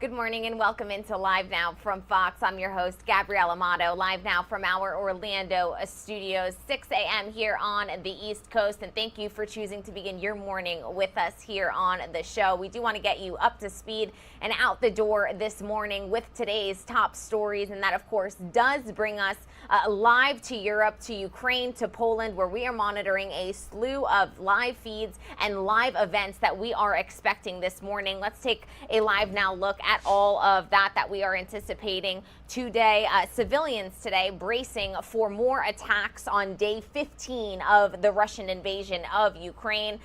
Good morning and welcome into Live Now from Fox. I'm your host, Gabrielle Amato, live now from our Orlando studios, 6 a.m. here on the East Coast. And thank you for choosing to begin your morning with us here on the show. We do want to get you up to speed and out the door this morning with today's top stories. And that, of course, does bring us live to Europe, to Ukraine, to Poland, where we are monitoring a slew of live feeds and live events that we are expecting this morning. Let's take a live now look at all of that we are anticipating today. Civilians today bracing for more attacks on day 15 of the Russian invasion of Ukraine.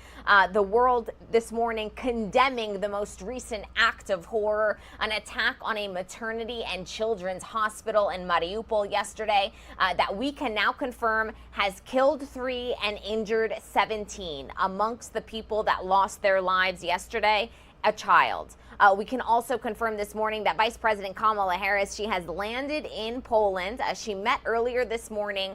The world this morning condemning the most recent act of horror, an attack on a maternity and children's hospital in Mariupol yesterday that we can now confirm has killed 3 and injured 17. Amongst the people that lost their lives yesterday, a child. We can also confirm this morning that Vice President Kamala Harris, she has landed in Poland. She met earlier this morning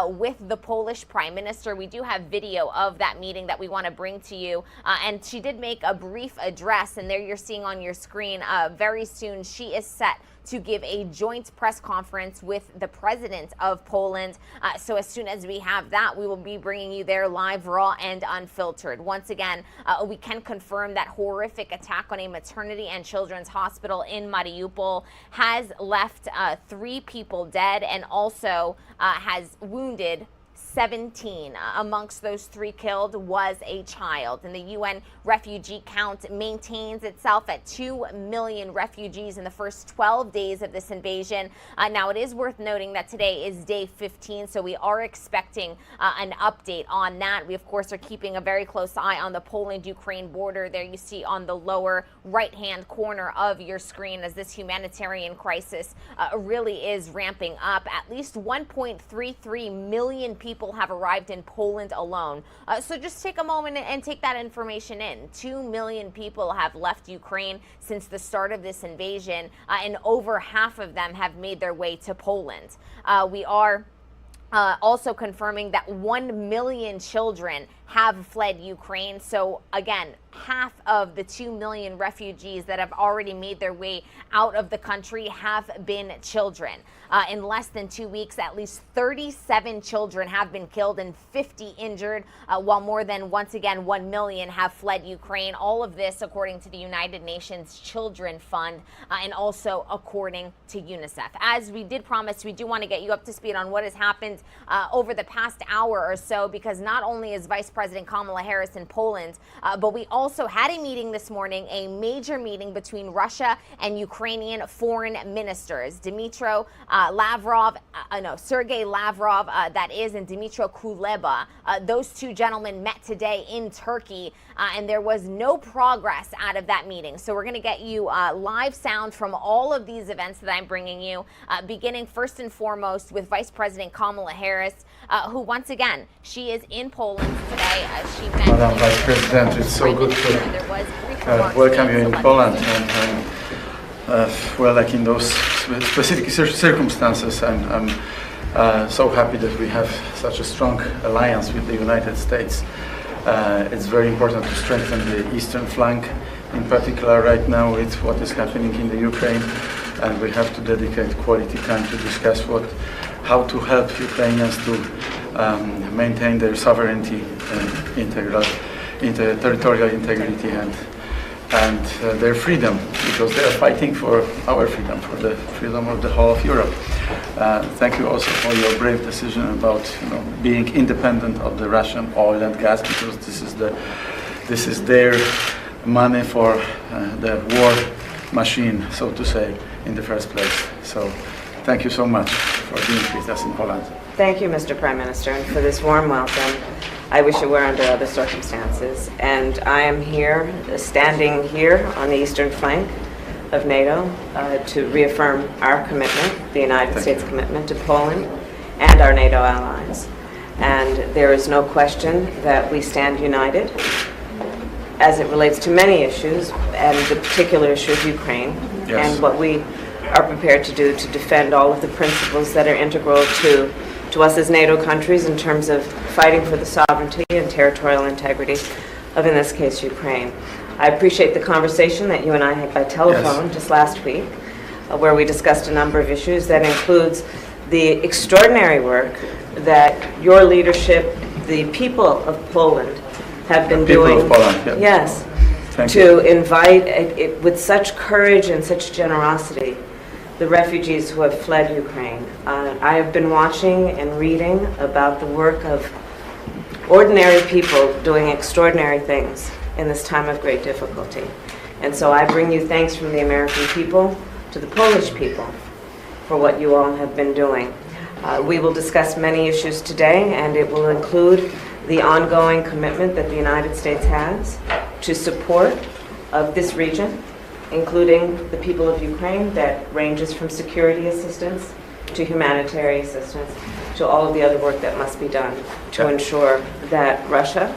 with the Polish Prime Minister. We do have video of that meeting that we want to bring to you. And she did make a brief address, and there you're seeing on your screen, very soon she is set to give a joint press conference with the president of Poland. So as soon as we have that, we will be bringing you there live, raw, and unfiltered. Once again, we can confirm that horrific attack on a maternity and children's hospital in Mariupol has left 3 people dead and also has wounded 17. Amongst those 3 killed was a child. And the UN refugee count maintains itself at 2 million refugees in the first 12 days of this invasion. Now, it is worth noting that today is day 15, so we are expecting an update on that. We, of course, are keeping a very close eye on the Poland-Ukraine border. There you see on the lower right-hand corner of your screen as this humanitarian crisis really is ramping up. At least 1.33 million people have arrived in Poland alone. So just take a moment and take that information in. 2 million people have left Ukraine since the start of this invasion, and over half of them have made their way to Poland. We are also confirming that 1 million children have fled Ukraine. So again, half of the 2 million refugees that have already made their way out of the country have been children. In less than 2 weeks, at least 37 children have been killed and 50 injured, while more than, once again, 1 million have fled Ukraine. All of this according to the United Nations Children Fund and also according to UNICEF. As we did promise, we do want to get you up to speed on what has happened over the past hour or so, because not only is Vice President Kamala Harris in Poland, but we also had a meeting this morning, a major meeting between Russia and Ukrainian foreign ministers. Sergei Lavrov, that is, and Dmytro Kuleba. Those 2 gentlemen met today in Turkey, and there was no progress out of that meeting. So we're going to get you live sound from all of these events that I'm bringing you, beginning first and foremost with Vice President Kamala Harris, who once again, she is in Poland today. She met Madam Vice President, it's so good to welcome you in Poland. And well, like in those specific circumstances, I'm so happy that we have such a strong alliance with the United States. It's very important to strengthen the eastern flank, in particular right now with what is happening in the Ukraine, and we have to dedicate quality time to discuss how to help Ukrainians to maintain their sovereignty, territorial integrity, and their freedom, because they are fighting for our freedom, for the freedom of the whole of Europe. Thank you also for your brave decision about being independent of the Russian oil and gas, because this is their money for the war machine, so to say, in the first place. So thank you so much for being with us in Poland. Thank you, Mr. Prime Minister, and for this warm welcome. I wish it were under other circumstances. And I am here, standing here on the eastern flank of NATO to reaffirm our commitment, the United States commitment to Poland and our NATO allies. And there is no question that we stand united as it relates to many issues, and the particular issue of Ukraine, and what we are prepared to do to defend all of the principles that are integral to us as NATO countries in terms of fighting for the sovereignty and territorial integrity of, in this case, Ukraine. I appreciate the conversation that you and I had by telephone just last week, where we discussed a number of issues that includes the extraordinary work that your leadership, the people of Poland, have been doing. People of Poland, yeah. Yes. Thank to you. invite, with such courage and such generosity, the refugees who have fled Ukraine. I have been watching and reading about the work of ordinary people doing extraordinary things in this time of great difficulty. And so I bring you thanks from the American people to the Polish people for what you all have been doing. We will discuss many issues today, and it will include the ongoing commitment that the United States has to support of this region, including the people of Ukraine, that ranges from security assistance to humanitarian assistance to all of the other work that must be done to ensure that Russia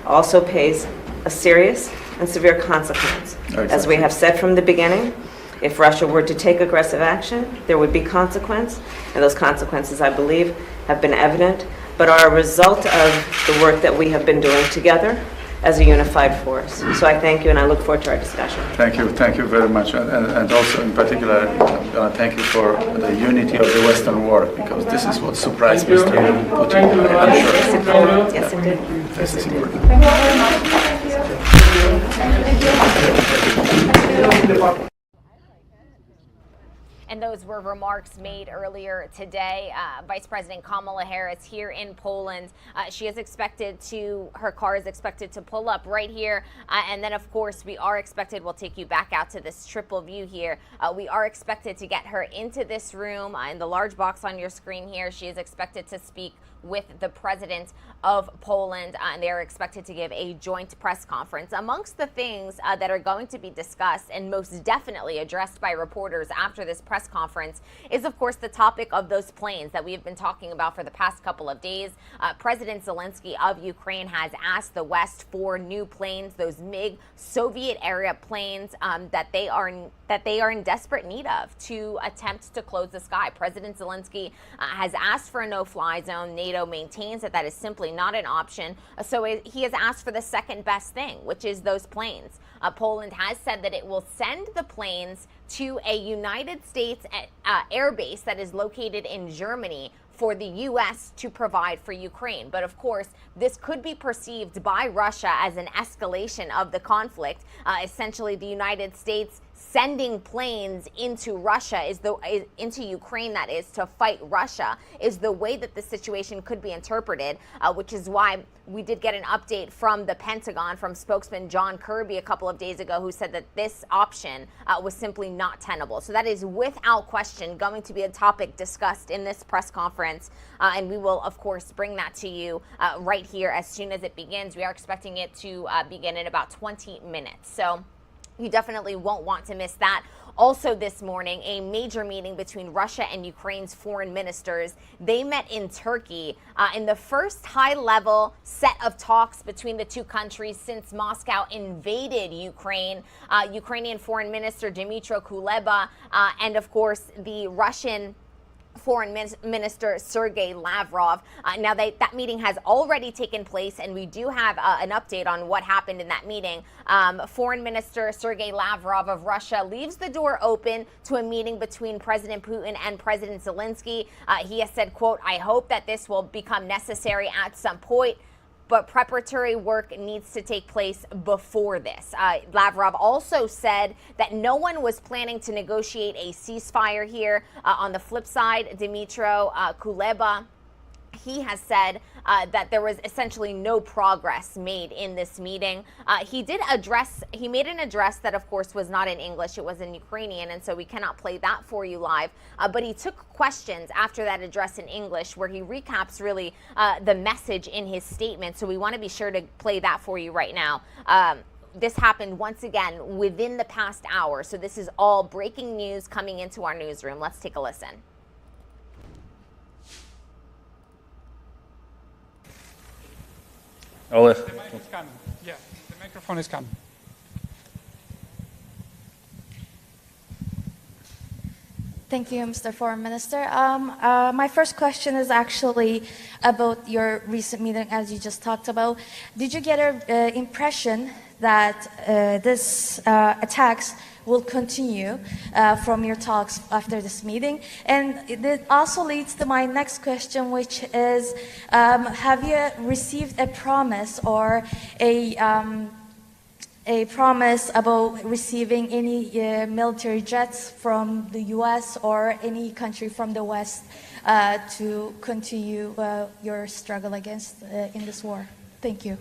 also pays a serious and severe consequence. Exactly. As we have said from the beginning, if Russia were to take aggressive action, there would be consequence, and those consequences, I believe, have been evident, but are a result of the work that we have been doing together as a unified force. So I thank you, and I look forward to our discussion. Thank you very much, and also in particular, thank you for the unity of the Western world, because this is what surprised Mr. Putin. I'm sure. Yes, it did. This is important. And those were remarks made earlier today. Vice President Kamala Harris here in Poland. She is expected to, her car is expected to pull up right here. And then, of course, we are expected, we'll take you back out to this triple view here. We are expected to get her into this room in the large box on your screen here. She is expected to speak with the president of Poland, and they are expected to give a joint press conference. Amongst the things that are going to be discussed and most definitely addressed by reporters after this press conference is, of course, the topic of those planes that we have been talking about for the past couple of days. President Zelensky of Ukraine has asked the West for new planes, those MiG Soviet-era planes that they are in desperate need of to attempt to close the sky. President Zelensky has asked for a no-fly zone. NATO maintains that that is simply not an option. So he has asked for the second best thing, which is those planes. Poland has said that it will send the planes to a United States air base that is located in Germany for the U.S. to provide for Ukraine. But of course, this could be perceived by Russia as an escalation of the conflict. Essentially, the United States sending planes into Russia into Ukraine, that is, to fight Russia, is the way that the situation could be interpreted, which is why we did get an update from the Pentagon, from spokesman John Kirby a couple of days ago, who said that this option was simply not tenable. So that is without question going to be a topic discussed in this press conference, and we will, of course, bring that to you right here as soon as it begins. We are expecting it to begin in about 20 minutes. So you definitely won't want to miss that. Also this morning, a major meeting between Russia and Ukraine's foreign ministers. They met in Turkey in the first high-level set of talks between the two countries since Moscow invaded Ukraine. Ukrainian Foreign Minister Dmytro Kuleba and, of course, the Russian Foreign Minister Sergei Lavrov. Now, that meeting has already taken place, and we do have an update on what happened in that meeting. Foreign Minister Sergei Lavrov of Russia leaves the door open to a meeting between President Putin and President Zelensky. He has said, quote, "I hope that this will become necessary at some point, but preparatory work needs to take place before this." Lavrov also said that no one was planning to negotiate a ceasefire here. On the flip side, Dmytro Kuleba, he has said that there was essentially no progress made in this meeting. He made an address that, of course, was not in English. It was in Ukrainian, and so we cannot play that for you live. But he took questions after that address in English, where he recaps really the message in his statement. So we want to be sure to play that for you right now. This happened once again within the past hour. So this is all breaking news coming into our newsroom. Let's take a listen. Oleg. The mic is coming. Yeah, the microphone is coming. Thank you, Mr. Foreign Minister. My first question is actually about your recent meeting, as you just talked about. Did you get an impression that this attacks will continue from your talks after this meeting. And it also leads to my next question, which is, have you received a promise or a promise about receiving any military jets from the U.S. or any country from the West to continue your struggle against in this war? Thank you.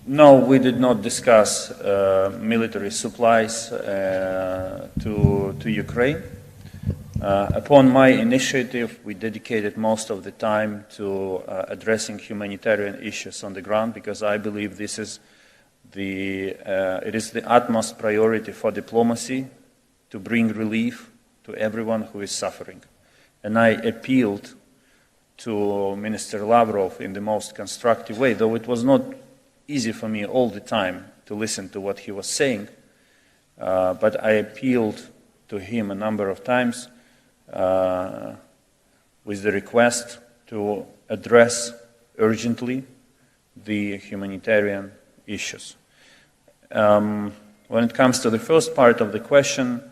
No, we did not discuss military supplies to Ukraine. Upon my initiative, we dedicated most of the time to addressing humanitarian issues on the ground, because I believe this is it is the utmost priority for diplomacy to bring relief to everyone who is suffering. And I appealed to Minister Lavrov in the most constructive way, though it was not easy for me all the time to listen to what he was saying, but I appealed to him a number of times with the request to address urgently the humanitarian issues. When it comes to the first part of the question,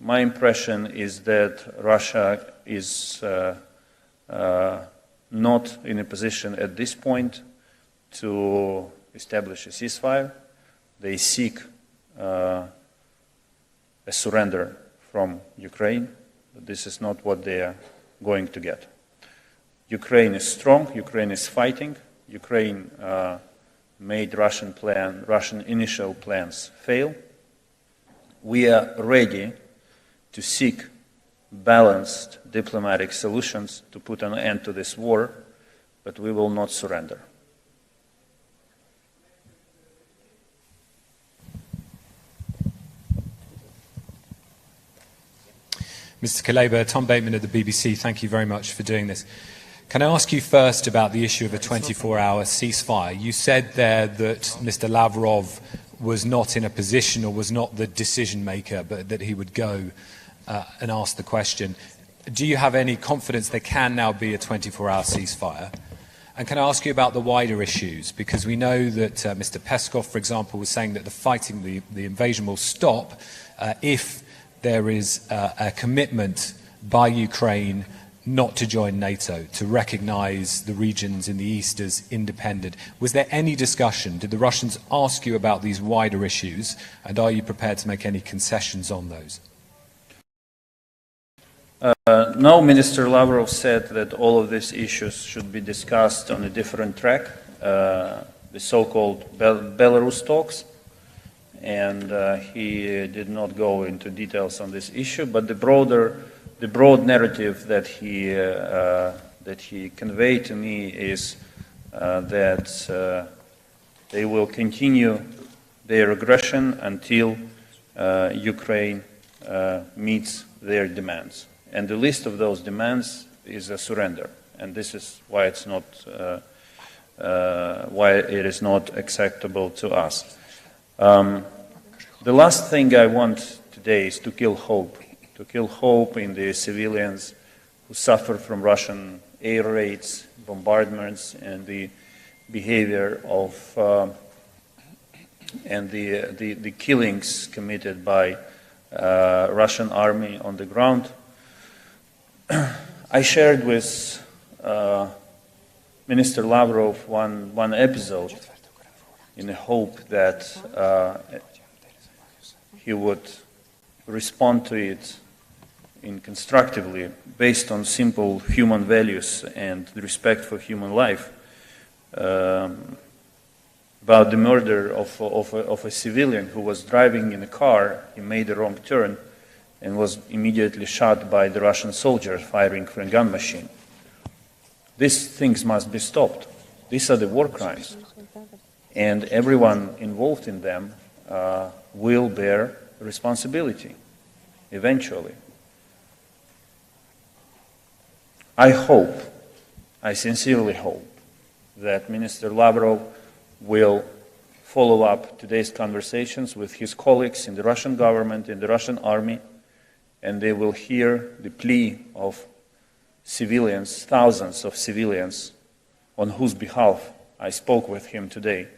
my impression is that Russia is not in a position at this point to establish a ceasefire. They seek a surrender from Ukraine, but this is not what they are going to get. Ukraine is strong, Ukraine is fighting, Ukraine made Russian initial plans fail. We are ready to seek balanced diplomatic solutions to put an end to this war, but we will not surrender. Mr. Kaleba, Tom Bateman of the BBC, thank you very much for doing this. Can I ask you first about the issue of a 24-hour ceasefire? You said there that Mr. Lavrov was not in a position or was not the decision maker, but that he would go and ask the question. Do you have any confidence there can now be a 24-hour ceasefire? And can I ask you about the wider issues? Because we know that Mr. Peskov, for example, was saying that the fighting, the invasion will stop if there is a commitment by Ukraine not to join NATO, to recognize the regions in the east as independent. Was there any discussion? Did the Russians ask you about these wider issues? And are you prepared to make any concessions on those? No, Minister Lavrov said that all of these issues should be discussed on a different track, the so-called Belarus talks. And he did not go into details on this issue, but the broad narrative that he conveyed to me is that they will continue their aggression until Ukraine meets their demands. And the list of those demands is a surrender, and this is why it's not why it is not acceptable to us. The last thing I want today is to kill hope in the civilians who suffer from Russian air raids, bombardments, and the behavior of and the killings committed by Russian army on the ground. I shared with Minister Lavrov one episode in the hope that he would respond to it constructively, based on simple human values and respect for human life, about the murder of a civilian who was driving in a car. He made a wrong turn and was immediately shot by the Russian soldiers firing from a gun machine. These things must be stopped. These are the war crimes, and everyone involved in them will bear responsibility eventually. I sincerely hope that Minister Lavrov will follow up today's conversations with his colleagues in the Russian government, in the Russian army, and they will hear the plea of civilians, thousands of civilians, on whose behalf I spoke with him today,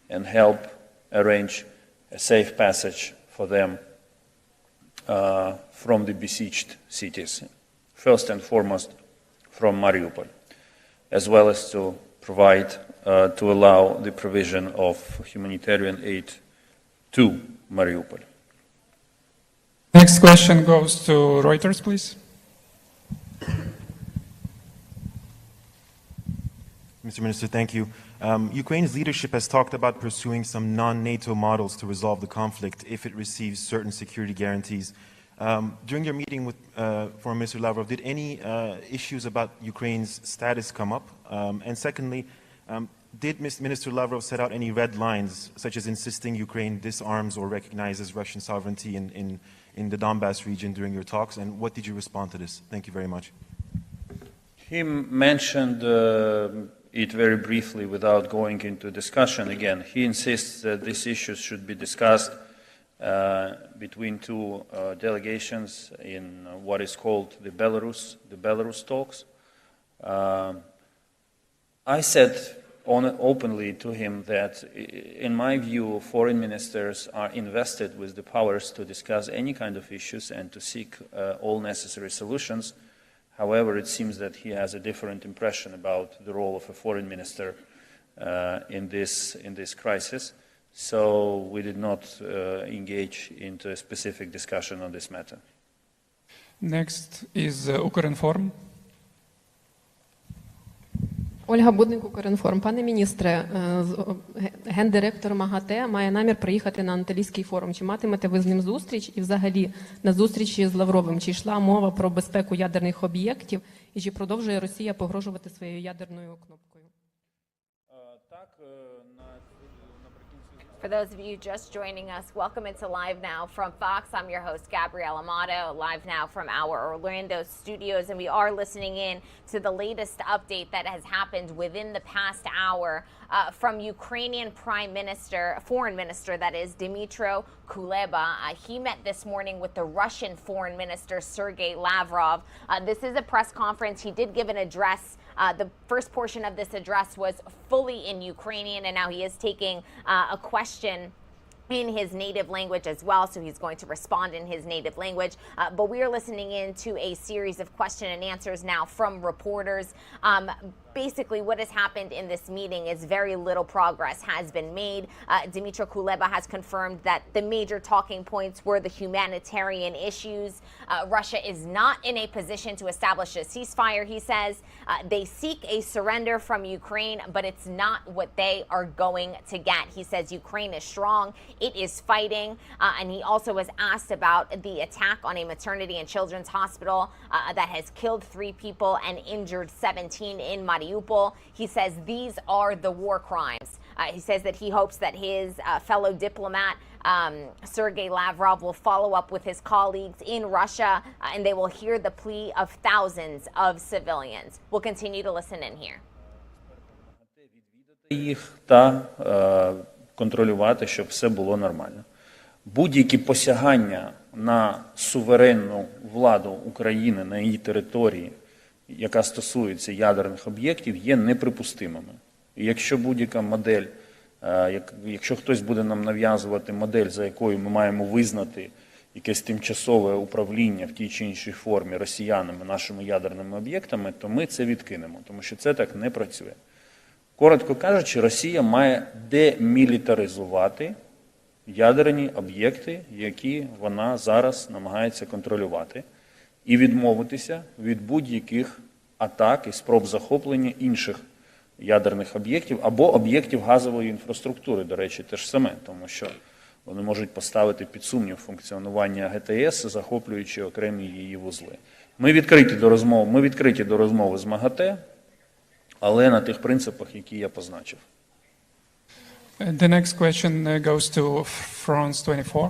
and help arrange a safe passage for them from the besieged cities, first and foremost from Mariupol, as well as to provide, to allow the provision of humanitarian aid to Mariupol. Next question goes to Reuters, please. Mr. Minister, thank you. Ukraine's leadership has talked about pursuing some non-NATO models to resolve the conflict if it receives certain security guarantees. During your meeting with Foreign Minister Lavrov, did any issues about Ukraine's status come up? And secondly, did Minister Lavrov set out any red lines, such as insisting Ukraine disarms or recognizes Russian sovereignty in the Donbass region during your talks? And what did you respond to this? Thank you very much. He mentioned it very briefly without going into discussion. Again, he insists that these issues should be discussed between two delegations in what is called the Belarus talks. I said openly to him that, in my view, foreign ministers are invested with the powers to discuss any kind of issues and to seek all necessary solutions. However, it seems that he has a different impression about the role of a foreign minister in this crisis. So we did not engage into a specific discussion on this matter. Next is Ukrinform. Ольга Будник, Укрінформ. Пане міністре, гендиректор МАГАТЕ має намір приїхати на Анталійський форум. Чи матимете ви з ним зустріч? І взагалі на зустрічі з Лавровим, чи йшла мова про безпеку ядерних об'єктів? І чи продовжує Росія погрожувати своєю ядерною кнопкою? For those of you just joining us, welcome into Live Now from Fox. I'm your host, Gabrielle Amato, live now from our Orlando studios, and we are listening in to the latest update that has happened within the past hour from Ukrainian Foreign Minister, that is, Dmytro Kuleba. He met this morning with the Russian Foreign Minister, Sergei Lavrov. This is a press conference. He did give an address. The first portion of this address was fully in Ukrainian, and now he is taking a question in his native language as well, so he's going to respond in his native language. But we are listening in to a series of question and answers now from reporters. Basically, what has happened in this meeting is very little progress has been made. Dmytro Kuleba has confirmed that the major talking points were the humanitarian issues. Russia is not in a position to establish a ceasefire, he says. They seek a surrender from Ukraine, but it's not what they are going to get. He says Ukraine is strong, it is fighting, and he also was asked about the attack on a maternity and children's hospital that has killed 3 people and injured 17 in Mariupol. He says these are the war crimes. He says that he hopes that his fellow diplomat, Sergei Lavrov, will follow up with his colleagues in Russia and they will hear the plea of thousands of civilians. We'll continue to listen in here. Їх та контролювати, щоб все було нормально. Будь-які посягання на суверенну владу України на її території, яка стосується ядерних об'єктів, є неприпустимими. І якщо будь-яка модель, якщо хтось буде нам нав'язувати модель, за якою ми маємо визнати якесь тимчасове управління в тій чи іншій формі росіянами нашими ядерними об'єктами, то ми це відкинемо, тому що це так не працює. Коротко кажучи, Росія має демілітаризувати ядерні об'єкти, які вона зараз намагається контролювати, і відмовитися від будь-яких атак і спроб захоплення інших ядерних об'єктів або об'єктів газової інфраструктури, до речі, те ж саме, тому що вони можуть поставити під сумнів функціонування ГТС, захоплюючи окремі її вузли. Ми відкриті до розмови з МАГАТЕ, але на тих принципах, які я позначив. The next question goes to France 24.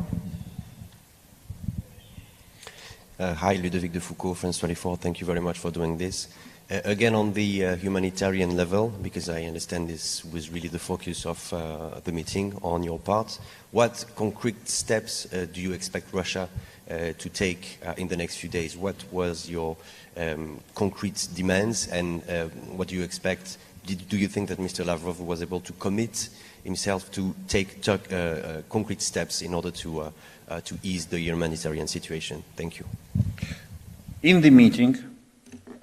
Hi, Ludovic de Foucault, France 24. Thank you very much for doing this. Again, on the humanitarian level, because I understand this was really the focus of the meeting on your part, what concrete steps do you expect Russia to take in the next few days? What was your concrete demands, and what do you expect do you think that Mr. Lavrov was able to commit himself to take concrete steps in order to ease the humanitarian situation? Thank you. In the meeting,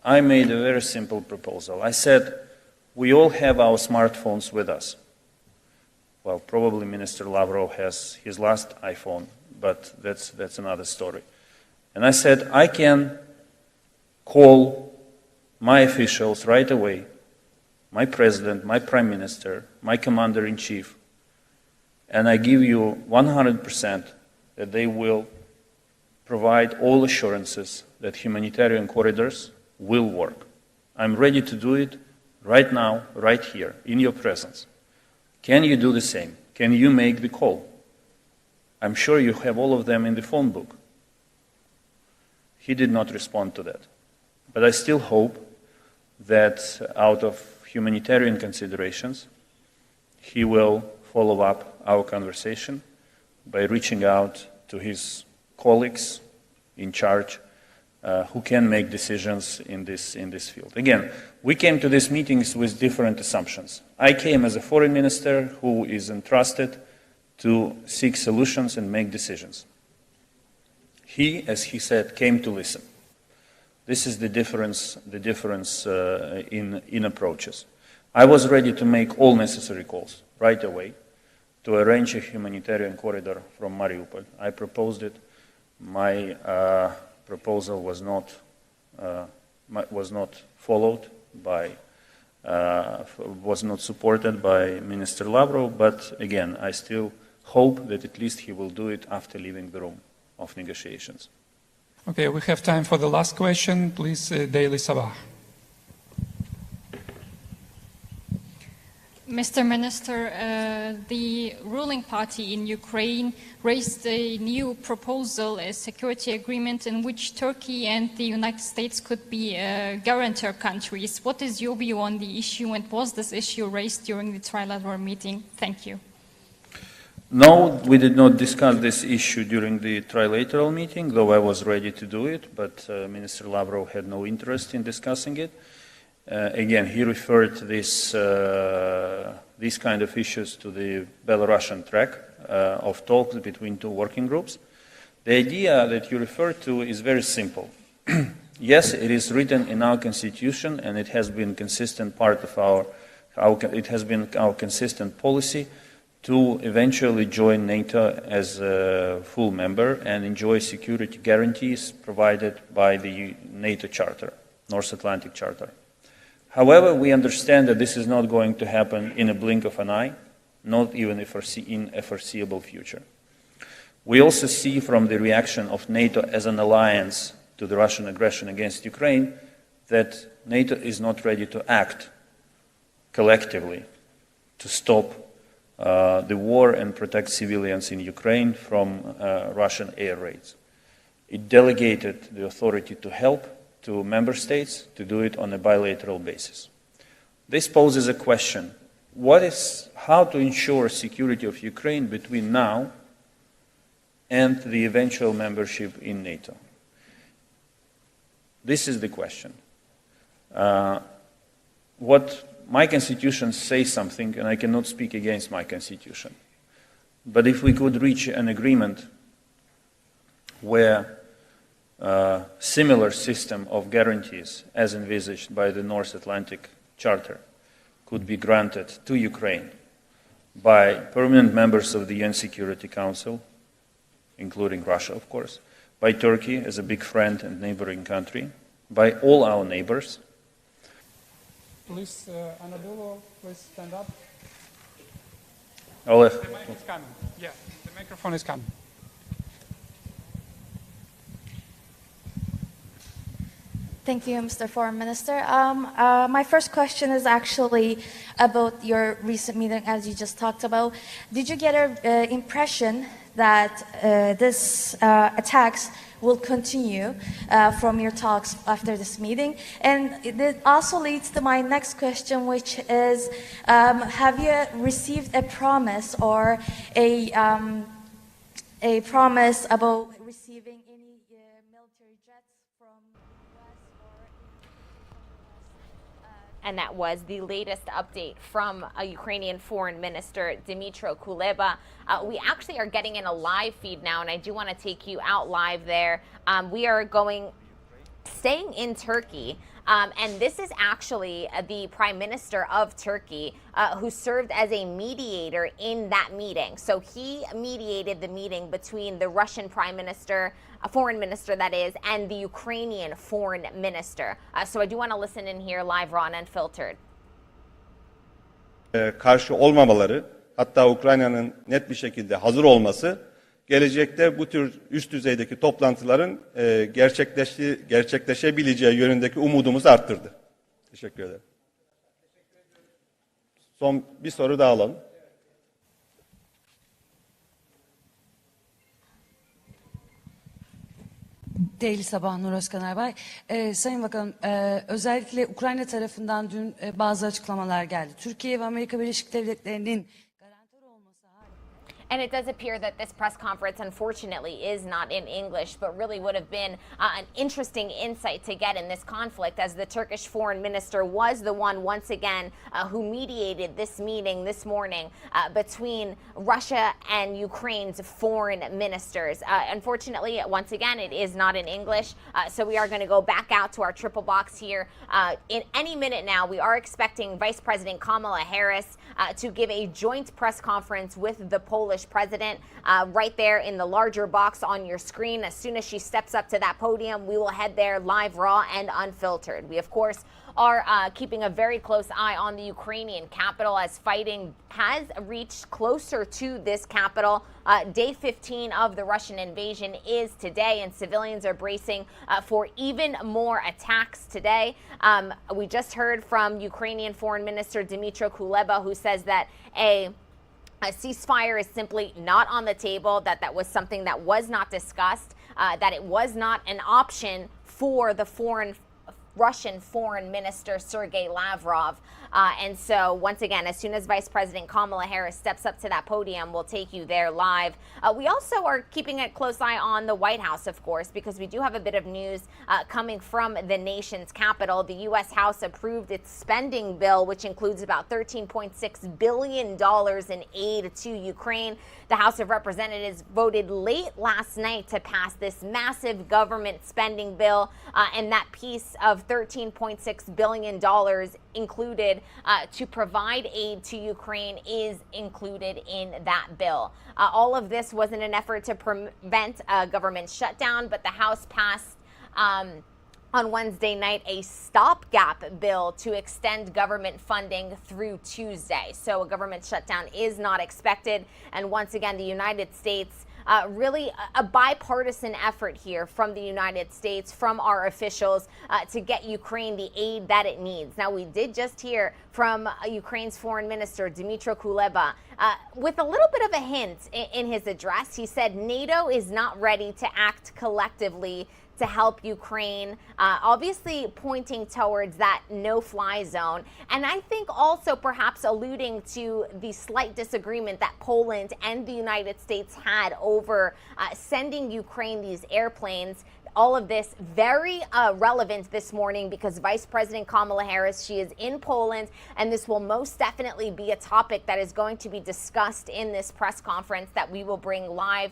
I made a very simple proposal. I said, we all have our smartphones with us. Well, probably Minister Lavrov has his last iPhone, but that's another story. And I said, I can call my officials right away, my president, my prime minister, my commander-in-chief, and I give you 100% that they will provide all assurances that humanitarian corridors will work. I'm ready to do it right now, right here, in your presence. Can you do the same? Can you make the call? I'm sure you have all of them in the phone book. He did not respond to that. But I still hope that out of humanitarian considerations, he will follow up our conversation by reaching out to his colleagues in charge who can make decisions in this field. Again, we came to these meetings with different assumptions. I came as a foreign minister who is entrusted to seek solutions and make decisions. He, as he said, came to listen. This is the difference in approaches. I was ready to make all necessary calls right away to arrange a humanitarian corridor from Mariupol. I proposed it. My proposal was not followed by, was not supported by Minister Lavrov, but again, I still hope that at least he will do it after leaving the room of negotiations. Okay, we have time for the last question. Please, Daily Sabah. Mr. Minister, the ruling party in Ukraine raised a new proposal, a security agreement in which Turkey and the United States could be guarantor countries. What is your view on the issue, and was this issue raised during the trilateral meeting? Thank you. No, we did not discuss this issue during the trilateral meeting, though I was ready to do it, but Minister Lavrov had no interest in discussing it. Again, he referred these kind of issues to the Belarusian track of talks between two working groups. The idea that you referred to is very simple. Yes, it is written in our constitution, and it has been consistent part of our consistent policy to eventually join NATO as a full member and enjoy security guarantees provided by the NATO Charter, North Atlantic Charter. However, we understand that this is not going to happen in a blink of an eye, not even in a foreseeable future. We also see from the reaction of NATO as an alliance to the Russian aggression against Ukraine that NATO is not ready to act collectively to stop the war and protect civilians in Ukraine from Russian air raids. It delegated the authority to help to member states to do it on a bilateral basis. This poses a question: how to ensure security of Ukraine between now and the eventual membership in NATO? This is the question. My constitution says something, and I cannot speak against my constitution. But if we could reach an agreement where a similar system of guarantees as envisaged by the North Atlantic Charter could be granted to Ukraine by permanent members of the UN Security Council, including Russia, of course, by Turkey as a big friend and neighboring country, by all our neighbors. Please, Anadolu, please stand up. Oleg. The mic is coming. Yeah, the microphone is coming. Thank you, Mr. Foreign Minister. My first question is actually about your recent meeting, as you just talked about. Did you get an impression that this attacks will continue from your talks after this meeting? And it also leads to my next question, which is, have you received a promise or a promise about receiving any military jets from US or And that was the latest update from Ukrainian Foreign Minister Dmytro Kuleba. We actually are getting in a live feed now, and I do want to take you out live there. We are staying in Turkey. And this is actually the Prime Minister of Turkey who served as a mediator in that meeting. So he mediated the meeting between the Russian Prime Minister, Foreign Minister that is, and the Ukrainian Foreign Minister. So I do want to listen in here live, raw and unfiltered. Karşı olmamaları, hatta Ukrayna'nın net bir şekilde hazır olması, gelecekte bu tür üst düzeydeki toplantıların gerçekleşebileceği yönündeki umudumuzu arttırdı. Teşekkür ederim. Son bir soru daha alalım. Değerli Sabah Nur Özkan Erbay. Sayın Bakanım, özellikle Ukrayna tarafından dün bazı açıklamalar geldi. Türkiye ve Amerika Birleşik Devletleri'nin And it does appear that this press conference, unfortunately, is not in English, but really would have been an interesting insight to get in this conflict, as the Turkish foreign minister was the one, once again, who mediated this meeting this morning between Russia and Ukraine's foreign ministers. Unfortunately, once again, it is not in English, so we are going to go back out to our triple box here. In any minute now, we are expecting Vice President Kamala Harris to give a joint press conference with the Polish president right there in the larger box on your screen. As soon as she steps up to that podium, we will head there live, raw, and unfiltered. We, of course, are keeping a very close eye on the Ukrainian capital as fighting has reached closer to this capital. Day 15 of the Russian invasion is today, and civilians are bracing for even more attacks today. We just heard from Ukrainian Foreign Minister Dmytro Kuleba, who says that a ceasefire is simply not on the table, that was something that was not discussed, that it was not an option for the Russian Foreign Minister Sergei Lavrov. And so, once again, as soon as Vice President Kamala Harris steps up to that podium, we'll take you there live. We also are keeping a close eye on the White House, of course, because we do have a bit of news coming from the nation's capital. The U.S. House approved its spending bill, which includes about $13.6 billion in aid to Ukraine. The House of Representatives voted late last night to pass this massive government spending bill, and that piece of $13.6 billion included to provide aid to Ukraine is included in that bill. All of this was in an effort to prevent a government shutdown, but the House passed on Wednesday night a stopgap bill to extend government funding through Tuesday. So a government shutdown is not expected. And once again, the United States, really a bipartisan effort here from the United States, from our officials, to get Ukraine the aid that it needs. Now, we did just hear from Ukraine's Foreign Minister, Dmytro Kuleba, with a little bit of a hint in his address. He said NATO is not ready to act collectively to help Ukraine, obviously pointing towards that no-fly zone. And I think also perhaps alluding to the slight disagreement that Poland and the United States had over sending Ukraine these airplanes. All of this very relevant this morning because Vice President Kamala Harris, she is in Poland, and this will most definitely be a topic that is going to be discussed in this press conference that we will bring live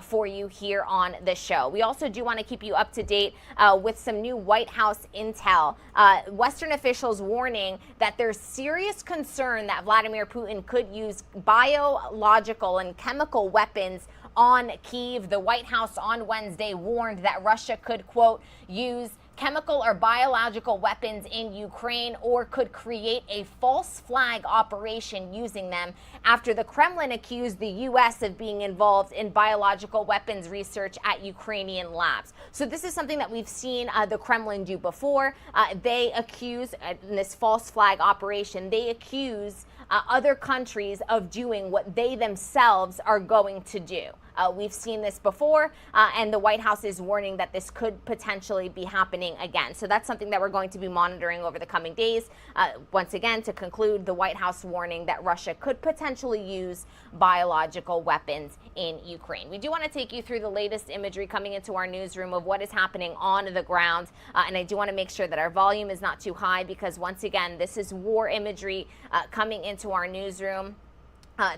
for you here on the show. We also do want to keep you up to date with some new White House intel. Western officials warning that there's serious concern that Vladimir Putin could use biological and chemical weapons on Kyiv. The White House on Wednesday warned that Russia could, quote, use chemical or biological weapons in Ukraine or could create a false flag operation using them after the Kremlin accused the U.S. of being involved in biological weapons research at Ukrainian labs. So this is something that we've seen the Kremlin do before. They accuse, in this false flag operation, they accuse other countries of doing what they themselves are going to do. We've seen this before, and the White House is warning that this could potentially be happening again. So that's something that we're going to be monitoring over the coming days. Once again, to conclude, the White House warning that Russia could potentially use biological weapons in Ukraine. We do want to take you through the latest imagery coming into our newsroom of what is happening on the ground. And I do want to make sure that our volume is not too high, because once again, this is war imagery coming into our newsroom.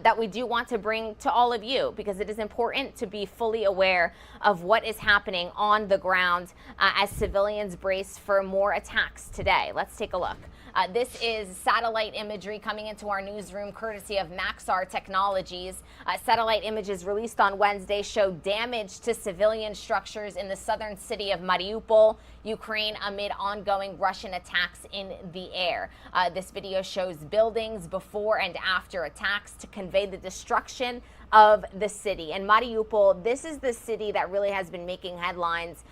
That we do want to bring to all of you, because it is important to be fully aware of what is happening on the ground as civilians brace for more attacks today. Let's take a look. This is satellite imagery coming into our newsroom courtesy of Maxar Technologies. Satellite images released on Wednesday show damage to civilian structures in the southern city of Mariupol, Ukraine, amid ongoing Russian attacks in the air. This video shows buildings before and after attacks to convey the destruction of the city. And Mariupol, this is the city that really has been making headlines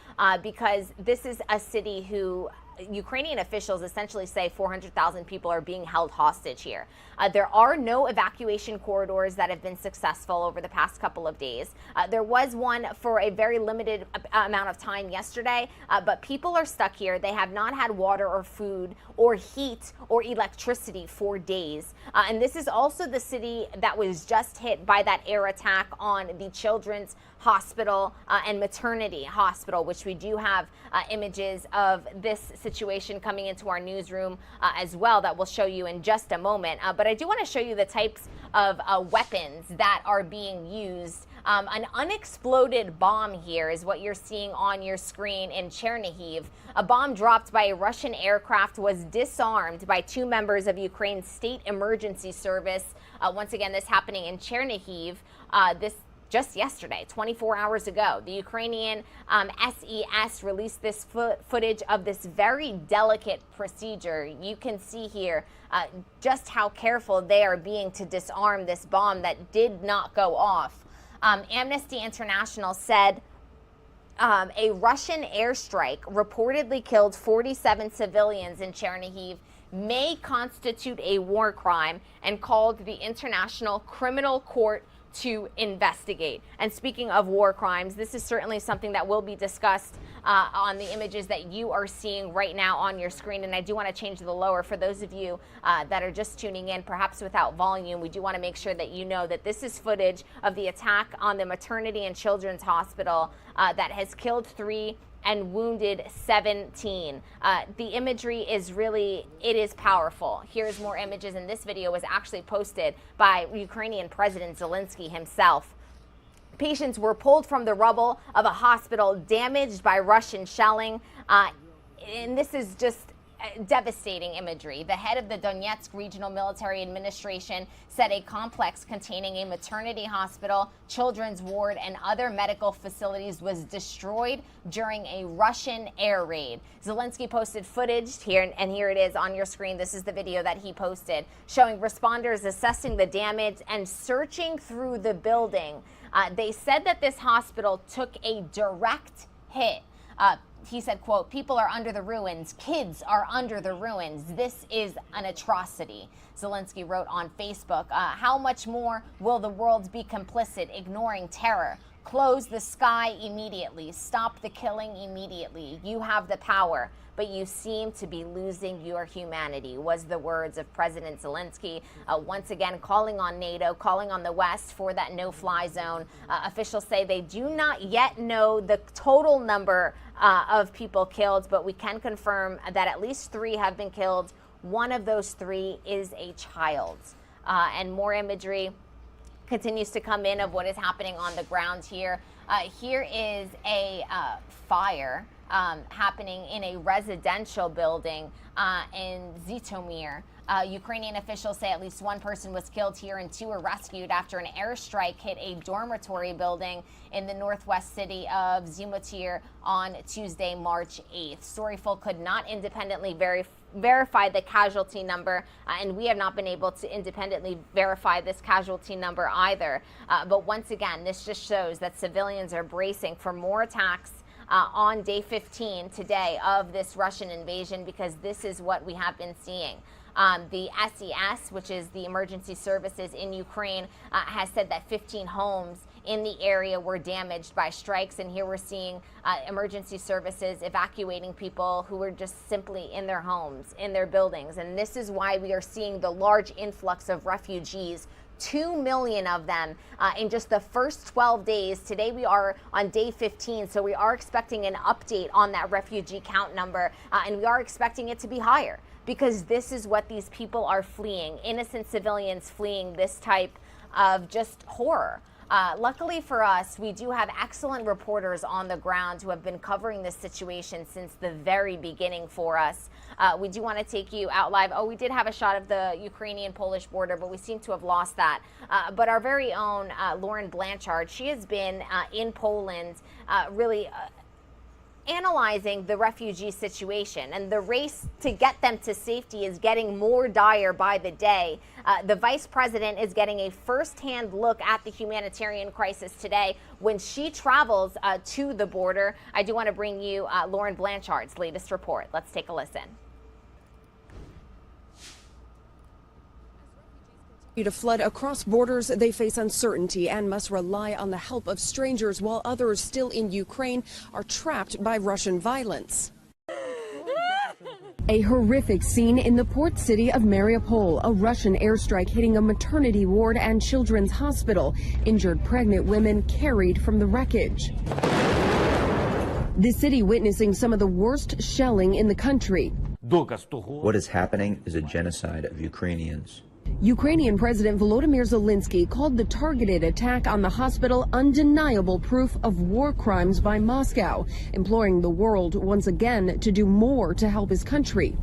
because this is a city who Ukrainian officials essentially say 400,000 people are being held hostage here. There are no evacuation corridors that have been successful over the past couple of days. There was one for a very limited amount of time yesterday, but people are stuck here. They have not had water or food or heat or electricity for days. And this is also the city that was just hit by that air attack on the Children's Hospital and Maternity Hospital, which we do have images of this situation coming into our newsroom as well that we'll show you in just a moment. But I do want to show you the types of weapons that are being used. An unexploded bomb here is what you're seeing on your screen in Chernihiv. A bomb dropped by a Russian aircraft was disarmed by 2 members of Ukraine's state emergency service. Once again, this happening in Chernihiv. This just yesterday, 24 hours ago. The Ukrainian SES released this footage of this very delicate procedure. You can see here just how careful they are being to disarm this bomb that did not go off. Amnesty International said a Russian airstrike reportedly killed 47 civilians in Chernihiv may constitute a war crime and called the International Criminal Court to investigate. And speaking of war crimes, this is certainly something that will be discussed on the images that you are seeing right now on your screen. And I do want to change the lower for those of you that are just tuning in, perhaps without volume. We do want to make sure that you know that this is footage of the attack on the Maternity and Children's Hospital that has killed 3 and wounded 17. The imagery is really, it is powerful. Here's more images, and this video was actually posted by Ukrainian President Zelensky himself. Patients were pulled from the rubble of a hospital damaged by Russian shelling. And this is just devastating imagery. The head of the Donetsk Regional Military Administration said a complex containing a maternity hospital, children's ward, and other medical facilities was destroyed during a Russian air raid. Zelensky posted footage here, and here it is on your screen. This is the video that he posted, showing responders assessing the damage and searching through the building. They said that this hospital took a direct hit. He said, quote, "People are under the ruins. Kids are under the ruins. This is an atrocity." Zelensky wrote on Facebook, how much more will the world be complicit, ignoring terror? Close the sky immediately. Stop the killing immediately. You have the power, but you seem to be losing your humanity, was the words of President Zelensky, once again calling on NATO, calling on the West for that no-fly zone. Officials say they do not yet know the total number of people killed, but we can confirm that at least 3 have been killed. One of those 3 is a child. And more imagery continues to come in of what is happening on the ground here. Here is a fire happening in a residential building in Zhytomyr. Ukrainian officials say at least 1 person was killed here and 2 were rescued after an airstrike hit a dormitory building in the northwest city of Zhytomyr on Tuesday, March 8th. Storyful could not independently verify the casualty number, and we have not been able to independently verify this casualty number either. But once again, this just shows that civilians are bracing for more attacks on day 15 today of this Russian invasion, because this is what we have been seeing. The SES, which is the emergency services in Ukraine, has said that 15 homes in the area were damaged by strikes. And here we're seeing emergency services evacuating people who were just simply in their homes, in their buildings. And this is why we are seeing the large influx of refugees, 2 million of them in just the first 12 days. Today we are on day 15, so we are expecting an update on that refugee count number, and we are expecting it to be higher, because this is what these people are fleeing, innocent civilians fleeing this type of just horror. Luckily for us, we do have excellent reporters on the ground who have been covering this situation since the very beginning for us. We do want to take you out live. Oh, we did have a shot of the Ukrainian-Polish border, but we seem to have lost that. But our very own Lauren Blanchard, she has been in Poland really analyzing the refugee situation, and the race to get them to safety is getting more dire by the day. The vice president is getting a first-hand look at the humanitarian crisis today when she travels to the border. I do want to bring you Lauren Blanchard's latest report. Let's take a listen. To flood across borders, they face uncertainty and must rely on the help of strangers, while others still in Ukraine are trapped by Russian violence. A horrific scene in the port city of Mariupol, a Russian airstrike hitting a maternity ward and children's hospital. Injured pregnant women carried from the wreckage. The city witnessing some of the worst shelling in the country. What is happening is a genocide of Ukrainians. Ukrainian President Volodymyr Zelensky called the targeted attack on the hospital undeniable proof of war crimes by Moscow, imploring the world once again to do more to help his country.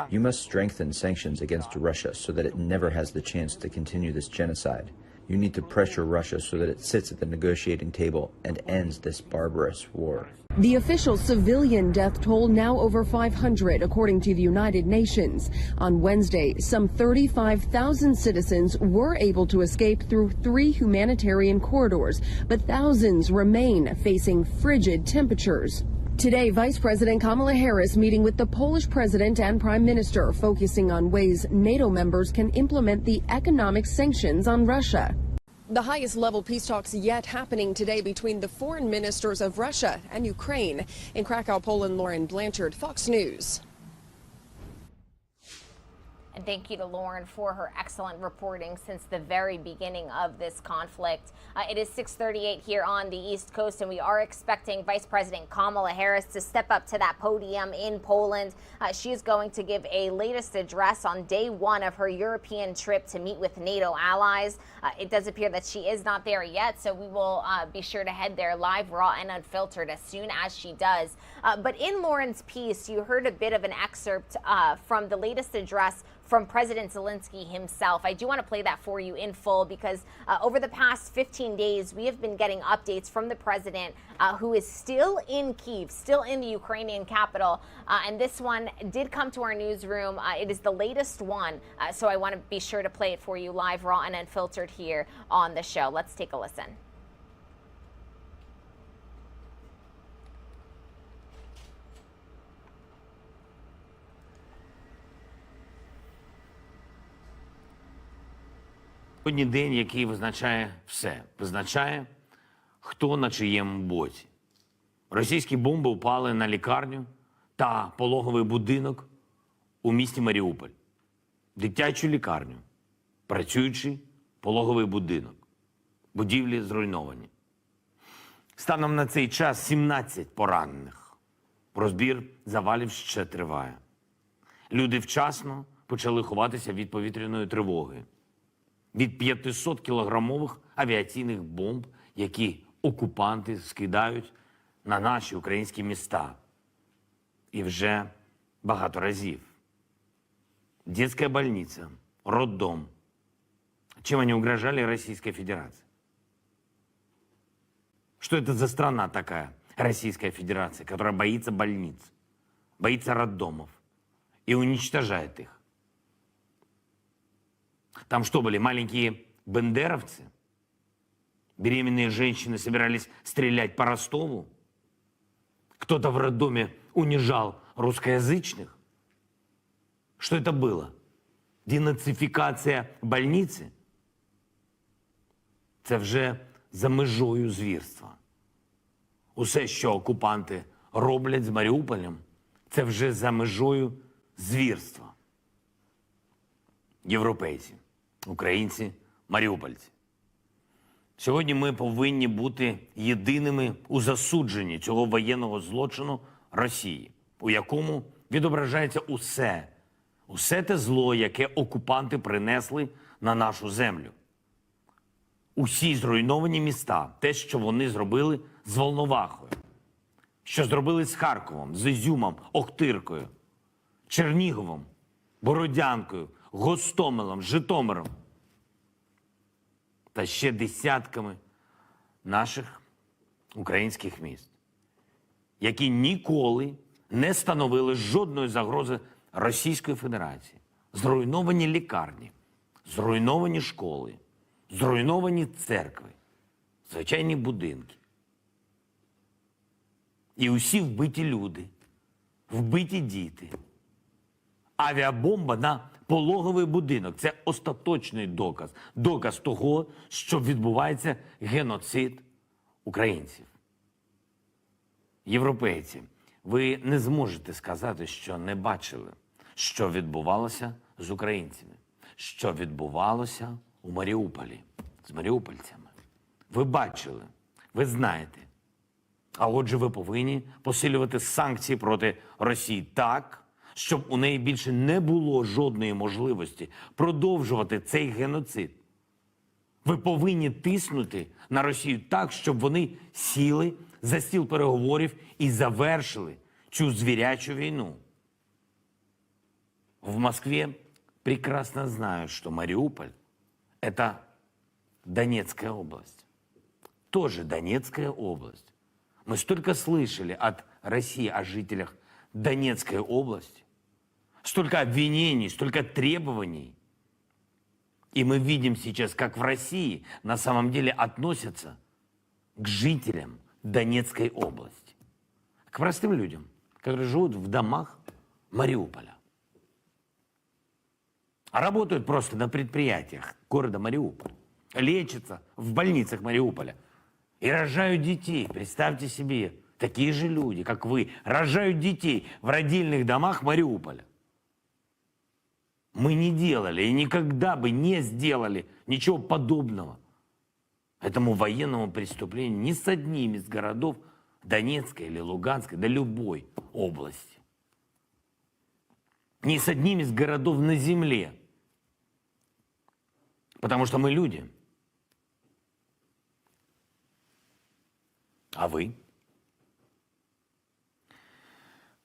You must strengthen sanctions against Russia so that it never has the chance to continue this genocide. You need to pressure Russia so that it sits at the negotiating table and ends this barbarous war. The official civilian death toll now over 500, according to the United Nations. On Wednesday, some 35,000 citizens were able to escape through 3 humanitarian corridors, but thousands remain facing frigid temperatures. Today, Vice President Kamala Harris meeting with the Polish president and prime minister, focusing on ways NATO members can implement the economic sanctions on Russia. The highest level peace talks yet happening today between the foreign ministers of Russia and Ukraine. In Krakow, Poland, Lauren Blanchard, Fox News. And thank you to Lauren for her excellent reporting since the very beginning of this conflict. It is 6:38 here on the East Coast, and we are expecting Vice President Kamala Harris to step up to that podium in Poland. She is going to give a latest address on day 1 of her European trip to meet with NATO allies. It does appear that she is not there yet, so we will be sure to head there live, raw, and unfiltered as soon as she does. But in Lauren's piece, you heard a bit of an excerpt from the latest address from President Zelensky himself. I do want to play that for you in full because over the past 15 days, we have been getting updates from the president who is still in Kyiv, still in the Ukrainian capital. And this one did come to our newsroom. It is the latest one. So I want to be sure to play it for you live, raw, and unfiltered here on the show. Let's take a listen. Сьогодні день, який визначає все. Визначає, хто на чиєму боці. Російські бомби впали на лікарню та пологовий будинок у місті Маріуполь. Дитячу лікарню, працюючий пологовий будинок. Будівлі зруйновані. Станом на цей час 17 поранених. Розбір завалів ще триває. Люди вчасно почали ховатися від повітряної тривоги. Від 500-кілограмових авіаційних бомб, які окупанти скидають на наші українські міста. І вже багато разів. Детская больница, роддом. Чем они угрожали Российской Федерации? Что это за страна такая, Российская Федерация, которая боится больниц, боится роддомов и уничтожает их? Там что были, маленькие бендеровцы? Беременные женщины собирались стрелять по Ростову? Кто-то в роддоме унижал русскоязычных? Что это было? Денацификация больницы? це вже за межою звірства. Усе, що окупанти роблять з Маріуполем, це вже за межою звірства. Європейці, українці, маріупольці. Сьогодні ми повинні бути єдиними у засудженні цього воєнного злочину Росії, у якому відображається усе те зло, яке окупанти принесли на нашу землю. Усі зруйновані міста, те, що вони зробили з Волновахою, що зробили з Харковом, з Ізюмом, Охтиркою, Черніговом, Бородянкою, Гостомелем, Житомиром та ще десятками наших українських міст, які ніколи не становили жодної загрози Російської Федерації. Зруйновані лікарні, зруйновані школи, зруйновані церкви, звичайні будинки. І усі вбиті люди, вбиті діти. Авіабомба на пологовий будинок – це остаточний доказ. Доказ того, що відбувається геноцид українців. Європейці, ви не зможете сказати, що не бачили, що відбувалося з українцями, що відбувалося у Маріуполі з маріупольцями. Ви бачили, ви знаєте. А отже, ви повинні посилювати санкції проти Росії так, щоб у неї більше не було жодної можливості продовжувати цей геноцид. Ви повинні тиснути на Росію так, щоб вони сіли за стіл переговорів і завершили цю звірячу війну. В Москве прекрасно знают, что Мариуполь – это Донецкая область. Тоже Донецкая область. Мы столько слышали от России о жителях Донецкой области, столько обвинений, столько требований. И мы видим сейчас, как в России на самом деле относятся к жителям Донецкой области, к простым людям, которые живут в домах Мариуполя. А работают просто на предприятиях города Мариуполь, лечатся в больницах Мариуполя и рожают детей. Представьте себе, такие же люди, как вы, рожают детей в родильных домах Мариуполя. Мы не делали и никогда бы не сделали ничего подобного этому военному преступлению ни с одним из городов Донецкой или Луганской, да любой области. Ни с одним из городов на земле. Потому что мы люди. А ви?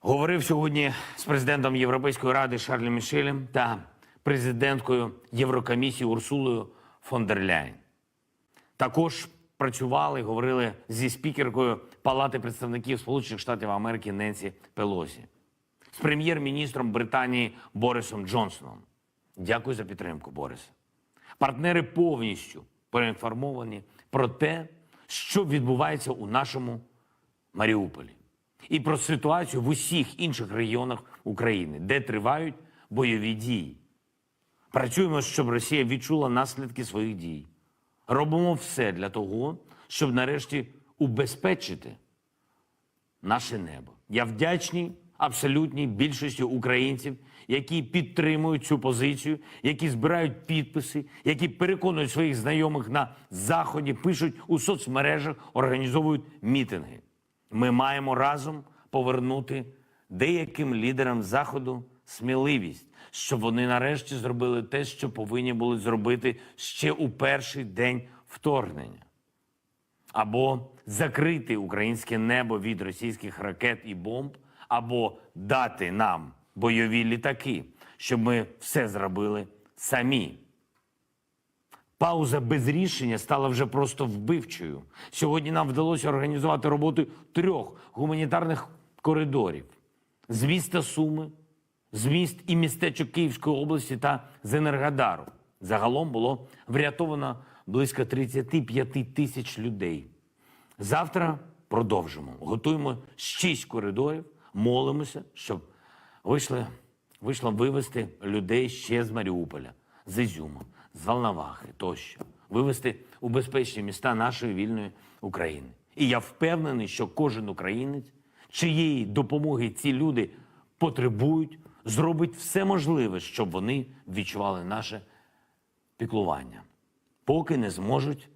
Говорив сьогодні з президентом Європейської ради Шарлем Мішелем та президенткою Єврокомісії Урсулою фон дер Ляєн. Також працювали, говорили зі спікеркою Палати представників Сполучених Штатів Америки Ненсі Пелосі, з прем'єр-міністром Британії Борисом Джонсоном. Дякую за підтримку, Борисе. Партнери повністю проінформовані про те, що відбувається у нашому Маріуполі. І про ситуацію в усіх інших регіонах України, де тривають бойові дії. Працюємо, щоб Росія відчула наслідки своїх дій. Робимо все для того, щоб нарешті убезпечити наше небо. Я вдячний абсолютній більшості українців, які підтримують цю позицію, які збирають підписи, які переконують своїх знайомих на Заході, пишуть у соцмережах, організовують мітинги. Ми маємо разом повернути деяким лідерам Заходу сміливість, щоб вони нарешті зробили те, що повинні були зробити ще у перший день вторгнення. Або закрити українське небо від російських ракет і бомб, або дати нам бойові літаки, щоб ми все зробили самі. Пауза без рішення стала вже просто вбивчою. Сьогодні нам вдалося організувати роботу 3 гуманітарних коридорів. З міста Суми, з міст і містечок Київської області та з Енергодару. Загалом було врятовано близько 35 тисяч людей. Завтра продовжимо. Готуємо 6 коридорів, молимося, щоб вийшло вивезти людей ще з Маріуполя, з Ізюма, з Волновахи тощо. вивести у безпечні міста нашої вільної України. І я впевнений, що кожен українець, чиєї допомоги ці люди потребують, зробить все можливе, щоб вони відчували наше піклування, поки не зможуть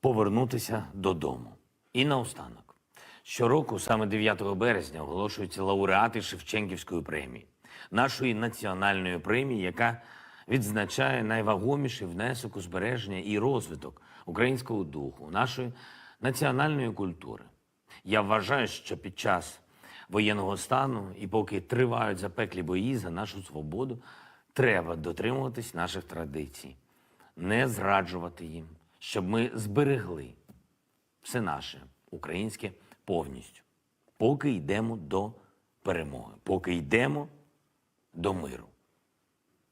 повернутися додому. І наостанок. Щороку, саме 9 березня, оголошуються лауреати Шевченківської премії, нашої національної премії, яка відзначає найвагоміший внесок у збереження і розвиток українського духу, нашої національної культури. Я вважаю, що під час воєнного стану і поки тривають запеклі бої за нашу свободу, треба дотримуватись наших традицій, не зраджувати їм, щоб ми зберегли все наше українське повністю, поки йдемо до перемоги, поки йдемо до миру.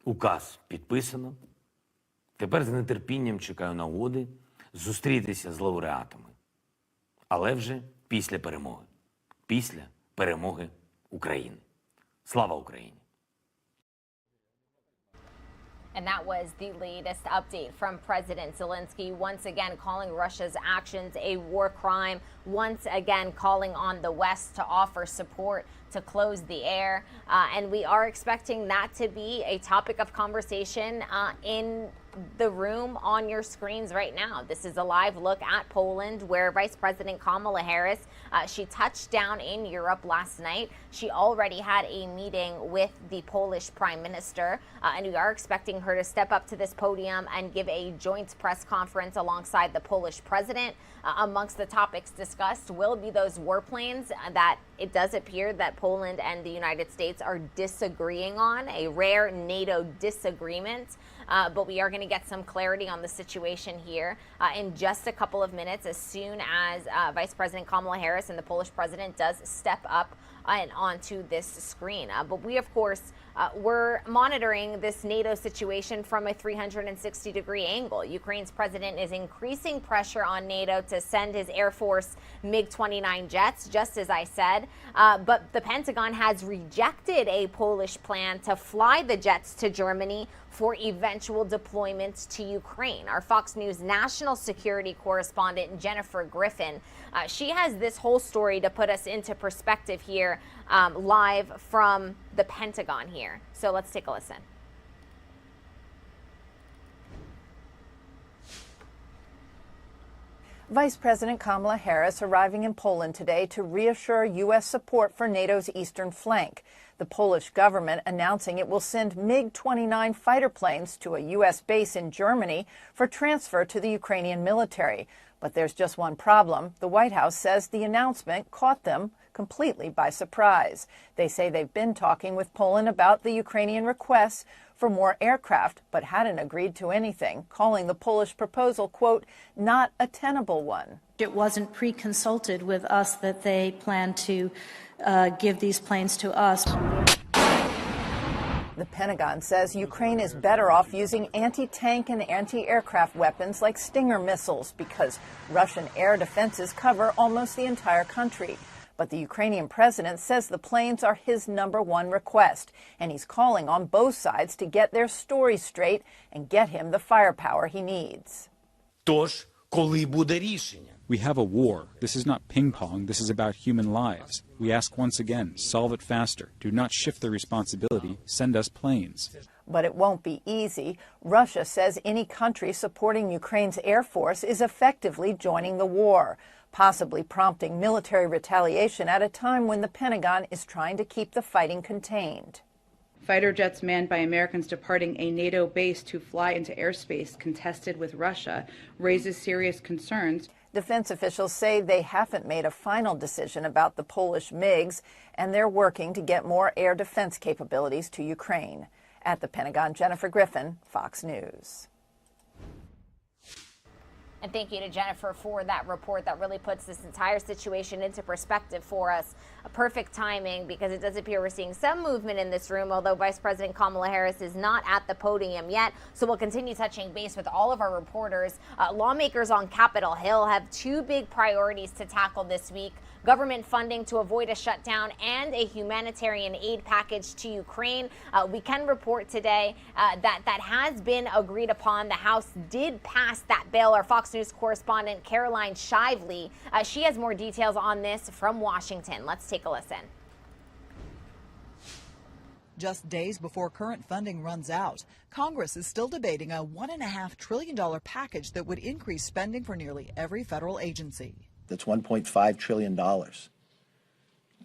Указ підписано. Тепер з нетерпінням чекаю нагоди зустрітися з лауреатами. Але вже після перемоги. Після перемоги України. Слава Україні! And that was the latest update from President Zelensky, once again calling Russia's actions a war crime, once again calling on the West to offer support to close the air. And we are expecting that to be a topic of conversation in the room on your screens right now. This is a live look at Poland, where Vice President Kamala Harris, she touched down in Europe last night. She already had a meeting with the Polish Prime Minister, and we are expecting her to step up to this podium and give a joint press conference alongside the Polish president. Amongst the topics discussed will be those warplanes that it does appear that Poland and the United States are disagreeing on, a rare NATO disagreement. But we are going to get some clarity on the situation here in just a couple of minutes, as soon as Vice President Kamala Harris and the Polish president does step up and onto this screen. But we, of course, we're monitoring this NATO situation from a 360-degree angle. Ukraine's president is increasing pressure on NATO to send his Air Force MiG-29 jets, just as I said. But the Pentagon has rejected a Polish plan to fly the jets to Germany for eventual deployment to Ukraine. Our Fox News national security correspondent, Jennifer Griffin, she has this whole story to put us into perspective here, live from the Pentagon here. So let's take a listen. Vice President Kamala Harris arriving in Poland today to reassure U.S. support for NATO's eastern flank. The Polish government announcing it will send MiG-29 fighter planes to a U.S. base in Germany for transfer to the Ukrainian military. But there's just one problem. The White House says the announcement caught them completely by surprise. They say they've been talking with Poland about the Ukrainian requests for more aircraft, but hadn't agreed to anything, calling the Polish proposal, quote, not a tenable one. It wasn't pre-consulted with us that they plan to give these planes to us. The Pentagon says Ukraine is better off using anti-tank and anti-aircraft weapons like Stinger missiles because Russian air defenses cover almost the entire country. But the Ukrainian president says the planes are his #1 request, and he's calling on both sides to get their story straight and get him the firepower he needs. Тож, коли буде рішення? We have a war. This is not ping pong. This is about human lives. We ask once again, solve it faster. Do not shift the responsibility. Send us planes. But it won't be easy. Russia says any country supporting Ukraine's Air Force is effectively joining the war, possibly prompting military retaliation at a time when the Pentagon is trying to keep the fighting contained. Fighter jets manned by Americans departing a NATO base to fly into airspace contested with Russia raises serious concerns. Defense officials say they haven't made a final decision about the Polish MiGs, and they're working to get more air defense capabilities to Ukraine. At the Pentagon, Jennifer Griffin, Fox News. And thank you to Jennifer for that report that really puts this entire situation into perspective for us. A perfect timing, because it does appear we're seeing some movement in this room, although Vice President Kamala Harris is not at the podium yet. So we'll continue touching base with all of our reporters. Lawmakers on Capitol Hill have two big priorities to tackle this week. government funding to avoid a shutdown and a humanitarian aid package to Ukraine. We can report today that has been agreed upon. The House did pass that bill. Our Fox News correspondent Caroline Shively, she has more details on this from Washington. Let's take a listen. Just days before current funding runs out, Congress is still debating a $1.5 trillion package that would increase spending for nearly every federal agency. That's $1.5 trillion.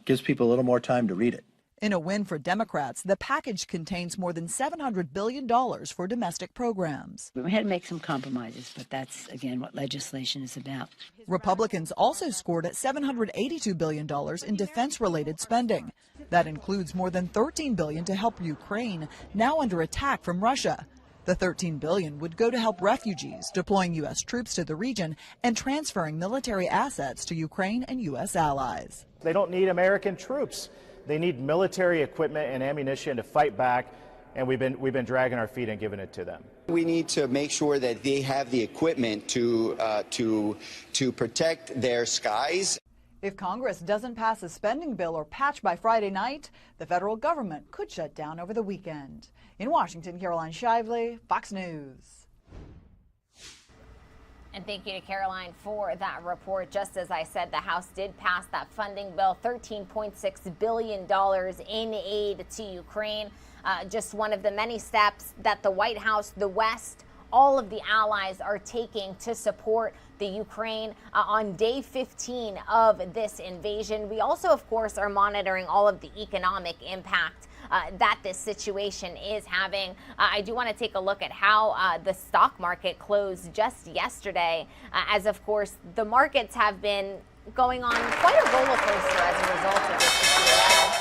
Gives people a little more time to read it. In a win for Democrats, the package contains more than $700 billion for domestic programs. We had to make some compromises, but that's, again, what legislation is about. Republicans also scored at $782 billion in defense-related spending. That includes more than $13 billion to help Ukraine, now under attack from Russia. The $13 billion would go to help refugees, deploying U.S. troops to the region and transferring military assets to Ukraine and U.S. allies. They don't need American troops. They need military equipment and ammunition to fight back, and we've been dragging our feet and giving it to them. We need to make sure that they have the equipment to protect their skies. If Congress doesn't pass a spending bill or patch by Friday night, the federal government could shut down over the weekend. In Washington, Caroline Shively, Fox News. And thank you to Caroline for that report. Just as I said, the House did pass that funding bill, $13.6 billion in aid to Ukraine. Just one of the many steps that the White House, the West, all of the allies are taking to support the Ukraine on day 15 of this invasion. We also, of course, are monitoring all of the economic impact that this situation is having. I do want to take a look at how the stock market closed just yesterday, as of course the markets have been going on quite a roller coaster as a result of this situation.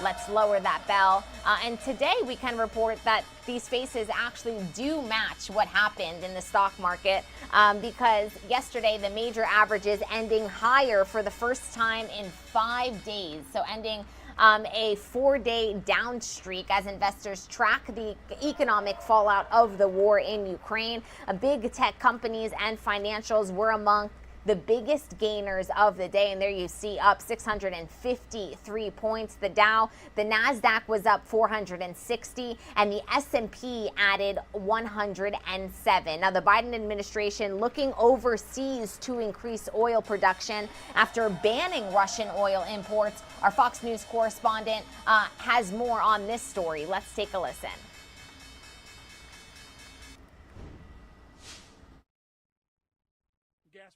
Let's lower that bell. And today we can report that these faces actually do match what happened in the stock market because yesterday the major averages ending higher for the first time in 5 days. So ending a 4-day down streak as investors track the economic fallout of the war in Ukraine. Big tech companies and financials were among the biggest gainers of the day, and there you see up 653 points. The Dow, the Nasdaq was up 460, and the S&P added 107. Now, the Biden administration looking overseas to increase oil production after banning Russian oil imports. Our Fox News correspondent has more on this story. Let's take a listen.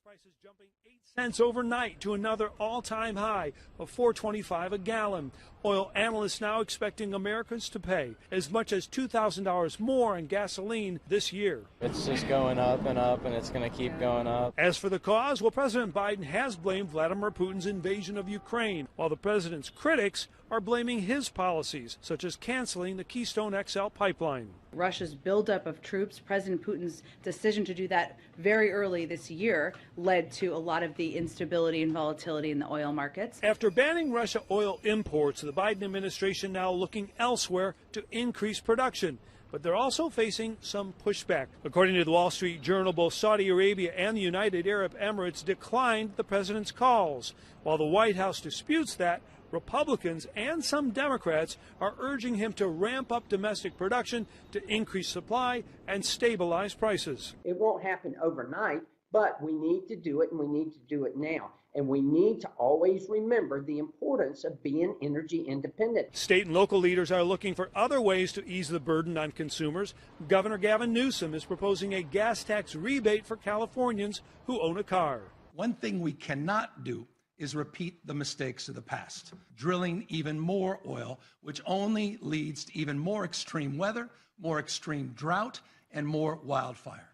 Prices jumping 8 cents overnight to another all-time high of $4.25 a gallon. Oil analysts now expecting Americans to pay as much as $2,000 more on gasoline this year. It's just going up, and it's going to keep going up. As for the cause, well, President Biden has blamed Vladimir Putin's invasion of Ukraine, while the president's critics are blaming his policies, such as canceling the Keystone XL pipeline. Russia's buildup of troops, President Putin's decision to do that very early this year, led to a lot of the instability and volatility in the oil markets. After banning Russia oil imports, the Biden administration now looking elsewhere to increase production. But they're also facing some pushback. According to the Wall Street Journal, both Saudi Arabia and the United Arab Emirates declined the president's calls. While the White House disputes that, Republicans and some Democrats are urging him to ramp up domestic production to increase supply and stabilize prices. It won't happen overnight, but we need to do it, and we need to do it now. And we need to always remember the importance of being energy independent. State and local leaders are looking for other ways to ease the burden on consumers. Governor Gavin Newsom is proposing a gas tax rebate for Californians who own a car. One thing we cannot do is repeat the mistakes of the past, drilling even more oil, which only leads to even more extreme weather, more extreme drought, and more wildfire.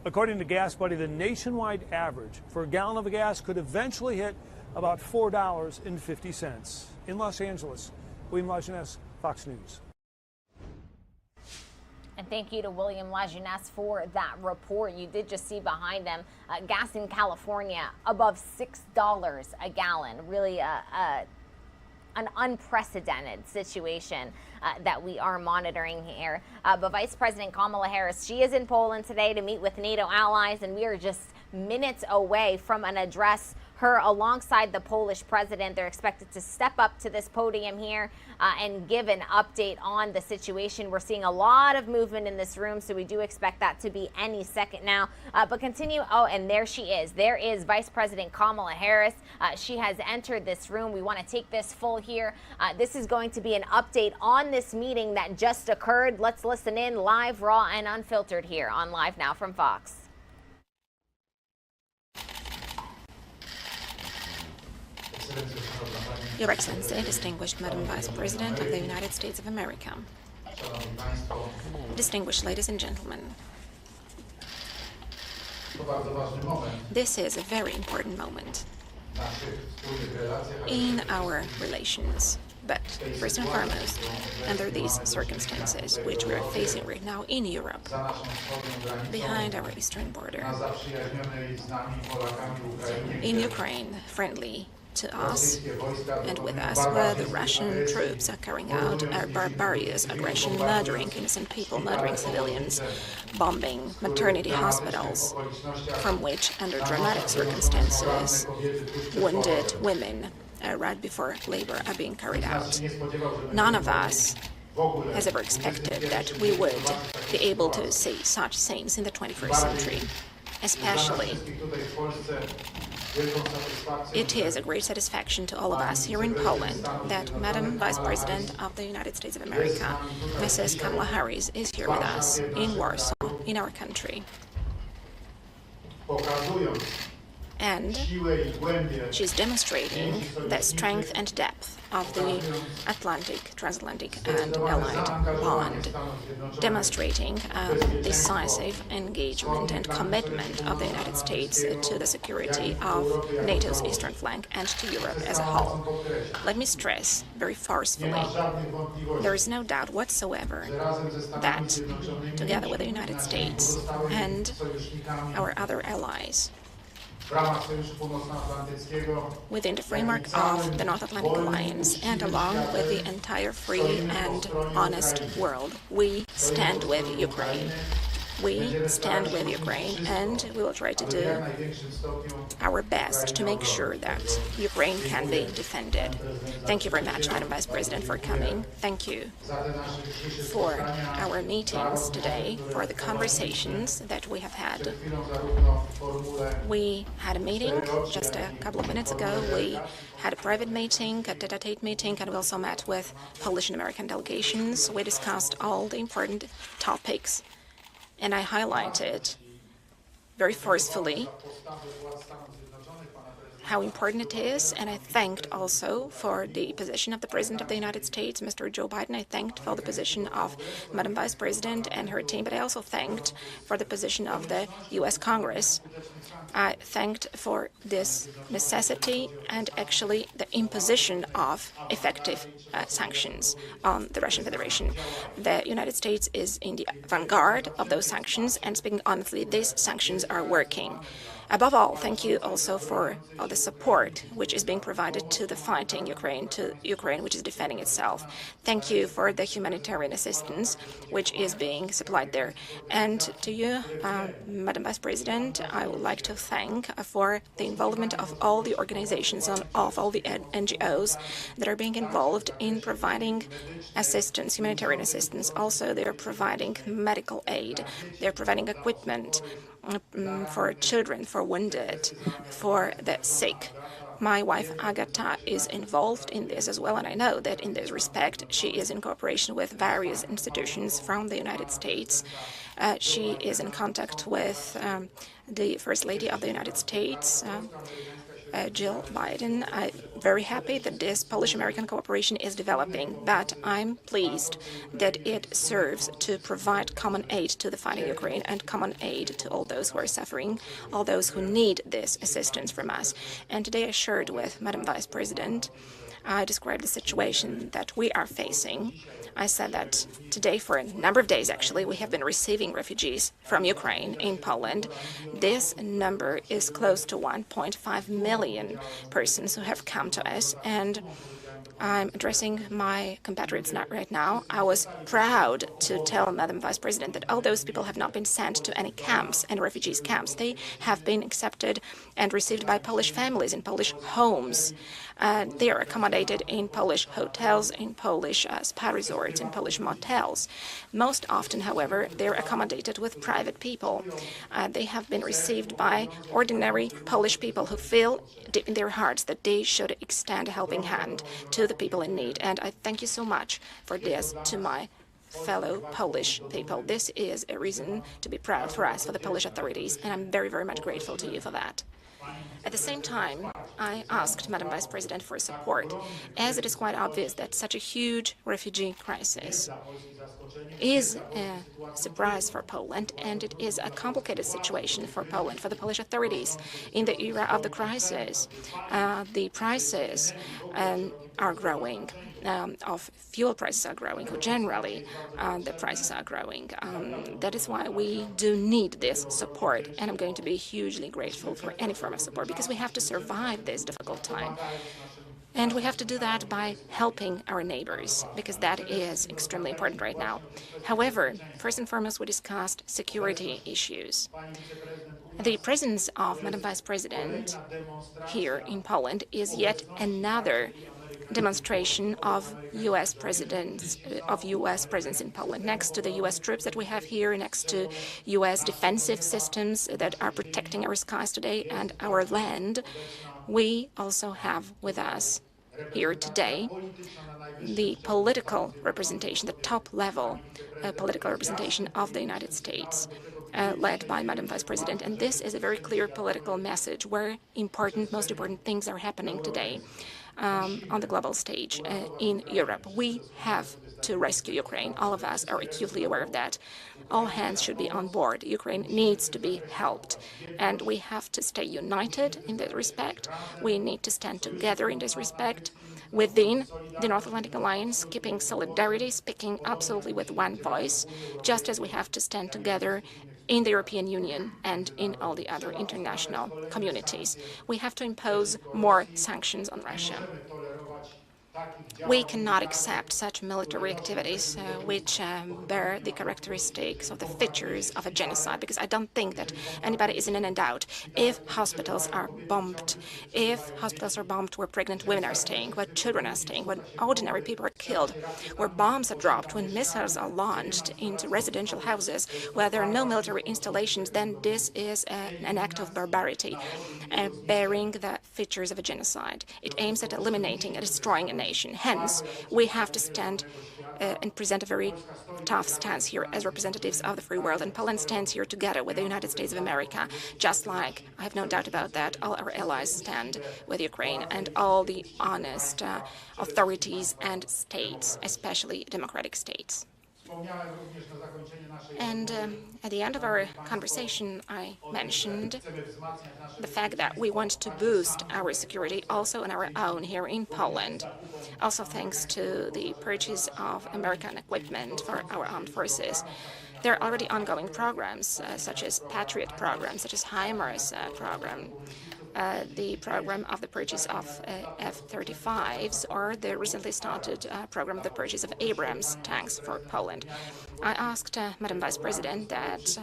According to Gas Buddy, the nationwide average for a gallon of gas could eventually hit about $4.50. In Los Angeles, William Lajeunesse, Fox News. And thank you to William Lajeunesse for that report. You did just see behind them gas in California above $6 a gallon. Really an unprecedented situation that we are monitoring here. But Vice President Kamala Harris, she is in Poland today to meet with NATO allies, and we are just minutes away from an address her alongside the Polish president. They're expected to step up to this podium here and give an update on the situation. We're seeing a lot of movement in this room, so we do expect that to be any second now. But continue. Oh, and there she is. There is Vice President Kamala Harris. She has entered this room. We want to take this full here. This is going to be an update on this meeting that just occurred. Let's listen in live, raw, and unfiltered here on Live Now from Fox. Your Excellency, distinguished Madam Vice President of the United States of America, distinguished ladies and gentlemen, this is a very important moment in our relations. But first and foremost, under these circumstances which we are facing right now in Europe, behind our eastern border, in Ukraine, friendly to us and with us, where the Russian troops are carrying out a barbarous aggression, murdering innocent people, murdering civilians, bombing maternity hospitals, from which, under dramatic circumstances, wounded women right before labor are being carried out. None of us has ever expected that we would be able to see such scenes in the 21st century, especially. It is a great satisfaction to all of us here in Poland that Madam Vice President of the United States of America, Mrs. Kamala Harris, is here with us in Warsaw, in our country. And she's demonstrating the strength and depth of the transatlantic and allied bond, demonstrating decisive engagement and commitment of the United States to the security of NATO's eastern flank and to Europe as a whole. Let me stress very forcefully, there is no doubt whatsoever that together with the United States and our other allies, within the framework of the North Atlantic Alliance and along with the entire free and honest world, we stand with Ukraine. We stand with Ukraine, and we will try to do our best to make sure that Ukraine can be defended. Thank you very much, Madam Vice President, for coming. Thank you for our meetings today, for the conversations that we have had. We had a meeting just a couple of minutes ago. We had a private meeting, a tete-a-tete meeting, and we also met with Polish and American delegations. We discussed all the important topics. And I highlighted very forcefully how important it is, and I thanked also for the position of the President of the United States, Mr. Joe Biden. I thanked for the position of Madam Vice President and her team, but I also thanked for the position of the U.S. Congress. I thanked for this necessity and actually the imposition of effective sanctions on the Russian Federation. The United States is in the vanguard of those sanctions, and speaking honestly, these sanctions are working. Above all, thank you also for all the support which is being provided to the fighting Ukraine, to Ukraine which is defending itself. Thank you for the humanitarian assistance which is being supplied there. And to you, Madam Vice President, I would like to thank for the involvement of all the organizations, of all the NGOs that are being involved in providing assistance, humanitarian assistance. Also, they are providing medical aid. They're providing equipment for children, for wounded, for the sick. My wife, Agata, is involved in this as well, and I know that in this respect, she is in cooperation with various institutions from the United States. She is in contact with the First Lady of the United States, Jill Biden. I'm very happy that this Polish-American cooperation is developing, but I'm pleased that it serves to provide common aid to the fighting Ukraine and common aid to all those who are suffering, all those who need this assistance from us. And today I shared with Madam Vice President, I described the situation that we are facing. I said that today, for a number of days actually, we have been receiving refugees from Ukraine in Poland. This number is close to 1.5 million persons who have come to us, and I'm addressing my compatriots right now. I was proud to tell Madam Vice President that all those people have not been sent to any camps and refugees camps. They have been accepted and received by Polish families in Polish homes. They are accommodated in Polish hotels, in Polish spa resorts, in Polish motels. Most often, however, they're accommodated with private people. They have been received by ordinary Polish people who feel deep in their hearts that they should extend a helping hand to the people in need. And I thank you so much for this to my fellow Polish people. This is a reason to be proud for us, for the Polish authorities, and I'm very, very much grateful to you for that. At the same time, I asked Madam Vice President for support, as it is quite obvious that such a huge refugee crisis is a surprise for Poland, and it is a complicated situation for Poland, for the Polish authorities. In the era of the crisis, the prices are growing, of fuel prices are growing, or generally the prices are growing. That is why we do need this support, and I'm going to be hugely grateful for any form of support, because we have to survive this difficult time. And we have to do that by helping our neighbors, because that is extremely important right now. However, first and foremost, we discussed security issues. The presence of Madam Vice President here in Poland is yet another demonstration of U.S. presence in Poland. Next to the U.S. troops that we have here, next to U.S. defensive systems that are protecting our skies today and our land, we also have with us here today the political representation, the top-level political representation of the United States, led by Madam Vice President. And this is a very clear political message where most important things are happening today on the global stage in Europe. We have to rescue Ukraine. All of us are acutely aware of that. All hands should be on board. Ukraine needs to be helped, and we have to stay united in that respect. We need to stand together in this respect within the North Atlantic Alliance, keeping solidarity, speaking absolutely with one voice, just as we have to stand together in the European Union and in all the other international communities. We have to impose more sanctions on Russia. We cannot accept such military activities which bear the characteristics or the features of a genocide, because I don't think that anybody is in any doubt. If hospitals are bombed where pregnant women are staying, where children are staying, when ordinary people are killed, where bombs are dropped, when missiles are launched into residential houses, where there are no military installations, then this is an act of barbarity, bearing the features of a genocide. It aims at eliminating and destroying a nation. Hence, we have to stand and present a very tough stance here as representatives of the free world. And Poland stands here together with the United States of America, just like, I have no doubt about that, all our allies stand with Ukraine and all the honest authorities and states, especially democratic states. And at the end of our conversation, I mentioned the fact that we want to boost our security also on our own here in Poland, also thanks to the purchase of American equipment for our armed forces. There are already ongoing programs, such as Patriot program, such as HIMARS program, the program of the purchase of F-35s, or the recently started program of the purchase of Abrams tanks for Poland. I asked Madam Vice President that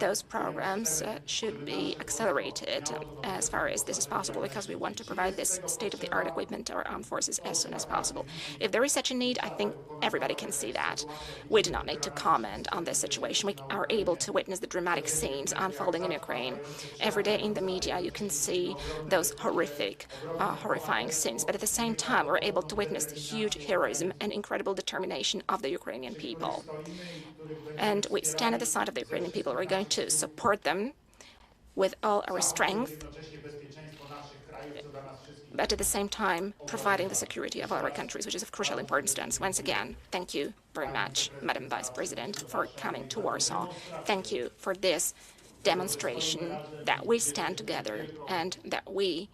those programs should be accelerated as far as this is possible, because we want to provide this state-of-the-art equipment to our armed forces as soon as possible. If there is such a need, I think everybody can see that. We do not need to comment on this situation. We are able to witness the dramatic scenes unfolding in Ukraine. Every day in the media, you can see those horrifying scenes. But at the same time, we're able to witness the huge heroism and incredible determination of the Ukrainian people. And we stand at the side of the Ukrainian people. We're going to support them with all our strength, but at the same time, providing the security of our countries, which is of crucial importance to us. Once again, thank you very much, Madam Vice President, for coming to Warsaw. Thank you for this demonstration that we stand together and that we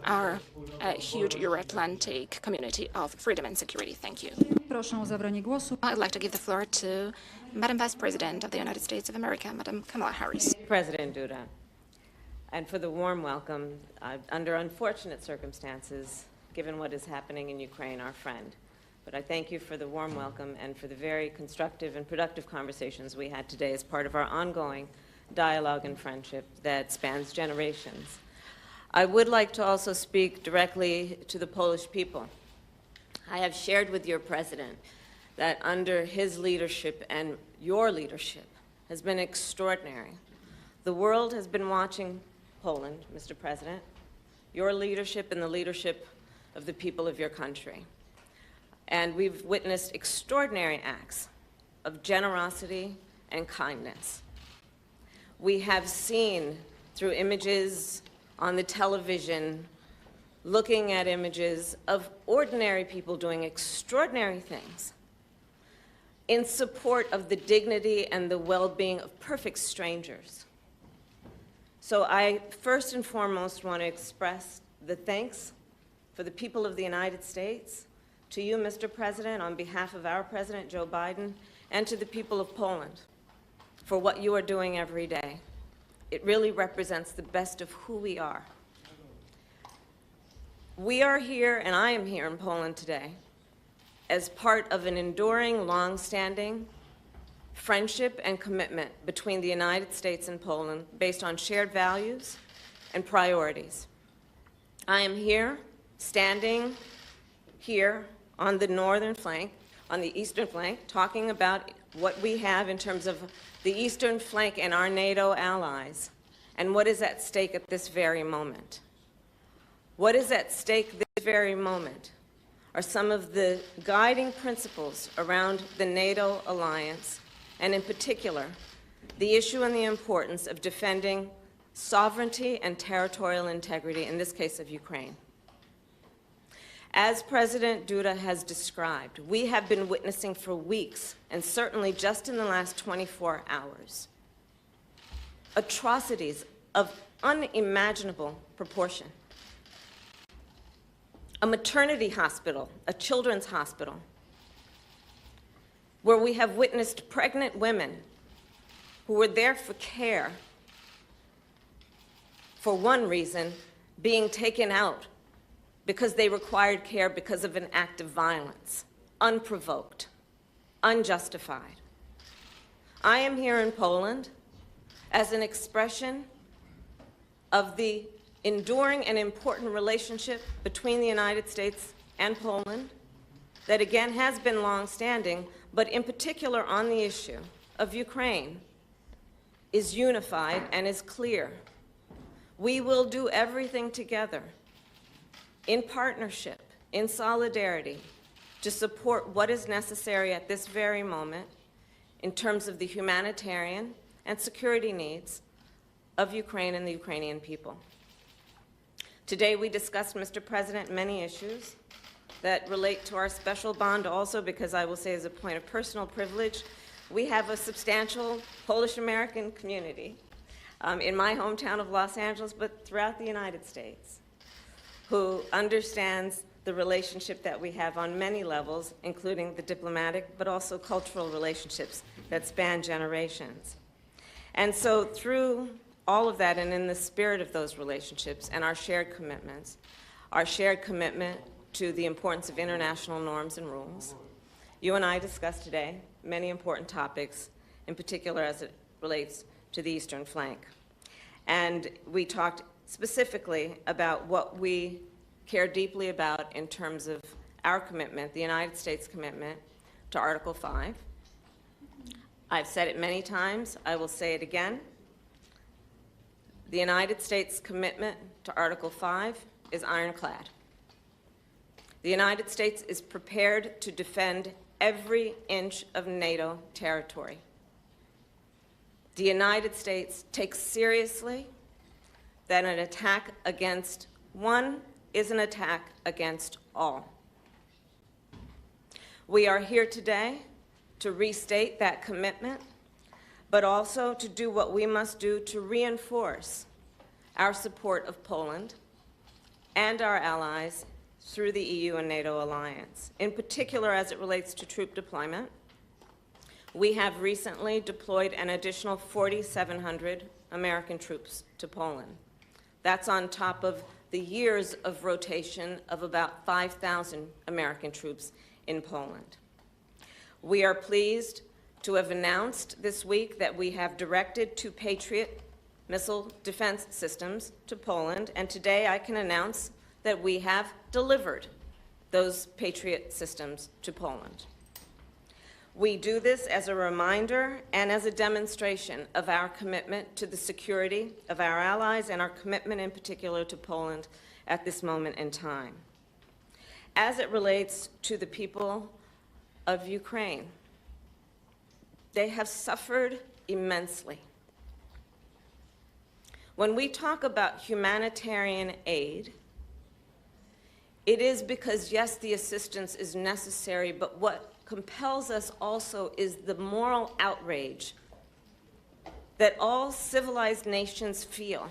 are a huge Euro-Atlantic community of freedom and security. Thank you. I'd like to give the floor to Madam Vice President of the United States of America, Madam Kamala Harris. President Duda, and for the warm welcome. Under unfortunate circumstances, given what is happening in Ukraine, our friend. But I thank you for the warm welcome and for the very constructive and productive conversations we had today as part of our ongoing dialogue and friendship that spans generations. I would like to also speak directly to the Polish people. I have shared with your president that under his leadership and your leadership has been extraordinary. The world has been watching Poland, Mr. President, your leadership and the leadership of the people of your country. And we've witnessed extraordinary acts of generosity and kindness. We have seen through images on the television, looking at images of ordinary people doing extraordinary things in support of the dignity and the well-being of perfect strangers. So I first and foremost want to express the thanks for the people of the United States, to you, Mr. President, on behalf of our President, Joe Biden, and to the people of Poland for what you are doing every day. It really represents the best of who we are. We are here, and I am here in Poland today, as part of an enduring, long-standing friendship and commitment between the United States and Poland based on shared values and priorities. I am here, standing here on the northern flank, on the eastern flank, talking about what we have in terms of the eastern flank and our NATO allies, and what is at stake at this very moment. What is at stake this very moment are some of the guiding principles around the NATO alliance, and in particular, the issue and the importance of defending sovereignty and territorial integrity, in this case of Ukraine. As President Duda has described, we have been witnessing for weeks, and certainly just in the last 24 hours, atrocities of unimaginable proportion. A maternity hospital, a children's hospital, where we have witnessed pregnant women who were there for care, for one reason, being taken out because they required care because of an act of violence, unprovoked, unjustified. I am here in Poland as an expression of the enduring and important relationship between the United States and Poland that again has been long-standing, but in particular on the issue of Ukraine is unified and is clear. We will do everything together in partnership, in solidarity, to support what is necessary at this very moment in terms of the humanitarian and security needs of Ukraine and the Ukrainian people. Today we discussed, Mr. President, many issues that relate to our special bond also, because I will say as a point of personal privilege, we have a substantial Polish-American community in my hometown of Los Angeles, but throughout the United States, who understands the relationship that we have on many levels, including the diplomatic, but also cultural relationships that span generations. And so through all of that, and in the spirit of those relationships and our shared commitments, our shared commitment to the importance of international norms and rules, you and I discussed today many important topics, in particular as it relates to the eastern flank. And we talked specifically about what we care deeply about in terms of our commitment, the United States commitment to Article 5. I've said it many times, I will say it again. The United States commitment to Article 5 is ironclad. The United States is prepared to defend every inch of NATO territory. The United States takes seriously that an attack against one is an attack against all. We are here today to restate that commitment, but also to do what we must do to reinforce our support of Poland and our allies through the EU and NATO alliance. In particular, as it relates to troop deployment, we have recently deployed an additional 4,700 American troops to Poland. That's on top of the years of rotation of about 5,000 American troops in Poland. We are pleased to have announced this week that we have directed 2 Patriot missile defense systems to Poland, and today I can announce that we have delivered those Patriot systems to Poland. We do this as a reminder and as a demonstration of our commitment to the security of our allies and our commitment in particular to Poland at this moment in time. As it relates to the people of Ukraine, they have suffered immensely. When we talk about humanitarian aid, it is because, yes, the assistance is necessary, but what compels us also is the moral outrage that all civilized nations feel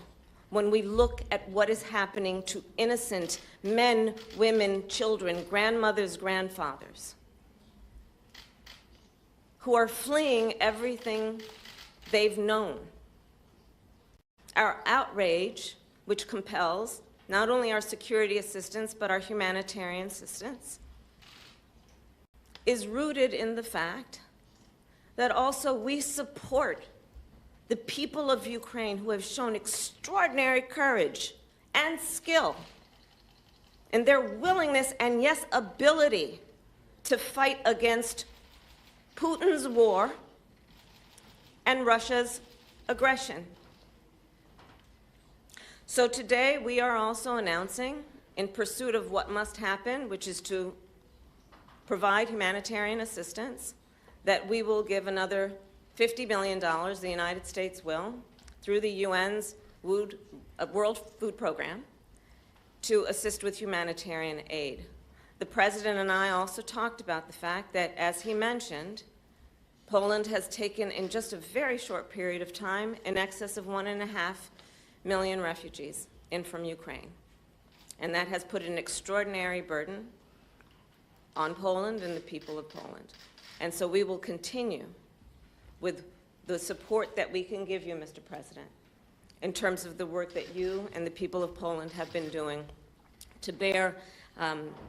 when we look at what is happening to innocent men, women, children, grandmothers, grandfathers, who are fleeing everything they've known. Our outrage, which compels not only our security assistance, but our humanitarian assistance, is rooted in the fact that also we support the people of Ukraine who have shown extraordinary courage and skill in their willingness and, yes, ability to fight against Putin's war and Russia's aggression. So today we are also announcing, in pursuit of what must happen, which is to provide humanitarian assistance, that we will give another $50 million, the United States will, through the UN's World Food Program, to assist with humanitarian aid. The President and I also talked about the fact that, as he mentioned, Poland has taken, in just a very short period of time, in excess of 1.5 million refugees in from Ukraine. And that has put an extraordinary burden on Poland and the people of Poland. And so we will continue with the support that we can give you, Mr. President, in terms of the work that you and the people of Poland have been doing to bear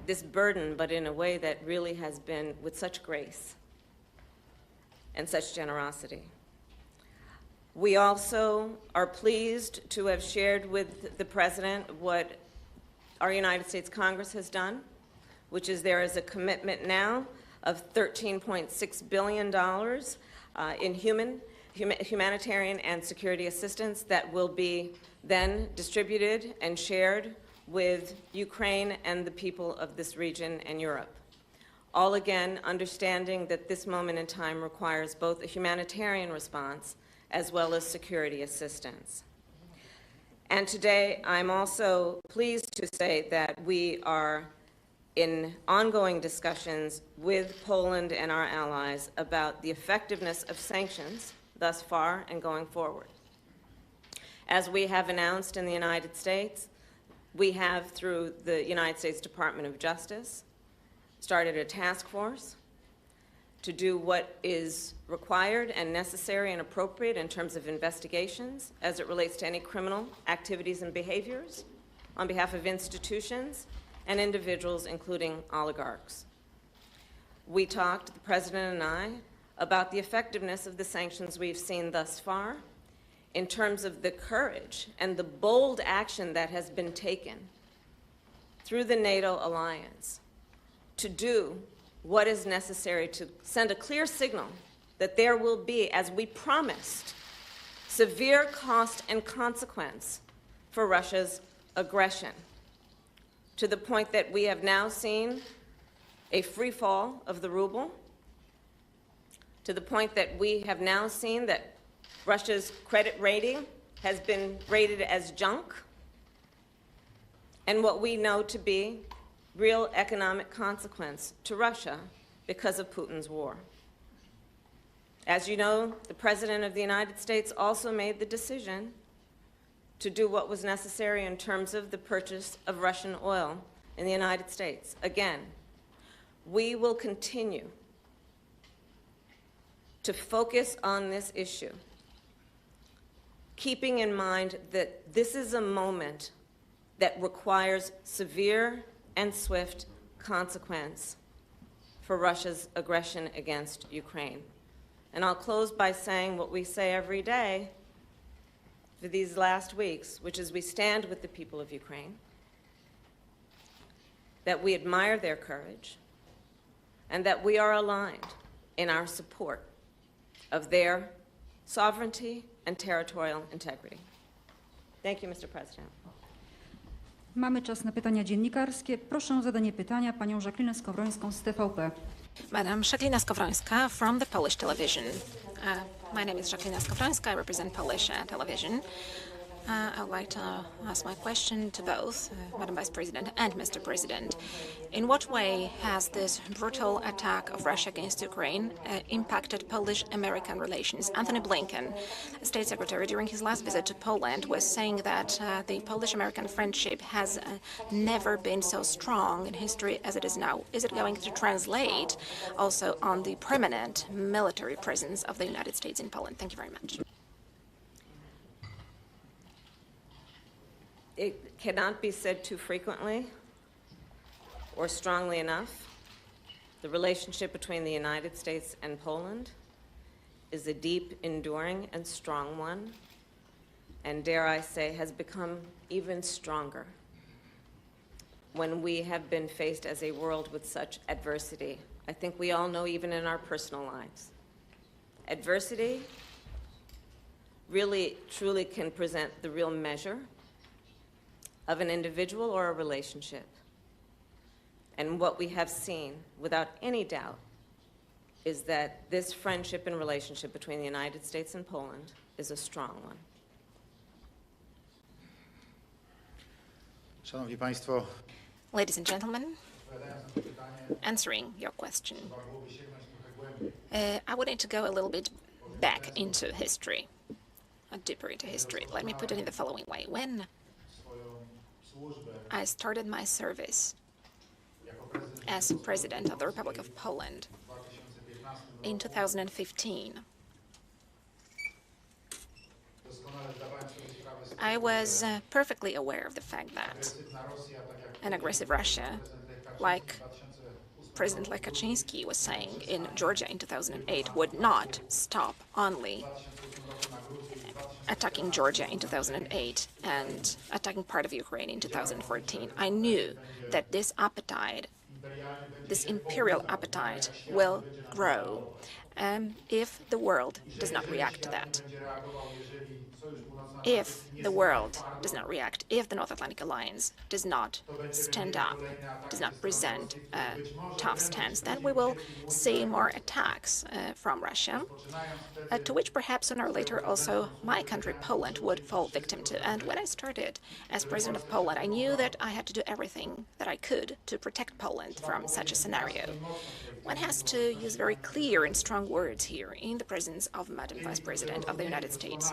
this burden, but in a way that really has been with such grace and such generosity. We also are pleased to have shared with the President what our United States Congress has done, which is there is a commitment now of $13.6 billion in humanitarian and security assistance that will be then distributed and shared with Ukraine and the people of this region and Europe. All again, understanding that this moment in time requires both a humanitarian response as well as security assistance. And today, I'm also pleased to say that we are in ongoing discussions with Poland and our allies about the effectiveness of sanctions thus far and going forward. As we have announced in the United States, we have, through the United States Department of Justice, started a task force to do what is required and necessary and appropriate in terms of investigations as it relates to any criminal activities and behaviors on behalf of institutions and individuals, including oligarchs. We talked, the President and I, about the effectiveness of the sanctions we've seen thus far in terms of the courage and the bold action that has been taken through the NATO alliance to do what is necessary to send a clear signal that there will be, as we promised, severe cost and consequence for Russia's aggression, to the point that we have now seen a free fall of the ruble, to the point that we have now seen that Russia's credit rating has been rated as junk, and what we know to be real economic consequence to Russia because of Putin's war. As you know, the President of the United States also made the decision to do what was necessary in terms of the purchase of Russian oil in the United States. Again, we will continue to focus on this issue, keeping in mind that this is a moment that requires severe and swift consequence for Russia's aggression against Ukraine. And I'll close by saying what we say every day for these last weeks, which is we stand with the people of Ukraine, that we admire their courage, and that we are aligned in our support of their sovereignty and territorial integrity. Thank you, Mr. President. Mamy czas na pytania dziennikarskie. Proszę o zadanie pytania panią Jacqueline Skowrońską z TVP. Madam Jacqueline Skowrońska from the Polish television. My name is Jacqueline Skowrońska. I represent Polish television. I would like to ask my question to both Madam Vice President and Mr. President. In what way has this brutal attack of Russia against Ukraine impacted Polish-American relations? Anthony Blinken, State Secretary, during his last visit to Poland, was saying that the Polish-American friendship has never been so strong in history as it is now. Is it going to translate also on the permanent military presence of the United States in Poland? Thank you very much. It cannot be said too frequently or strongly enough. The relationship between the United States and Poland is a deep, enduring, and strong one, and dare I say, has become even stronger when we have been faced as a world with such adversity. I think we all know, even in our personal lives, adversity really, truly can present the real measure of an individual or a relationship. And what we have seen, without any doubt, is that this friendship and relationship between the United States and Poland is a strong one. Szanowni Państwo, Ladies and gentlemen, answering your question, I would need to go a little bit back into history, deeper into history. Let me put it in the following way. When I started my service as President of the Republic of Poland in 2015, I was perfectly aware of the fact that an aggressive Russia, like President Lech Kaczynski was saying in Georgia in 2008, would not stop only attacking Georgia in 2008 and attacking part of Ukraine in 2014. I knew that this appetite, this imperial appetite, will grow if the world does not react to that. If the world does not react, if the North Atlantic Alliance does not stand up, does not present a tough stance, then we will see more attacks from Russia, to which perhaps sooner or later also my country, Poland, would fall victim to. And when I started as President of Poland, I knew that I had to do everything that I could to protect Poland from such a scenario. One has to use very clear and strong words here in the presence of Madam Vice President of the United States.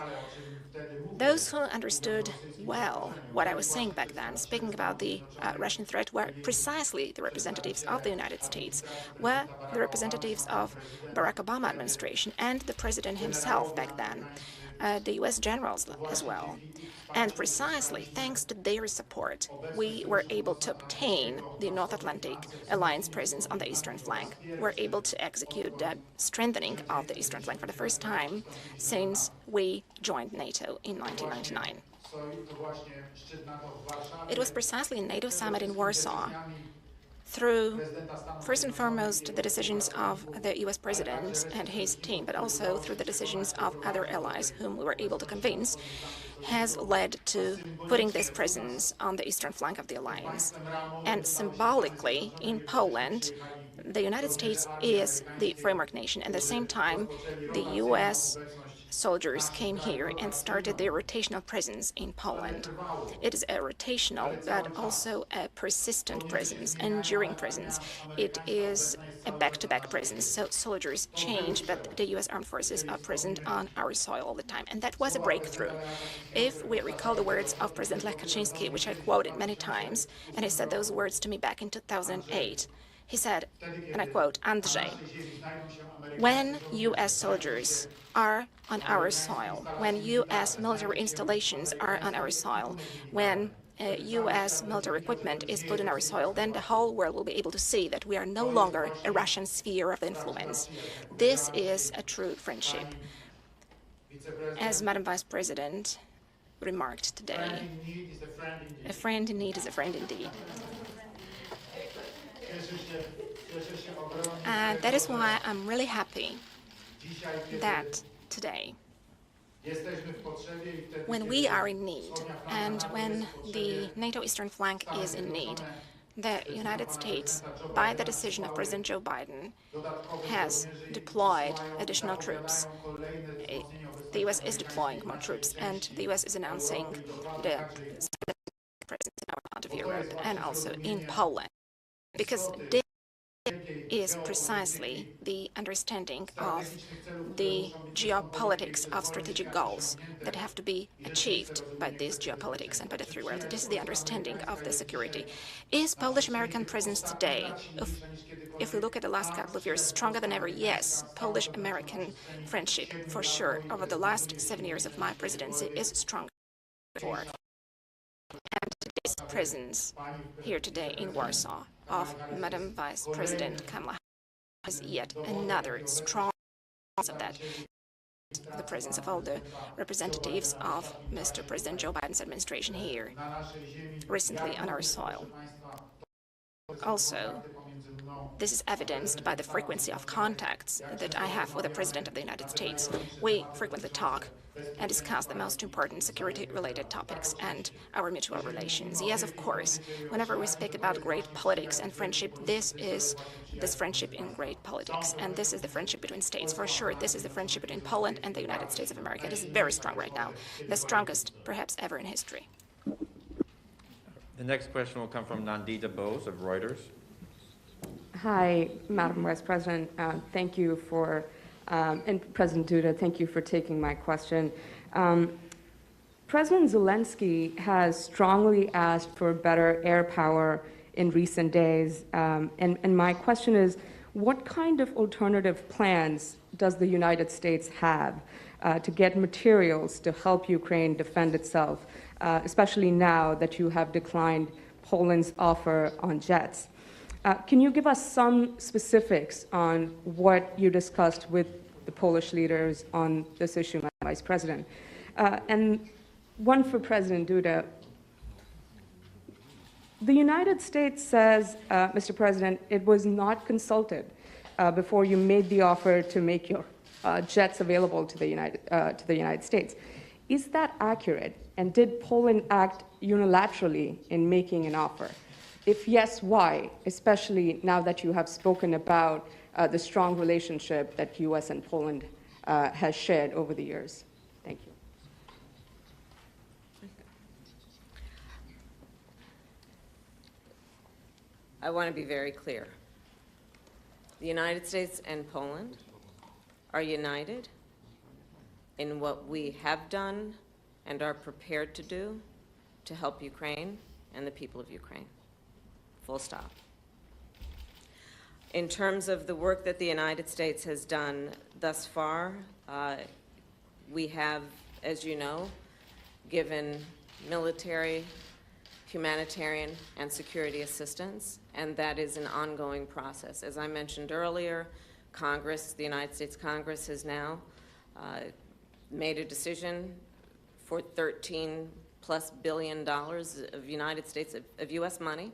Those who understood well what I was saying back then, speaking about the Russian threat, were precisely the representatives of the United States, were the representatives of Barack Obama administration and the president himself back then, the U.S. generals as well. And precisely thanks to their support, we were able to obtain the North Atlantic Alliance presence on the eastern flank. We were able to execute the strengthening of the eastern flank for the first time since we joined NATO in 1999. It was precisely a NATO summit in Warsaw, through, first and foremost, the decisions of the U.S. President and his team, but also through the decisions of other allies whom we were able to convince, has led to putting this presence on the eastern flank of the alliance. And symbolically, in Poland, the United States is the framework nation. At the same time, the U.S. soldiers came here and started their rotational presence in Poland. It is a rotational, but also a persistent presence, enduring presence. It is a back-to-back presence, so soldiers change, but the U.S. Armed Forces are present on our soil all the time, and that was a breakthrough. If we recall the words of President Lech Kaczynski, which I quoted many times, and he said those words to me back in 2008, he said, and I quote, "Andrzej, when U.S. soldiers are on our soil, when U.S. military installations are on our soil, when U.S. military equipment is put in our soil, then the whole world will be able to see that we are no longer a Russian sphere of influence. This is a true friendship. As Madam Vice President remarked today, a friend in need is a friend indeed. And that is why I'm really happy that today, when we are in need and when the NATO Eastern Flank is in need, the United States, by the decision of President Joe Biden, has deployed additional troops. The U.S. is deploying more troops, and the U.S. is announcing the presence in our part of Europe and also in Poland, because this is precisely the understanding of the geopolitics of strategic goals that have to be achieved by this geopolitics and by the three worlds. This is the understanding of the security. Is Polish-American presence today, if we look at the last couple of years, stronger than ever? Yes. Polish-American friendship, for sure, over the last 7 years of my presidency is stronger than before. And today's presence here today in Warsaw of Madam Vice President Kamala Harris is yet another strong of that. The presence of all the representatives of Mr. President Joe Biden's administration here recently on our soil. Also, this is evidenced by the frequency of contacts that I have with the President of the United States. We frequently talk and discuss the most important security-related topics and our mutual relations. Yes, of course, whenever we speak about great politics and friendship, this is this friendship in great politics, and this is the friendship between states. For sure, this is the friendship between Poland and the United States of America. It is very strong right now, the strongest perhaps ever in history. The next question will come from Nandita Bose of Reuters. Hi, Madam Vice President. Thank you for, and President Duda, thank you for taking my question. President Zelensky has strongly asked for better air power in recent days. And my question is, what kind of alternative plans does the United States have to get materials to help Ukraine defend itself, especially now that you have declined Poland's offer on jets? Can you give us some specifics on what you discussed with the Polish leaders on this issue, Madam Vice President? And one for President Duda. The United States says, Mr. President, it was not consulted before you made the offer to make your jets available to the United States. Is that accurate? And did Poland act unilaterally in making an offer? If yes, why? Especially now that you have spoken about the strong relationship that U.S. and Poland has shared over the years. Thank you. I want to be very clear. The United States and Poland are united in what we have done and are prepared to do to help Ukraine and the people of Ukraine. Full stop. In terms of the work that the United States has done thus far, we have, as you know, given military, humanitarian, and security assistance, and that is an ongoing process. As I mentioned earlier, Congress, the United States Congress, has now made a decision for $13+ billion of United States, of U.S. money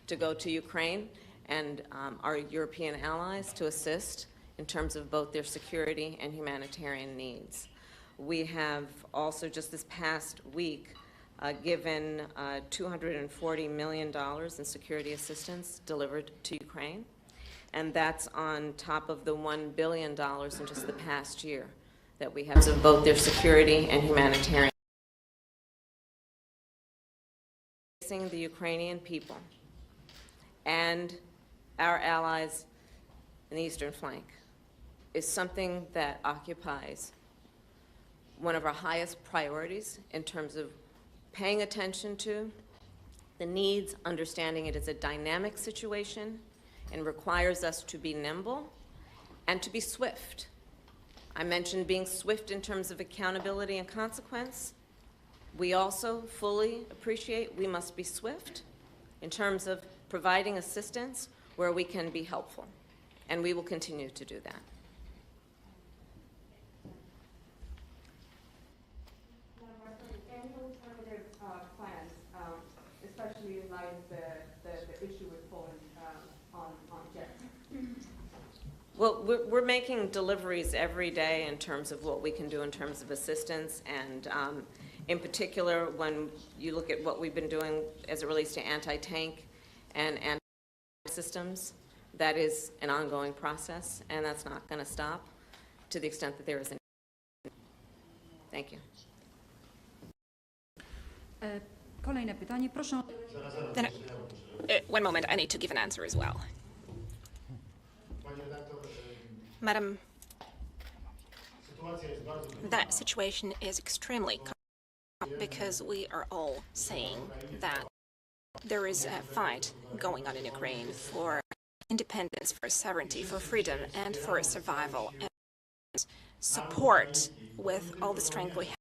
to go to Ukraine and our European allies to assist in terms of both their security and humanitarian needs. We have also just this past week given $240 million in security assistance delivered to Ukraine, and that's on top of the $1 billion in just the past year that we have of both their security and humanitarian. Facing the Ukrainian people and our allies in the Eastern Flank is something that occupies one of our highest priorities in terms of paying attention to the needs, understanding it is a dynamic situation and requires us to be nimble and to be swift. I mentioned being swift in terms of accountability and consequence, We also fully appreciate we must be swift in terms of providing assistance where we can be helpful, and we will continue to do that. Especially in light of the issue with Poland on jets? Well, we're making deliveries every day in terms of what we can do in terms of assistance, and in particular, when you look at what we've been doing as it relates to anti-tank and systems, that is an ongoing process, and that's not going to stop to the extent that there is a need. Thank you. Kolejne pytanie, proszę. One moment, I need to give an answer as well. Madam, that situation is extremely complicated because we are all saying that there is a fight going on in Ukraine for independence, for sovereignty, for freedom, and for survival, and support with all the strength we have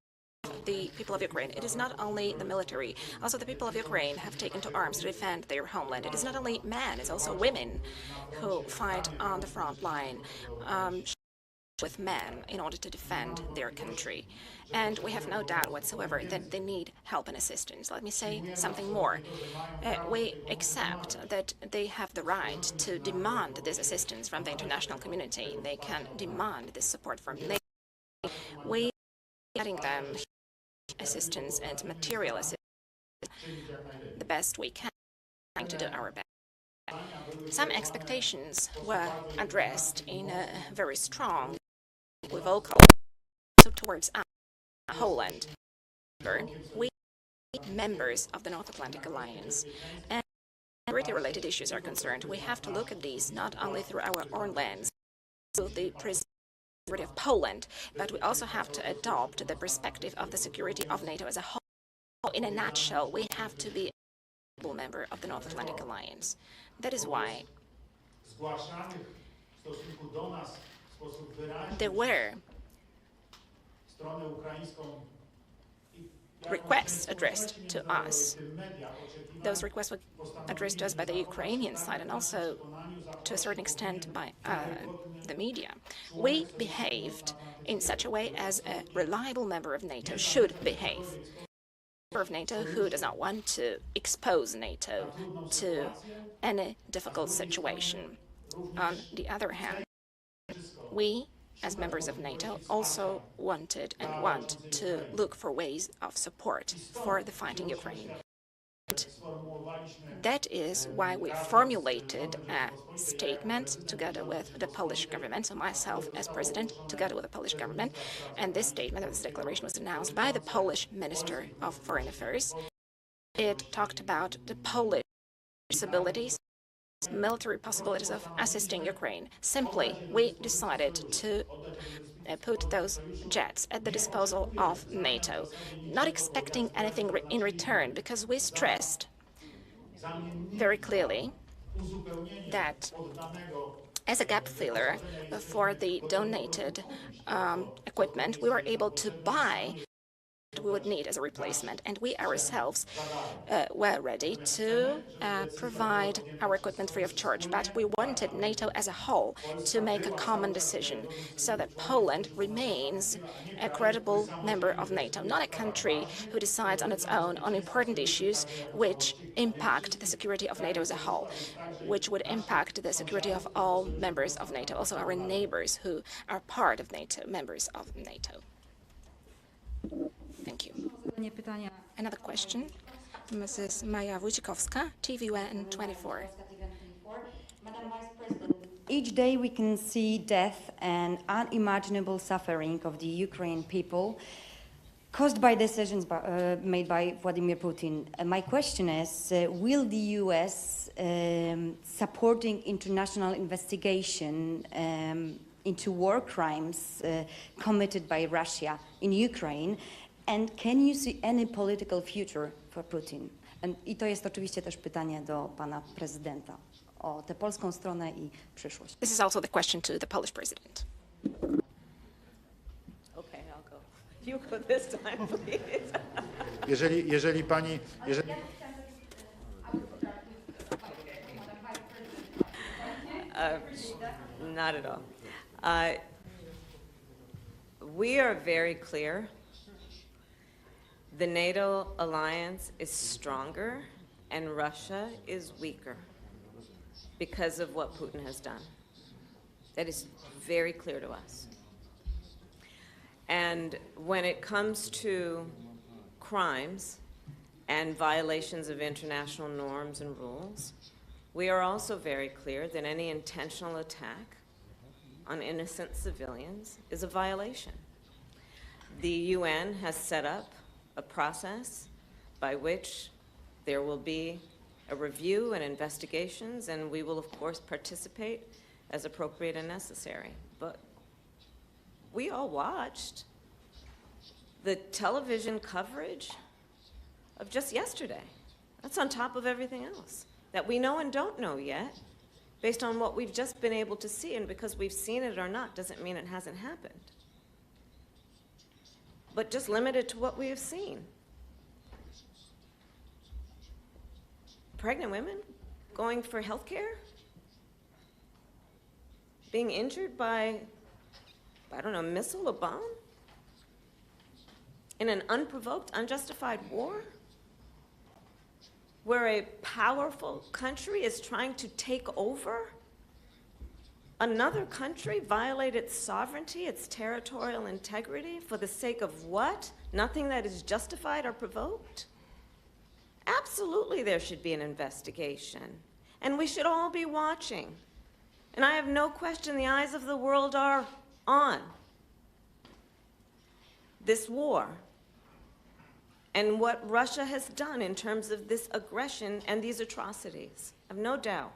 the people of Ukraine. It is not only the military, also the people of Ukraine have taken to arms to defend their homeland. It is not only men, it's also women who fight on the front line with men in order to defend their country. And we have no doubt whatsoever that they need help and assistance. Let me say something more. We accept that they have the right to demand this assistance from the international community. They can demand this support from NATO. We are getting them assistance and material assistance the best we can, trying to do our best. Some expectations were addressed in a very strong, vocal, towards Poland. We are members of the North Atlantic Alliance, and security-related issues are concerned. We have to look at these not only through our own lens, through the security of Poland, but we also have to adopt the perspective of the security of NATO as a whole. In a nutshell, we have to be a member of the North Atlantic Alliance. That is why there were requests addressed to us. Those requests were addressed to us by the Ukrainian side and also to a certain extent by the media. We behaved in such a way as a reliable member of NATO should behave. A member of NATO who does not want to expose NATO to any difficult situation. On the other hand, we, as members of NATO, also wanted and want to look for ways of support for the fight in Ukraine. And that is why we formulated a statement together with the Polish government, so myself as president, together with the Polish government, and this statement, this declaration was announced by the Polish Minister of Foreign Affairs. It talked about the Polish possibilities, military possibilities of assisting Ukraine. Simply, we decided to put those jets at the disposal of NATO, not expecting anything in return, because we stressed very clearly that as a gap filler for the donated equipment, we were able to buy what we would need as a replacement, and we ourselves were ready to provide our equipment free of charge. But we wanted NATO as a whole to make a common decision so that Poland remains a credible member of NATO, not a country who decides on its own on important issues which impact the security of NATO as a whole, which would impact the security of all members of NATO, also our neighbors who are part of NATO, members of NATO. Thank you. Another question, Mrs. Maja Wojciechowska, TVN 24. Madam Vice President, each day we can see death and unimaginable suffering of the Ukrainian people caused by decisions made by Vladimir Putin. My question is, will the U.S. supporting international investigation into war crimes committed by Russia in Ukraine? And can you see any political future for Putin? I to jest oczywiście też pytanie do pana prezydenta o tę polską stronę i przyszłość. This is also the question to the Polish president. Okay, I'll go. You go this time, please. jeżeli pani... Not at all. We are very clear. The NATO alliance is stronger and Russia is weaker because of what Putin has done. That is very clear to us. And when it comes to crimes and violations of international norms and rules, we are also very clear that any intentional attack on innocent civilians is a violation. The UN has set up a process by which there will be a review and investigations, and we will, of course, participate as appropriate and necessary. But we all watched the television coverage of just yesterday. That's on top of everything else that we know and don't know yet, based on what we've just been able to see. And because we've seen it or not doesn't mean it hasn't happened. But just limited to what we have seen. Pregnant women going for health care, being injured by, I don't know, a missile, a bomb, in an unprovoked, unjustified war, where a powerful country is trying to take over another country, violate its sovereignty, its territorial integrity, for the sake of what? Nothing that is justified or provoked? Absolutely there should be an investigation, and we should all be watching. And I have no question the eyes of the world are on this war and what Russia has done in terms of this aggression and these atrocities. I have no doubt.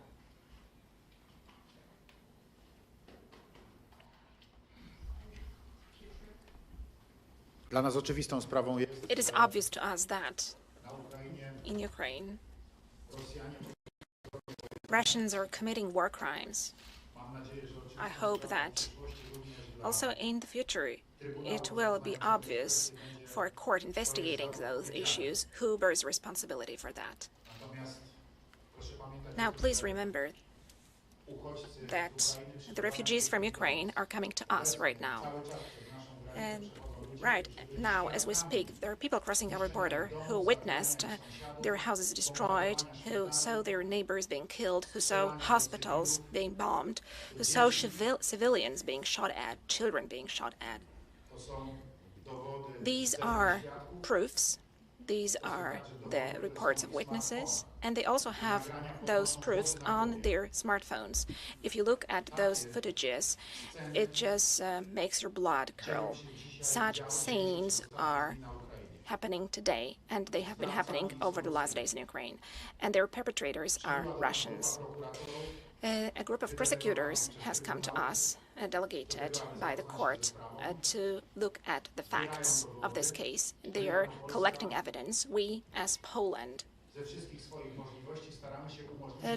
Dla nas oczywistą sprawą jest... It is obvious to us that in Ukraine, Russians are committing war crimes. I hope that also in the future it will be obvious for a court investigating those issues who bears responsibility for that. Now, please remember that the refugees from Ukraine are coming to us right now. And right now, as we speak, there are people crossing our border who witnessed their houses destroyed, who saw their neighbors being killed, who saw hospitals being bombed, who saw civilians being shot at, children being shot at. These are proofs. These are the reports of witnesses, and they also have those proofs on their smartphones. If you look at those footages, it just makes your blood curl. Such scenes are happening today, and they have been happening over the last days in Ukraine, and their perpetrators are Russians. A group of prosecutors has come to us, delegated by the court, to look at the facts of this case. They are collecting evidence. We, as Poland,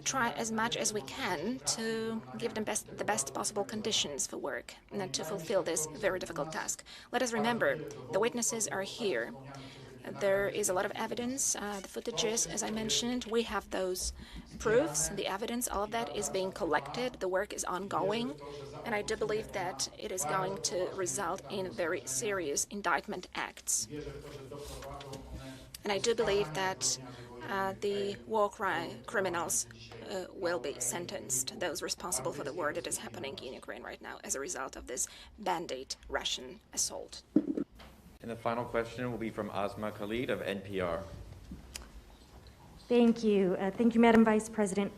try as much as we can to give them the best possible conditions for work and to fulfill this very difficult task. Let us remember, the witnesses are here. There is a lot of evidence, the footages, as I mentioned. We have those proofs, the evidence, all of that is being collected. The work is ongoing, and I do believe that it is going to result in very serious indictment acts. And I do believe that the war criminals will be sentenced, those responsible for the war that is happening in Ukraine right now as a result of this Band-Aid Russian assault. And the final question will be from Asma Khalid of NPR. Thank you. Thank you, Madam Vice President.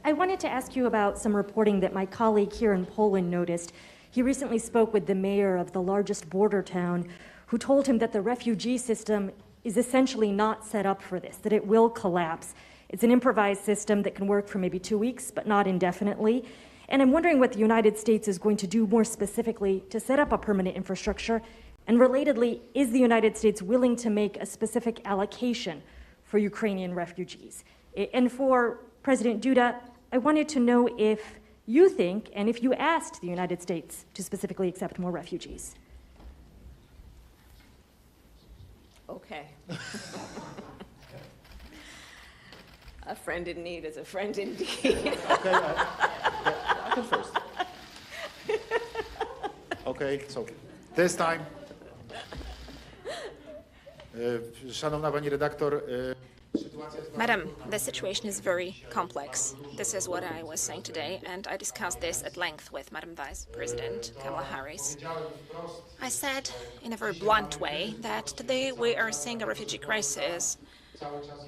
I wanted to ask you about some reporting that my colleague here in Poland noticed. He recently spoke with the mayor of the largest border town, who told him that the refugee system is essentially not set up for this, that it will collapse. It's an improvised system that can work for maybe 2 weeks, but not indefinitely. And I'm wondering what the United States is going to do more specifically to set up a permanent infrastructure. And relatedly, is the United States willing to make a specific allocation for Ukrainian refugees? And for President Duda, I wanted to know if you think, and if you asked the United States to specifically accept more refugees. Okay. A friend in need is a friend indeed. Okay, I can first. Okay, so this time. Szanowna pani redaktor, Madam, the situation is very complex. This is what I was saying today, and I discussed this at length with Madam Vice President Kamala Harris. I said in a very blunt way that today we are seeing a refugee crisis.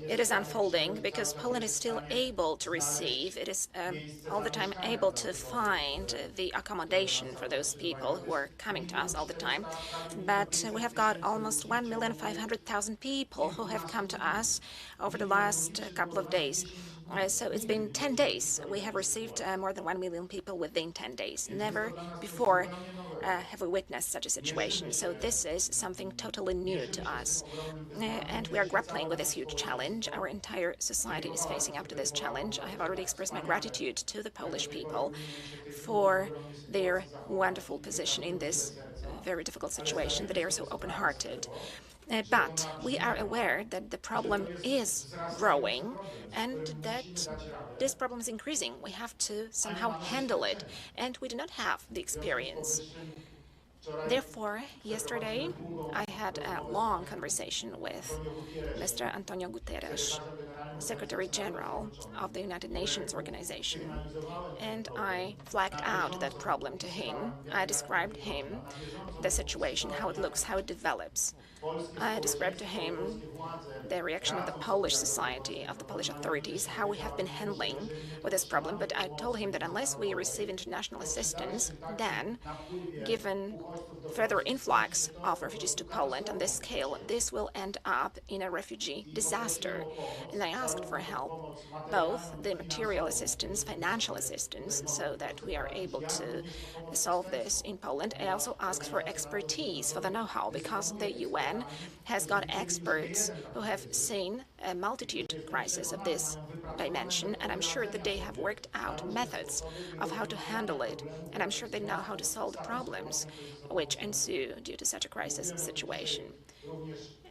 It is unfolding because Poland is still able to receive, it is all the time able to find the accommodation for those people who are coming to us all the time. But we have got almost 1,500,000 people who have come to us over the last couple of days. So it's been 10 days. We have received more than 1 million people within 10 days. Never before have we witnessed such a situation. So this is something totally new to us. And we are grappling with this huge challenge. Our entire society is facing up to this challenge. I have already expressed my gratitude to the Polish people for their wonderful position in this very difficult situation, that they are so open-hearted. But we are aware that the problem is growing and that this problem is increasing. We have to somehow handle it, and we do not have the experience. Therefore, yesterday, I had a long conversation with Mr. Antonio Guterres, Secretary General of the United Nations Organization, and I flagged out that problem to him. I described him the situation, how it looks, how it develops. I described to him the reaction of the Polish society, of the Polish authorities, how we have been handling with this problem, but I told him that unless we receive international assistance, then, given further influx of refugees to Poland on this scale, this will end up in a refugee disaster. And I asked for help, both the material assistance, financial assistance, so that we are able to solve this in Poland. I also asked for expertise, for the know-how, because the UN has got experts who have seen a multitude of crises of this dimension, and I'm sure that they have worked out methods of how to handle it, and I'm sure they know how to solve the problems which ensue due to such a crisis situation.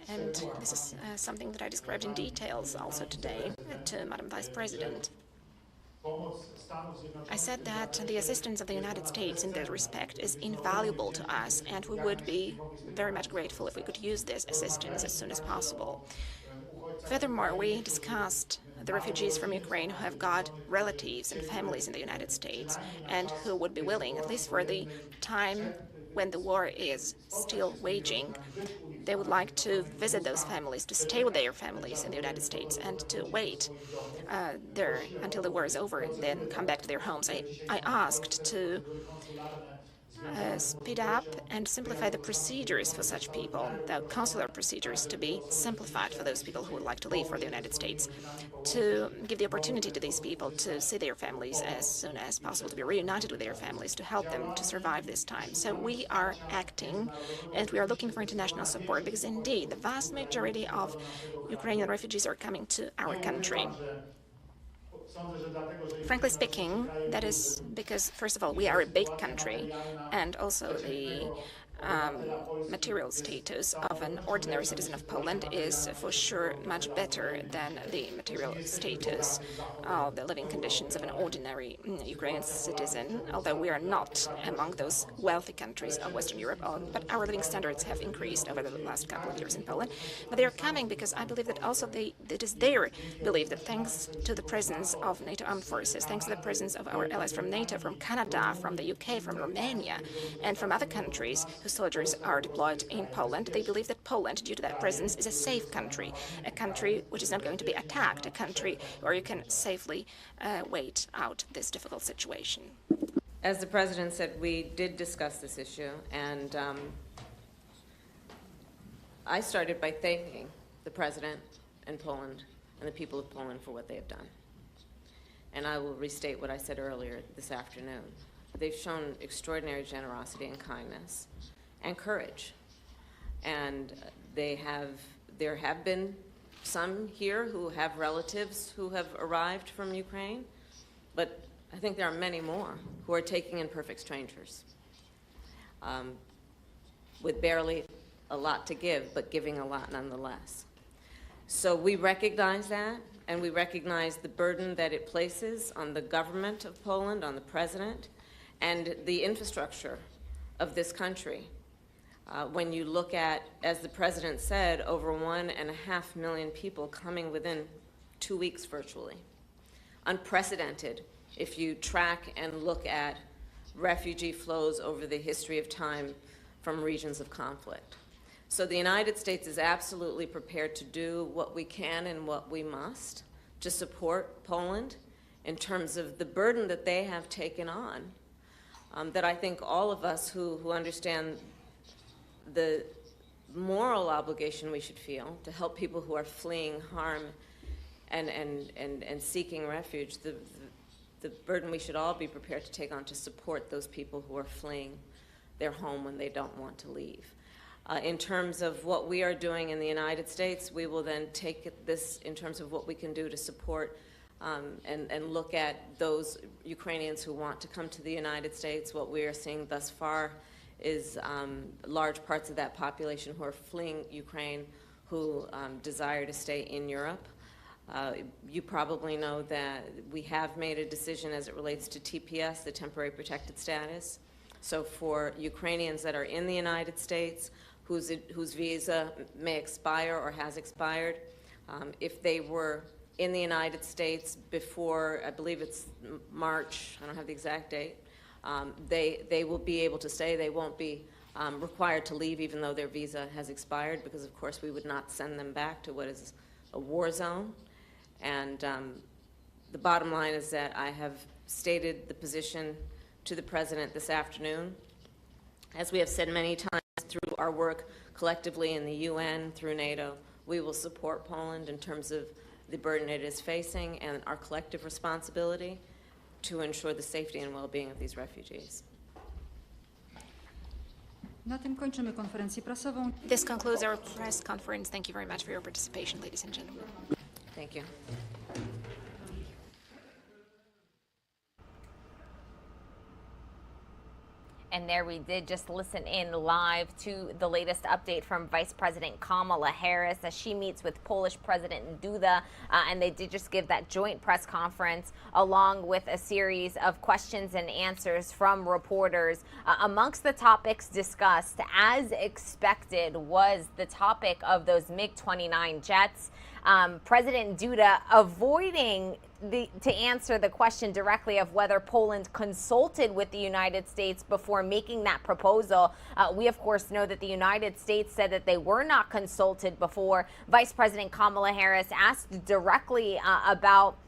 And this is something that I described in details also today to Madam Vice President. I said that the assistance of the United States in this respect is invaluable to us, and we would be very much grateful if we could use this assistance as soon as possible. Furthermore, we discussed the refugees from Ukraine who have got relatives and families in the United States and who would be willing, at least for the time when the war is still waging, they would like to visit those families, to stay with their families in the United States and to wait there until the war is over, then come back to their homes. I asked to speed up and simplify the procedures for such people, the consular procedures to be simplified for those people who would like to leave for the United States, to give the opportunity to these people to see their families as soon as possible, to be reunited with their families, to help them to survive this time. So we are acting and we are looking for international support because indeed the vast majority of Ukrainian refugees are coming to our country. Frankly speaking, that is because, first of all, we are a big country, and also the material status of an ordinary citizen of Poland is for sure much better than the material status of the living conditions of an ordinary Ukrainian citizen, although we are not among those wealthy countries of Western Europe, but our living standards have increased over the last couple of years in Poland. But they are coming because I believe that also it is their belief that thanks to the presence of NATO armed forces, thanks to the presence of our allies from NATO, from Canada, from the UK, from Romania, and from other countries whose soldiers are deployed in Poland, they believe that Poland, due to that presence, is a safe country, a country which is not going to be attacked, a country where you can safely wait out this difficult situation. As the President said, we did discuss this issue, and I started by thanking the President and Poland and the people of Poland for what they have done. And I will restate what I said earlier this afternoon. They've shown extraordinary generosity and kindness and courage. And there have been some here who have relatives who have arrived from Ukraine, but I think there are many more who are taking in perfect strangers with barely a lot to give, but giving a lot nonetheless. So we recognize that, and we recognize the burden that it places on the government of Poland, on the president, and the infrastructure of this country. When you look at, as the president said, over 1.5 million people coming within 2 weeks virtually. Unprecedented if you track and look at refugee flows over the history of time from regions of conflict. So the United States is absolutely prepared to do what we can and what we must to support Poland in terms of the burden that they have taken on, that I think all of us who understand the moral obligation we should feel to help people who are fleeing harm and seeking refuge, the burden we should all be prepared to take on to support those people who are fleeing their home when they don't want to leave. In terms of what we are doing in the United States, we will then take this in terms of what we can do to support and look at those Ukrainians who want to come to the United States. What we are seeing thus far is large parts of that population who are fleeing Ukraine who desire to stay in Europe. You probably know that we have made a decision as it relates to TPS, the temporary protected status. So for Ukrainians that are in the United States, whose visa may expire or has expired, if they were in the United States before, I believe it's March, I don't have the exact date, they will be able to stay. They won't be required to leave even though their visa has expired, because of course we would not send them back to what is a war zone. And the bottom line is that I have stated the position to the President this afternoon. As we have said many times through our work collectively in the UN, through NATO, we will support Poland in terms of the burden it is facing and our collective responsibility to ensure the safety and well-being of these refugees. Na tym kończymy konferencję prasową. This concludes our press conference. Thank you very much for your participation, ladies and gentlemen. Thank you. And there we did just listen in live to the latest update from Vice President Kamala Harris as she meets with Polish President Duda. And they did just give that joint press conference along with a series of questions and answers from reporters. Amongst the topics discussed, as expected, was the topic of those MiG-29 jets. President Duda avoiding to answer the question directly of whether Poland consulted with the United States before making that proposal. We, of course, know that the United States said that they were not consulted before. Vice President Kamala Harris asked directly about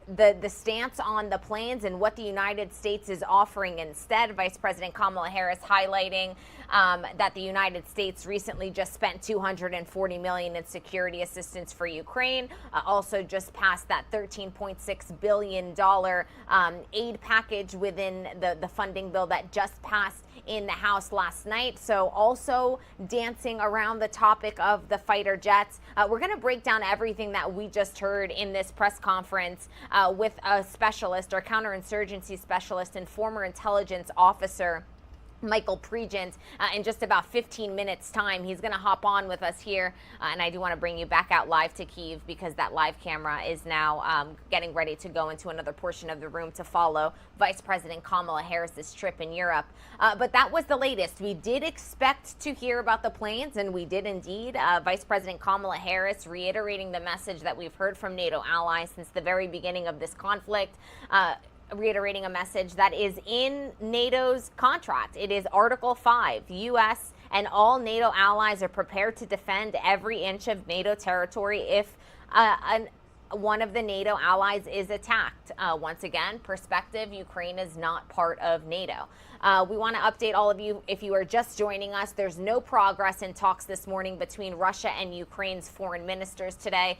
the stance on the plans and what the United States is offering instead. Vice President Kamala Harris highlighting that the United States recently just spent $240 million in security assistance for Ukraine, also just passed that $13.6 billion aid package within the funding bill that just passed in the House last night. So also dancing around the topic of the fighter jets. We're going to break down everything that we just heard in this press conference with a specialist or counterinsurgency specialist and former intelligence officer, Michael Pregent, in just about 15 minutes time. He's going to hop on with us here, and I do want to bring you back out live to Kyiv because that live camera is now getting ready to go into another portion of the room to follow Vice President Kamala Harris's trip in Europe. But that was the latest. We did expect to hear about the plans, and we did indeed. Vice President Kamala Harris reiterating the message that we've heard from NATO allies since the very beginning of this conflict, reiterating a message that is in NATO's contract. It is Article 5. U.S. and all NATO allies are prepared to defend every inch of NATO territory if one of the NATO allies is attacked. Once again, perspective, Ukraine is not part of NATO. We want to update all of you, if you are just joining us, there's no progress in talks this morning between Russia and Ukraine's foreign ministers today.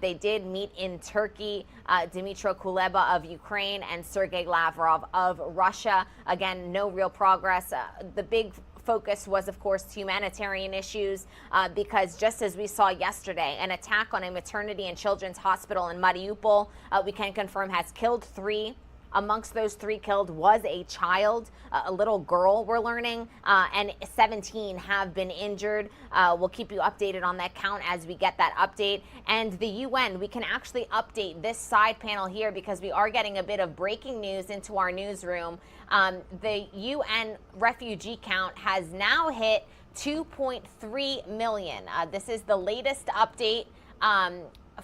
They did meet in Turkey, Dmytro Kuleba of Ukraine and Sergei Lavrov of Russia. Again, no real progress. The big focus was, of course, humanitarian issues, because just as we saw yesterday, an attack on a maternity and children's hospital in Mariupol, we can confirm has killed 3 Amongst those 3 killed was a child, a little girl, we're learning, and 17 have been injured. We'll keep you updated on that count as we get that update. And the UN, we can actually update this side panel here because we are getting a bit of breaking news into our newsroom. The UN refugee count has now hit 2.3 million. This is the latest update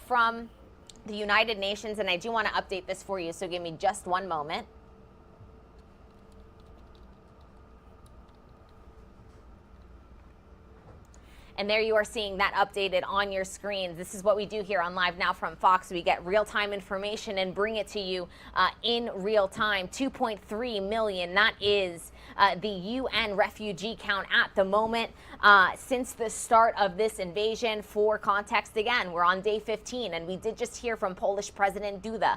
from the United Nations, and I do want to update this for you, so give me just one moment. And there you are seeing that updated on your screens. This is what we do here on Live Now from Fox. We get real-time information and bring it to you in real time. 2.3 million, that is the UN refugee count at the moment since the start of this invasion. For context, again, we're on day 15, and we did just hear from Polish President Duda.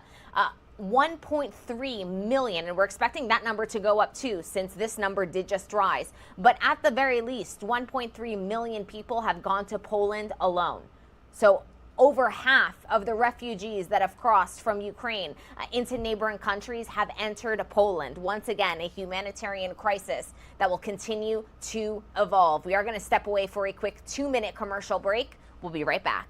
1.3 million, and we're expecting that number to go up too, since this number did just rise. But at the very least, 1.3 million people have gone to Poland alone. So over half of the refugees that have crossed from Ukraine into neighboring countries have entered Poland. Once again, a humanitarian crisis that will continue to evolve. We are going to step away for a quick 2-minute commercial break. We'll be right back.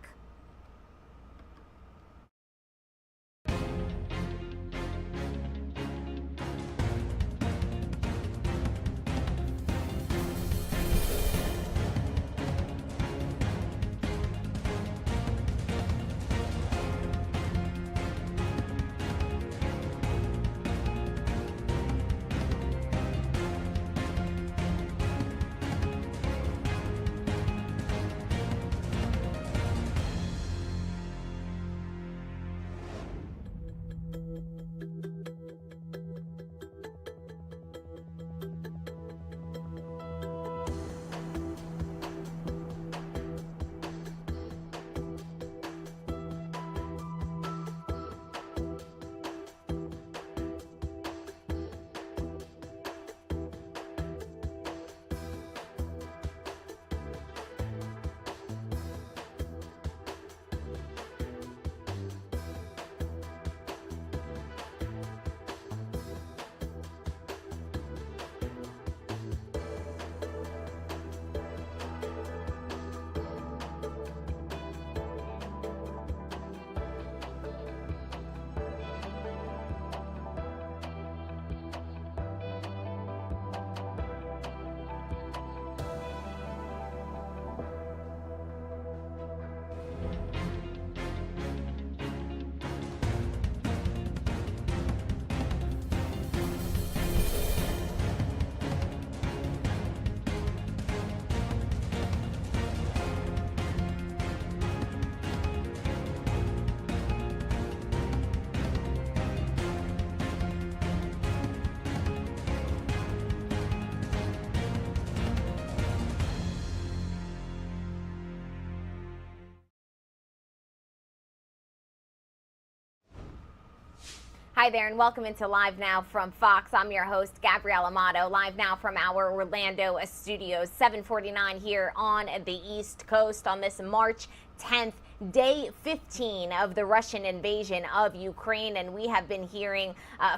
Hi there, and welcome into Live Now from Fox. I'm your host, Gabrielle Amato, live now from our Orlando studios, 7:49 here on the East Coast on this March 10th. Day 15 of the Russian invasion of Ukraine, and we have been hearing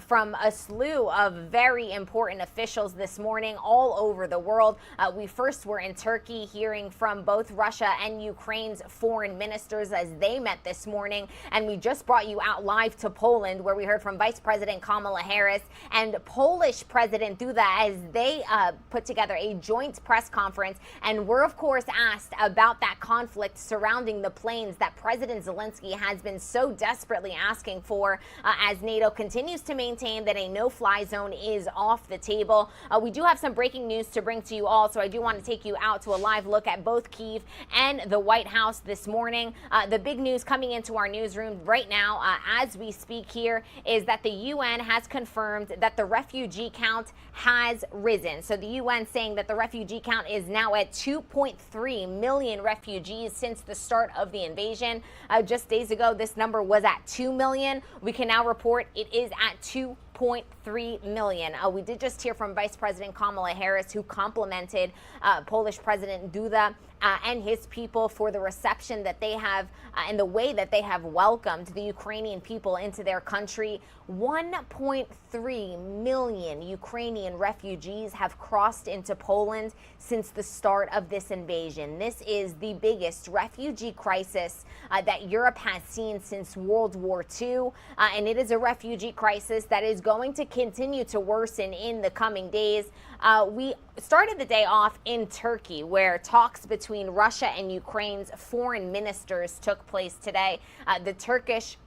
from a slew of very important officials this morning all over the world. We first were in Turkey hearing from both Russia and Ukraine's foreign ministers as they met this morning, and we just brought you out live to Poland, where we heard from Vice President Kamala Harris and Polish President Duda as they put together a joint press conference, and we're of course asked about that conflict surrounding the planes that President Zelensky has been so desperately asking for as NATO continues to maintain that a no-fly zone is off the table. We do have some breaking news to bring to you all, so I do want to take you out to a live look at both Kyiv and the White House this morning. The big news coming into our newsroom right now as we speak here is that the UN has confirmed that the refugee count has risen. So the UN saying that the refugee count is now at 2.3 million refugees since the start of the invasion. Just days ago, this number was at 2 million. We can now report it is at 2.3 million. We did just hear from Vice President Kamala Harris, who complimented Polish President Duda and his people for the reception that they have and the way that they have welcomed the Ukrainian people into their country. 1.3 million Ukrainian refugees have crossed into Poland since the start of this invasion. This is the biggest refugee crisis that Europe has seen since World War II, and it is a refugee crisis that is going to continue to worsen in the coming days. We started the day off in Turkey, where talks between Russia and Ukraine's foreign ministers took place today. The Turkish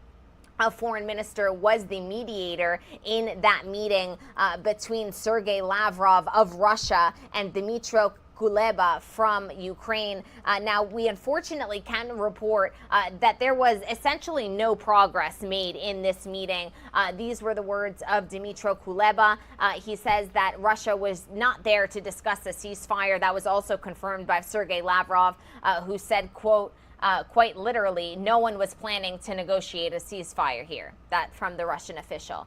foreign minister was the mediator in that meeting between Sergei Lavrov of Russia and Dmytro Kuleba from Ukraine. Now, we unfortunately can report that there was essentially no progress made in this meeting. These were the words of Dmytro Kuleba. He says that Russia was not there to discuss a ceasefire. That was also confirmed by Sergei Lavrov, who said, quote, quite literally, no one was planning to negotiate a ceasefire here. That from the Russian official.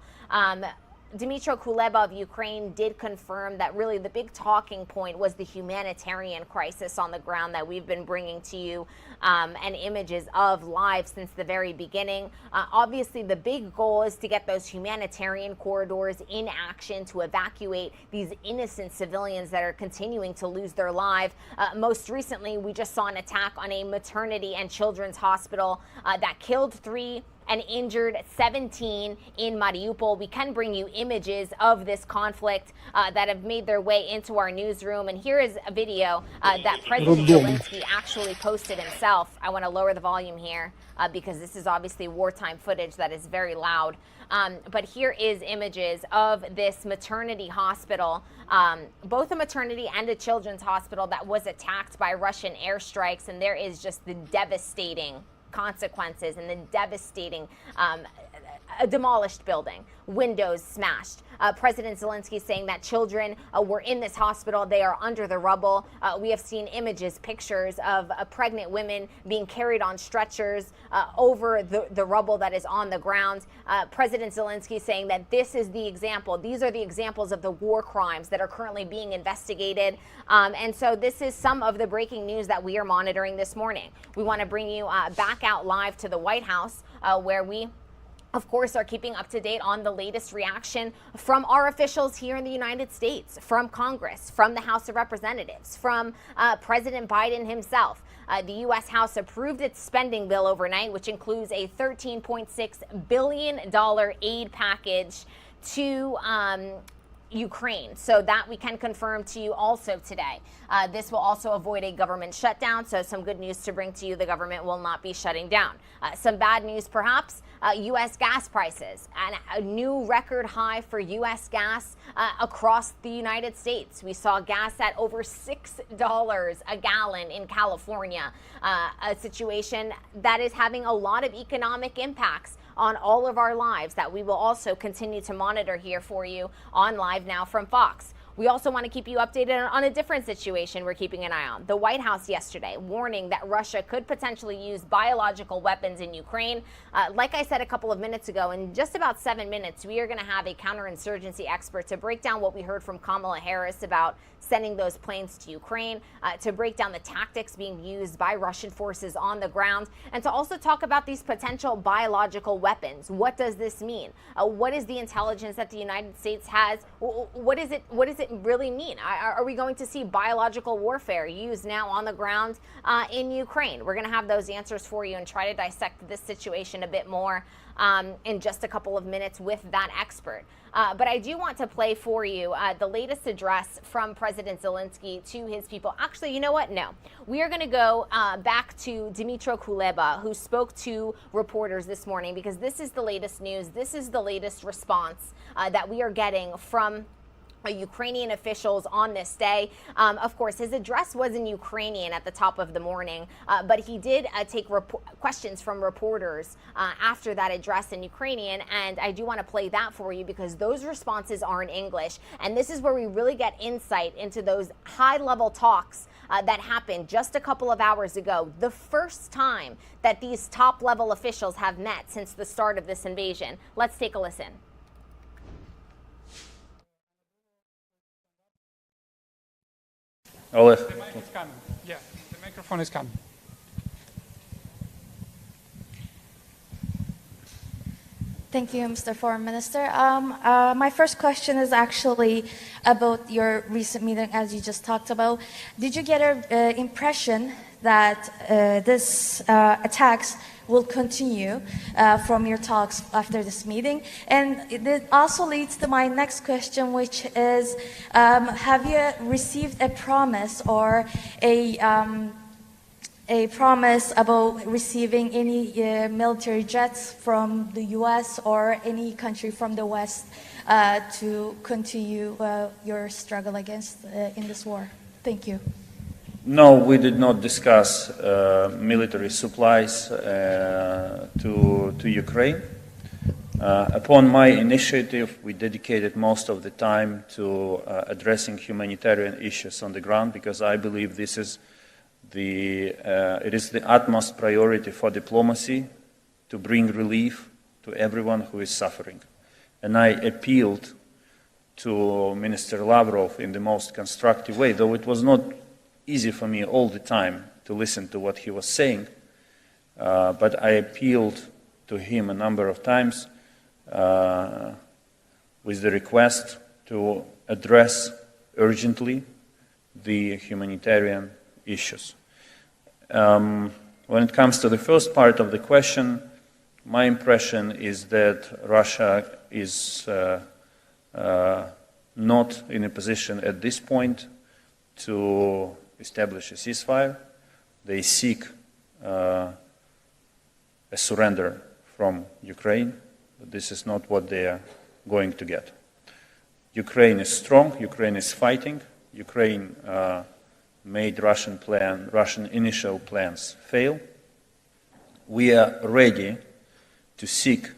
Dmytro Kuleba of Ukraine did confirm that really the big talking point was the humanitarian crisis on the ground that we've been bringing to you and images of live since the very beginning. Obviously, the big goal is to get those humanitarian corridors in action to evacuate these innocent civilians that are continuing to lose their lives. Most recently, we just saw an attack on a maternity and children's hospital that killed 3 and injured 17 in Mariupol. We can bring you images of this conflict that have made their way into our newsroom. And here is a video that President Zelensky actually posted himself. I want to lower the volume here because this is obviously wartime footage that is very loud. But here is images of this maternity hospital, both a maternity and a children's hospital that was attacked by Russian airstrikes. And there is just the devastating consequences and the devastating a demolished building, windows smashed. President Zelensky saying that children were in this hospital. They are under the rubble. We have seen images, pictures of pregnant women being carried on stretchers over the rubble that is on the ground. President Zelensky saying that this is the example. These are the examples of the war crimes that are currently being investigated. And so this is some of the breaking news that we are monitoring this morning. We want to bring you back out live to the White House where we of course, are keeping up to date on the latest reaction from our officials here in the United States, from Congress, from the House of Representatives, from President Biden himself. The U.S. House approved its spending bill overnight, which includes a $13.6 billion aid package to Ukraine. So that we can confirm to you also today. This will also avoid a government shutdown. So some good news to bring to you. The government will not be shutting down. Some bad news, perhaps. U.S. gas prices and a new record high for U.S. gas across the United States. We saw gas at over $6 a gallon in California, a situation that is having a lot of economic impacts on all of our lives that we will also continue to monitor here for you on Live Now from Fox. We also want to keep you updated on a different situation we're keeping an eye on. The White House yesterday warning that Russia could potentially use biological weapons in Ukraine. Like I said a couple of minutes ago, in just about 7 minutes, we are going to have a counterinsurgency expert to break down what we heard from Kamala Harris about sending those planes to Ukraine, to break down the tactics being used by Russian forces on the ground, and to also talk about these potential biological weapons. What does this mean? What is the intelligence that the United States has? What does it really mean? Are we going to see biological warfare used now on the ground in Ukraine? We're going to have those answers for you and try to dissect this situation a bit more in just a couple of minutes with that expert. But I do want to play for you the latest address from President Zelensky to his people. Actually, you know what? No. We are going to go back to Dmytro Kuleba, who spoke to reporters this morning, because this is the latest news. This is the latest response that we are getting from Ukrainian officials on this day. Of course, his address was in Ukrainian at the top of the morning, but he did take questions from reporters after that address in Ukrainian, and I do want to play that for you because those responses are in English, and this is where we really get insight into those high-level talks that happened just a couple of hours ago, the first time that these top-level officials have met since the start of this invasion. Let's take a listen. Oleg. The mic is coming. Yeah, the microphone. Microphone is coming. Thank you, Mr. Foreign Minister. My first question is actually about your recent meeting, as you just talked about. Did you get an impression that this attacks will continue from your talks after this meeting? And it also leads to my next question, which is, have you received a promise or a promise about receiving any military jets from the U.S. or any country from the West to continue your struggle against in this war? Thank you. No, we did not discuss military supplies to Ukraine. Upon my initiative, we dedicated most of the time to addressing humanitarian issues on the ground, because I believe this is it is the utmost priority for diplomacy to bring relief to everyone who is suffering. And I appealed to Minister Lavrov in the most constructive way, though it was not easy for me all the time to listen to what he was saying, but I appealed to him a number of times with the request to address urgently the humanitarian issues. When it comes to the first part of the question, my impression is that Russia is not in a position at this point to establish a ceasefire. They seek a surrender from Ukraine, but this is not what they are going to get. Ukraine is strong, Ukraine is fighting, Ukraine made Russian initial plans fail. We are ready to seek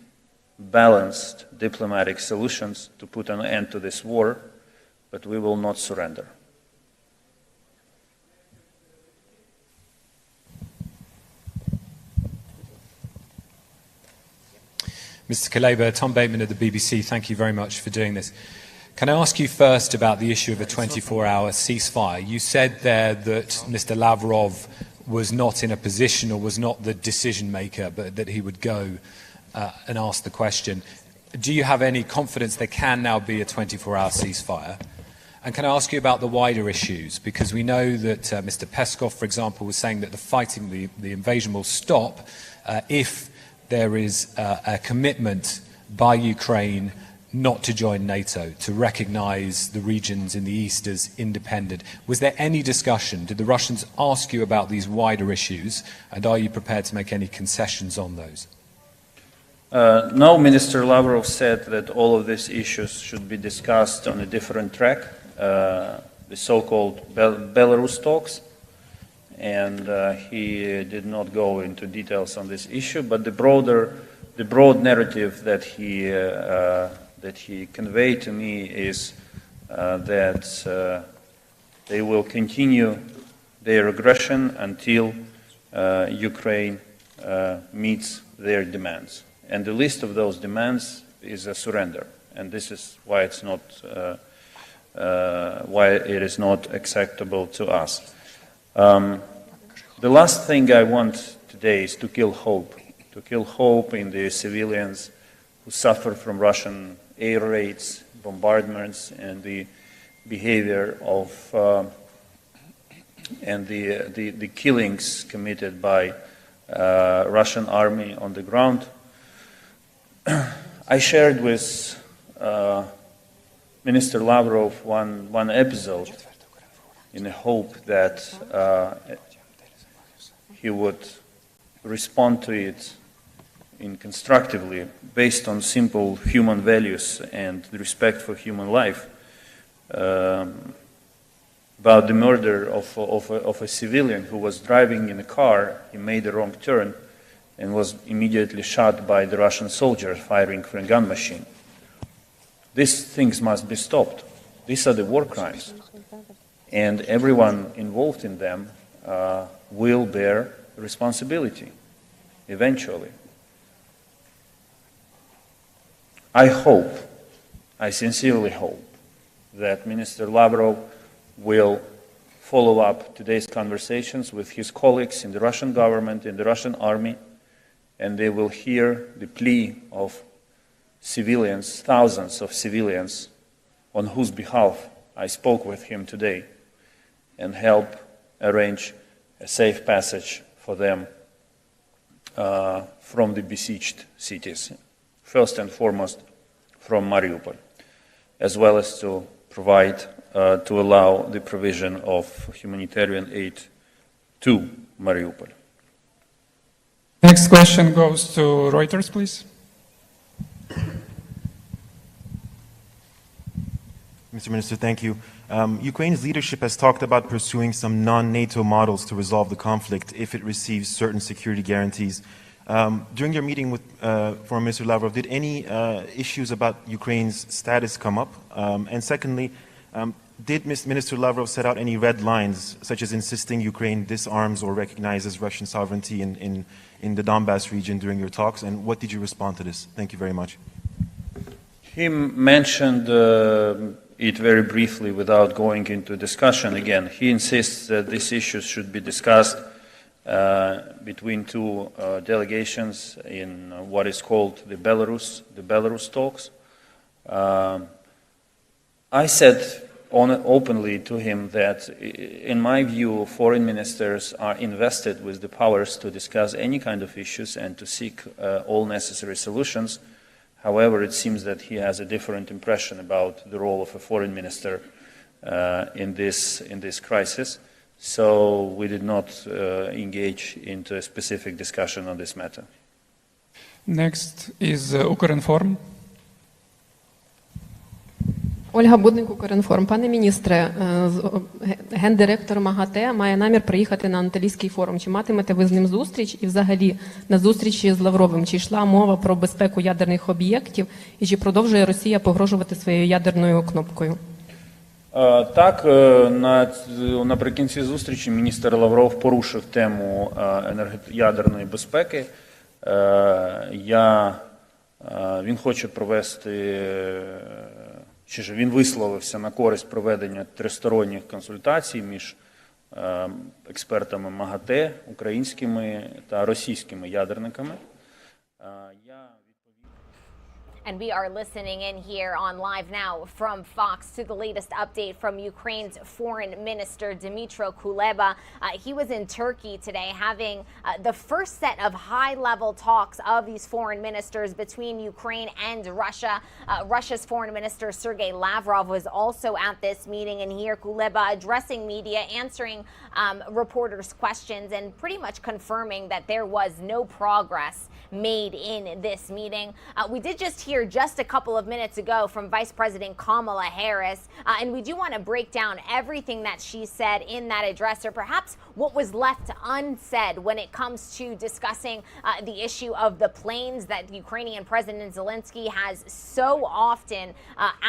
balanced diplomatic solutions to put an end to this war, but we will not surrender. Mr. Kuleba, Tom Bateman of the BBC, thank you very much for doing this. Can I ask you first about the issue of a 24-hour ceasefire? You said there that Mr. Lavrov was not in a position or was not the decision maker, but that he would go and ask the question. Do you have any confidence there can now be a 24-hour ceasefire? And can I ask you about the wider issues? Because we know that Mr. Peskov, for example, was saying that the fighting, the invasion will stop if there is a commitment by Ukraine not to join NATO, to recognize the regions in the east as independent. Was there any discussion? Did the Russians ask you about these wider issues, and are you prepared to make any concessions on those? No, Minister Lavrov said that all of these issues should be discussed on a different track, the so-called Belarus talks, and he did not go into details on this issue, but the broad narrative that he conveyed to me is that they will continue their aggression until Ukraine meets their demands. And the list of those demands is a surrender, and this is why it's not why it is not acceptable to us. The last thing I want today is to kill hope in the civilians who suffer from Russian air raids, bombardments, and the behavior of and the killings committed by Russian army on the ground. I shared with Minister Lavrov one episode in the hope that he would respond to it constructively, based on simple human values and respect for human life, about the murder of a civilian who was driving in a car. He made a wrong turn and was immediately shot by the Russian soldiers firing from a gun machine. These things must be stopped. These are the war crimes, and everyone involved in them will bear responsibility eventually. I sincerely hope, that Minister Lavrov will follow up today's conversations with his colleagues in the Russian government, in the Russian army, and they will hear the plea of civilians, thousands of civilians, on whose behalf I spoke with him today, and help arrange a safe passage for them from the besieged cities, first and foremost from Mariupol, as well as to provide, to allow the provision of humanitarian aid to Mariupol. Next question goes to Reuters, please. Mr. Minister, thank you. Ukraine's leadership has talked about pursuing some non-NATO models to resolve the conflict if it receives certain security guarantees. During your meeting with Foreign Minister Lavrov, did any issues about Ukraine's status come up? And secondly, did Minister Lavrov set out any red lines, such as insisting Ukraine disarms or recognizes Russian sovereignty in the Donbass region during your talks? And what did you respond to this? Thank you very much. He mentioned it very briefly without going into discussion again. He insists that these issues should be discussed between two delegations in what is called the Belarus talks. I said openly to him that, in my view, foreign ministers are invested with the powers to discuss any kind of issues and to seek all necessary solutions. However, it seems that he has a different impression about the role of a foreign minister in this crisis. So we did not engage into a specific discussion on this matter. Next is Ukrinform. Ольга Будник, Укрінформ. Пане міністре, гендиректор МАГАТЕ має намір приїхати на Анталійський форум. Чи матимете ви з ним зустріч? І взагалі на зустрічі з Лавровим, чи йшла мова про безпеку ядерних об'єктів? І чи продовжує Росія погрожувати своєю ядерною кнопкою? Так, наприкінці зустрічі міністр Лавров порушив тему ядерної безпеки. Він хоче провести, він висловився на користь проведення тристоронніх консультацій між експертами МАГАТЕ, українськими та російськими ядерниками. And we are listening in here on Live Now from Fox to the latest update from Ukraine's Foreign Minister Dmytro Kuleba. He was in Turkey today having the first set of high-level talks of these foreign ministers between Ukraine and Russia. Russia's Foreign Minister Sergei Lavrov was also at this meeting, and here Kuleba addressing media, answering reporters' questions, and pretty much confirming that there was no progress made in this meeting. We did just hear just a couple of minutes ago from Vice President Kamala Harris, and we do want to break down everything that she said in that address, or perhaps what was left unsaid when it comes to discussing the issue of the planes that Ukrainian President Zelensky has so often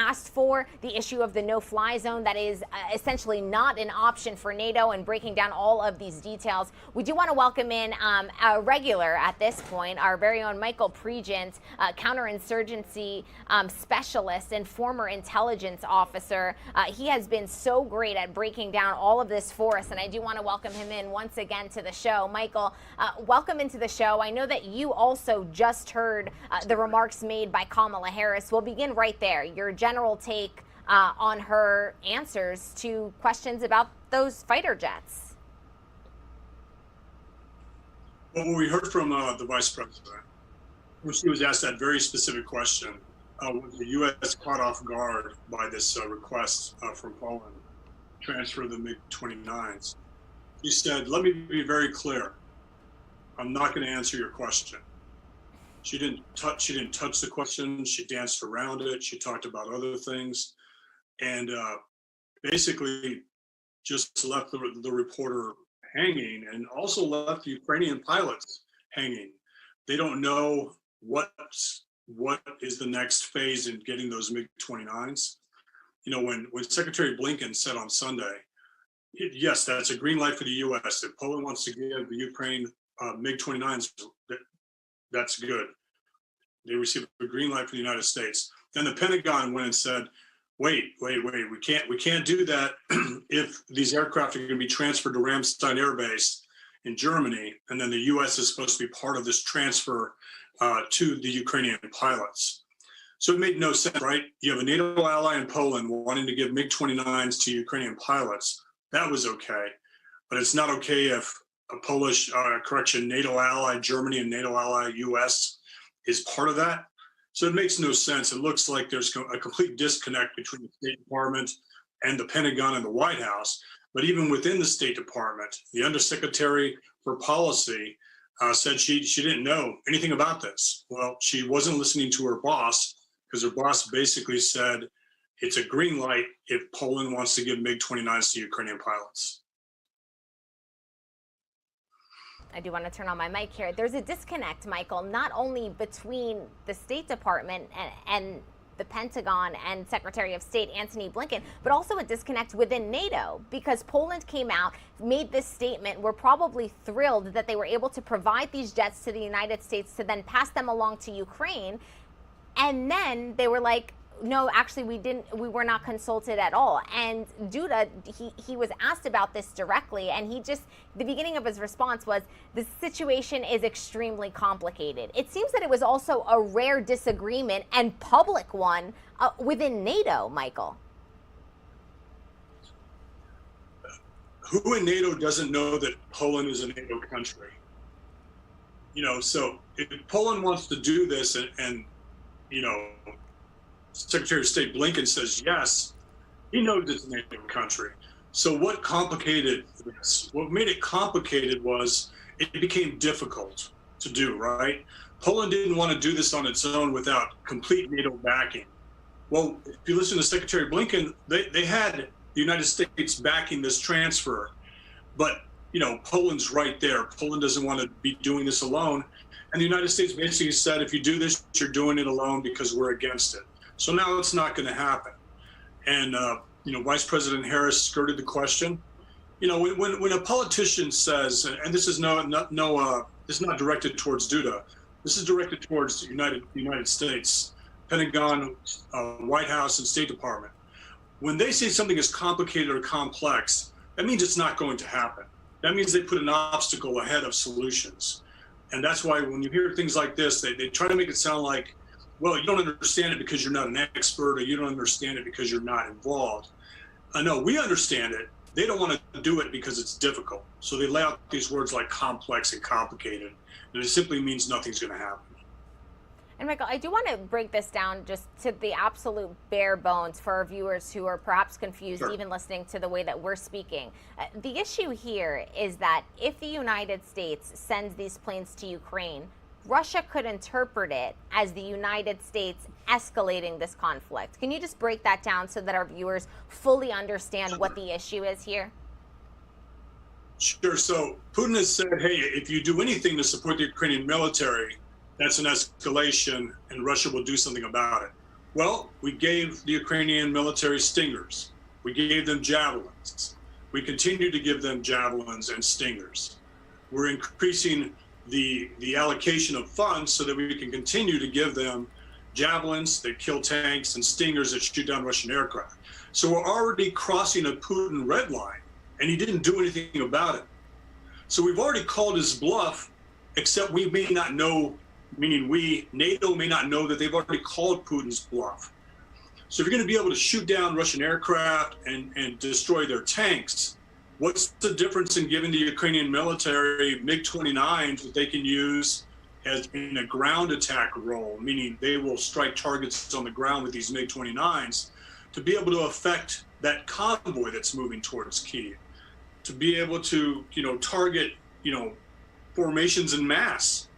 asked for, the issue of the no-fly zone that is essentially not an option for NATO, and breaking down all of these details. We do want to welcome in a regular at this point, our very own Michael Pregent, counterinsurgency specialist and former intelligence officer. He has been so great at breaking down all of this for us, and I do want to welcome him in once again to the show. Michael, welcome into the show. I know that you also just heard the remarks made by Kamala Harris. We'll begin right there. Your general take on her answers to questions about those fighter jets. Well, we heard from the Vice President, when she was asked that very specific question, was the U.S. caught off guard by this request from Poland to transfer the MiG-29s. He said, let me be very clear. I'm not going to answer your question. She didn't touch the question. She danced around it. She talked about other things, and basically just left the reporter hanging, and also left the Ukrainian pilots hanging. They don't know what is the next phase in getting those MiG-29s. You know, when Secretary Blinken said on Sunday, yes, that's a green light for the U.S. If Poland wants to give the Ukraine MiG-29s, that's good. They received a green light from the United States. Then the Pentagon went and said, wait, we can't do that if these aircraft are going to be transferred to Ramstein Air Base in Germany, and then the U.S. is supposed to be part of this transfer to the Ukrainian pilots. So it made no sense, right? You have a NATO ally in Poland wanting to give MiG-29s to Ukrainian pilots. That was okay. But it's not okay if a Polish, NATO ally Germany and NATO ally US is part of that. So it makes no sense. It looks like there's a complete disconnect between the State Department and the Pentagon and the White House. But even within the State Department, the Undersecretary for Policy said she didn't know anything about this. Well, she wasn't listening to her boss, because her boss basically said it's a green light if Poland wants to give MiG-29s to Ukrainian pilots. I do want to turn on my mic here. There's a disconnect, Michael, not only between the State Department and the Pentagon and Secretary of State Antony Blinken, but also a disconnect within NATO, because Poland came out, made this statement. We're probably thrilled that they were able to provide these jets to the United States to then pass them along to Ukraine. And then they were like, no, actually, we were not consulted at all. And Duda, he was asked about this directly, and the beginning of his response was, the situation is extremely complicated. It seems that it was also a rare disagreement and public one within NATO, Michael. Who in NATO doesn't know that Poland is a NATO country? So if Poland wants to do this and Secretary of State Blinken says yes, he knows it's a NATO country. So what complicated this? What made it complicated was it became difficult to do, right? Poland didn't want to do this on its own without complete NATO backing. Well, if you listen to Secretary Blinken, they had the United States backing this transfer, but Poland's right there. Poland doesn't want to be doing this alone. And the United States basically said, if you do this, you're doing it alone because we're against it. So now it's not going to happen. And, Vice President Harris skirted the question. When a politician says, and this is this is not directed towards Duda, this is directed towards the United States, Pentagon, White House, and State Department. When they say something is complicated or complex, that means it's not going to happen. That means they put an obstacle ahead of solutions. And that's why when you hear things like this, they try to make it sound like, well, you don't understand it because you're not an expert, or you don't understand it because you're not involved. No, we understand it. They don't want to do it because it's difficult. So they lay out these words like complex and complicated, and it simply means nothing's going to happen. And Michael, I do want to break this down just to the absolute bare bones for our viewers who are perhaps confused, Sure. even listening to the way that we're speaking. The issue here is that if the United States sends these planes to Ukraine, Russia could interpret it as the United States escalating this conflict. Can you just break that down so that our viewers fully understand what the issue is here? Sure. So Putin has said, hey, if you do anything to support the Ukrainian military, that's an escalation, and Russia will do something about it. Well, we gave the Ukrainian military Stingers. We gave them Javelins. We continue to give them Javelins and Stingers. We're increasing the allocation of funds so that we can continue to give them Javelins that kill tanks and Stingers that shoot down Russian aircraft. So we're already crossing a Putin red line, and he didn't do anything about it. So we've already called his bluff, except we may not know, meaning NATO may not know that they've already called Putin's bluff. So if you're going to be able to shoot down Russian aircraft and destroy their tanks, what's the difference in giving the Ukrainian military MiG-29s that they can use as in a ground attack role, meaning they will strike targets on the ground with these MiG-29s to be able to affect that convoy that's moving towards Kyiv, to be able to, target, formations en masse.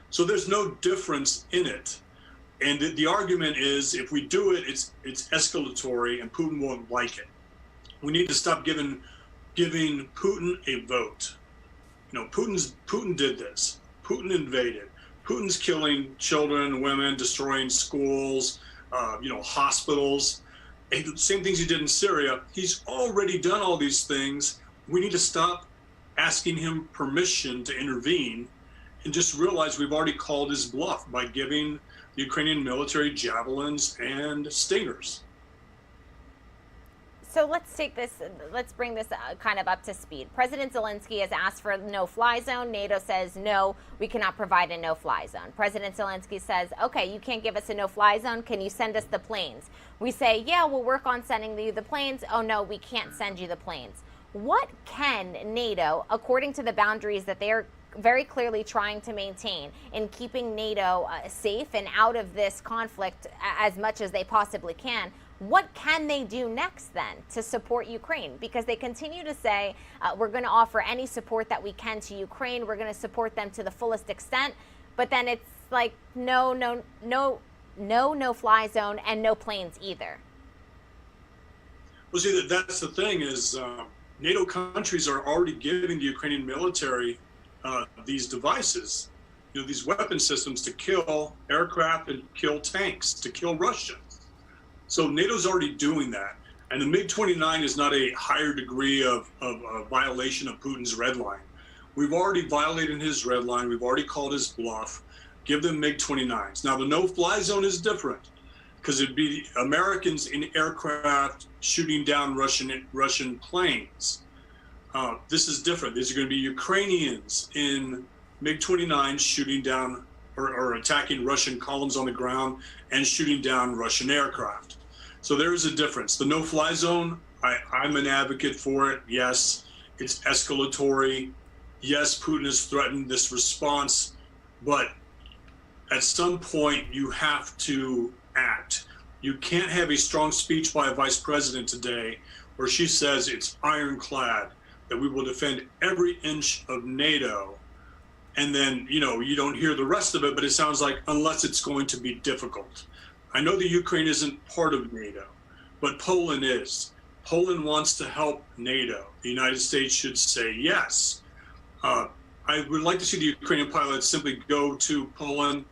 So there's no difference in it. And the argument is, if we do it, it's escalatory and Putin won't like it. We need to stop giving Putin a vote. Putin did this. Putin invaded. Putin's killing children, women, destroying schools, hospitals. And the same things he did in Syria. He's already done all these things. We need to stop asking him permission to intervene and just realize we've already called his bluff by giving the Ukrainian military Javelins and Stingers. So let's bring this kind of up to speed. President Zelensky has asked for a no-fly zone. NATO says, no, we cannot provide a no-fly zone. President Zelensky says, okay, you can't give us a no-fly zone. Can you send us the planes? We say, yeah, we'll work on sending you the planes. Oh, no, we can't send you the planes. What can NATO, according to the boundaries that they're very clearly trying to maintain in keeping NATO safe and out of this conflict as much as they possibly can, what can they do next then to support Ukraine? Because they continue to say, we're going to offer any support that we can to Ukraine. We're going to support them to the fullest extent. But then it's like no fly zone and no planes either. Well, see, that's the thing is NATO countries are already giving the Ukrainian military these devices, these weapon systems to kill aircraft and kill tanks, to kill Russians. So NATO's already doing that. And the MiG-29 is not a higher degree of violation of Putin's red line. We've already violated his red line. We've already called his bluff. Give them MiG-29s. Now, the no-fly zone is different because it'd be Americans in aircraft shooting down Russian planes. This is different. These are going to be Ukrainians in MiG-29 shooting down or attacking Russian columns on the ground and shooting down Russian aircraft. So there is a difference. The no-fly zone, I'm an advocate for it. Yes, it's escalatory. Yes, Putin has threatened this response, but at some point you have to act. You can't have a strong speech by a vice president today where she says it's ironclad that we will defend every inch of NATO. And then, you don't hear the rest of it, but it sounds like unless it's going to be difficult. I know the Ukraine isn't part of NATO, but Poland is. Poland wants to help NATO. The United States should say yes. I would like to see the Ukrainian pilots simply go to Poland,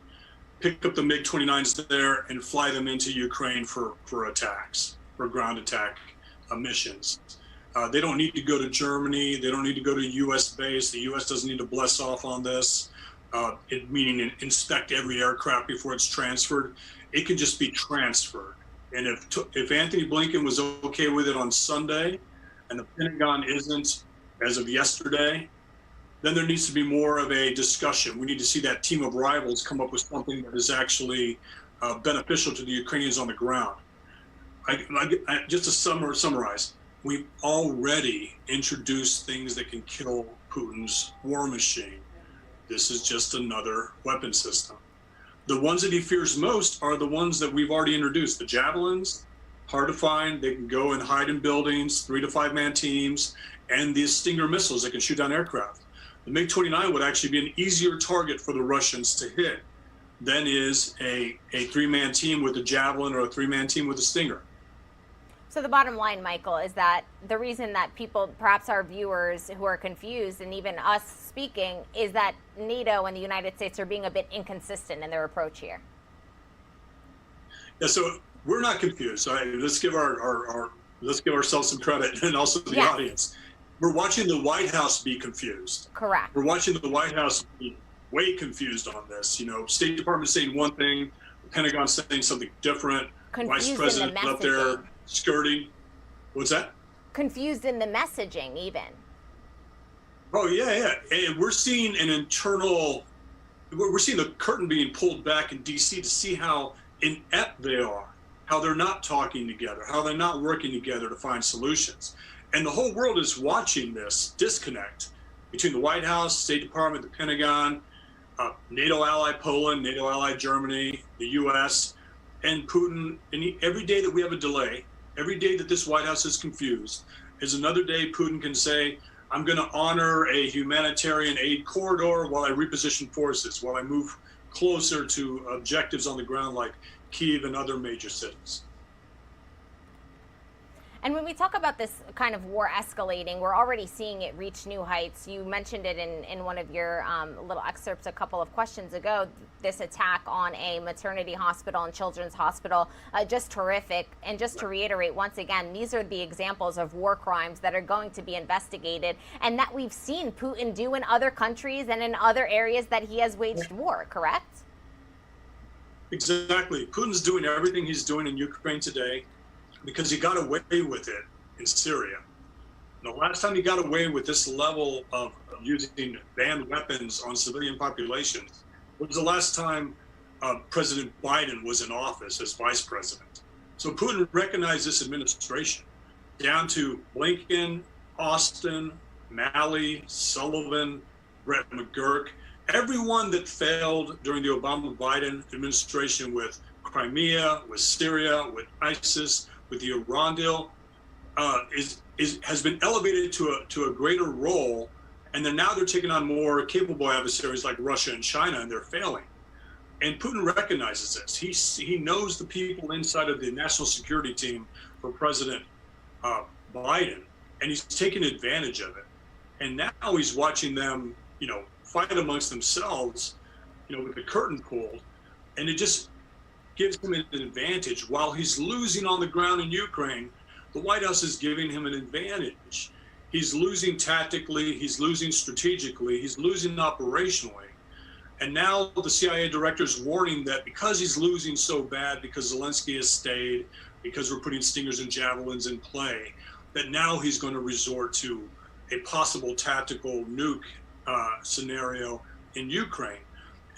pick up the MiG-29s there, and fly them into Ukraine for attacks, for ground attack missions. They don't need to go to Germany. They don't need to go to U.S. base. The U.S. doesn't need to bless off on this, meaning inspect every aircraft before it's transferred. It can just be transferred. And if Anthony Blinken was okay with it on Sunday and the Pentagon isn't as of yesterday, then there needs to be more of a discussion. We need to see that team of rivals come up with something that is actually beneficial to the Ukrainians on the ground. Just to summarize, we've already introduced things that can kill Putin's war machine. This is just another weapon system. The ones that he fears most are the ones that we've already introduced. The javelins, hard to find. They can go and hide in buildings, 3 to 5 man teams, and the Stinger missiles that can shoot down aircraft. The MiG-29 would actually be an easier target for the Russians to hit than is a 3-man team with a javelin or a 3-man team with a Stinger. So the bottom line, Michael, is that the reason that people, perhaps our viewers who are confused, and even us speaking, is that NATO and the United States are being a bit inconsistent in their approach here. Yeah, so we're not confused. All right, let's give ourselves some credit, and also the audience. We're watching the White House be confused. Correct. We're watching the White House be way confused on this. State Department saying one thing, the Pentagon saying something different. Confused Vice President up there skirting. What's that? Confused in the messaging, even. Oh, yeah. And we're seeing we're seeing the curtain being pulled back in D.C. to see how inept they are, how they're not talking together, how they're not working together to find solutions. And the whole world is watching this disconnect between the White House, State Department, the Pentagon, NATO ally Poland, NATO ally Germany, the U.S., and Putin. And every day that we have a delay, every day that this White House is confused, is another day Putin can say, I'm going to honor a humanitarian aid corridor while I reposition forces, while I move closer to objectives on the ground like Kyiv and other major cities. And when we talk about this kind of war escalating, we're already seeing it reach new heights. You mentioned it in one of your little excerpts a couple of questions ago, this attack on a maternity hospital and children's hospital, just horrific. And just to reiterate once again, these are the examples of war crimes that are going to be investigated and that we've seen Putin do in other countries and in other areas that he has waged war, correct? Exactly. Putin's doing everything he's doing in Ukraine today because he got away with it in Syria. The last time he got away with this level of using banned weapons on civilian populations was the last time President Biden was in office as vice president. So Putin recognized this administration down to Blinken, Austin, Malley, Sullivan, Brett McGurk, everyone that failed during the Obama-Biden administration with Crimea, with Syria, with ISIS, with the Iran deal, has been elevated to a greater role, and now they're taking on more capable adversaries like Russia and China, and they're failing. And Putin recognizes this. He knows the people inside of the national security team for President Biden, and he's taking advantage of it. And now he's watching them, fight amongst themselves, with the curtain pulled, and it just gives him an advantage. While he's losing on the ground in Ukraine, the White House is giving him an advantage. He's losing tactically, he's losing strategically, he's losing operationally. And now the CIA director is warning that because he's losing so bad, because Zelensky has stayed, because we're putting Stingers and Javelins in play, that now he's going to resort to a possible tactical nuke scenario in Ukraine.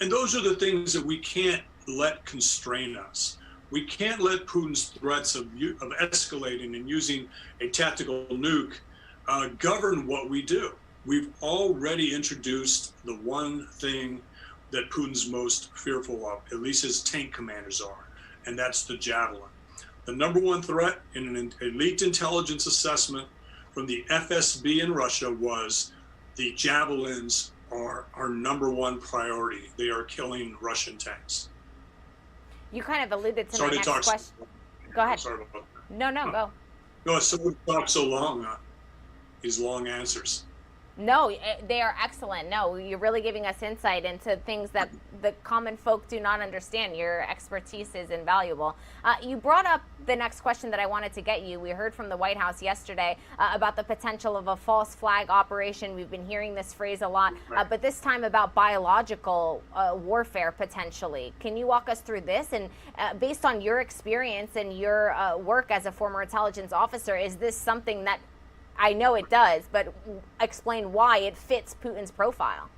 And those are the things that we can't let constrain us. We can't let Putin's threats of escalating and using a tactical nuke govern what we do. We've already introduced the one thing that Putin's most fearful of, at least his tank commanders are, and that's the Javelin. The number one threat in an elite intelligence assessment from the FSB in Russia was the Javelins are our number one priority. They are killing Russian tanks. You kind of alluded to Sorry my to next talk question. Go ahead. Sorry about that. No, go. No, so we talk so long, these long answers. No, they are excellent. No, you're really giving us insight into things that the common folk do not understand. Your expertise is invaluable. You brought up the next question that I wanted to get you. We heard from the White House yesterday about the potential of a false flag operation. We've been hearing this phrase a lot, but this time about biological warfare potentially. Can you walk us through this? And based on your experience and your work as a former intelligence officer, is this something that, I know it does, but explain why it fits Putin's profile?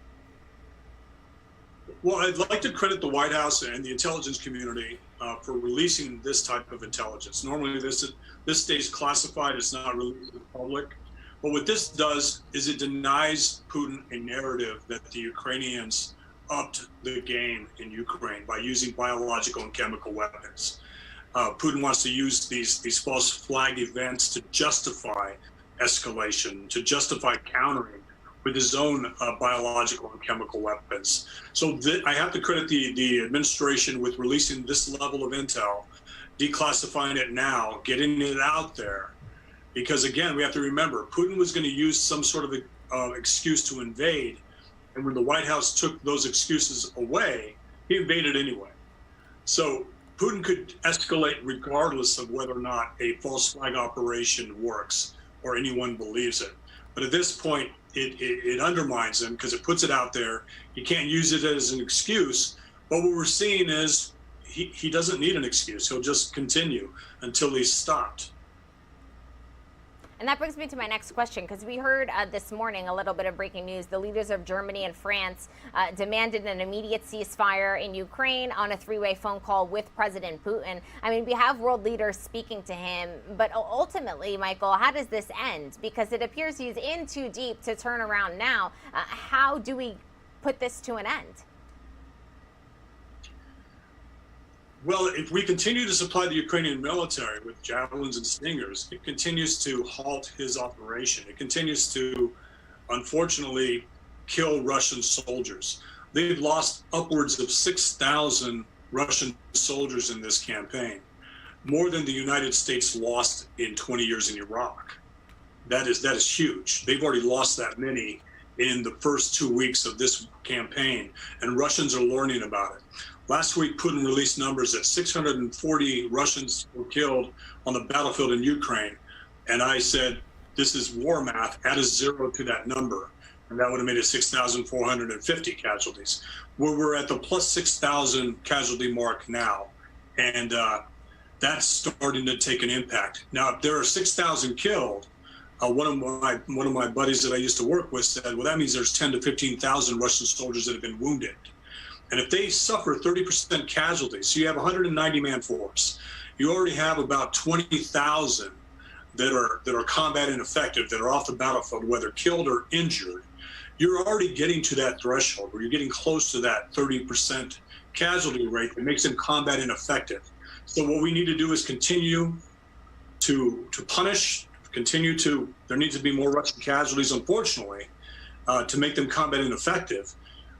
Well, I'd like to credit the White House and the intelligence community for releasing this type of intelligence. Normally, this stays classified; it's not released to the public. But what this does is it denies Putin a narrative that the Ukrainians upped the game in Ukraine by using biological and chemical weapons. Putin wants to use these false flag events to justify escalation, to justify countering with his own biological and chemical weapons. So I have to credit the administration with releasing this level of intel, declassifying it now, getting it out there. Because again, we have to remember, Putin was going to use some sort of excuse to invade. And when the White House took those excuses away, he invaded anyway. So Putin could escalate regardless of whether or not a false flag operation works or anyone believes it. But at this point, it undermines him because it puts it out there. He can't use it as an excuse. But what we're seeing is he doesn't need an excuse. He'll just continue until he's stopped. And that brings me to my next question, because we heard this morning a little bit of breaking news. The leaders of Germany and France demanded an immediate ceasefire in Ukraine on a three-way phone call with President Putin. I mean, we have world leaders speaking to him, but ultimately, Michael, how does this end? Because it appears he's in too deep to turn around now. How do we put this to an end? Well, if we continue to supply the Ukrainian military with javelins and stingers, it continues to halt his operation. It continues to, unfortunately, kill Russian soldiers. They've lost upwards of 6,000 Russian soldiers in this campaign, more than the United States lost in 20 years in Iraq. That is huge. They've already lost that many in the first 2 weeks of this campaign, and Russians are learning about it. Last week, Putin released numbers that 640 Russians were killed on the battlefield in Ukraine. And I said, this is war math, add a zero to that number. And that would have made it 6,450 casualties. We're at the plus 6,000 casualty mark now. And that's starting to take an impact. Now, if there are 6,000 killed, one of my buddies that I used to work with said, well, that means there's 10 to 15,000 Russian soldiers that have been wounded. And if they suffer 30% casualties, so you have a 190-man force, you already have about 20,000 that are combat ineffective, that are off the battlefield, whether killed or injured. You're already getting to that threshold where you're getting close to that 30% casualty rate that makes them combat ineffective. So what we need to do is continue to punish, there needs to be more Russian casualties, unfortunately, to make them combat ineffective.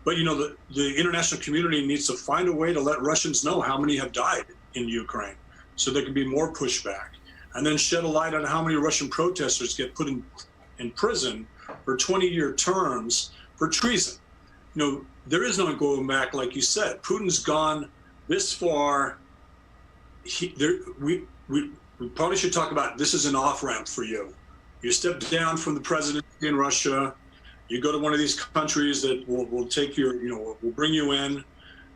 But, you know, the international community needs to find a way to let Russians know how many have died in Ukraine so there can be more pushback. And then shed a light on how many Russian protesters get put in prison for 20-year terms for treason. You know, there is no going back, like you said. Putin's gone this far. We probably should talk about this is an off-ramp for you. You step down from the presidency in Russia. You go to one of these countries that will take your, will bring you in,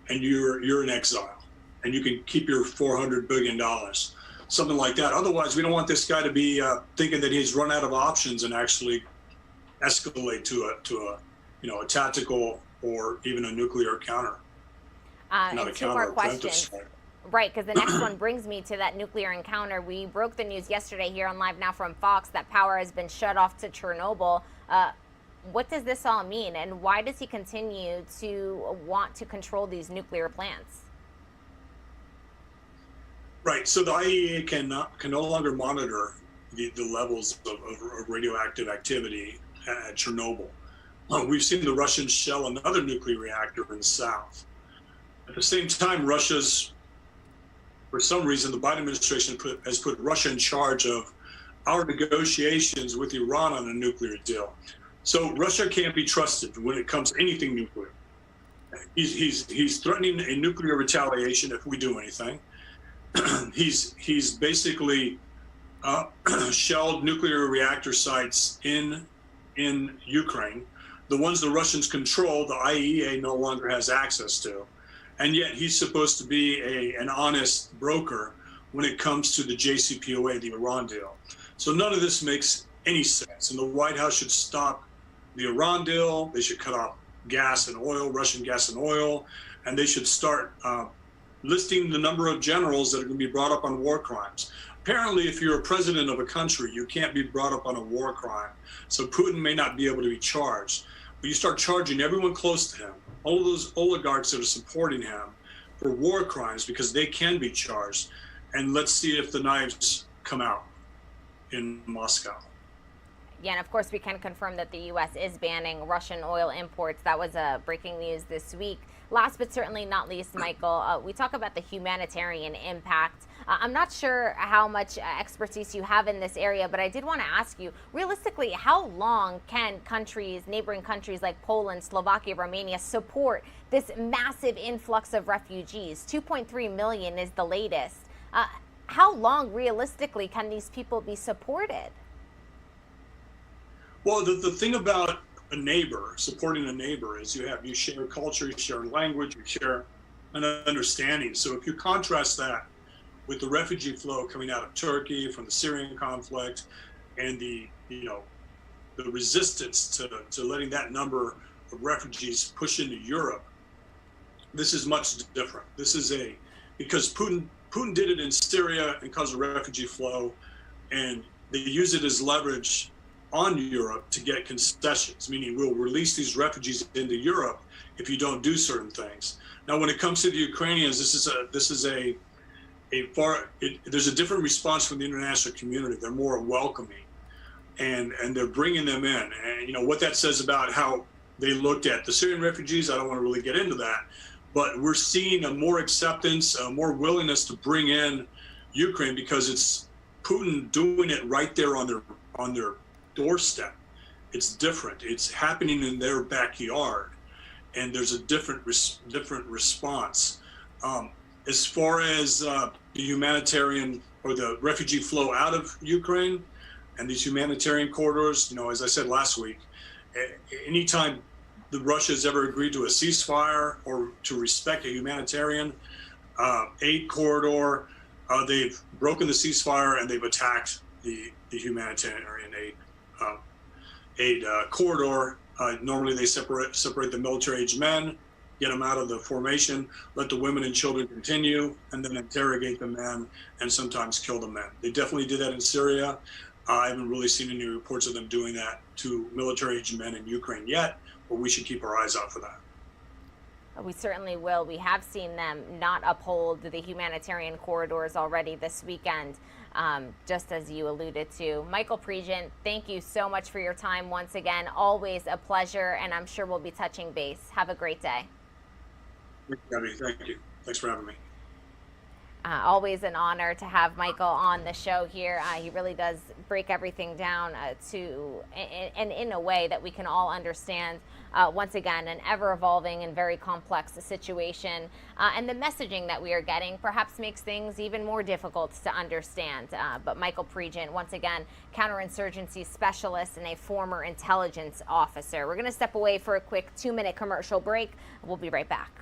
and you're in exile, and you can keep your $400 billion, something like that. Otherwise, we don't want this guy to be thinking that he's run out of options and actually escalate to a tactical or even a nuclear counter. And two more questions. Right, because the next one brings me to that nuclear encounter. We broke the news yesterday here on Live Now from Fox that power has been shut off to Chernobyl. What does this all mean, and why does he continue to want to control these nuclear plants? Right, so the IAEA can no longer monitor the levels of radioactive activity at Chernobyl. We've seen the Russians shell another nuclear reactor in the south. At the same time, for some reason, the Biden administration has put Russia in charge of our negotiations with Iran on a nuclear deal. So Russia can't be trusted when it comes to anything nuclear. He's threatening a nuclear retaliation if we do anything. He's basically shelled nuclear reactor sites in Ukraine. The ones the Russians control, the IAEA no longer has access to. And yet he's supposed to be an honest broker when it comes to the JCPOA, the Iran deal. So none of this makes any sense. And the White House should stop the Iran deal. They should cut off gas and oil, Russian gas and oil, and they should start listing the number of generals that are going to be brought up on war crimes. Apparently, if you're a president of a country, you can't be brought up on a war crime. So Putin may not be able to be charged. But you start charging everyone close to him, all of those oligarchs that are supporting him, for war crimes because they can be charged. And let's see if the knives come out in Moscow. Yeah, and of course we can confirm that the U.S. is banning Russian oil imports. That was breaking news this week. Last but certainly not least, Michael, we talk about the humanitarian impact. I'm not sure how much expertise you have in this area, but I did want to ask you, realistically, how long can neighboring countries like Poland, Slovakia, Romania support this massive influx of refugees? 2.3 million is the latest. How long, realistically, can these people be supported? Well, the thing about a neighbor, supporting a neighbor, is you share culture, you share language, you share an understanding. So if you contrast that with the refugee flow coming out of Turkey from the Syrian conflict and the resistance to letting that number of refugees push into Europe, this is much different. This is because Putin did it in Syria and caused a refugee flow, and they use it as leverage on Europe to get concessions, meaning we'll release these refugees into Europe if you don't do certain things. Now, when it comes to the Ukrainians, there's a different response from the international community. They're more welcoming, and they're bringing them in. And what that says about how they looked at the Syrian refugees, I don't want to really get into that, but we're seeing a more acceptance, a more willingness to bring in Ukraine because it's Putin doing it right there on their doorstep. It's different. It's happening in their backyard, and there's a different response. As far as the humanitarian or the refugee flow out of Ukraine and these humanitarian corridors, as I said last week, anytime Russia has ever agreed to a ceasefire or to respect a humanitarian aid corridor, They've broken the ceasefire and they've attacked the humanitarian aid corridor. Normally they separate the military-aged men, get them out of the formation, let the women and children continue, and then interrogate the men and sometimes kill the men. They definitely did that in Syria. I haven't really seen any reports of them doing that to military-aged men in Ukraine yet, but we should keep our eyes out for that. We certainly will. We have seen them not uphold the humanitarian corridors already this weekend, just as you alluded to. Michael Pregent, thank you so much for your time once again. Always a pleasure, and I'm sure we'll be touching base. Have a great day. Thank you. Thanks for having me. Always an honor to have Michael on the show here. He really does break everything down in a way that we can all understand. Once again, an ever-evolving and very complex situation. And the messaging that we are getting perhaps makes things even more difficult to understand. But Michael Pregent, once again, counterinsurgency specialist and a former intelligence officer. We're going to step away for a quick 2-minute commercial break. We'll be right back.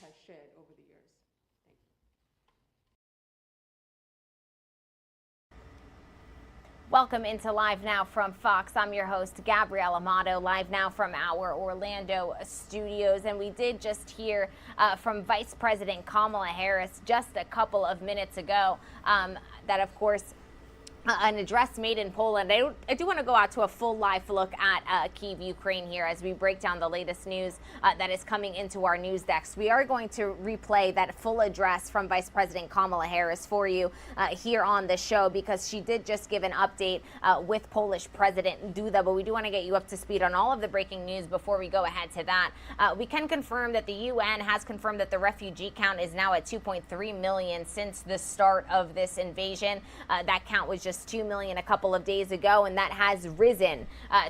Has shared over the years. Thank you. Welcome into Live Now from Fox. I'm your host, Gabrielle Amato, live now from our Orlando studios. And we did just hear from Vice President Kamala Harris just a couple of minutes ago that, of course, an address made in Poland. I do want to go out to a full live look at Kyiv, Ukraine here as we break down the latest news that is coming into our news decks. We are going to replay that full address from Vice President Kamala Harris for you here on the show because she did just give an update with Polish President Duda, but we do want to get you up to speed on all of the breaking news before we go ahead to that. We can confirm that the UN has confirmed that the refugee count is now at 2.3 million since the start of this invasion. That count was just 2 million a couple of days ago, and that has risen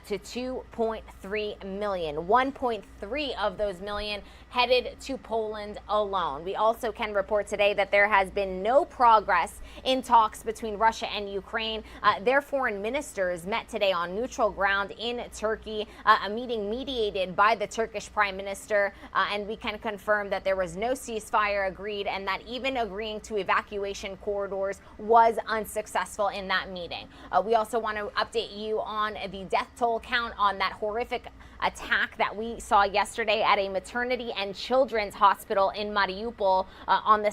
to 2.3 million. 1.3 of those million headed to Poland alone. We also can report today that there has been no progress in talks between Russia and Ukraine. Their foreign ministers met today on neutral ground in Turkey, a meeting mediated by the Turkish Prime Minister, and we can confirm that there was no ceasefire agreed and that even agreeing to evacuation corridors was unsuccessful in that meeting. We also want to update you on the death toll count on that horrific attack that we saw yesterday at a maternity and children's hospital in Mariupol on the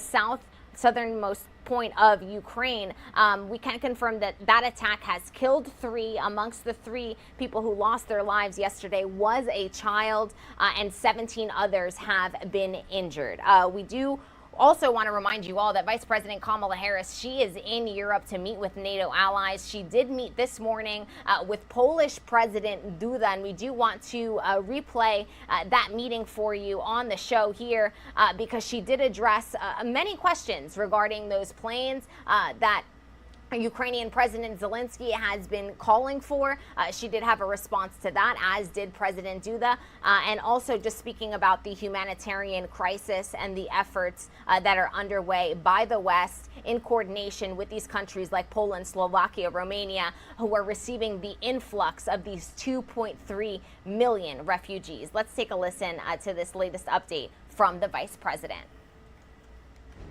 southernmost point of Ukraine. We can confirm that that attack has killed 3. Amongst the 3 people who lost their lives yesterday was a child, and 17 others have been injured. We do also want to remind you all that Vice President Kamala Harris, she is in Europe to meet with NATO allies. She did meet this morning with Polish President Duda, and we do want to replay that meeting for you on the show here because she did address many questions regarding those planes that Ukrainian President Zelensky has been calling for. She did have a response to that, as did President Duda, and also just speaking about the humanitarian crisis and the efforts that are underway by the West in coordination with these countries like Poland, Slovakia, Romania, who are receiving the influx of these 2.3 million refugees. Let's take a listen to this latest update from the Vice President.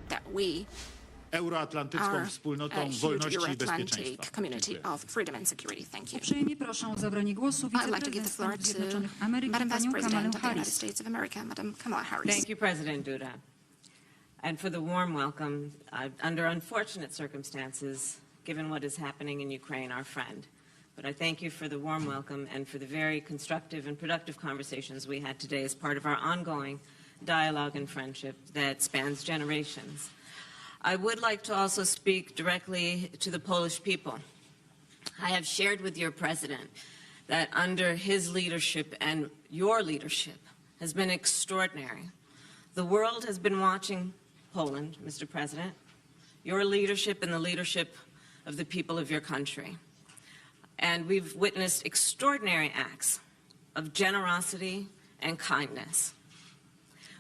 That we euroatlantycką wspólnotą wolności i bezpieczeństwa. Community of freedom and security. Thank you. Uprzejmie proszę o zabranie głosu I'd like to give the floor wiceprezydent to Zjednoczonych Ameryk, Madam Vice panią President Kamalę of the United Harris. States of America, Madam Kamala Harris. Thank you, President Duda, and for the warm welcome. Under unfortunate circumstances, given what is happening in Ukraine, our friend. But I thank you for the warm welcome and for the very constructive and productive conversations we had today as part of our ongoing dialogue and friendship that spans generations. I would like to also speak directly to the Polish people. I have shared with your president that under his leadership and your leadership has been extraordinary. The world has been watching Poland, Mr. President, your leadership and the leadership of the people of your country. And we've witnessed extraordinary acts of generosity and kindness.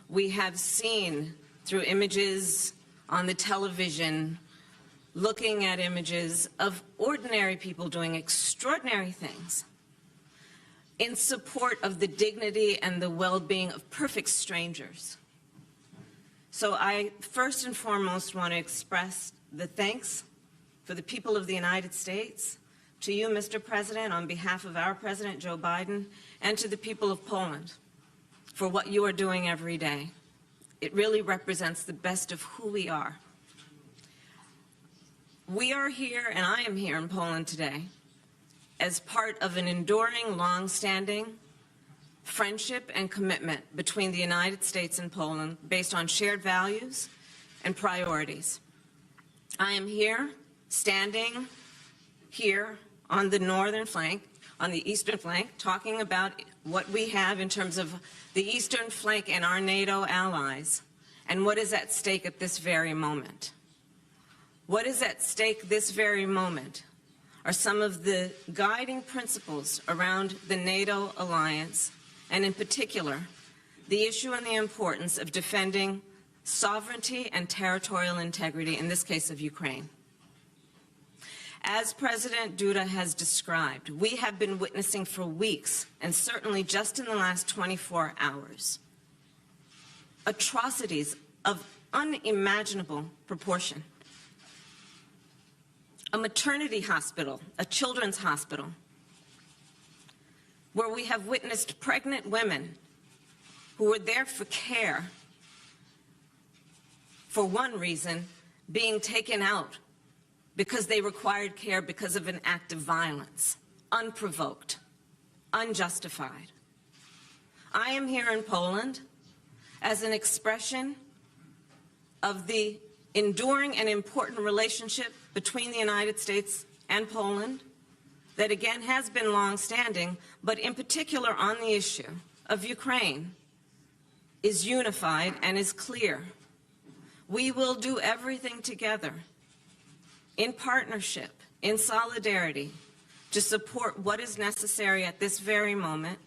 We have seen through images on the television, looking at images of ordinary people doing extraordinary things in support of the dignity and the well-being of perfect strangers. So I first and foremost want to express the thanks for the people of the United States, to you, Mr. President, on behalf of our President, Joe Biden, and to the people of Poland for what you are doing every day. It really represents the best of who we are. We are here, and I am here in Poland today, as part of an enduring, long-standing friendship and commitment between the United States and Poland based on shared values and priorities. I am here, standing here on the northern flank, on the eastern flank, talking about what we have in terms of the eastern flank and our NATO allies, and what is at stake at this very moment. What is at stake this very moment are some of the guiding principles around the NATO alliance, and in particular, the issue and the importance of defending sovereignty and territorial integrity, in this case of Ukraine. As President Duda has described, we have been witnessing for weeks, and certainly just in the last 24 hours, atrocities of unimaginable proportion. A maternity hospital, a children's hospital, where we have witnessed pregnant women who were there for care, for one reason, being taken out because they required care because of an act of violence, unprovoked, unjustified. I am here in Poland as an expression of the enduring and important relationship between the United States and Poland that again has been long-standing, but in particular on the issue of Ukraine is unified and is clear. We will do everything together in partnership, in solidarity, to support what is necessary at this very moment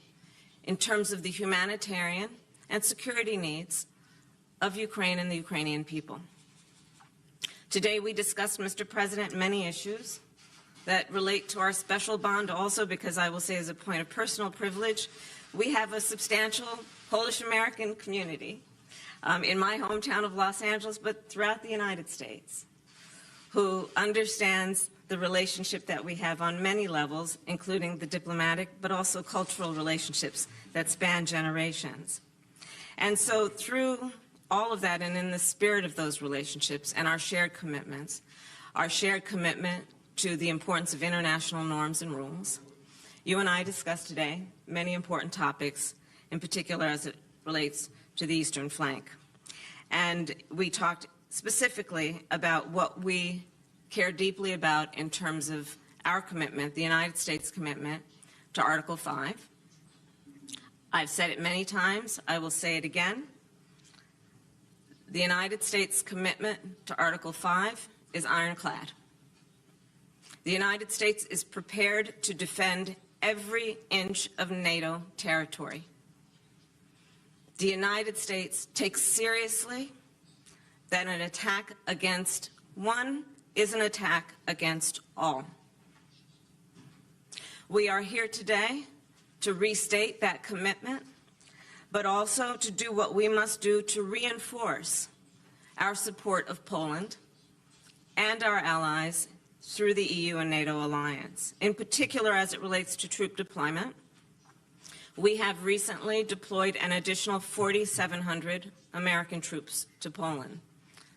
in terms of the humanitarian and security needs of Ukraine and the Ukrainian people. Today we discussed, Mr. President, many issues that relate to our special bond also, because I will say as a point of personal privilege, we have a substantial Polish-American community in my hometown of Los Angeles, but throughout the United States, who understands the relationship that we have on many levels, including the diplomatic, but also cultural relationships that span generations. And so through all of that, and in the spirit of those relationships and our shared commitments, our shared commitment to the importance of international norms and rules, you and I discussed today many important topics, in particular as it relates to the eastern flank. And we talked specifically about what we care deeply about in terms of our commitment, the United States commitment to Article 5. I've said it many times, I will say it again. The United States commitment to Article 5 is ironclad. The United States is prepared to defend every inch of NATO territory. The United States takes seriously that an attack against one is an attack against all. We are here today to restate that commitment, but also to do what we must do to reinforce our support of Poland and our allies through the EU and NATO alliance. In particular, as it relates to troop deployment, we have recently deployed an additional 4,700 American troops to Poland.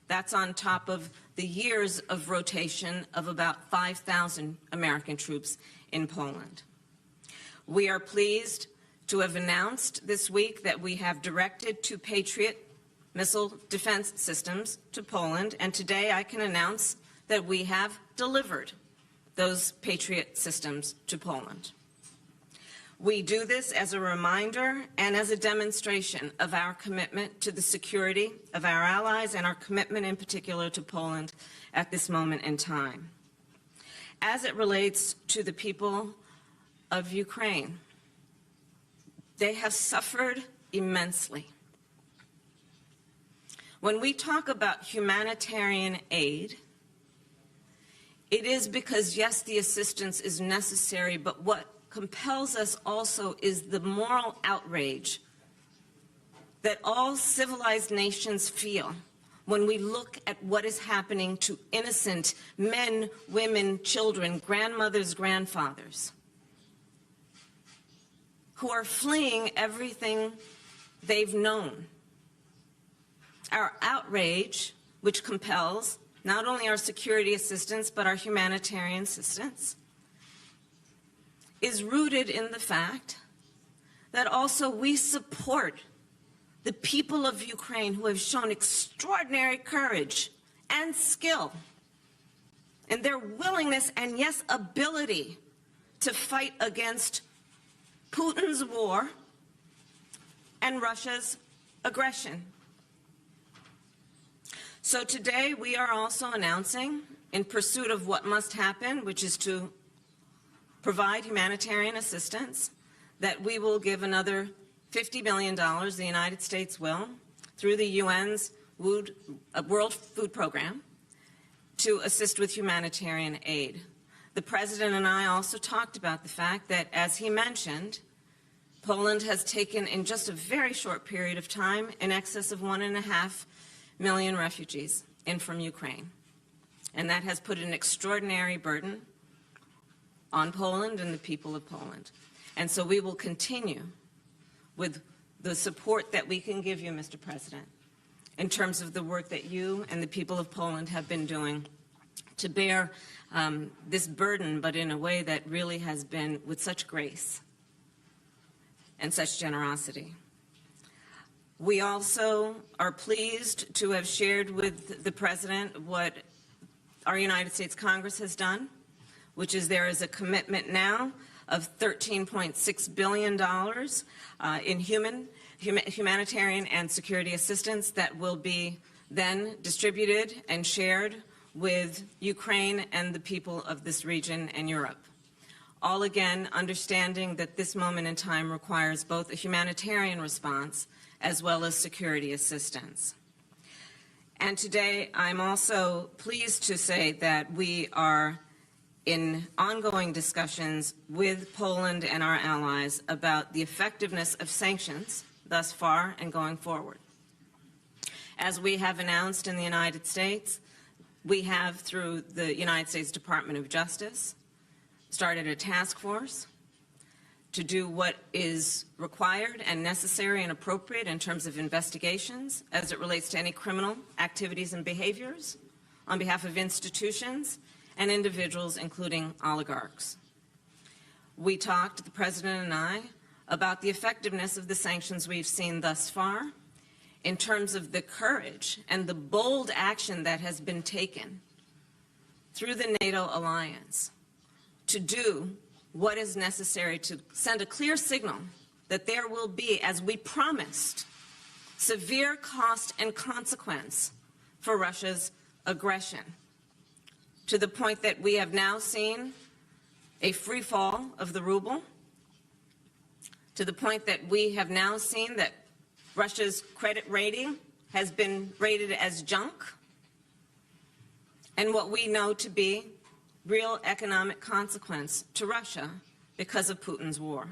That's on top of the years of rotation of about 5,000 American troops in Poland. We are pleased to have announced this week that we have directed 2 Patriot missile defense systems to Poland, and today I can announce that we have delivered those Patriot systems to Poland. We do this as a reminder and as a demonstration of our commitment to the security of our allies and our commitment in particular to Poland at this moment in time. As it relates to the people of Ukraine, they have suffered immensely. When we talk about humanitarian aid, it is because, yes, the assistance is necessary, but what compels us also is the moral outrage that all civilized nations feel when we look at what is happening to innocent men, women, children, grandmothers, grandfathers, who are fleeing everything they've known. Our outrage, which compels not only our security assistance, but our humanitarian assistance, is rooted in the fact that also we support the people of Ukraine who have shown extraordinary courage and skill in their willingness and, yes, ability to fight against Putin's war and Russia's aggression. So today we are also announcing, in pursuit of what must happen, which is to provide humanitarian assistance, that we will give another $50 million, the United States will, through the UN's World Food Program, to assist with humanitarian aid. The President and I also talked about the fact that, as he mentioned, Poland has taken, in just a very short period of time, in excess of 1.5 million refugees in from Ukraine. And that has put an extraordinary burden on Poland and the people of Poland. And so we will continue with the support that we can give you, Mr. President, in terms of the work that you and the people of Poland have been doing to bear this burden, but in a way that really has been with such grace and such generosity. We also are pleased to have shared with the President what our United States Congress has done, which is there is a commitment now of $13.6 billion in humanitarian and security assistance that will be then distributed and shared with Ukraine and the people of this region and Europe. All again understanding that this moment in time requires both a humanitarian response as well as security assistance. And today I'm also pleased to say that we are in ongoing discussions with Poland and our allies about the effectiveness of sanctions thus far and going forward. As we have announced in the United States, we have, through the United States Department of Justice, started a task force to do what is required and necessary and appropriate in terms of investigations as it relates to any criminal activities and behaviors on behalf of institutions and individuals, including oligarchs. We talked, the President and I, about the effectiveness of the sanctions we've seen thus far in terms of the courage and the bold action that has been taken through the NATO alliance to do what is necessary to send a clear signal that there will be, as we promised, severe cost and consequence for Russia's aggression, to the point that we have now seen a free fall of the ruble, to the point that we have now seen that Russia's credit rating has been rated as junk, and what we know to be real economic consequence to Russia because of Putin's war.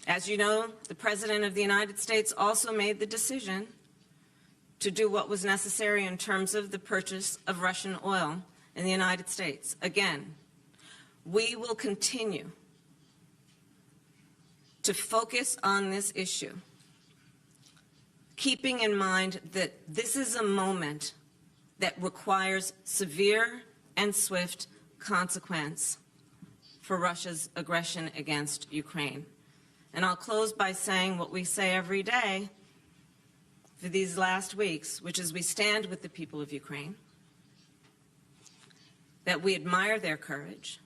As you know, the President of the United States also made the decision to do what was necessary in terms of the purchase of Russian oil in the United States. Again, we will continue to focus on this issue, keeping in mind that this is a moment that requires severe and swift consequence for Russia's aggression against Ukraine. And I'll close by saying what we say every day for these last weeks, which is we stand with the people of Ukraine, that we admire their courage,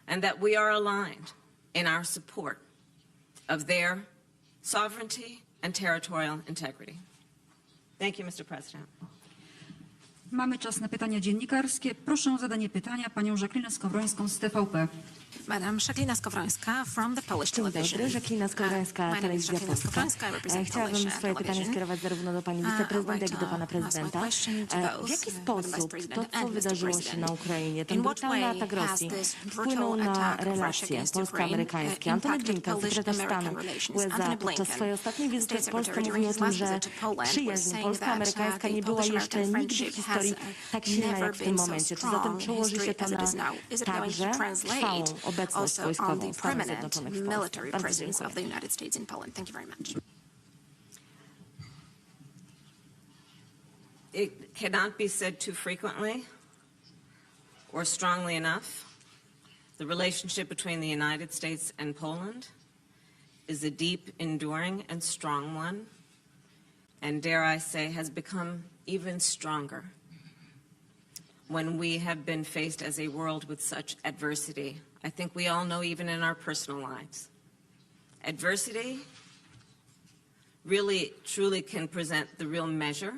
and that we are aligned in our support of their sovereignty and territorial integrity. Thank you, Mr. President. Mamy czas na pytania dziennikarskie. Proszę o zadanie pytania panią Jacqueline Skowrońską z TVP. Madam Jacqueline Skowrońska from the Polish television. Jacqueline Skowrońska, Telewizja Polska. Chciałabym swoje pytanie skierować zarówno do pani wiceprezydent, jak i do pana prezydenta. W jaki sposób to, co wydarzyło się na Ukrainie, ten brutalny atak Rosji, wpłynął na relacje polsko-amerykańskie? Antony Blinken, sekretarz stanu USA, podczas swojej ostatniej wizyty w Polsce mówił o tym, że przyjaźń polsko-amerykańska nie była jeszcze nigdy w historii tak silna jak w tym momencie. Czy zatem przełoży się to na także trwałą obecność wojskową Stanów Zjednoczonych w Polsce? Bardzo dziękuję. It cannot be said too frequently or strongly enough. The relationship between the United States and Poland is a deep, enduring, and strong one, and dare I say, has become even stronger when we have been faced as a world with such adversity. I think we all know, even in our personal lives, adversity really, truly can present the real measure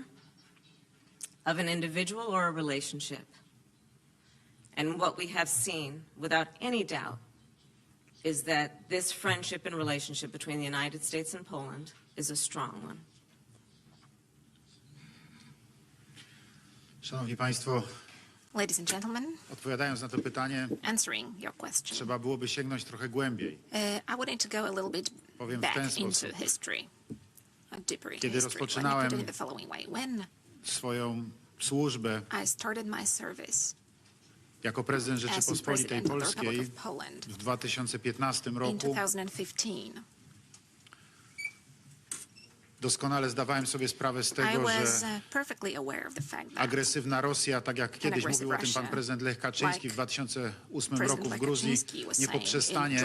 of an individual or a relationship. And what we have seen, without any doubt, is that this friendship and relationship between the United States and Poland is a strong one. Szanowni Państwo, Ladies and gentlemen, odpowiadając na to pytanie, answering your question, trzeba byłoby sięgnąć trochę głębiej. I would need to go a little bit back into history, deeper into Kiedy history. rozpoczynałem Let me put it the following way. When swoją służbę I started my service jako prezydent Rzeczypospolitej Polskiej w 2015 in roku, 2015, doskonale zdawałem sobie sprawę z tego, że agresywna Rosja, tak jak kiedyś mówił o tym pan prezydent Lech Kaczyński w 2008 roku w Gruzji, nie poprzestanie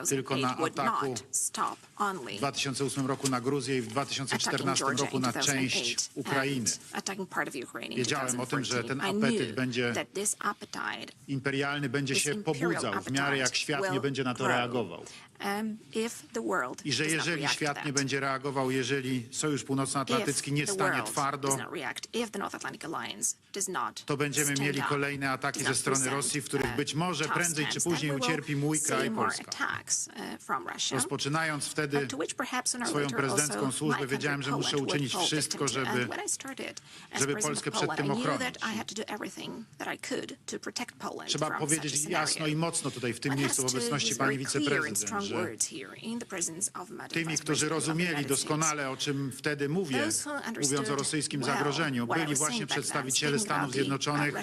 tylko na ataku w 2008 roku na Gruzję i w 2014 roku na część Ukrainy. Wiedziałem o tym, że ten apetyt będzie imperialny, będzie się pobudzał w miarę jak świat nie będzie na to reagował. I że jeżeli świat nie będzie reagował, jeżeli Sojusz Północnoatlantycki nie stanie twardo, to będziemy mieli kolejne ataki ze strony Rosji, w których być może prędzej czy później ucierpi mój kraj, Polska. Rozpoczynając wtedy swoją prezydencką służbę, wiedziałem, że muszę uczynić wszystko, żeby Polskę przed tym ochronić. Trzeba powiedzieć jasno i mocno tutaj w tym miejscu w obecności pani wiceprezydent, że tymi, którzy rozumieli doskonale, o czym wtedy mówię, mówiąc o rosyjskim zagrożeniu, byli właśnie przedstawiciele Stanów Zjednoczonych,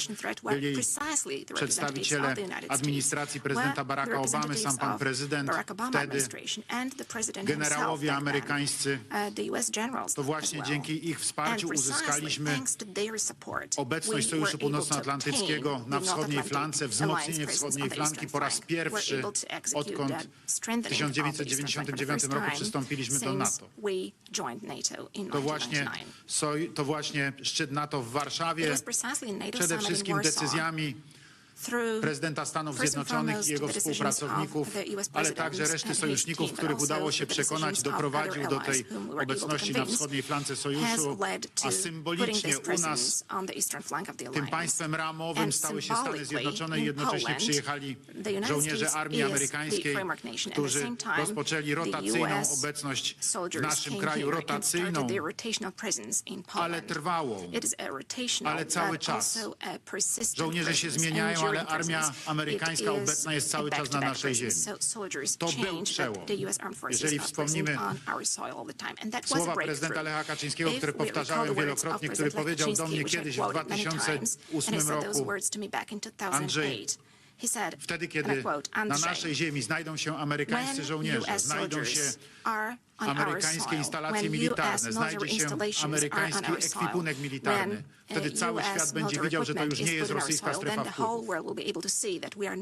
byli przedstawiciele administracji prezydenta Baracka Obamy, sam pan prezydent, wtedy generałowie amerykańscy. To właśnie dzięki ich wsparciu uzyskaliśmy obecność Sojuszu Północnoatlantyckiego na wschodniej flance, wzmocnienie wschodniej flanki po raz pierwszy, odkąd w 1999 roku przystąpiliśmy do NATO. To właśnie szczyt NATO w Warszawie, przede wszystkim decyzjami prezydenta Stanów Zjednoczonych i jego współpracowników, ale także reszty sojuszników, których udało się przekonać, doprowadził do tej obecności na wschodniej flance sojuszu, a symbolicznie u nas tym państwem ramowym stały się Stany Zjednoczone i jednocześnie przyjechali żołnierze armii amerykańskiej, którzy rozpoczęli rotacyjną obecność w naszym kraju, rotacyjną, ale trwałą, ale cały czas. Żołnierze się zmieniają, ale armia amerykańska obecna jest cały czas na naszej ziemi. To był przełom. Jeżeli wspomnimy słowa prezydenta Lecha Kaczyńskiego, które powtarzałem wielokrotnie, który powiedział do mnie kiedyś w 2008 roku: Andrzej, wtedy, kiedy na naszej ziemi znajdą się amerykańscy żołnierze, znajdą się amerykańskie instalacje militarne, znajdzie się amerykański ekwipunek militarny, wtedy cały świat będzie widział, że to już nie jest rosyjska strefa wpływów.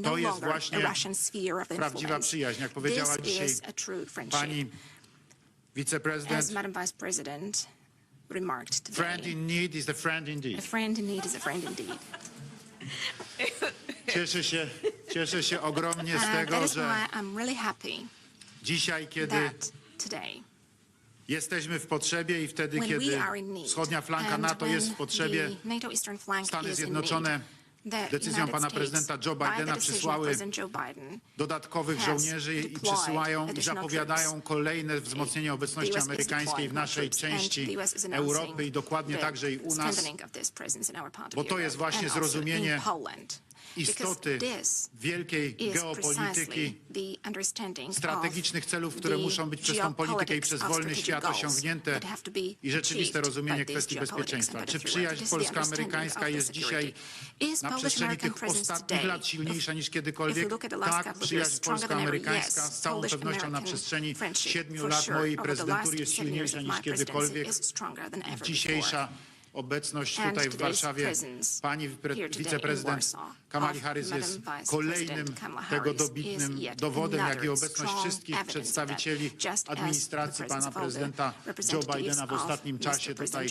To jest właśnie prawdziwa przyjaźń, jak powiedziała dzisiaj pani wiceprezydent. Friend in need is a friend indeed. Cieszę się ogromnie z tego, że dzisiaj, kiedy jesteśmy w potrzebie i wtedy, kiedy wschodnia flanka NATO jest w potrzebie, Stany Zjednoczone decyzją pana prezydenta Joe Bidena przysłały dodatkowych żołnierzy i przysyłają i zapowiadają kolejne wzmocnienie obecności amerykańskiej w naszej części Europy i dokładnie także i u nas, bo to jest właśnie zrozumienie istoty wielkiej geopolityki, strategicznych celów, które muszą być przez tą politykę i przez wolny świat osiągnięte i rzeczywiste rozumienie kwestii bezpieczeństwa. Czy przyjaźń polsko-amerykańska jest dzisiaj na przestrzeni tych ostatnich lat silniejsza niż kiedykolwiek? Tak, przyjaźń polsko-amerykańska z całą pewnością na przestrzeni 7 lat mojej prezydentury jest silniejsza niż kiedykolwiek. Dzisiejsza obecność tutaj w Warszawie pani wiceprezydent Kamali Harris jest kolejnym tego dobitnym dowodem, jak i obecność wszystkich przedstawicieli administracji pana prezydenta Joe Bidena w ostatnim czasie tutaj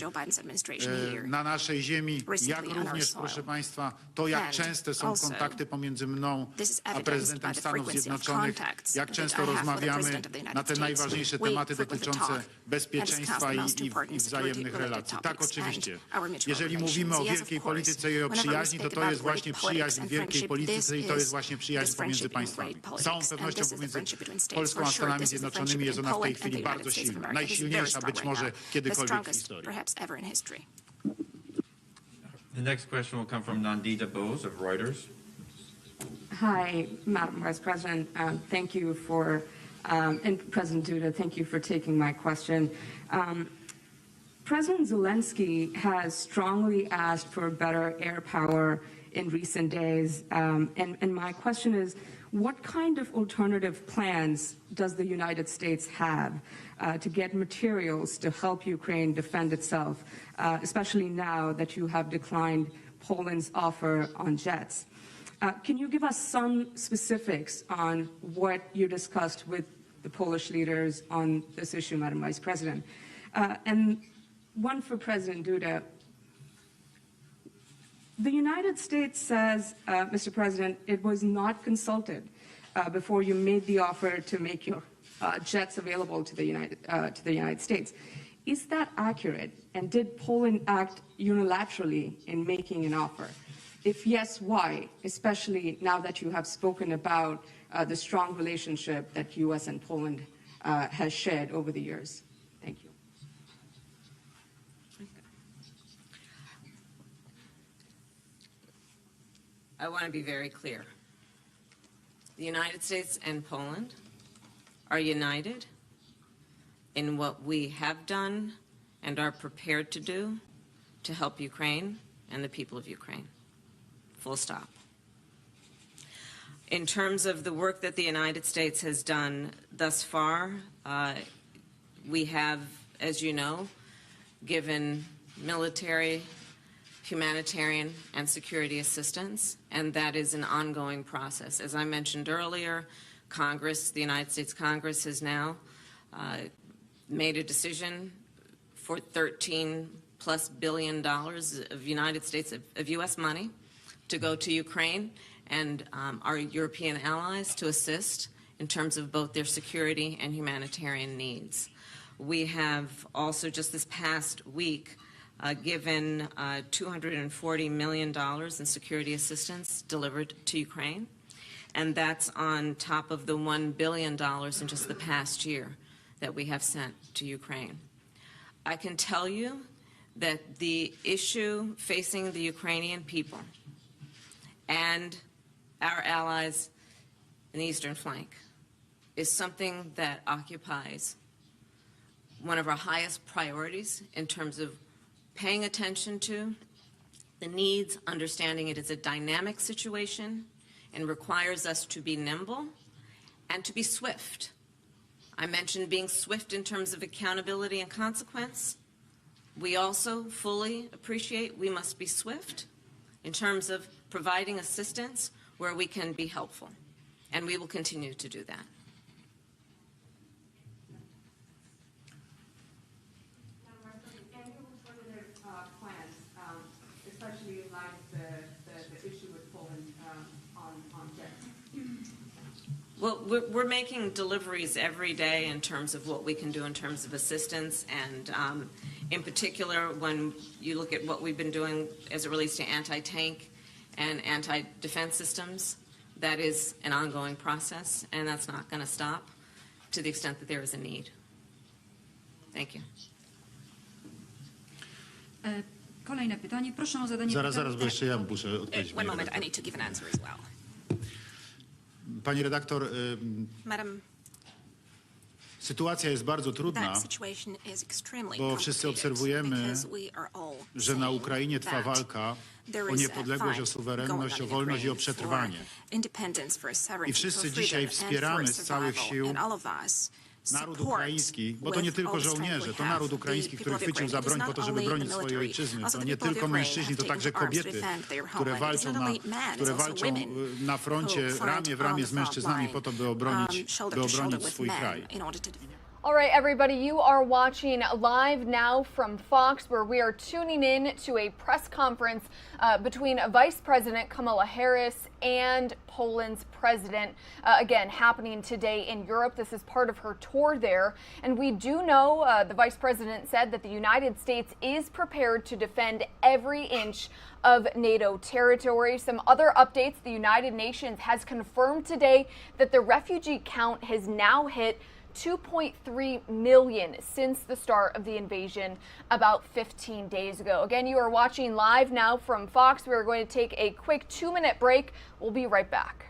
na naszej ziemi, jak również, proszę państwa, to jak częste są kontakty pomiędzy mną a prezydentem Stanów Zjednoczonych, jak często rozmawiamy na te najważniejsze tematy dotyczące bezpieczeństwa i wzajemnych relacji. Tak, oczywiście. Jeżeli mówimy o wielkiej polityce i o przyjaźni, to jest właśnie przyjaźń w wielkiej polityce i to jest właśnie przyjaźń pomiędzy państwami. Z całą pewnością pomiędzy Polską a Stanami Zjednoczonymi jest ona w tej chwili bardzo silna. Najsilniejsza być może kiedykolwiek w historii. The next question will come from Nandita Bose of Reuters. Hi, Madam Vice President. Thank you for, and President Duda, thank you for taking my question. President Zelensky has strongly asked for better air power in recent days. And my question is, what kind of alternative plans does the United States have to get materials to help Ukraine defend itself, especially now that you have declined Poland's offer on jets? Can you give us some specifics on what you discussed with the Polish leaders on this issue, Madam Vice President? And one for President Duda. The United States says, Mr. President, it was not consulted before you made the offer to make your jets available to the United States. Is that accurate? And did Poland act unilaterally in making an offer? If yes, why? Especially now that you have spoken about the strong relationship that U.S. and Poland has shared over the years. Thank you. I want to be very clear. The United States and Poland are united in what we have done and are prepared to do to help Ukraine and the people of Ukraine. Full stop. In terms of the work that the United States has done thus far, we have, as you know, given military, humanitarian, and security assistance, and that is an ongoing process. As I mentioned earlier, Congress, the United States Congress, has now made a decision for $13+ billion of United States, of U.S. money to go to Ukraine and our European allies to assist in terms of both their security and humanitarian needs. We have also just this past week given $240 million in security assistance delivered to Ukraine, and that's on top of the $1 billion in just the past year that we have sent to Ukraine. I can tell you that the issue facing the Ukrainian people and our allies in the eastern flank is something that occupies one of our highest priorities in terms of paying attention to the needs, understanding it is a dynamic situation and requires us to be nimble and to be swift. I mentioned being swift in terms of accountability and consequence. We also fully appreciate we must be swift in terms of providing assistance where we can be helpful, and we will continue to do that. Especially in light of the issue with Poland on jets? Well, we're making deliveries every day in terms of what we can do in terms of assistance, and in particular, when you look at what we've been doing as it relates to anti-tank and anti-defense systems, that is an ongoing process, and that's not going to stop to the extent that there is a need. Thank you. Kolejne pytanie. Proszę o zadanie Zaraz, bo jeszcze ja muszę odpowiedzieć. One moment, I need to give an answer as well. Pani redaktor, Madam, sytuacja jest bardzo trudna, that situation is extremely bo wszyscy obserwujemy, because we are all że na saying Ukrainie trwa that walka there o is a niepodległość, o fight suwerenność, going o on in wolność i o Ukraine przetrwanie. for independence, for sovereignty, I wszyscy for dzisiaj freedom, wspieramy and for z całych survival. sił And all of us naród support ukraiński, bo to nie with tylko all the strength żołnierze, we to have naród the ukraiński, który people of chwycił za Ukraine. broń It po is to, not żeby only bronić the swojej military, ojczyzny. also To the nie people of tylko Ukraine mężczyźni, to have także taken arms to kobiety, defend their które homeland. It is walczą not only men, które it's also walczą women na froncie who ramię w fight ramię on z the front mężczyznami po to, by obronić shoulder to shoulder with swój men kraj. in order to defend. All right, everybody, you are watching Live Now from Fox, where we are tuning in to a press conference between Vice President Kamala Harris and Poland's president, again, happening today in Europe. This is part of her tour there. And we do know the Vice President said that the United States is prepared to defend every inch of NATO territory. Some other updates: the United Nations has confirmed today that the refugee count has now hit 2.3 million since the start of the invasion about 15 days ago. Again, you are watching Live Now from Fox. We are going to take a quick 2-minute break. We'll be right back.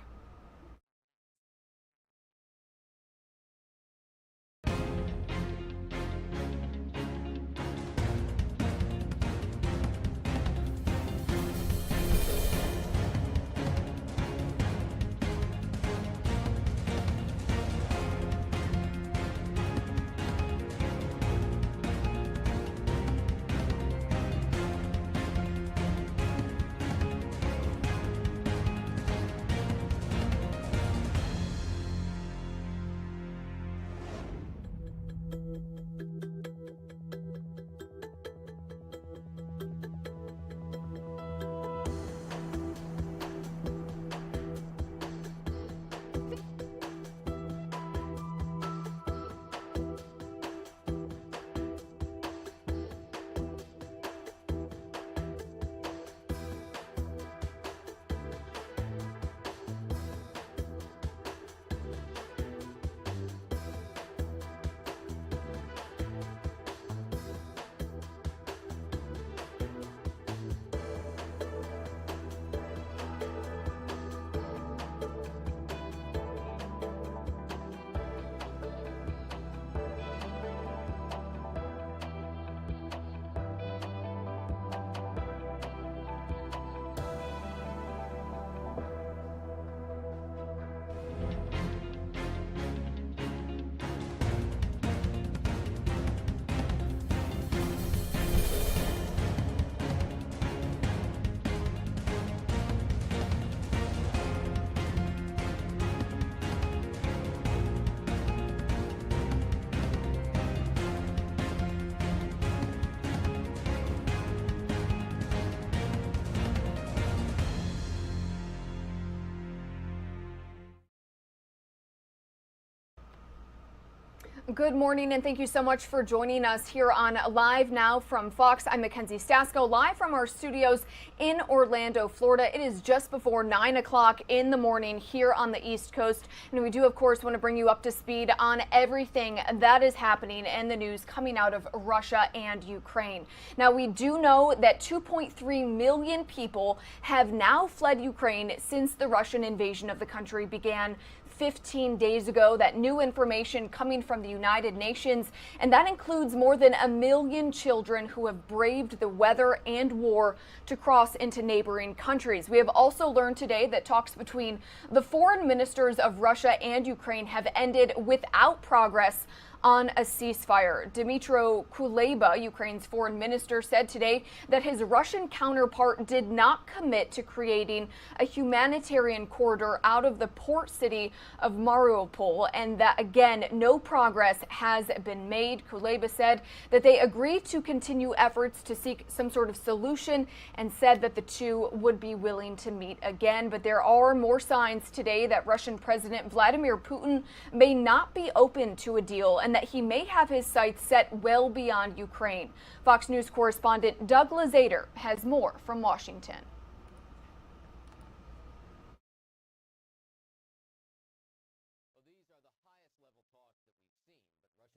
Good morning, and thank you so much for joining us here on Live Now from Fox. I'm Mackenzie Stasko, live from our studios in Orlando, Florida. It is just before 9 o'clock in the morning here on the East Coast, and we do, of course, want to bring you up to speed on everything that is happening and the news coming out of Russia and Ukraine. Now, we do know that 2.3 million people have now fled Ukraine since the Russian invasion of the country began 15 days ago. That new information coming from the United Nations, and that includes more than 1 million children who have braved the weather and war to cross into neighboring countries. We have also learned today that talks between the foreign ministers of Russia and Ukraine have ended without progress on a ceasefire. Dmytro Kuleba, Ukraine's foreign minister, said today that his Russian counterpart did not commit to creating a humanitarian corridor out of the port city of Mariupol, and that, again, no progress has been made. Kuleba said that they agreed to continue efforts to seek some sort of solution and said that the two would be willing to meet again. But there are more signs today that Russian President Vladimir Putin may not be open to a deal, and that he may have his sights set well beyond Ukraine. Fox News correspondent Doug Lazader has more from Washington.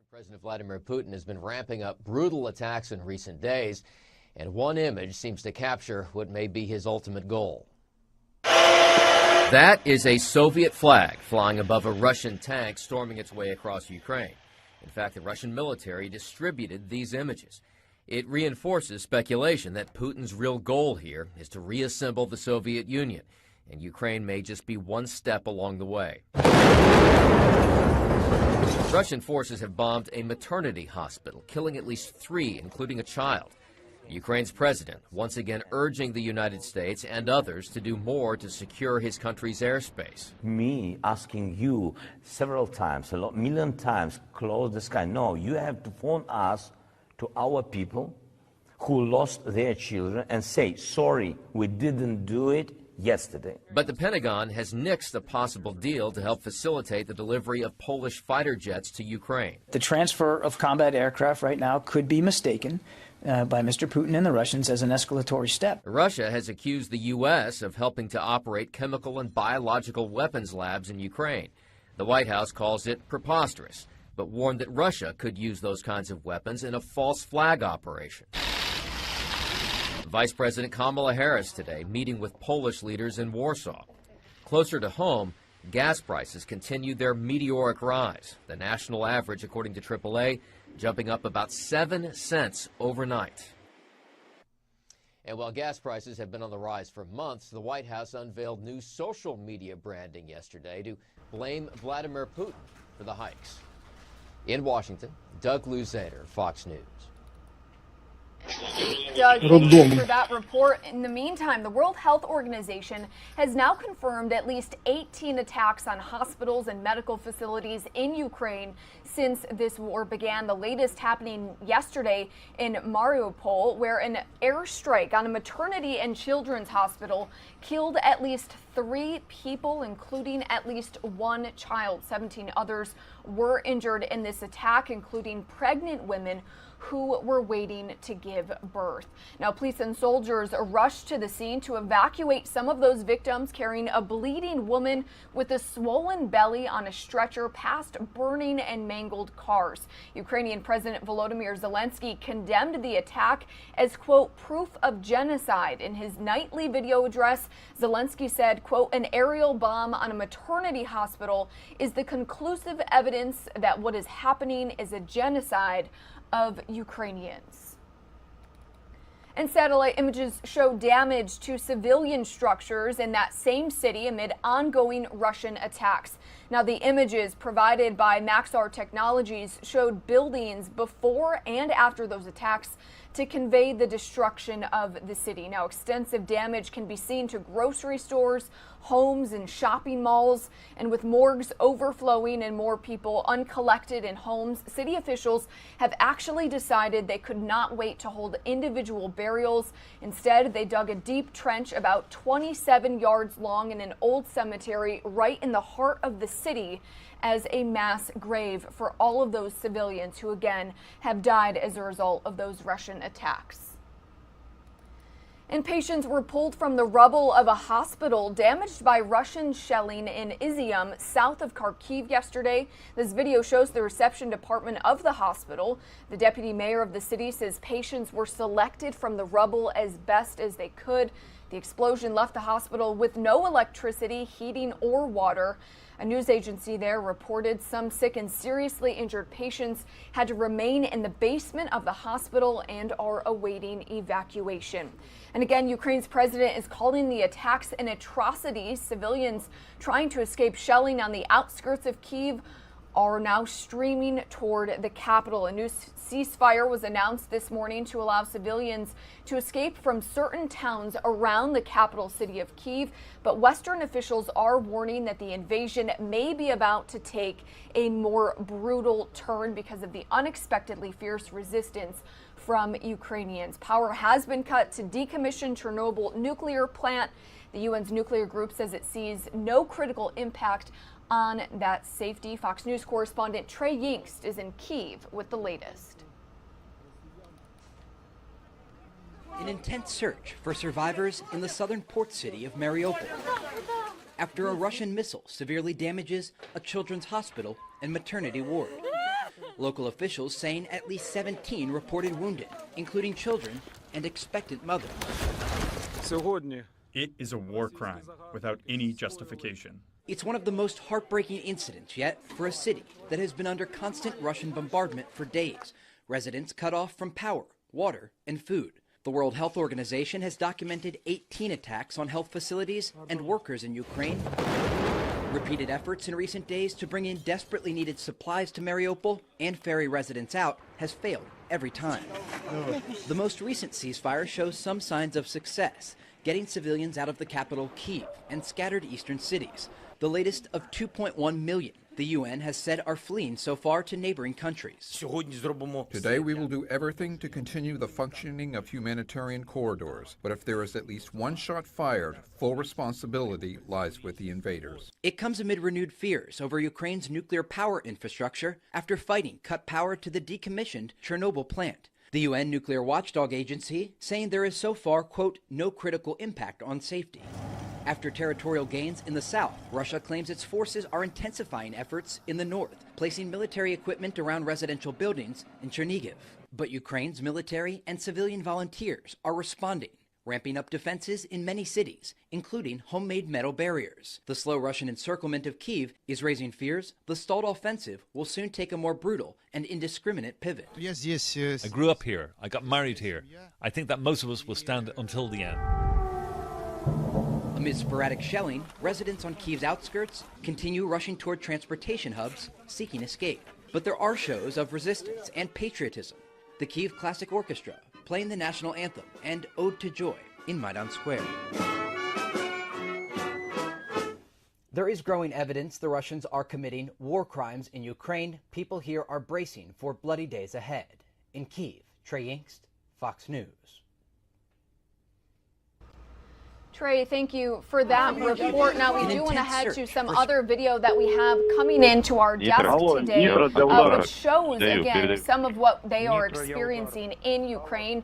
President Vladimir Putin has been ramping up brutal attacks in recent days, and one image seems to capture what may be his ultimate goal. That is a Soviet flag flying above a Russian tank storming its way across Ukraine. In fact, the Russian military distributed these images. It reinforces speculation that Putin's real goal here is to reassemble the Soviet Union, and Ukraine may just be one step along the way. Russian forces have bombed a maternity hospital, killing at least 3, including a child. Ukraine's president once again urging the United States and others to do more to secure his country's airspace. Me asking you several times, a million times, close the sky. No, you have to phone us to our people who lost their children and say, sorry, we didn't do it yesterday. But the Pentagon has nixed a possible deal to help facilitate the delivery of Polish fighter jets to Ukraine. The transfer of combat aircraft right now could be mistaken by Mr. Putin and the Russians as an escalatory step. Russia has accused the U.S. of helping to operate chemical and biological weapons labs in Ukraine. The White House calls it preposterous, but warned that Russia could use those kinds of weapons in a false flag operation. Vice President Kamala Harris today meeting with Polish leaders in Warsaw. Closer to home, gas prices continue their meteoric rise. The national average, according to AAA, jumping up about 7 cents overnight. And while gas prices have been on the rise for months, the White House unveiled new social media branding yesterday to blame Vladimir Putin for the hikes. In Washington, Doug Lazader, Fox News. Doug, thank you for that report. In the meantime, the World Health Organization has now confirmed at least 18 attacks on hospitals and medical facilities in Ukraine since this war began. The latest happening yesterday in Mariupol, where an airstrike on a maternity and children's hospital killed at least 3 people, including at least 1 child. 17 others were injured in this attack, including pregnant women who were waiting to give birth. Now, police and soldiers rushed to the scene to evacuate some of those victims, carrying a bleeding woman with a swollen belly on a stretcher past burning and mangled cars. Ukrainian President Volodymyr Zelensky condemned the attack as, quote, proof of genocide. In his nightly video address, Zelensky said, quote, an aerial bomb on a maternity hospital is the conclusive evidence that what is happening is a genocide of Ukrainians. And satellite images show damage to civilian structures in that same city amid ongoing Russian attacks. Now, the images provided by Maxar Technologies showed buildings before and after those attacks to convey the destruction of the city. Now, extensive damage can be seen to grocery stores, homes, and shopping malls. And with morgues overflowing and more people uncollected in homes, city officials have actually decided they could not wait to hold individual burials. Instead, they dug a deep trench about 27 yards long in an old cemetery right in the heart of the city as a mass grave for all of those civilians who, again, have died as a result of those Russian attacks. And patients were pulled from the rubble of a hospital damaged by Russian shelling in Izium, south of Kharkiv yesterday. This video shows the reception department of the hospital. The deputy mayor of the city says patients were selected from the rubble as best as they could. The explosion left the hospital with no electricity, heating, or water. A news agency there reported some sick and seriously injured patients had to remain in the basement of the hospital and are awaiting evacuation. And again, Ukraine's president is calling the attacks an atrocity. Civilians trying to escape shelling on the outskirts of Kyiv are now streaming toward the capital. A new ceasefire was announced this morning to allow civilians to escape from certain towns around the capital city of Kyiv. But Western officials are warning that the invasion may be about to take a more brutal turn because of the unexpectedly fierce resistance from Ukrainians. Power has been cut to decommission Chernobyl nuclear plant. The UN's nuclear group says it sees no critical impact on that safety. Fox News correspondent Trey Yingst is in Kyiv with the latest. An intense search for survivors in the southern port city of Mariupol after a Russian missile severely damages a children's hospital and maternity ward. Local officials saying at least 17 reported wounded, including children and expectant mothers. It is a war crime without any justification. It's one of the most heartbreaking incidents yet for a city that has been under constant Russian bombardment for days. Residents cut off from power, water, and food. The World Health Organization has documented 18 attacks on health facilities and workers in Ukraine. Repeated efforts in recent days to bring in desperately needed supplies to Mariupol and ferry residents out has failed every time. The most recent ceasefire shows some signs of success, getting civilians out of the capital Kyiv and scattered eastern cities. The latest of 2.1 million, the UN has said, are fleeing so far to neighboring countries. Today we will do everything to continue the functioning of humanitarian corridors. But if there is at least one shot fired, full responsibility lies with the invaders. It comes amid renewed fears over Ukraine's nuclear power infrastructure after fighting cut power to the decommissioned Chernobyl plant. The UN nuclear watchdog agency saying there is so far, quote, no critical impact on safety. After territorial gains in the south, Russia claims its forces are intensifying efforts in the north, placing military equipment around residential buildings in Chernihiv. But Ukraine's military and civilian volunteers are responding, ramping up defenses in many cities, including homemade metal barriers. The slow Russian encirclement of Kyiv is raising fears the stalled offensive will soon take a more brutal and indiscriminate pivot. I grew up here. I got married here. I think that most of us will stand until the end. Amid sporadic shelling, residents on Kyiv's outskirts continue rushing toward transportation hubs, seeking escape. But there are shows of resistance and patriotism. The Kyiv Classic Orchestra playing the national anthem and Ode to Joy in Maidan Square. There is growing evidence the Russians are committing war crimes in Ukraine. People here are bracing for bloody days ahead. In Kyiv, Trey Yingst, Fox News. Trey, thank you for that report. Now, we do want to head to some other video that we have coming into our desk today, which shows, again, some of what they are experiencing in Ukraine.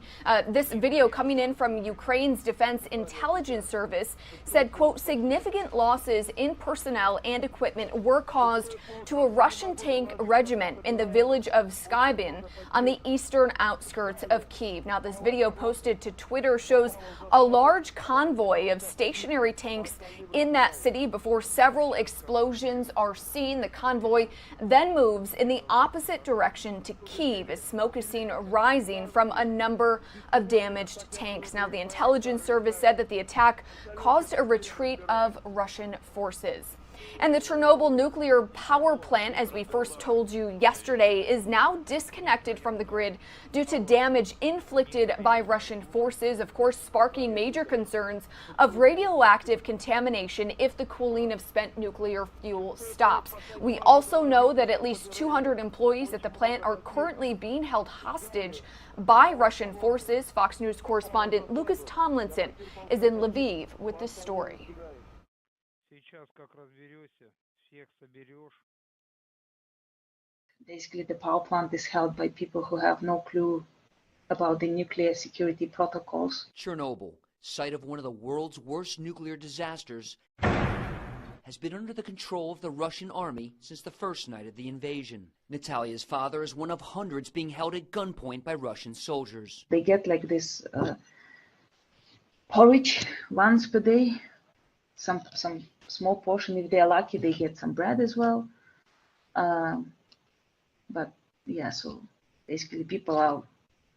This video coming in from Ukraine's Defense Intelligence Service said, quote, significant losses in personnel and equipment were caused to a Russian tank regiment in the village of Skybin on the eastern outskirts of Kyiv. Now, this video posted to Twitter shows a large convoy of stationary tanks in that city before several explosions are seen. The convoy then moves in the opposite direction to Kyiv as smoke is seen rising from a number of damaged tanks. Now, the intelligence service said that the attack caused a retreat of Russian forces. And the Chernobyl nuclear power plant, as we first told you yesterday, is now disconnected from the grid due to damage inflicted by Russian forces, of course, sparking major concerns of radioactive contamination if the cooling of spent nuclear fuel stops. We also know that at least 200 employees at the plant are currently being held hostage by Russian forces. Fox News correspondent Lucas Tomlinson is in Lviv with this story. Basically, the power plant is held by people who have no clue about the nuclear security protocols. Chernobyl, site of one of the world's worst nuclear disasters, has been under the control of the Russian army since the first night of the invasion. Natalia's father is one of hundreds being held at gunpoint by Russian soldiers. They get like this porridge once per day, some small portion. If they're lucky, they get some bread as well. But yeah, so basically people are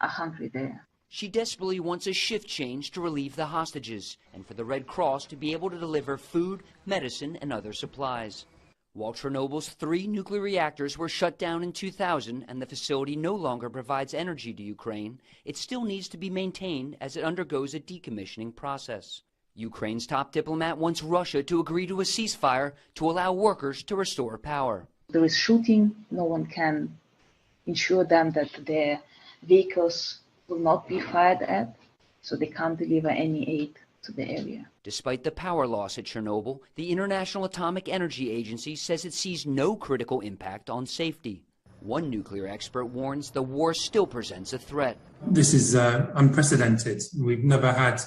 hungry there. She desperately wants a shift change to relieve the hostages and for the Red Cross to be able to deliver food, medicine, and other supplies. While Chernobyl's 3 nuclear reactors were shut down in 2000 and the facility no longer provides energy to Ukraine, it still needs to be maintained as it undergoes a decommissioning process. Ukraine's top diplomat wants Russia to agree to a ceasefire to allow workers to restore power. There is shooting. No one can ensure them that their vehicles will not be fired at, so they can't deliver any aid to the area. Despite the power loss at Chernobyl, the International Atomic Energy Agency says it sees no critical impact on safety. One nuclear expert warns the war still presents a threat. This is unprecedented. We've never had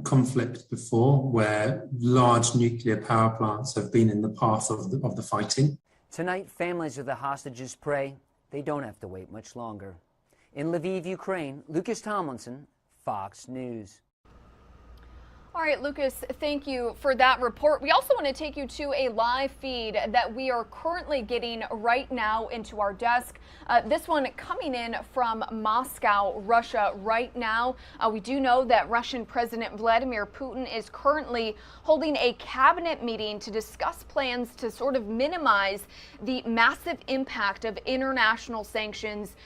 conflict before where large nuclear power plants have been in the path of the fighting. Tonight, families of the hostages pray they don't have to wait much longer. In Lviv, Ukraine, Lucas Tomlinson, Fox News. All right, Lucas, thank you for that report. We also want to take you to a live feed that we are currently getting right now into our desk. This one coming in from Moscow, Russia right now. We do know that Russian President Vladimir Putin is currently holding a cabinet meeting to discuss plans to sort of minimize the massive impact of international sanctions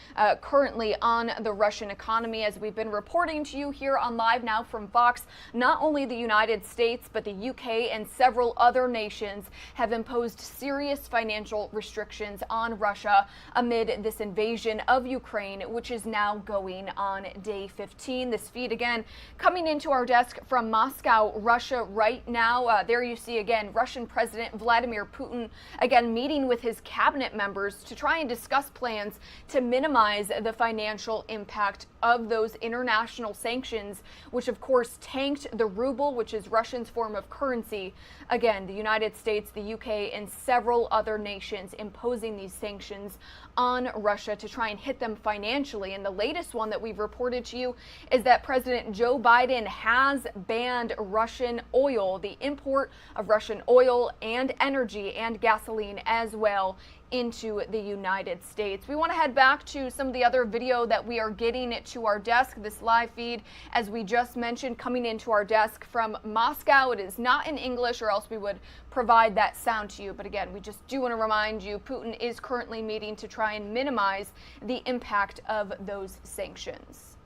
currently on the Russian economy. As we've been reporting to you here on Live Now from Fox, not only the United States, but the UK and several other nations have imposed serious financial restrictions on Russia amid this invasion of Ukraine, which is now going on day 15. This feed again coming into our desk from Moscow, Russia right now. There you see again Russian President Vladimir Putin again meeting with his cabinet members to try and discuss plans to minimize the financial impact of those international sanctions, which of course tanked the ruble, which is Russia's form of currency. Again, the United States, the UK, and several other nations imposing these sanctions on Russia to try and hit them financially. And the latest one that we've reported to you is that President Joe Biden has banned Russian oil, the import of Russian oil and energy and gasoline as well into the United States. We want to head back to some of the other video that we are getting to our desk. This live feed, as we just mentioned, coming into our desk from Moscow. It is not in English, or else we would provide that sound to you. But again, we just do want to remind you, Putin is currently meeting to try and minimize the impact of those sanctions.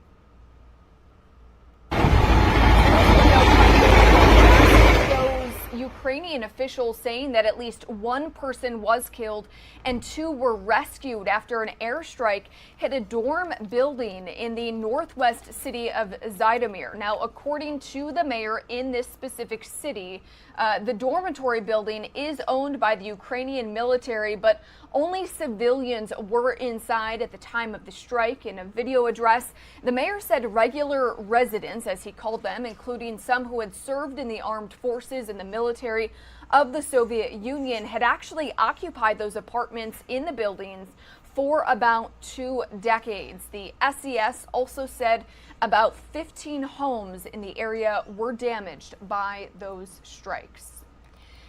Ukrainian officials saying that at least one person was killed and 2 were rescued after an airstrike hit a dorm building in the northwest city of Zhytomyr. Now, according to the mayor in this specific city, the dormitory building is owned by the Ukrainian military, but only civilians were inside at the time of the strike. In a video address, the mayor said regular residents, as he called them, including some who had served in the armed forces and the military of the Soviet Union, had actually occupied those apartments in the buildings for about 2 decades. The SES also said about 15 homes in the area were damaged by those strikes.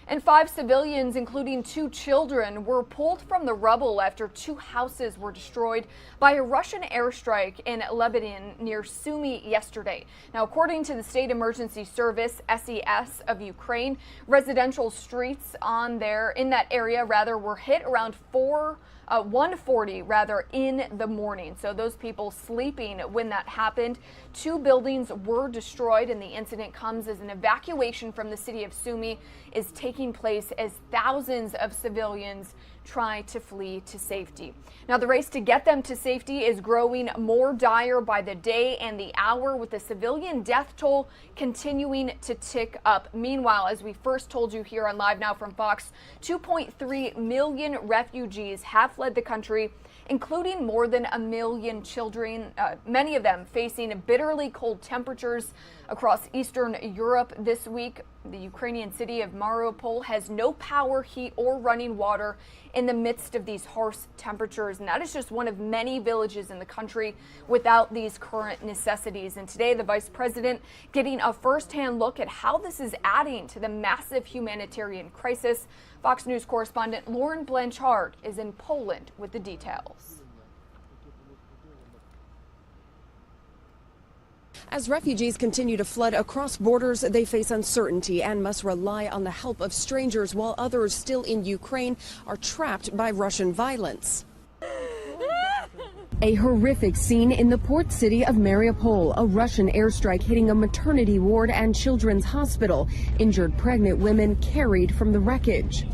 And 5 civilians, including 2 children, were pulled from the rubble after 2 houses were destroyed by a Russian airstrike in Lebanon near Sumy yesterday. Now, according to the State Emergency Service, SES of Ukraine, residential streets in that area were hit around 1:40 in the morning. So those people sleeping when that happened. 2 buildings were destroyed, and the incident comes as an evacuation from the city of Sumy is taking place as thousands of civilians try to flee to safety. Now, the race to get them to safety is growing more dire by the day and the hour, with the civilian death toll continuing to tick up. Meanwhile, as we first told you here on Live Now from Fox, 2.3 million refugees have fled the country, including more than 1 million children, many of them facing bitterly cold temperatures across Eastern Europe this week. The Ukrainian city of Mariupol has no power, heat, or running water in the midst of these harsh temperatures. And that is just one of many villages in the country without these current necessities. And today, the vice president getting a firsthand look at how this is adding to the massive humanitarian crisis. Fox News correspondent Lauren Blanchard is in Poland with the details. As refugees continue to flood across borders, they face uncertainty and must rely on the help of strangers, while others still in Ukraine are trapped by Russian violence. A horrific scene in the port city of Mariupol, a Russian airstrike hitting a maternity ward and children's hospital. Injured pregnant women carried from the wreckage.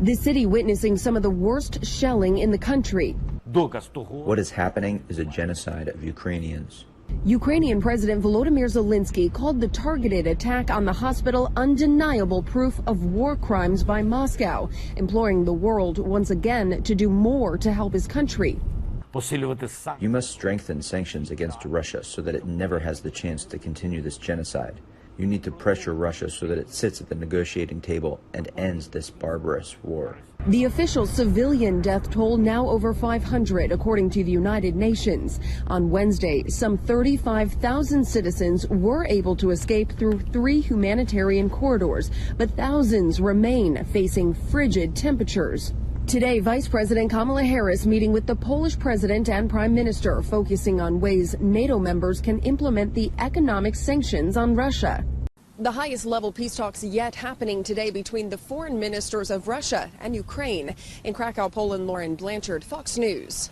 The city witnessing some of the worst shelling in the country. What is happening is a genocide of Ukrainians. Ukrainian President Volodymyr Zelensky called the targeted attack on the hospital undeniable proof of war crimes by Moscow, imploring the world once again to do more to help his country. You must strengthen sanctions against Russia so that it never has the chance to continue this genocide. You need to pressure Russia so that it sits at the negotiating table and ends this barbarous war. The official civilian death toll now over 500, according to the United Nations. On Wednesday, some 35,000 citizens were able to escape through 3 humanitarian corridors, but thousands remain facing frigid temperatures. Today, Vice President Kamala Harris meeting with the Polish president and prime minister, focusing on ways NATO members can implement the economic sanctions on Russia. The highest level peace talks yet happening today between the foreign ministers of Russia and Ukraine. In Krakow, Poland, Lauren Blanchard, Fox News.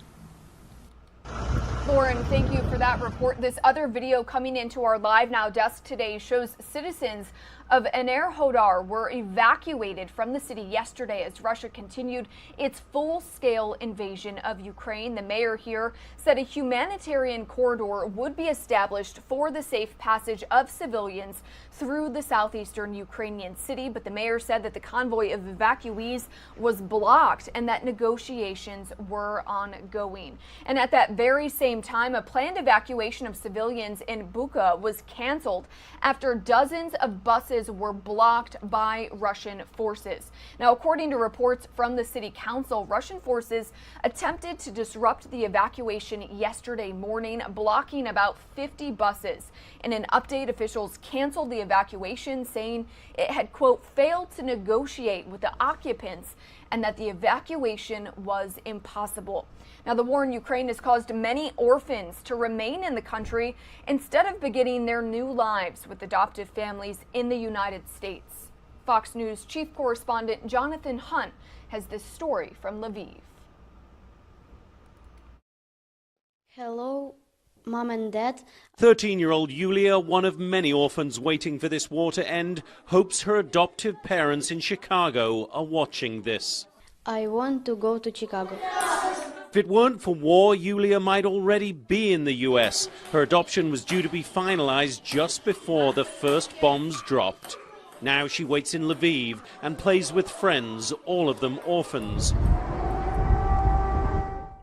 Lauren, thank you for that report. This other video coming into our Live Now desk today shows citizens of Enerhodar were evacuated from the city yesterday as Russia continued its full-scale invasion of Ukraine. The mayor here said a humanitarian corridor would be established for the safe passage of civilians through the southeastern Ukrainian city, but the mayor said that the convoy of evacuees was blocked and that negotiations were ongoing. And at that very same time, a planned evacuation of civilians in Bucha was canceled after dozens of buses were blocked by Russian forces. Now, according to reports from the city council, Russian forces attempted to disrupt the evacuation yesterday morning, blocking about 50 buses. In an update, officials canceled the evacuation, saying it had, quote, failed to negotiate with the occupants and that the evacuation was impossible. Now, the war in Ukraine has caused many orphans to remain in the country instead of beginning their new lives with adoptive families in the United States. Fox News chief correspondent Jonathan Hunt has this story from Lviv. Hello, Mom and Dad. 13-year-old Yulia, one of many orphans waiting for this war to end, hopes her adoptive parents in Chicago are watching this. I want to go to Chicago. If it weren't for war, Yulia might already be in the U.S. Her adoption was due to be finalized just before the first bombs dropped. Now she waits in Lviv and plays with friends, all of them orphans.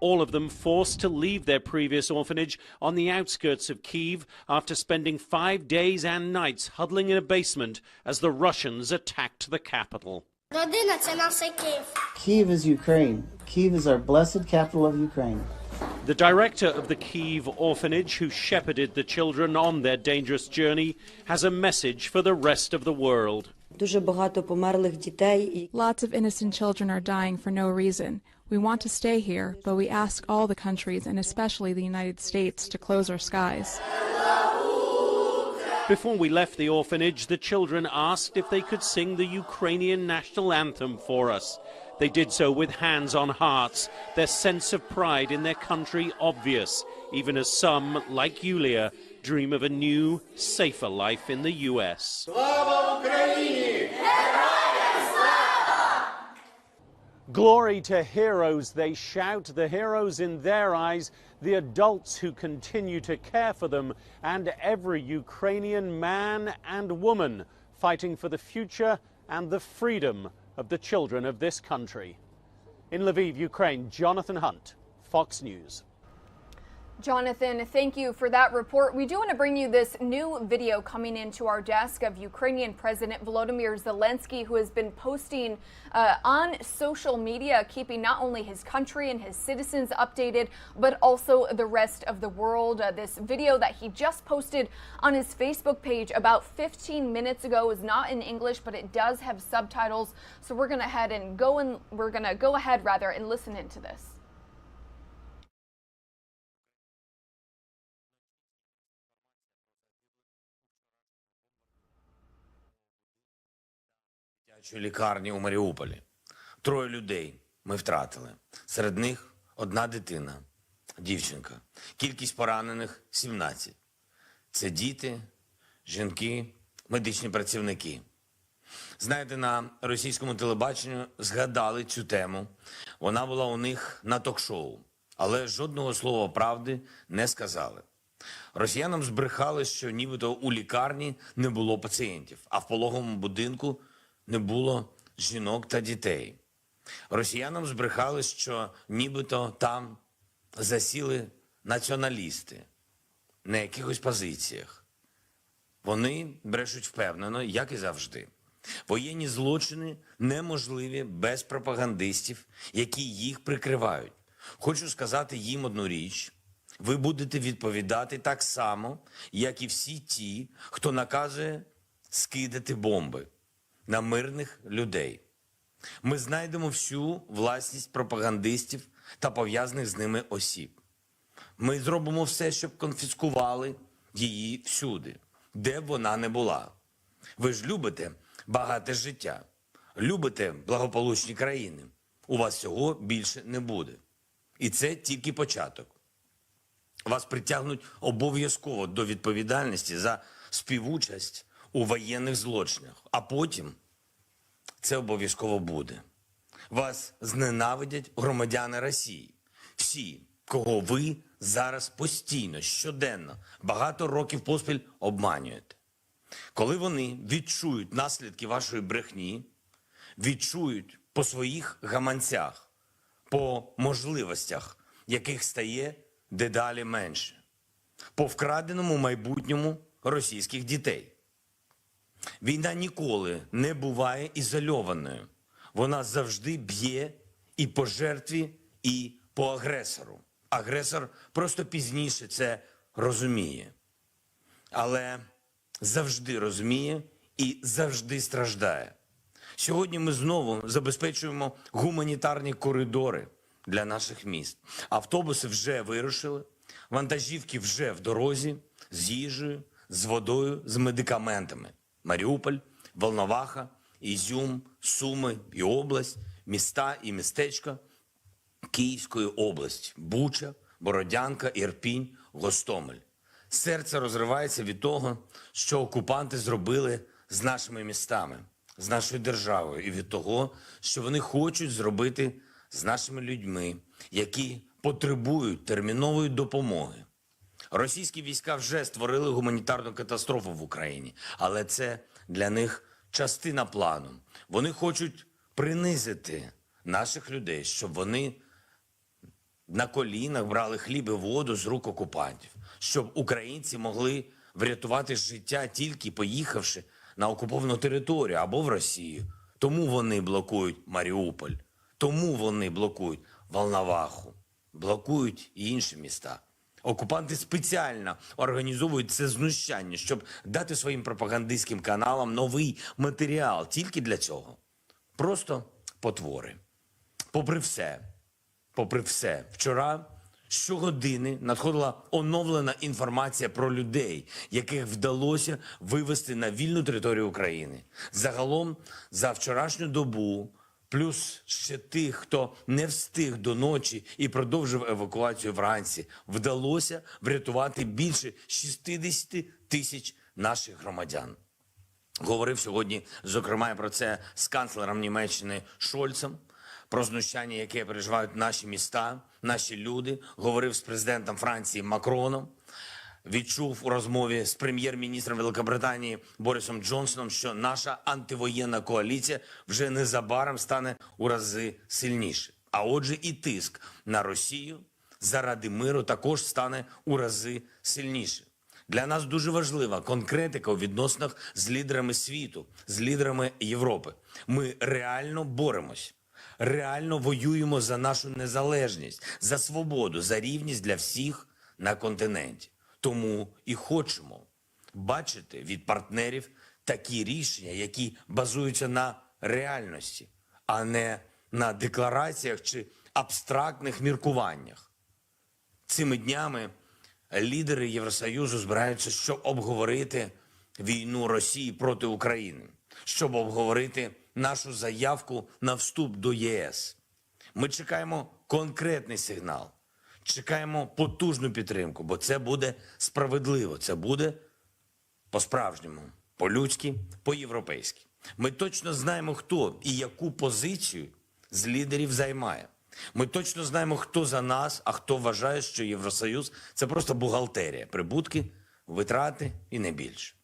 All of them forced to leave their previous orphanage on the outskirts of Kyiv after spending 5 days and nights huddling in a basement as the Russians attacked the capital. Kyiv is Ukraine. Kyiv is our blessed capital of Ukraine. The director of the Kyiv orphanage, who shepherded the children on their dangerous journey, has a message for the rest of the world. Дуже багато померлих дітей. Lots of innocent children are dying for no reason. We want to stay here, but we ask all the countries, and especially the United States, to close our skies. Before we left the orphanage, the children asked if they could sing the Ukrainian national anthem for us. They did so with hands on hearts, their sense of pride in their country obvious, even as some, like Yulia, dream of a new, safer life in the US. Glory to heroes, they shout, the heroes in their eyes, the adults who continue to care for them, and every Ukrainian man and woman fighting for the future and the freedom of the children of this country. In Lviv, Ukraine, Jonathan Hunt, Fox News. Jonathan, thank you for that report. We do want to bring you this new video coming into our desk of Ukrainian President Volodymyr Zelensky, who has been posting on social media, keeping not only his country and his citizens updated, but also the rest of the world. This video that he just posted on his Facebook page about 15 minutes ago is not in English, but it does have subtitles. So we're going to go ahead and listen into this. Лікарні у Маріуполі. 3 людей ми втратили. Серед них 1 дитина, дівчинка. Кількість поранених 17. Це діти, жінки, медичні працівники. Знаєте, на російському телебаченні згадали цю тему. Вона була у них на ток-шоу. Але жодного слова правди не сказали. Росіянам збрехали, що нібито у лікарні не було пацієнтів, а в пологовому будинку не було жінок та дітей. Росіянам збрехали, що нібито там засіли націоналісти на якихось позиціях. Вони брешуть впевнено, як і завжди. Воєнні злочини неможливі без пропагандистів, які їх прикривають. Хочу сказати їм одну річ. Ви будете відповідати так само, як і всі ті, хто наказує скидати бомби на мирних людей. Ми знайдемо всю власність пропагандистів та пов'язаних з ними осіб. Ми зробимо все, щоб конфіскували її всюди, де б вона не була. Ви ж любите багате життя, любите благополучні країни. У вас цього більше не буде. І це тільки початок. Вас притягнуть обов'язково до відповідальності за співучасть у воєнних злочинах, а потім це обов'язково буде. Вас зненавидять громадяни Росії. Всі, кого ви зараз постійно, щоденно, багато років поспіль обманюєте. Коли вони відчують наслідки вашої брехні, відчують по своїх гаманцях, по можливостях, яких стає дедалі менше, по вкраденому майбутньому російських дітей. Війна ніколи не буває ізольованою. Вона завжди б'є і по жертві, і по агресору. Агресор просто пізніше це розуміє. Але завжди розуміє і завжди страждає. Сьогодні ми знову забезпечуємо гуманітарні коридори для наших міст. Автобуси вже вирушили, вантажівки вже в дорозі, з їжею, з водою, з медикаментами. Маріуполь, Волноваха, Ізюм, Суми і область, міста і містечка Київської області, Буча, Бородянка, Ірпінь, Гостомель. Серце розривається від того, що окупанти зробили з нашими містами, з нашою державою, і від того, що вони хочуть зробити з нашими людьми, які потребують термінової допомоги. Російські війська вже створили гуманітарну катастрофу в Україні, але це для них частина плану. Вони хочуть принизити наших людей, щоб вони на колінах брали хліб і воду з рук окупантів, щоб українці могли врятувати життя тільки поїхавши на окуповану територію або в Росію. Тому вони блокують Маріуполь, тому вони блокують Волноваху, блокують і інші міста. Окупанти спеціально організовують це знущання, щоб дати своїм пропагандистським каналам новий матеріал тільки для цього. Просто потвори. Попри все, вчора щогодини надходила оновлена інформація про людей, яких вдалося вивести на вільну територію України. Загалом за вчорашню добу, плюс ще тих, хто не встиг до ночі і продовжив евакуацію вранці, вдалося врятувати більше 60 тисяч наших громадян. Говорив сьогодні, зокрема, про це з канцлером Німеччини Шольцем, про знущання, яке переживають наші міста, наші люди. Говорив з президентом Франції Макроном. Відчув у розмові з прем'єр-міністром Великобританії Борисом Джонсоном, що наша антивоєнна коаліція вже незабаром стане у рази сильніше. А отже, і тиск на Росію заради миру також стане у рази сильніше. Для нас дуже важлива конкретика у відносинах з лідерами світу, з лідерами Європи. Ми реально боремось. Реально воюємо за нашу незалежність, за свободу, за рівність для всіх на континенті. Тому і хочемо бачити від партнерів такі рішення, які базуються на реальності, а не на деклараціях чи абстрактних міркуваннях. Цими днями лідери Євросоюзу збираються, щоб обговорити війну Росії проти України, щоб обговорити нашу заявку на вступ до ЄС. Ми чекаємо конкретний сигнал, чекаємо потужну підтримку, бо це буде справедливо, це буде по-справжньому, по-людськи, по-європейськи. Ми точно знаємо, хто і яку позицію з лідерів займає. Ми точно знаємо, хто за нас, а хто вважає, що Євросоюз – це просто бухгалтерія, прибутки, витрати і не більше.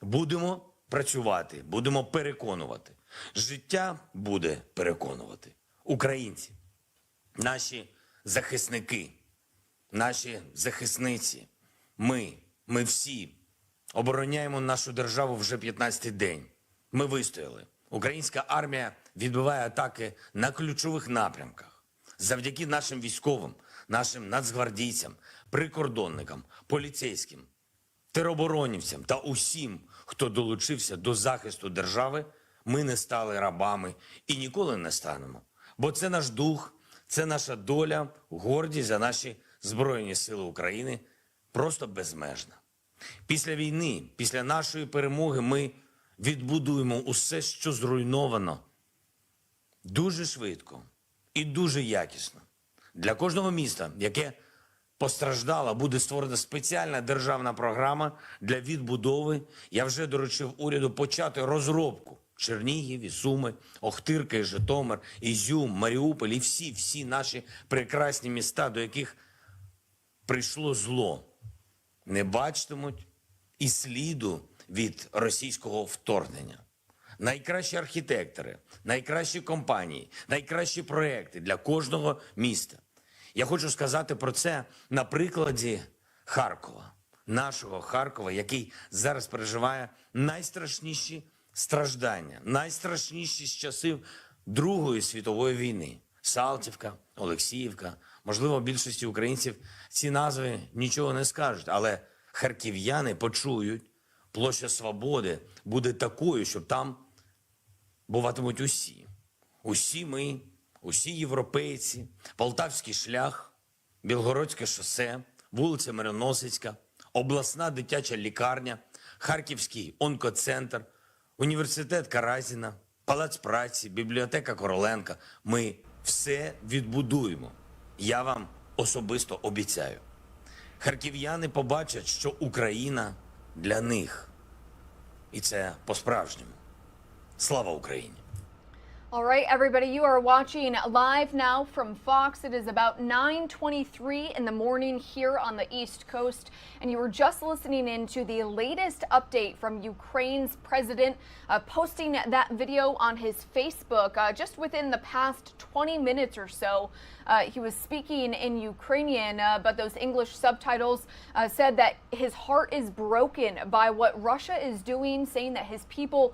Будемо працювати, будемо переконувати. Життя буде переконувати. Українці, наші захисники, наші захисниці, ми всі обороняємо нашу державу вже 15-й день. Ми вистояли. Українська армія відбиває атаки на ключових напрямках. Завдяки нашим військовим, нашим нацгвардійцям, прикордонникам, поліцейським, тероборонівцям та усім, хто долучився до захисту держави, ми не стали рабами і ніколи не станемо. Бо це наш дух, це наша доля, гордість за наші Збройні Сили України просто безмежна. Після війни, після нашої перемоги ми відбудуємо усе, що зруйновано, дуже швидко і дуже якісно. Для кожного міста, яке постраждало, буде створена спеціальна державна програма для відбудови. Я вже доручив уряду почати розробку. Чернігів, і Суми, Охтирка, і Житомир, Ізюм, Маріуполь і всі наші прекрасні міста, до яких прийшло зло, не бачитимуть і сліду від російського вторгнення. Найкращі архітектори, найкращі компанії, найкращі проекти для кожного міста. Я хочу сказати про це на прикладі Харкова, нашого Харкова, який зараз переживає найстрашніші страждання, найстрашніші з часів Другої світової війни. Салтівка, Олексіївка. Можливо, більшості українців ці назви нічого не скажуть, але харків'яни почують, площа Свободи буде такою, щоб там буватимуть усі. Усі ми, усі європейці, Полтавський шлях, Білгородське шосе, вулиця Мироносицька, обласна дитяча лікарня, Харківський онкоцентр, університет Каразіна, Палац праці, бібліотека Короленка. Ми все відбудуємо. Я вам особисто обіцяю. Харків'яни побачать, що Україна для них. І це по-справжньому. Слава Україні! All right, everybody, you are watching Live Now from Fox. It is about 9:23 in the morning here on the East Coast, and you were just listening in to the latest update from Ukraine's president, posting that video on his Facebook just within the past 20 minutes or so. He was speaking in Ukrainian, but those English subtitles said that his heart is broken by what Russia is doing, saying that his people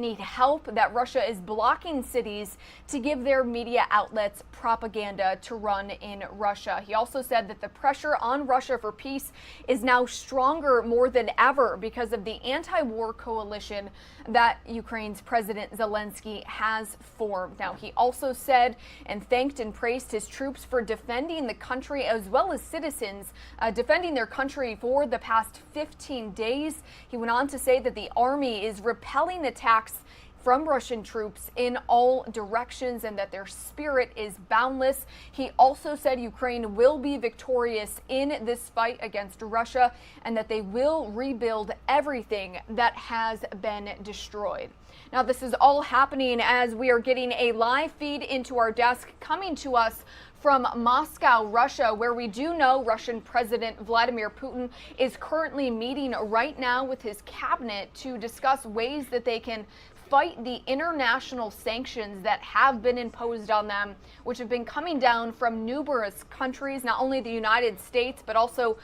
need help, that Russia is blocking cities abilities to give their media outlets propaganda to run in Russia. He also said that the pressure on Russia for peace is now stronger more than ever because of the anti-war coalition that Ukraine's President Zelensky has formed. Now, he also said and thanked and praised his troops for defending the country as well as citizens, defending their country for the past 15 days. He went on to say that the army is repelling attacks from Russian troops in all directions and that their spirit is boundless. He also said Ukraine will be victorious in this fight against Russia and that they will rebuild everything that has been destroyed. Now, this is all happening as we are getting a live feed into our desk coming to us from Moscow, Russia, where we do know Russian President Vladimir Putin is currently meeting right now with his cabinet to discuss ways that they can fight the international sanctions that have been imposed on them, which have been coming down from numerous countries, not only the United States, but also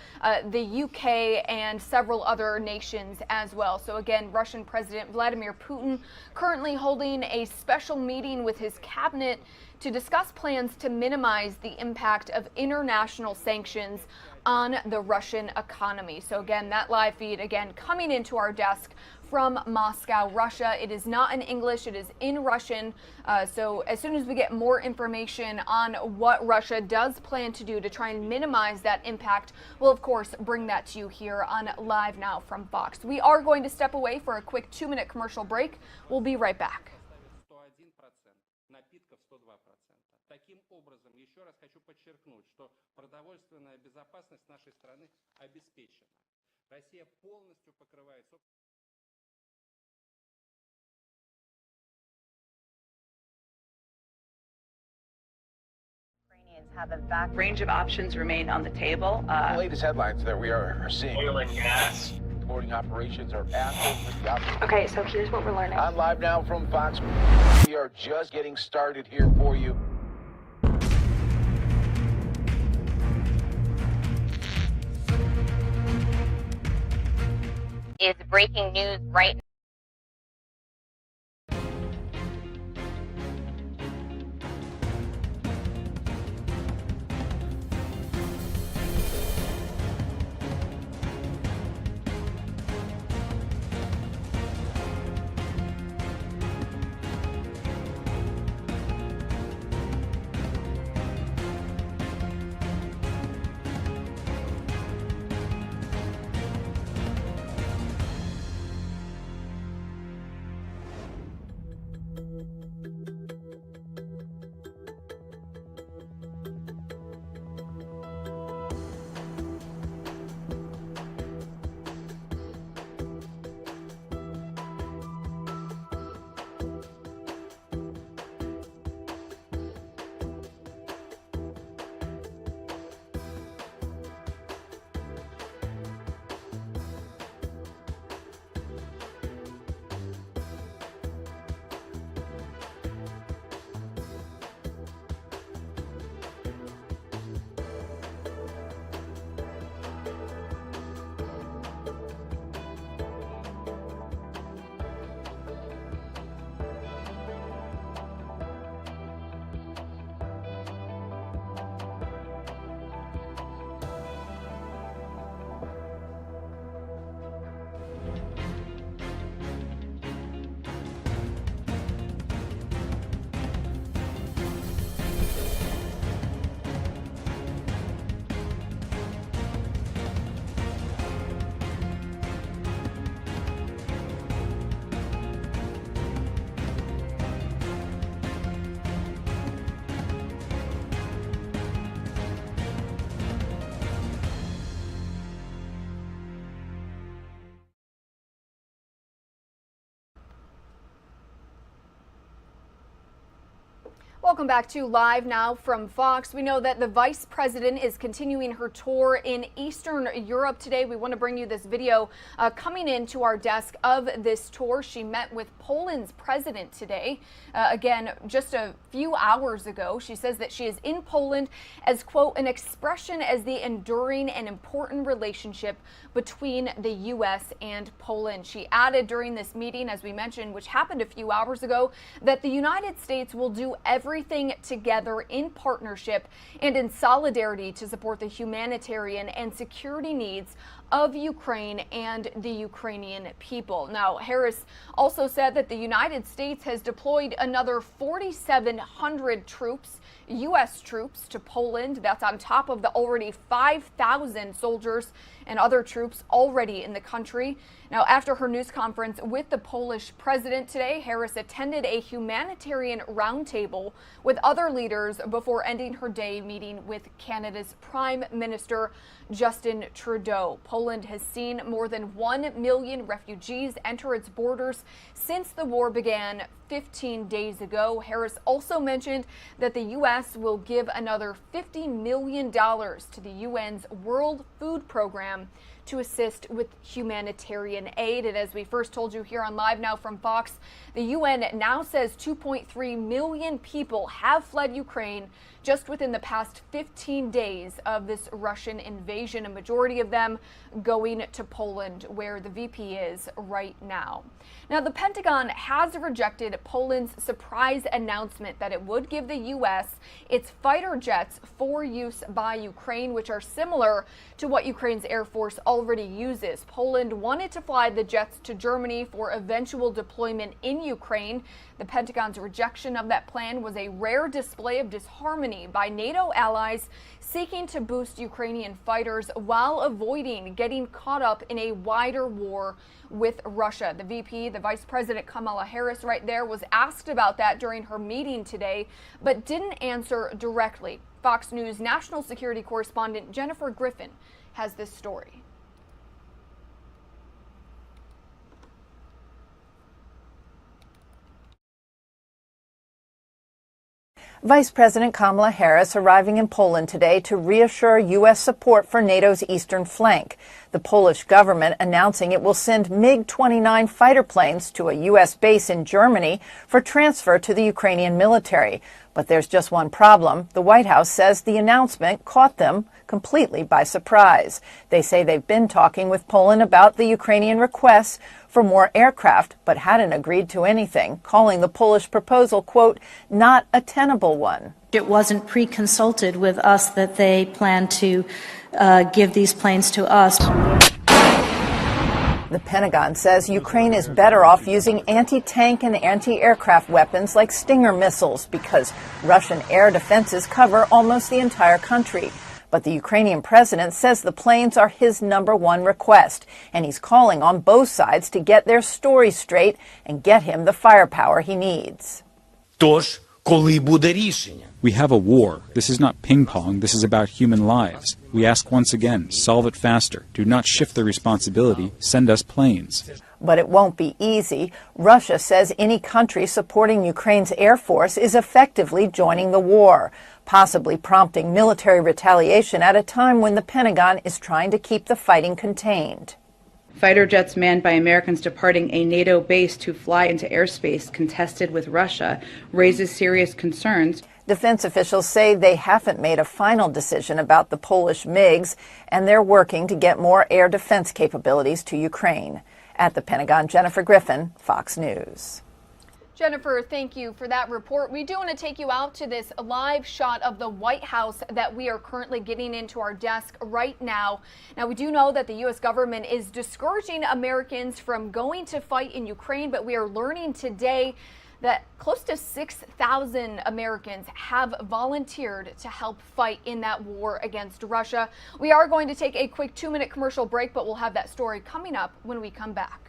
the UK and several other nations as well. So again, Russian President Vladimir Putin currently holding a special meeting with his cabinet to discuss plans to minimize the impact of international sanctions on the Russian economy. So again, that live feed, again, coming into our desk from Moscow, Russia. It is not in English, it is in Russian. So as soon as we get more information on what Russia does plan to do to try and minimize that impact, we'll of course bring that to you here on Live Now from Fox. We are going to step away for a quick 2-minute commercial break. We'll be right back. Таким образом, еще раз хочу подчеркнуть, что продовольственная безопасность нашей страны обеспечена. Россия полностью покрывает. Ukrainians have a vast range of options remain on the table. The latest headlines that we are seeing: oil and gas exporting operations are active. Okay, so here's what we're learning. On Live Now from Fox, we are just getting started here for you. Is breaking news right now. Welcome back to Live Now from Fox. We know that the vice president is continuing her tour in Eastern Europe today. We want to bring you this video coming into our desk of this tour. She met with Poland's president today. Again, just a few hours ago. She says that she is in Poland as, quote, an expression as the enduring and important relationship between the U.S. and Poland. She added during this meeting, as we mentioned, which happened a few hours ago, that the United States will do everything together in partnership and in solidarity to support the humanitarian and security needs of Ukraine and the Ukrainian people. Now, Harris also said that the United States has deployed another 4,700 troops, U.S. troops, to Poland. That's on top of the already 5,000 soldiers and other troops already in the country. Now, after her news conference with the Polish president today, Harris attended a humanitarian roundtable with other leaders before ending her day meeting with Canada's Prime Minister Justin Trudeau. Poland has seen more than 1 million refugees enter its borders since the war began 15 days ago. Harris also mentioned that the U.S. will give another $50 million to the UN's World Food Program to assist with humanitarian aid. And as we first told you here on Live Now from Fox, the UN now says 2.3 million people have fled Ukraine just within the past 15 days of this Russian invasion, a majority of them going to Poland, where the VP is right now. Now, the Pentagon has rejected Poland's surprise announcement that it would give the U.S. its fighter jets for use by Ukraine, which are similar to what Ukraine's Air Force already uses. Poland wanted to fly the jets to Germany for eventual deployment in Ukraine. The Pentagon's rejection of that plan was a rare display of disharmony by NATO allies seeking to boost Ukrainian fighters while avoiding getting caught up in a wider war with Russia. The VP, the Vice President Kamala Harris right there, was asked about that during her meeting today, but didn't answer directly. Fox News national security correspondent Jennifer Griffin has this story. Vice President Kamala Harris arriving in Poland today to reassure U.S. support for NATO's eastern flank. The Polish government announcing it will send MiG-29 fighter planes to a U.S. base in Germany for transfer to the Ukrainian military. But there's just one problem. The White House says the announcement caught them completely by surprise. They say they've been talking with Poland about the Ukrainian requests for more aircraft, but hadn't agreed to anything, calling the Polish proposal, quote, not a tenable one. It wasn't pre-consulted with us that they plan to give these planes to us. The Pentagon says Ukraine is better off using anti-tank and anti-aircraft weapons like Stinger missiles because Russian air defenses cover almost the entire country. But the Ukrainian president says the planes are his number one request, and he's calling on both sides to get their story straight and get him the firepower he needs. Тож, коли буде рішення? We have a war. This is not ping pong. This is about human lives. We ask once again, solve it faster. Do not shift the responsibility. Send us planes. But it won't be easy. Russia says any country supporting Ukraine's air force is effectively joining the war, possibly prompting military retaliation at a time when the Pentagon is trying to keep the fighting contained. Fighter jets manned by Americans departing a NATO base to fly into airspace contested with Russia raises serious concerns. Defense officials say they haven't made a final decision about the Polish MiGs, and they're working to get more air defense capabilities to Ukraine. At the Pentagon, Jennifer Griffin, Fox News. Jennifer, thank you for that report. We do want to take you out to this live shot of the White House that we are currently getting into our desk right now. Now, we do know that the U.S. government is discouraging Americans from going to fight in Ukraine, but we are learning today that close to 6,000 Americans have volunteered to help fight in that war against Russia. We are going to take a quick 2-minute commercial break, but we'll have that story coming up when we come back.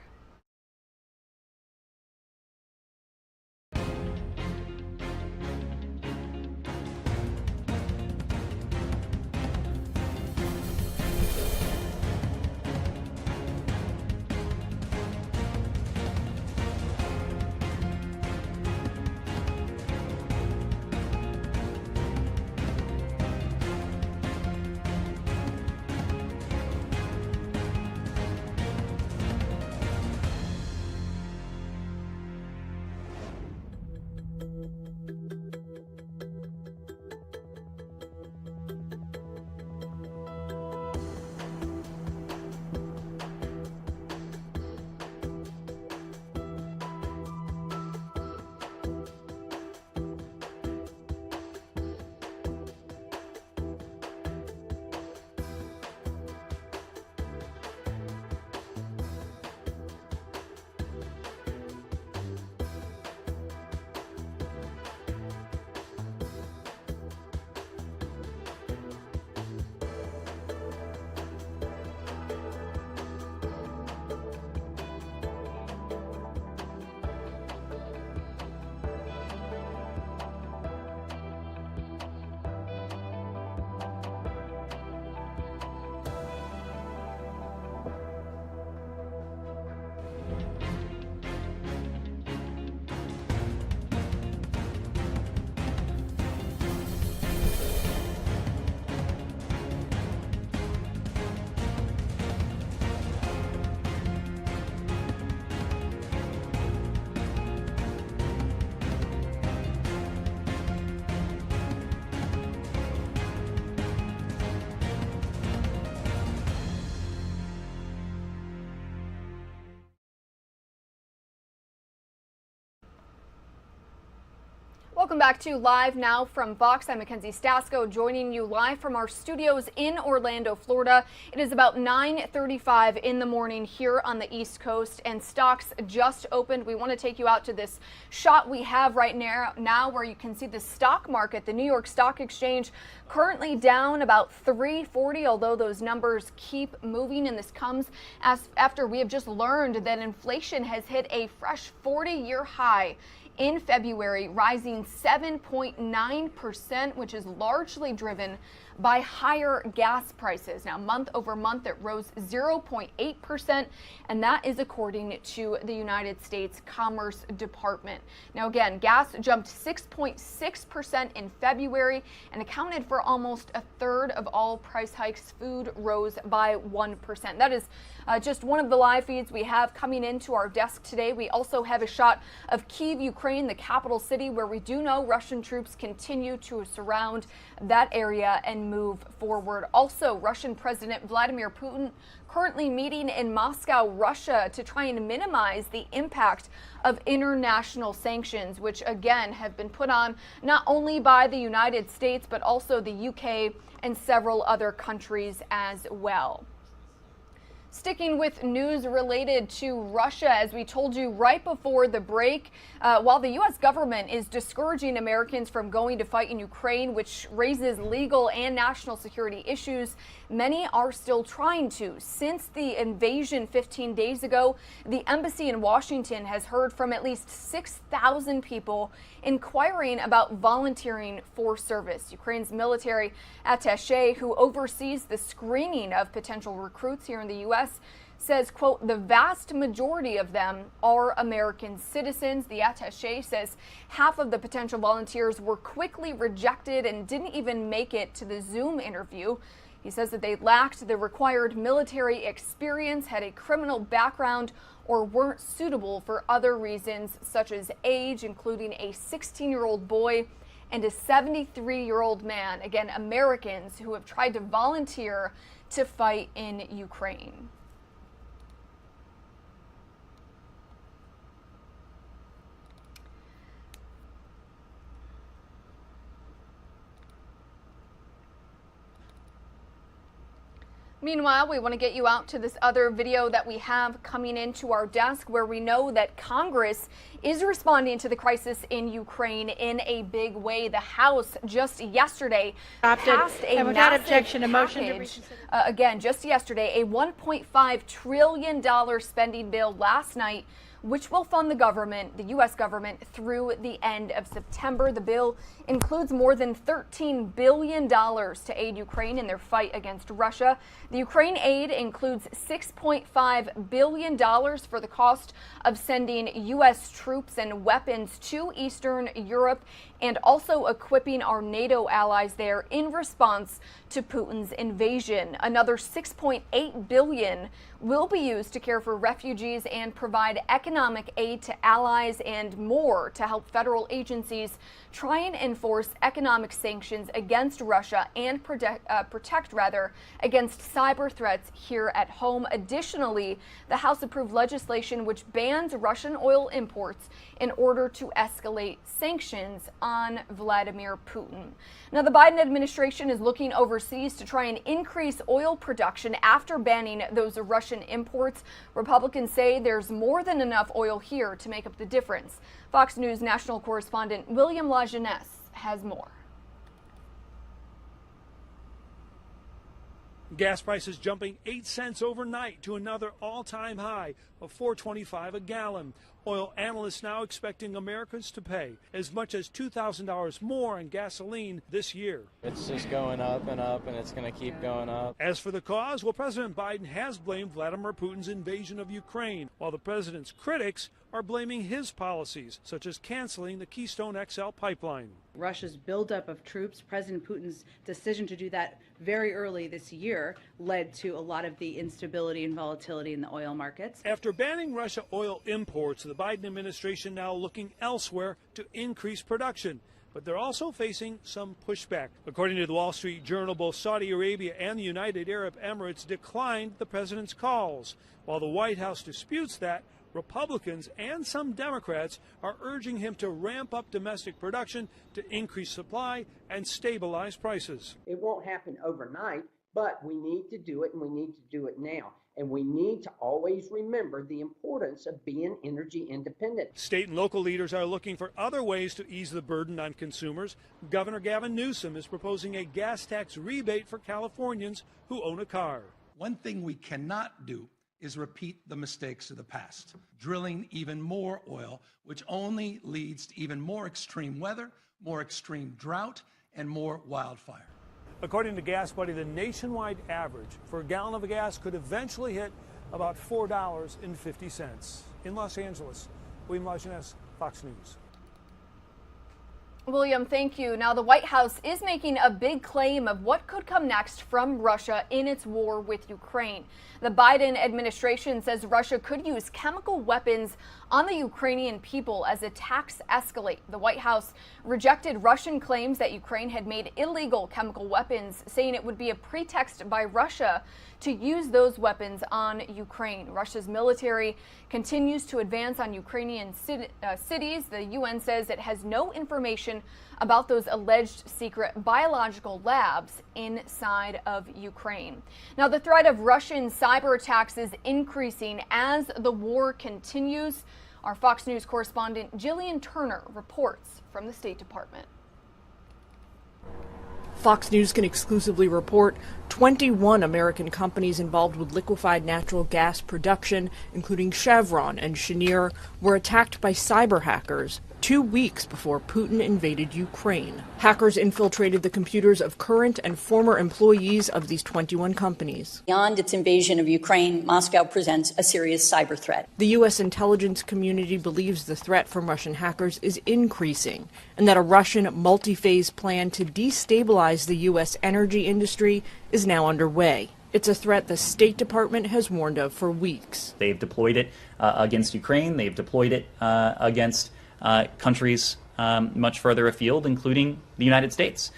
Welcome back to Live Now from Fox. I'm Mackenzie Stasko, joining you live from our studios in Orlando, Florida. It is about 9:35 in the morning here on the East Coast, and stocks just opened. We want to take you out to this shot we have right now where you can see the stock market, the New York Stock Exchange, currently down about 340, although those numbers keep moving, and this comes after we have just learned that inflation has hit a fresh 40-year high in February, rising 7.9%, which is largely driven by higher gas prices. Now, month over month, it rose 0.8%, and that is according to the United States Commerce Department. Now, again, gas jumped 6.6% in February and accounted for almost a third of all price hikes. Food rose by 1%. That is just one of the live feeds we have coming into our desk today. We also have a shot of Kyiv, Ukraine, the capital city, where we do know Russian troops continue to surround that area and move forward. Also, Russian President Vladimir Putin currently meeting in Moscow, Russia, to try and minimize the impact of international sanctions, which again have been put on not only by the United States, but also the UK and several other countries as well. Sticking with news related to Russia, as we told you right before the break, while the U.S. government is discouraging Americans from going to fight in Ukraine, which raises legal and national security issues, many are still trying to. Since the invasion 15 days ago, the embassy in Washington has heard from at least 6,000 people inquiring about volunteering for service. Ukraine's military attaché, who oversees the screening of potential recruits here in the U.S., says, quote, the vast majority of them are American citizens. The attaché says half of the potential volunteers were quickly rejected and didn't even make it to the Zoom interview. He says that they lacked the required military experience, had a criminal background, or weren't suitable for other reasons such as age, including a 16-year-old boy and a 73-year-old man. Again, Americans who have tried to volunteer to fight in Ukraine. Meanwhile, we want to get you out to this other video that we have coming into our desk, where we know that Congress is responding to the crisis in Ukraine in a big way. The House just yesterday passed a massive package. Again, just yesterday, a $1.5 trillion spending bill last night, which will fund the government, the U.S. government, through the end of September. The bill includes more than $13 billion to aid Ukraine in their fight against Russia. The Ukraine aid includes $6.5 billion for the cost of sending U.S. troops and weapons to Eastern Europe, and also equipping our NATO allies there in response to Putin's invasion. Another $6.8 billion will be used to care for refugees and provide economic aid to allies, and more to help federal agencies try and enforce economic sanctions against Russia and protect against cyber threats here at home. Additionally, the House approved legislation which bans Russian oil imports in order to escalate sanctions on Vladimir Putin. Now, the Biden administration is looking overseas to try and increase oil production after banning those Russian imports. Republicans say there's more than enough oil here to make up the difference. Fox News national correspondent William LaJeunesse has more. Gas prices jumping 8 cents overnight to another all-time high of $4.25 a gallon. Oil analysts now expecting Americans to pay as much as $2,000 more on gasoline this year. It's just going up, and it's going to keep going up. As for the cause, well, President Biden has blamed Vladimir Putin's invasion of Ukraine, while the president's critics are blaming his policies, such as canceling the Keystone XL pipeline. Russia's buildup of troops, President Putin's decision to do that very early this year, led to a lot of the instability and volatility in the oil markets. After banning Russia oil imports, the Biden administration now looking elsewhere to increase production. But they're also facing some pushback. According to the Wall Street Journal, both Saudi Arabia and the United Arab Emirates declined the president's calls. While the White House disputes that, Republicans and some Democrats are urging him to ramp up domestic production to increase supply and stabilize prices. It won't happen overnight, but we need to do it, and we need to do it now. And we need to always remember the importance of being energy independent. State and local leaders are looking for other ways to ease the burden on consumers. Governor Gavin Newsom is proposing a gas tax rebate for Californians who own a car. One thing we cannot do is repeat the mistakes of the past, drilling even more oil, which only leads to even more extreme weather, more extreme drought, and more wildfire. According to Gas Buddy, the nationwide average for a gallon of gas could eventually hit about $4.50. In Los Angeles, William Lajeunesse, Fox News. William, thank you. Now, the White House is making a big claim of what could come next from Russia in its war with Ukraine. The Biden administration says Russia could use chemical weapons on the Ukrainian people as attacks escalate. The White House rejected Russian claims that Ukraine had made illegal chemical weapons, saying it would be a pretext by Russia to use those weapons on Ukraine. Russia's military continues to advance on Ukrainian cities. The UN says it has no information about those alleged secret biological labs inside of Ukraine. Now, the threat of Russian cyber attacks is increasing as the war continues. Our Fox News correspondent Jillian Turner reports from the State Department. Fox News can exclusively report 21 American companies involved with liquefied natural gas production, including Chevron and Cheniere, were attacked by cyber hackers 2 weeks before Putin invaded Ukraine. Hackers infiltrated the computers of current and former employees of these 21 companies. Beyond its invasion of Ukraine, Moscow presents a serious cyber threat. The U.S. intelligence community believes the threat from Russian hackers is increasing and that a Russian multi-phase plan to destabilize the U.S. energy industry is now underway. It's a threat the State Department has warned of for weeks. They've deployed it against Ukraine. They've deployed it against countries much further afield, including the United States.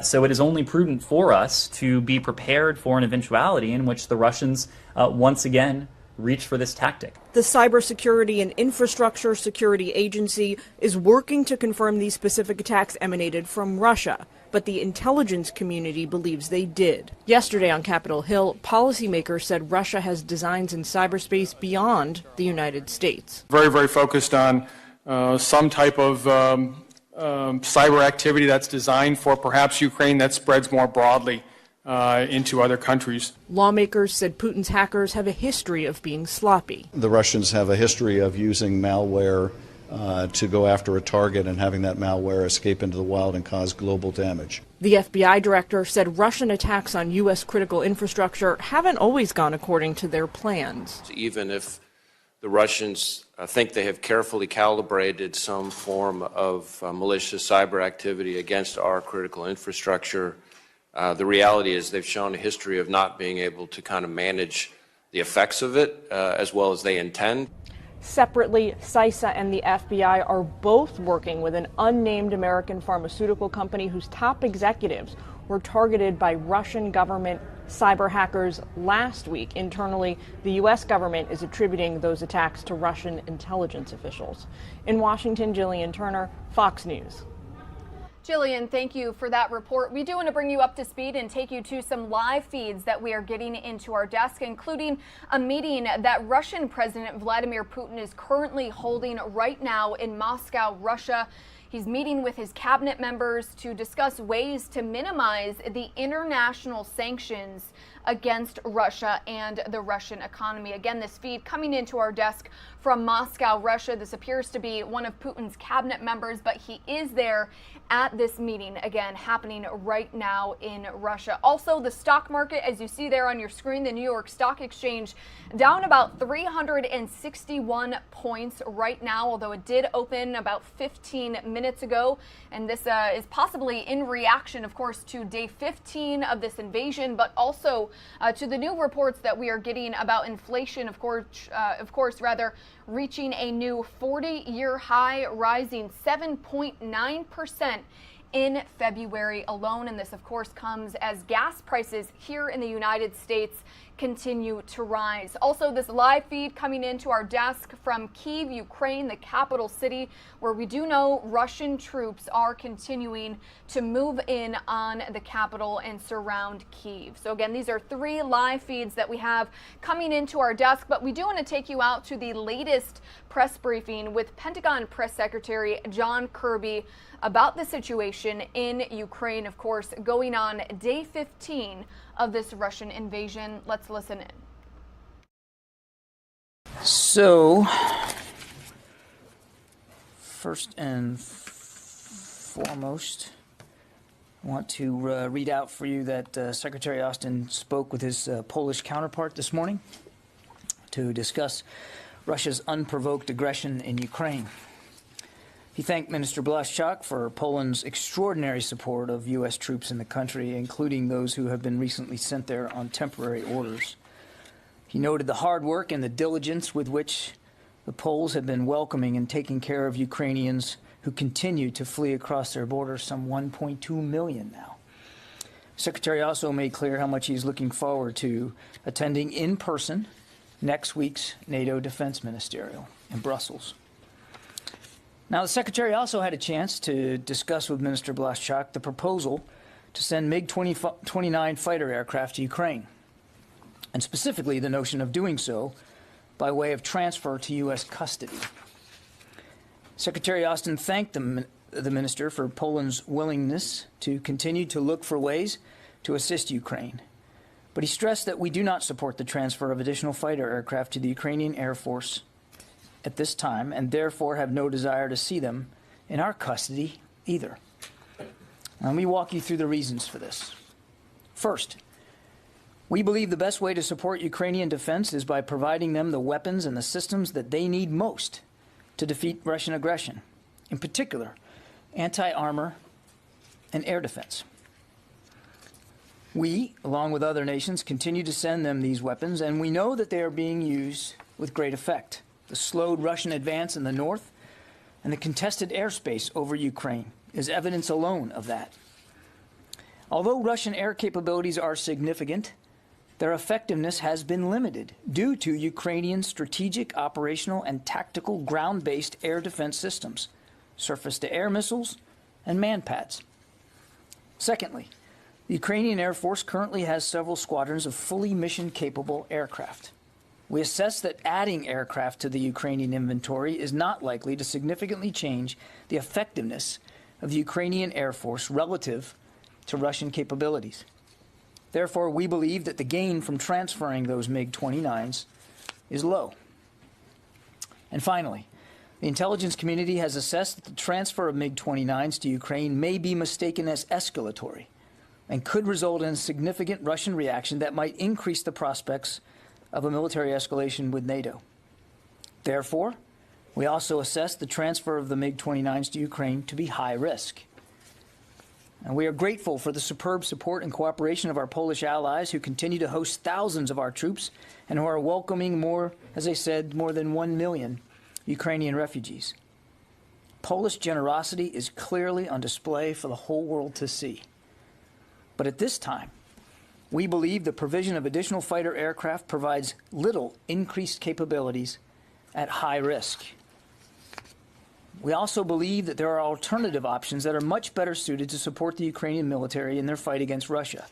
So it is only prudent for us to be prepared for an eventuality in which the Russians once again reach for this tactic. The Cybersecurity and Infrastructure Security Agency is working to confirm these specific attacks emanated from Russia, but the intelligence community believes they did. Yesterday on Capitol Hill, policymakers said Russia has designs in cyberspace beyond the United States. Very, very focused on some type of cyber activity that's designed for perhaps Ukraine that spreads more broadly into other countries. Lawmakers said Putin's hackers have a history of being sloppy. The Russians have a history of using malware to go after a target and having that malware escape into the wild and cause global damage. The FBI director said Russian attacks on U.S. critical infrastructure haven't always gone according to their plans. Even if the Russians think they have carefully calibrated some form of malicious cyber activity against our critical infrastructure, the reality is they've shown a history of not being able to kind of manage the effects of it as well as they intend. Separately, CISA and the FBI are both working with an unnamed American pharmaceutical company whose top executives were targeted by Russian government cyber hackers last week. Internally, the U.S. government is attributing those attacks to Russian intelligence officials. In Washington, Jillian Turner, Fox News. Jillian, thank you for that report. We do want to bring you up to speed and take you to some live feeds that we are getting into our desk, including a meeting that Russian President Vladimir Putin is currently holding right now in Moscow, Russia. He's meeting with his cabinet members to discuss ways to minimize the international sanctions against Russia and the Russian economy. Again, this feed coming into our desk from Moscow, Russia. This appears to be one of Putin's cabinet members, but he is there at this meeting, again, happening right now in Russia. Also, the stock market, as you see there on your screen, the New York Stock Exchange down about 361 points right now, although it did open about 15 minutes ago. And this is possibly in reaction, of course, to day 15 of this invasion, but also to the new reports that we are getting about inflation, of course, reaching a new 40-year high, rising 7.9% in February alone. And this, of course, comes as gas prices here in the United States continue to rise. Also, this live feed coming into our desk from Kyiv, Ukraine, the capital city, where we do know Russian troops are continuing to move in on the capital and surround Kyiv. So again, these are 3 live feeds that we have coming into our desk, but we do want to take you out to the latest press briefing with Pentagon Press Secretary John Kirby about the situation in Ukraine, of course, going on day 15 of this Russian invasion. Let's listen in. So, first and foremost, I want to read out for you that Secretary Austin spoke with his Polish counterpart this morning to discuss Russia's unprovoked aggression in Ukraine. He thanked Minister Blaszczak for Poland's extraordinary support of U.S. troops in the country, including those who have been recently sent there on temporary orders. He noted the hard work and the diligence with which the Poles have been welcoming and taking care of Ukrainians who continue to flee across their border, some 1.2 million now. Secretary also made clear how much he's looking forward to attending in person next week's NATO Defense Ministerial in Brussels. Now, the Secretary also had a chance to discuss with Minister Blaszczak the proposal to send MiG-29 fighter aircraft to Ukraine, and specifically the notion of doing so by way of transfer to U.S. custody. Secretary Austin thanked the minister for Poland's willingness to continue to look for ways to assist Ukraine, but he stressed that we do not support the transfer of additional fighter aircraft to the Ukrainian Air Force at this time, and therefore have no desire to see them in our custody either. Now, let me walk you through the reasons for this. First, we believe the best way to support Ukrainian defense is by providing them the weapons and the systems that they need most to defeat Russian aggression, in particular, anti-armor and air defense. We, along with other nations, continue to send them these weapons, and we know that they are being used with great effect. The slowed Russian advance in the north and the contested airspace over Ukraine is evidence alone of that. Although Russian air capabilities are significant, their effectiveness has been limited due to Ukrainian strategic, operational, and tactical ground-based air defense systems, surface-to-air missiles, and manpads. Secondly, the Ukrainian Air Force currently has several squadrons of fully mission-capable aircraft. We assess that adding aircraft to the Ukrainian inventory is not likely to significantly change the effectiveness of the Ukrainian Air Force relative to Russian capabilities. Therefore, we believe that the gain from transferring those MiG-29s is low. And finally, the intelligence community has assessed that the transfer of MiG-29s to Ukraine may be mistaken as escalatory and could result in a significant Russian reaction that might increase the prospects of a military escalation with NATO. Therefore, we also assess the transfer of the MiG-29s to Ukraine to be high risk. And we are grateful for the superb support and cooperation of our Polish allies who continue to host thousands of our troops and who are welcoming more, as I said, more than 1 million Ukrainian refugees. Polish generosity is clearly on display for the whole world to see. But at this time, we believe the provision of additional fighter aircraft provides little increased capabilities at high risk. We also believe that there are alternative options that are much better suited to support the Ukrainian military in their fight against Russia,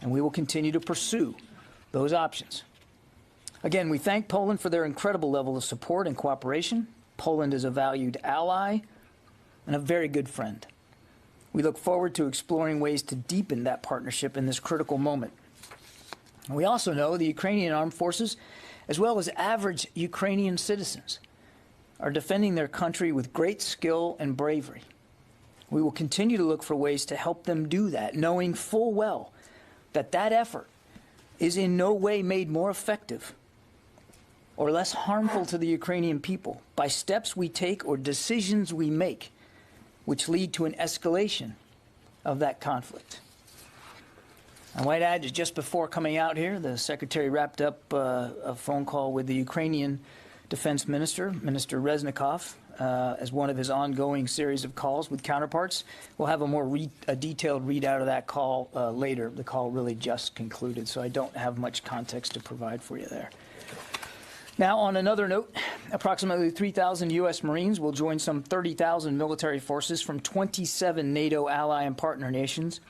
and we will continue to pursue those options. Again, we thank Poland for their incredible level of support and cooperation. Poland is a valued ally and a very good friend. We look forward to exploring ways to deepen that partnership in this critical moment. We also know the Ukrainian armed forces, as well as average Ukrainian citizens, are defending their country with great skill and bravery. We will continue to look for ways to help them do that, knowing full well that that effort is in no way made more effective or less harmful to the Ukrainian people by steps we take or decisions we make which lead to an escalation of that conflict. I might add that just before coming out here, the Secretary wrapped up a phone call with the Ukrainian Defense Minister, Minister Reznikov, as one of his ongoing series of calls with counterparts. We'll have a detailed readout of that call later. The call really just concluded, so I don't have much context to provide for you there. Now, on another note, approximately 3,000 U.S. Marines will join some 30,000 military forces from 27 NATO ally and partner nations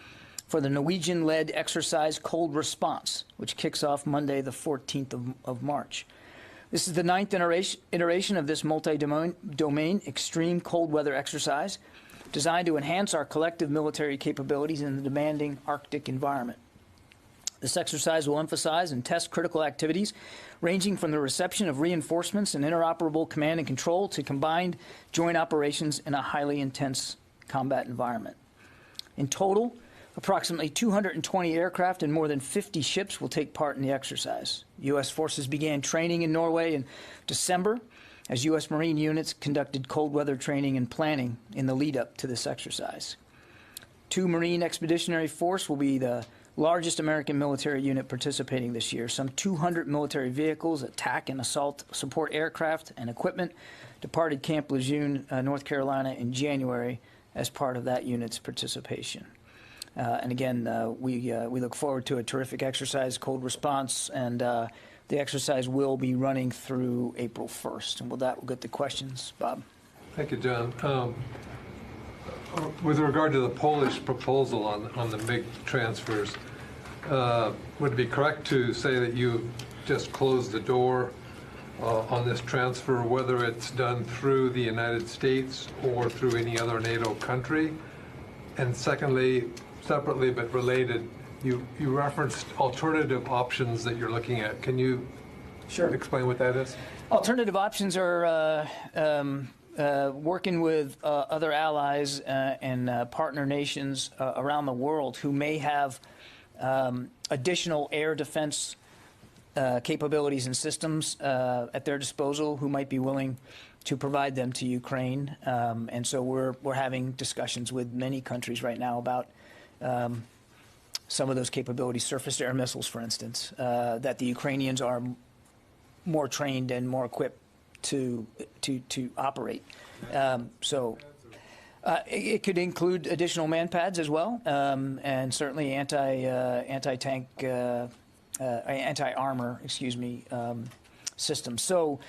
for the Norwegian-led exercise Cold Response, which kicks off Monday, the 14th of March. This is the 9th iteration of this multi-domain extreme cold weather exercise designed to enhance our collective military capabilities in the demanding Arctic environment. This exercise will emphasize and test critical activities ranging from the reception of reinforcements and interoperable command and control to combined joint operations in a highly intense combat environment. In total, approximately 220 aircraft and more than 50 ships will take part in the exercise. U.S. forces began training in Norway in December as U.S. Marine units conducted cold weather training and planning in the lead-up to this exercise. 2 Marine Expeditionary Force will be the largest American military unit participating this year. Some 200 military vehicles, attack and assault support aircraft, and equipment departed Camp Lejeune, North Carolina in January as part of that unit's participation. And again, we look forward to a terrific exercise, Cold Response, and the exercise will be running through April 1st. And with that, we'll get to questions. Bob. Thank you, John. With regard to the Polish proposal on the MiG transfers, would it be correct to say that you just closed the door on this transfer, whether it's done through the United States or through any other NATO country? And secondly, separately but related, you referenced alternative options that you're looking at. Can you explain what that is? Alternative options are working with other allies and partner nations around the world who may have additional air defense capabilities and systems at their disposal, who might be willing to provide them to Ukraine. And so we're having discussions with many countries right now about some of those capabilities, surface-to-air missiles, for instance, that the Ukrainians are more trained and more equipped to operate. So it could include additional man pads as well, and certainly anti-tank, anti-armor, systems. So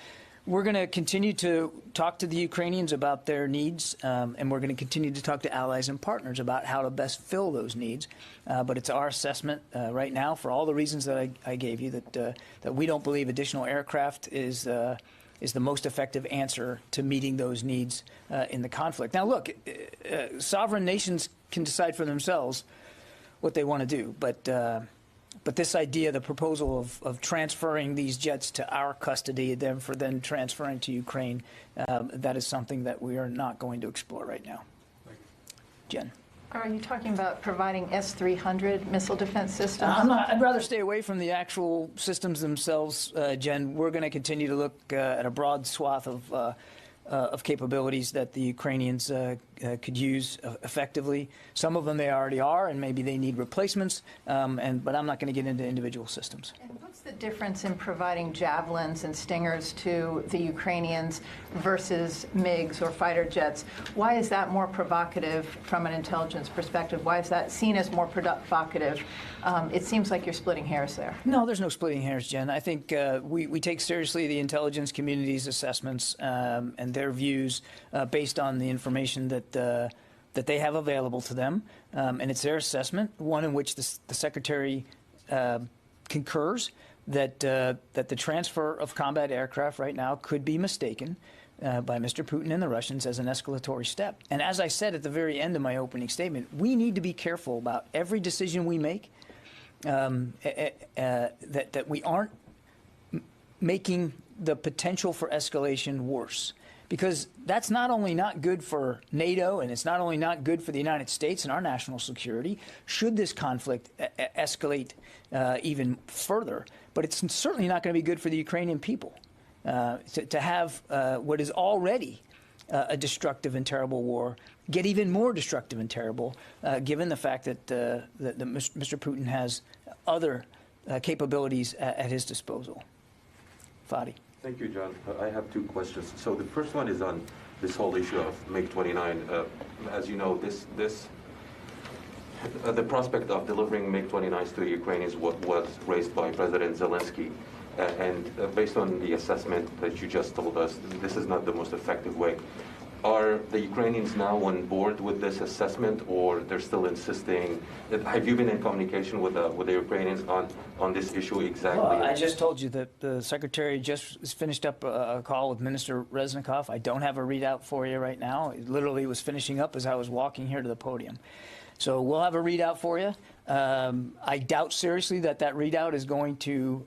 we're going to continue to talk to the Ukrainians about their needs, and we're going to continue to talk to allies and partners about how to best fill those needs. But it's our assessment right now, for all the reasons that I gave you, that we don't believe additional aircraft is the most effective answer to meeting those needs in the conflict. Now, look, sovereign nations can decide for themselves what they want to do, but this idea, the proposal of transferring these jets to our custody, then transferring to Ukraine, that is something that we are not going to explore right now. Jen. Are you talking about providing S-300 missile defense systems? I'd rather stay away from the actual systems themselves, Jen. We're going to continue to look at a broad swath of capabilities that the Ukrainians could use effectively. Some of them they already are, and maybe they need replacements, but I'm not going to get into individual systems. And what's the difference in providing javelins and stingers to the Ukrainians versus MiGs or fighter jets? Why is that more provocative from an intelligence perspective? Why is that seen as more provocative? It seems like you're splitting hairs there. No, there's no splitting hairs, Jen. I think we take seriously the intelligence community's assessments and their views based on the information that they have available to them, and it's their assessment, one in which the Secretary concurs that the transfer of combat aircraft right now could be mistaken by Mr. Putin and the Russians as an escalatory step. And as I said at the very end of my opening statement, we need to be careful about every decision we make, that we aren't making the potential for escalation worse. Because that's not only not good for NATO, and it's not only not good for the United States and our national security, should this conflict escalate even further, but it's certainly not going to be good for the Ukrainian people to have what is already a destructive and terrible war get even more destructive and terrible, given the fact that Mr. Putin has other capabilities at his disposal. Fadi. Thank you, John. I have two questions. So the first one is on this whole issue of MiG-29. As you know, the prospect of delivering MiG-29s to Ukraine is what was raised by President Zelensky. And based on the assessment that you just told us, this is not the most effective way. Are the Ukrainians now on board with this assessment, or they're still insisting? Have you been in communication with the Ukrainians on this issue exactly? Well, I just told you that the Secretary just finished up a call with Minister Reznikov. I don't have a readout for you right now. It literally was finishing up as I was walking here to the podium. So we'll have a readout for you. I doubt seriously that readout is going to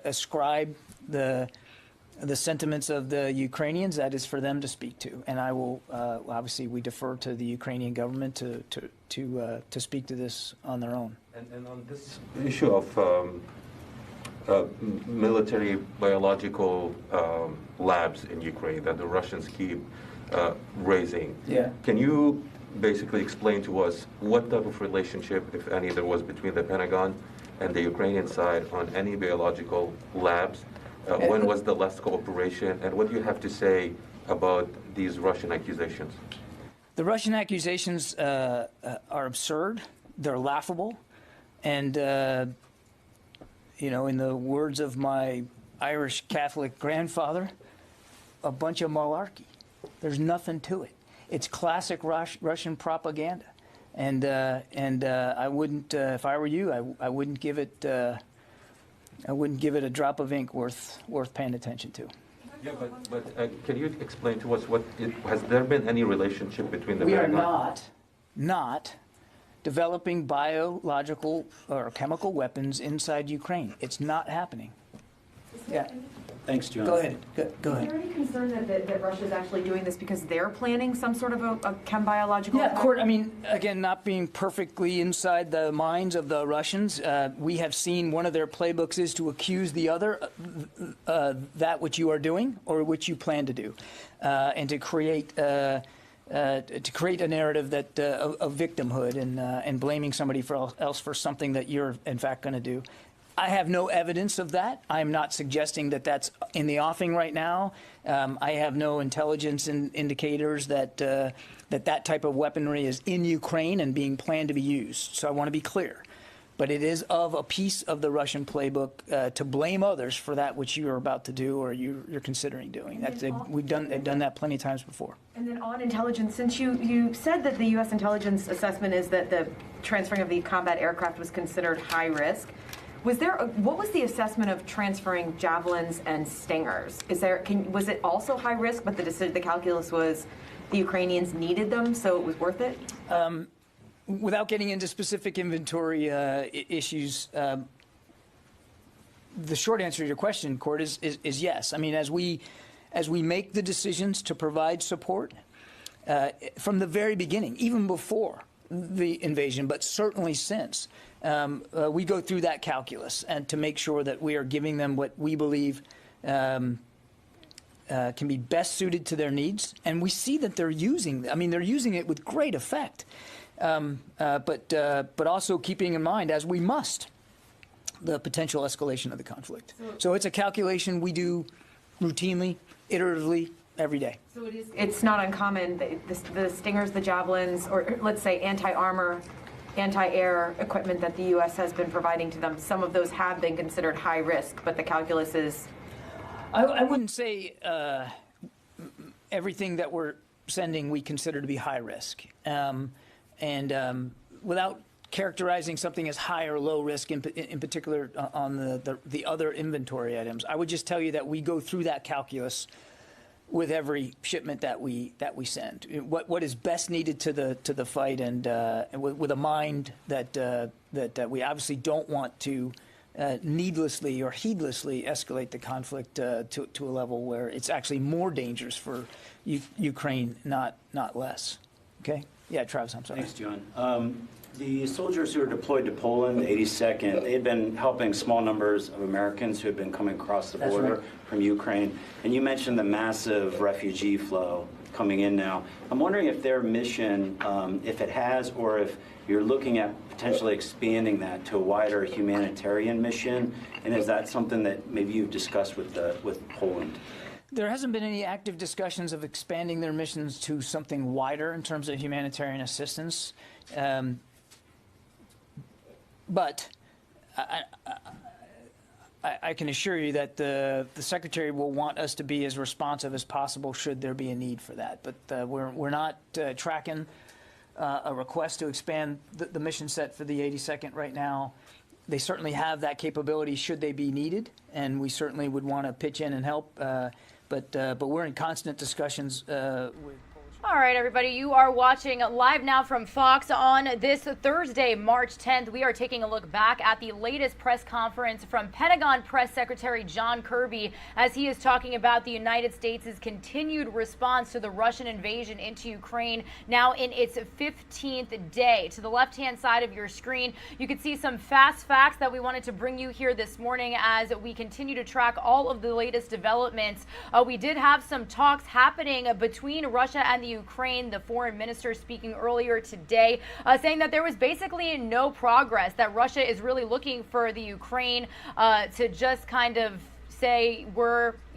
ascribe the sentiments of the Ukrainians. That is for them to speak to, and I will obviously we defer to the Ukrainian government to speak to this on their own. And on this issue of military biological labs in Ukraine that the Russians keep raising, can you basically explain to us what type of relationship, if any, there was between the Pentagon and the Ukrainian side on any biological labs? When was the last cooperation, and what do you have to say about these Russian accusations? The Russian accusations are absurd. They're laughable. And, you know, in the words of my Irish Catholic grandfather, a bunch of malarkey. There's nothing to it. It's classic Russian propaganda. And I wouldn't, if I were you, I wouldn't give it... I wouldn't give it a drop of ink worth paying attention to. Yeah, but can you explain to us has there been any relationship between the Pentagon? We are not developing biological or chemical weapons inside Ukraine. It's not happening. Yeah. Thanks, John. Go ahead. Go ahead. Is there any concern that Russia is actually doing this because they're planning some sort of a chem-biological attack? Yeah, I mean, again, not being perfectly inside the minds of the Russians, we have seen one of their playbooks is to accuse the other that which you are doing or which you plan to do, and to create a narrative that of victimhood and blaming somebody else for something that you're in fact going to do. I have no evidence of that. I'm not suggesting that that's in the offing right now. I have no intelligence indicators that that type of weaponry is in Ukraine and being planned to be used. So I want to be clear. But it is of a piece of the Russian playbook to blame others for that which you are about to do or you're considering doing. They've done that plenty of times before. And then on intelligence, since you said that the U.S. intelligence assessment is that the transferring of the combat aircraft was considered high risk, what was the assessment of transferring Javelins and Stingers? Was it also high risk, but the calculus was the Ukrainians needed them, so it was worth it? Without getting into specific inventory issues, the short answer to your question, Court, is yes. I mean, as we make the decisions to provide support from the very beginning, even before the invasion, but certainly since, we go through that calculus and to make sure that we are giving them what we believe can be best suited to their needs. And we see that they're using it with great effect. But also keeping in mind, as we must, the potential escalation of the conflict. So it's a calculation we do routinely, iteratively, every day. So it's not uncommon, the Stingers, the Javelins, or let's say anti-armor, anti-air equipment that the U.S. has been providing to them, some of those have been considered high risk, but the calculus is... I wouldn't say everything that we're sending we consider to be high risk. Without characterizing something as high or low risk, in particular on the other inventory items, I would just tell you that we go through that calculus with every shipment that we send. What is best needed to the fight, and with a mind that we obviously don't want to needlessly or heedlessly escalate the conflict to a level where it's actually more dangerous for Ukraine, not less. Okay. Yeah, Travis, I'm sorry. Thanks, John. The soldiers who were deployed to Poland, the 82nd, they had been helping small numbers of Americans who had been coming across the border from Ukraine. And you mentioned the massive refugee flow coming in now. I'm wondering if their mission, if it has, or if you're looking at potentially expanding that to a wider humanitarian mission, and is that something that maybe you've discussed with Poland? There hasn't been any active discussions of expanding their missions to something wider in terms of humanitarian assistance. But I can assure you that the Secretary will want us to be as responsive as possible should there be a need for that. But we're not tracking a request to expand the mission set for the 82nd right now. They certainly have that capability should they be needed, and we certainly would want to pitch in and help. But we're in constant discussions with. All right, everybody, you are watching Live Now from Fox on this Thursday, March 10th. We are taking a look back at the latest press conference from Pentagon Press Secretary John Kirby as he is talking about the United States' continued response to the Russian invasion into Ukraine, now in its 15th day. To the left-hand side of your screen, you can see some fast facts that we wanted to bring you here this morning as we continue to track all of the latest developments. We did have some talks happening between Russia and the Ukraine, the foreign minister speaking earlier today, saying that there was basically no progress, that Russia is really looking for the Ukraine to just kind of say,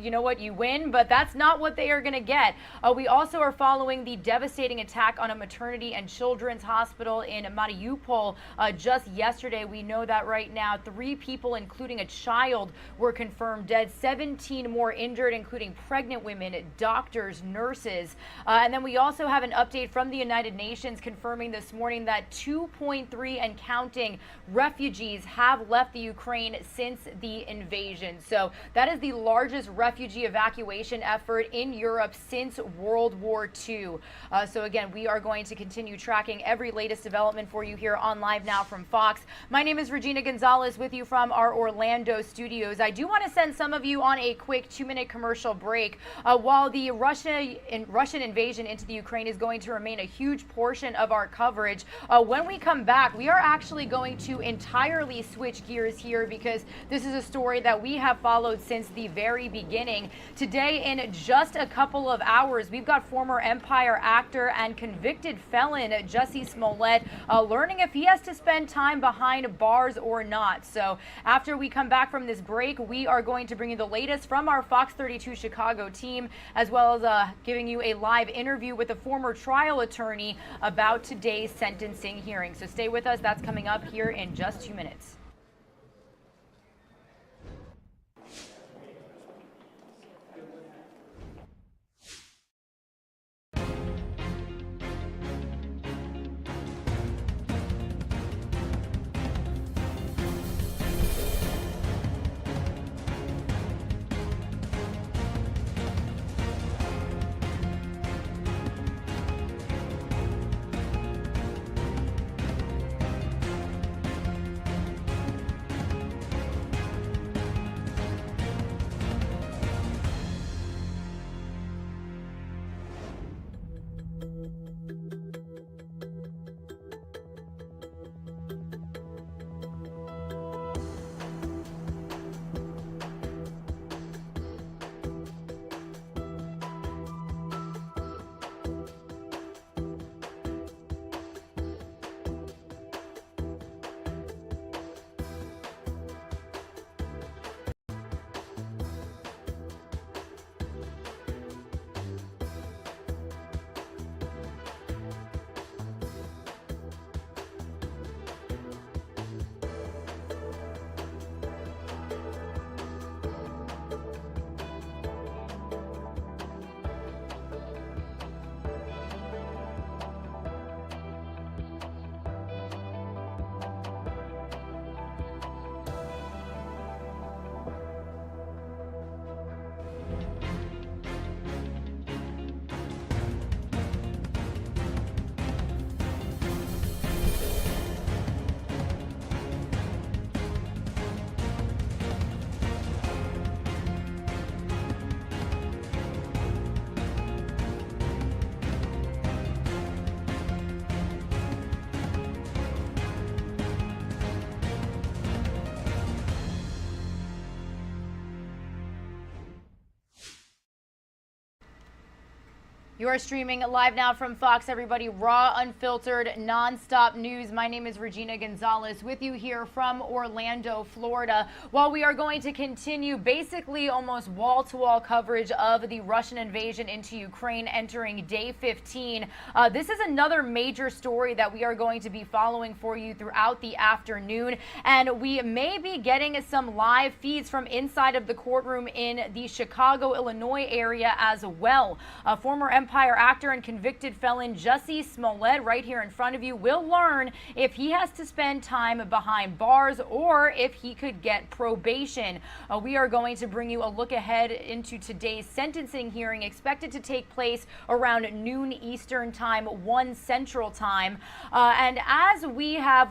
you know what, you win, but that's not what they are going to get. We also are following the devastating attack on a maternity and children's hospital in Mariupol just yesterday. We know that right now 3 people, including a child, were confirmed dead, 17 more injured, including pregnant women, doctors, nurses. And then we also have an update from the United Nations confirming this morning that 2.3 and counting refugees have left the Ukraine since the invasion. So that is the largest refugee evacuation effort in Europe since World War II. So again, we are going to continue tracking every latest development for you here on Live Now from Fox. My name is Regina Gonzalez with you from our Orlando studios. I do want to send some of you on a quick 2-minute commercial break. While the Russian invasion into the Ukraine is going to remain a huge portion of our coverage, when we come back, we are actually going to entirely switch gears here because this is a story that we have followed since the very beginning. Today, in just a couple of hours, we've got former Empire actor and convicted felon Jussie Smollett learning if he has to spend time behind bars or not. So after we come back from this break, we are going to bring you the latest from our Fox 32 Chicago team, as well as giving you a live interview with a former trial attorney about today's sentencing hearing. So stay with us. That's coming up here in just 2 minutes. You are streaming live now from Fox, everybody. Raw, unfiltered, nonstop news. My name is Regina Gonzalez with you here from Orlando, Florida. While we are going to continue basically almost wall-to-wall coverage of the Russian invasion into Ukraine entering day 15, this is another major story that we are going to be following for you throughout the afternoon. And we may be getting some live feeds from inside of the courtroom in the Chicago, Illinois area as well. Former Empire actor and convicted felon Jussie Smollett, right here in front of you, will learn if he has to spend time behind bars or if he could get probation. We are going to bring you a look ahead into today's sentencing hearing, expected to take place around noon Eastern time, 1 Central time. And as we have,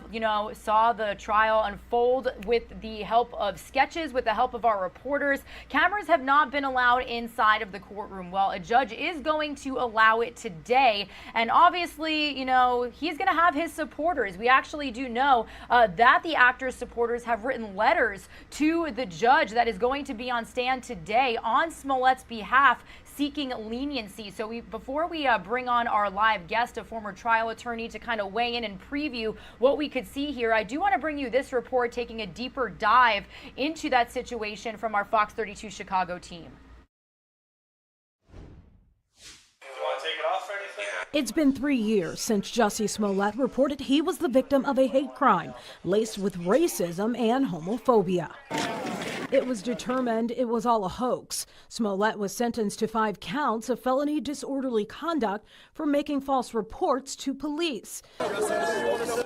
saw the trial unfold with the help of sketches, with the help of our reporters, cameras have not been allowed inside of the courtroom. Well, a judge is going to allow it today. And obviously, he's going to have his supporters. We actually do know that the actor's supporters have written letters to the judge that is going to be on stand today on Smollett's behalf, seeking leniency. So before we bring on our live guest, a former trial attorney, to kind of weigh in and preview what we could see here, I do want to bring you this report taking a deeper dive into that situation from our Fox 32 Chicago team. It's been 3 years since Jussie Smollett reported he was the victim of a hate crime laced with racism and homophobia. It was determined it was all a hoax. Smollett was sentenced to 5 counts of felony disorderly conduct for making false reports to police.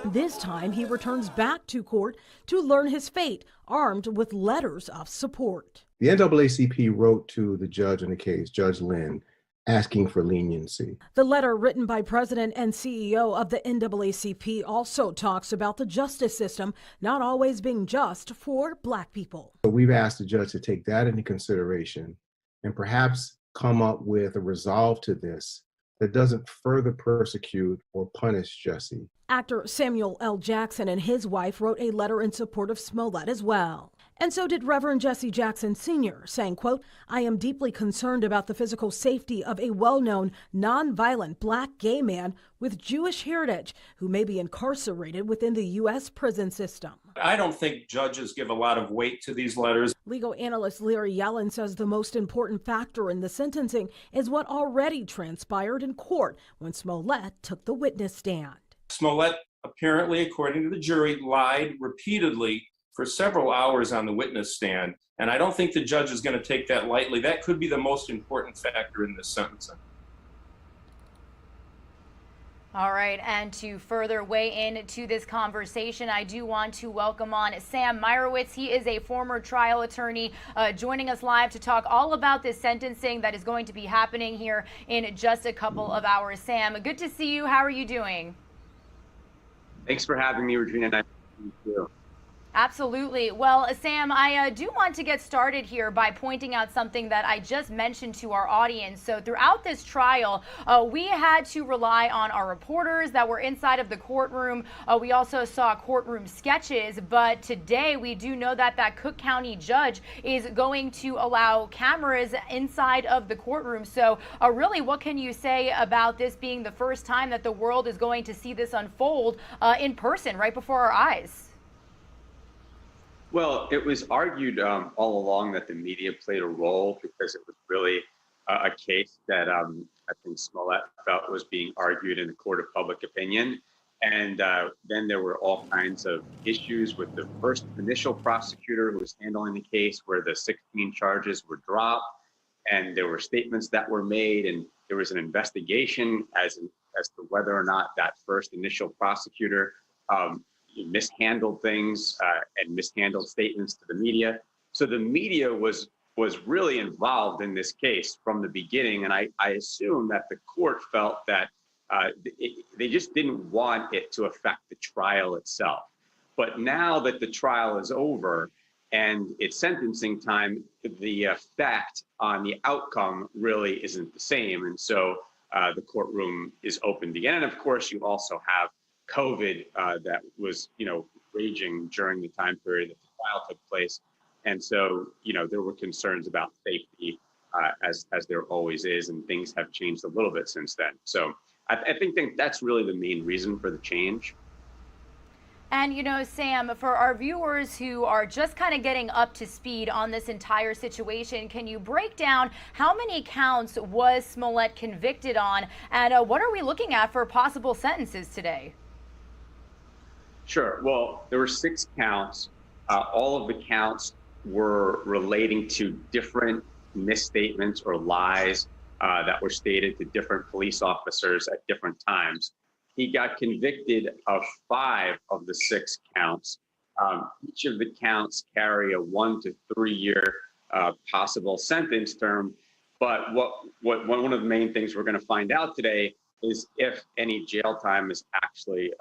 This time he returns back to court to learn his fate, armed with letters of support. The NAACP wrote to the judge in the case, Judge Lynn, asking for leniency. The letter, written by President and CEO of the NAACP, also talks about the justice system not always being just for Black people. So we've asked the judge to take that into consideration and perhaps come up with a resolve to this that doesn't further persecute or punish Jussie. Actor Samuel L. Jackson and his wife wrote a letter in support of Smollett as well. And so did Reverend Jesse Jackson Sr., saying, quote, "I am deeply concerned about the physical safety of a well-known, nonviolent Black gay man with Jewish heritage who may be incarcerated within the U.S. prison system." I don't think judges give a lot of weight to these letters. Legal analyst Larry Yellen says the most important factor in the sentencing is what already transpired in court when Smollett took the witness stand. Smollett, apparently, according to the jury, lied repeatedly for several hours on the witness stand, and I don't think the judge is going to take that lightly. That could be the most important factor in this sentencing. All right, and to further weigh in to this conversation, I do want to welcome on Sam Meyerowitz. He is a former trial attorney joining us live to talk all about this sentencing that is going to be happening here in just a couple of hours. Sam, good to see you. How are you doing? Thanks for having me, Regina. Nice to meet you. Absolutely. Well, Sam, I do want to get started here by pointing out something that I just mentioned to our audience. So throughout this trial, we had to rely on our reporters that were inside of the courtroom. We also saw courtroom sketches, but today we do know that that Cook County judge is going to allow cameras inside of the courtroom. So really, what can you say about this being the first time that the world is going to see this unfold in person right before our eyes? Well, it was argued all along that the media played a role because it was really a case that I think Smollett felt was being argued in the court of public opinion. And then there were all kinds of issues with the first initial prosecutor who was handling the case where the 16 charges were dropped. And there were statements that were made, and there was an investigation as to whether or not that first initial prosecutor mishandled things and mishandled statements to the media. So the media was really involved in this case from the beginning. And I assume that the court felt that they just didn't want it to affect the trial itself. But now that the trial is over and it's sentencing time, the effect on the outcome really isn't the same. And so the courtroom is opened again. And of course, you also have COVID that was, raging during the time period that the trial took place. And so, there were concerns about safety as there always is, and things have changed a little bit since then. So I think that's really the main reason for the change. And, you know, Sam, for our viewers who are just kind of getting up to speed on this entire situation, can you break down how many counts was Smollett convicted on, and what are we looking at for possible sentences today? Sure. Well, there were 6 counts. All of the counts were relating to different misstatements or lies that were stated to different police officers at different times. He got convicted of 5 of the 6 counts. Each of the counts carry a 1 to 3 year possible sentence term. But one of the main things we're going to find out today is if any jail time is actually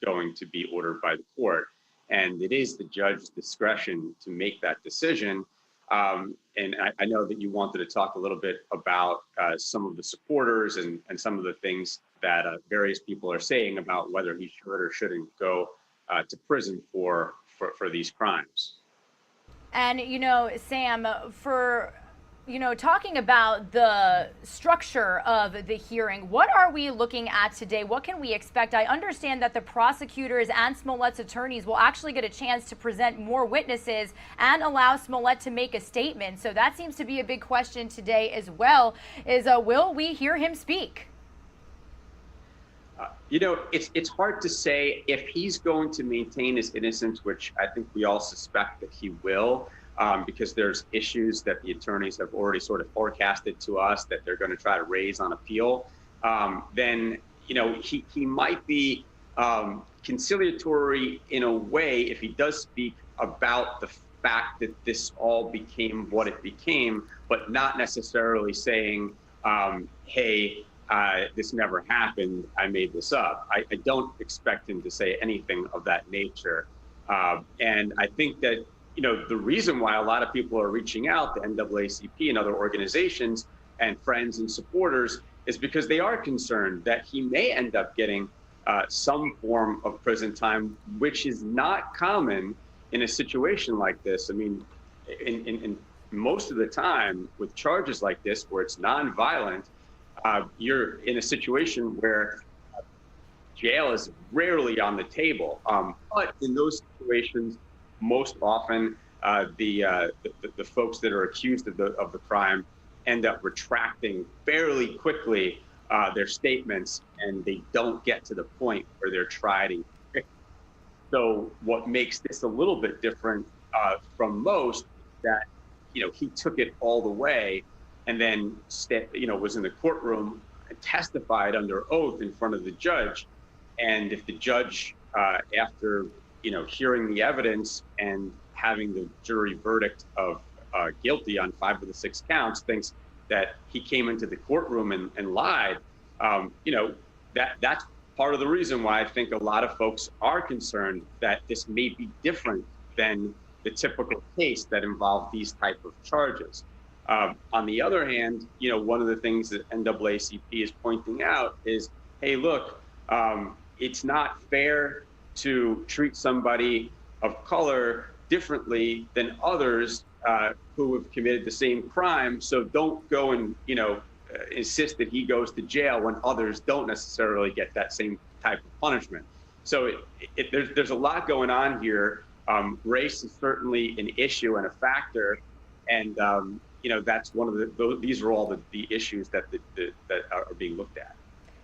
going to be ordered by the court. And it is the judge's discretion to make that decision. And I know that you wanted to talk a little bit about some of the supporters and some of the things that various people are saying about whether he should or shouldn't go to prison for these crimes. And, you know, Sam, for, you know, talking about the structure of the hearing, what are we looking at today? What can we expect? I understand that the prosecutors and Smollett's attorneys will actually get a chance to present more witnesses and allow Smollett to make a statement. So that seems to be a big question today as well, is will we hear him speak? You know, it's hard to say if he's going to maintain his innocence, which I think we all suspect that he will. Because there's issues that the attorneys have already sort of forecasted to us that they're going to try to raise on appeal, then, you know, he might be conciliatory in a way if he does speak about the fact that this all became what it became, but not necessarily saying, hey, this never happened, I made this up. I don't expect him to say anything of that nature. And I think that, you know, the reason why a lot of people are reaching out to NAACP and other organizations and friends and supporters is because they are concerned that he may end up getting some form of prison time, which is not common in a situation like this. I mean, in most of the time with charges like this, where it's nonviolent, you're in a situation where jail is rarely on the table. But in those situations, most often, the folks that are accused of the crime end up retracting fairly quickly their statements, and they don't get to the point where they're tried and convicted. So what makes this a little bit different from most is that, you know, he took it all the way, and then was in the courtroom and testified under oath in front of the judge. And if the judge, after hearing the evidence and having the jury verdict of guilty on 5 of the 6 counts, thinks that he came into the courtroom and lied, that's part of the reason why I think a lot of folks are concerned that this may be different than the typical case that involved these type of charges. On the other hand, one of the things that NAACP is pointing out is, hey, look, it's not fair to treat somebody of color differently than others who have committed the same crime. So don't go and, insist that he goes to jail when others don't necessarily get that same type of punishment. So there's a lot going on here. Race is certainly an issue and a factor. And, that's one of these are all the issues that are being looked at.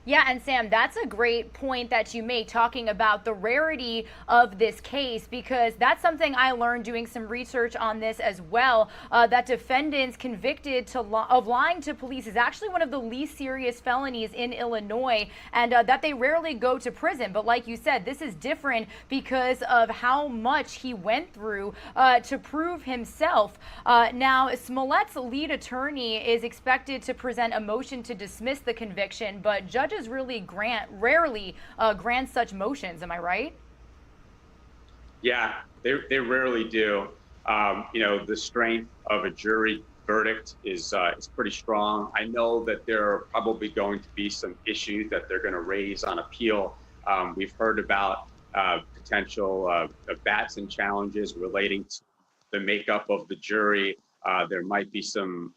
Yeah, and Sam, that's a great point that you make, talking about the rarity of this case, because that's something I learned doing some research on this as well, that defendants convicted of lying to police is actually one of the least serious felonies in Illinois, and that they rarely go to prison. But like you said, this is different because of how much he went through to prove himself. Now, Smollett's lead attorney is expected to present a motion to dismiss the conviction, but judges really rarely grant such motions. Am I right? Yeah, they rarely do. The strength of a jury verdict is pretty strong. I know that there are probably going to be some issues that they're going to raise on appeal. We've heard about potential Batson challenges relating to the makeup of the jury. There might be an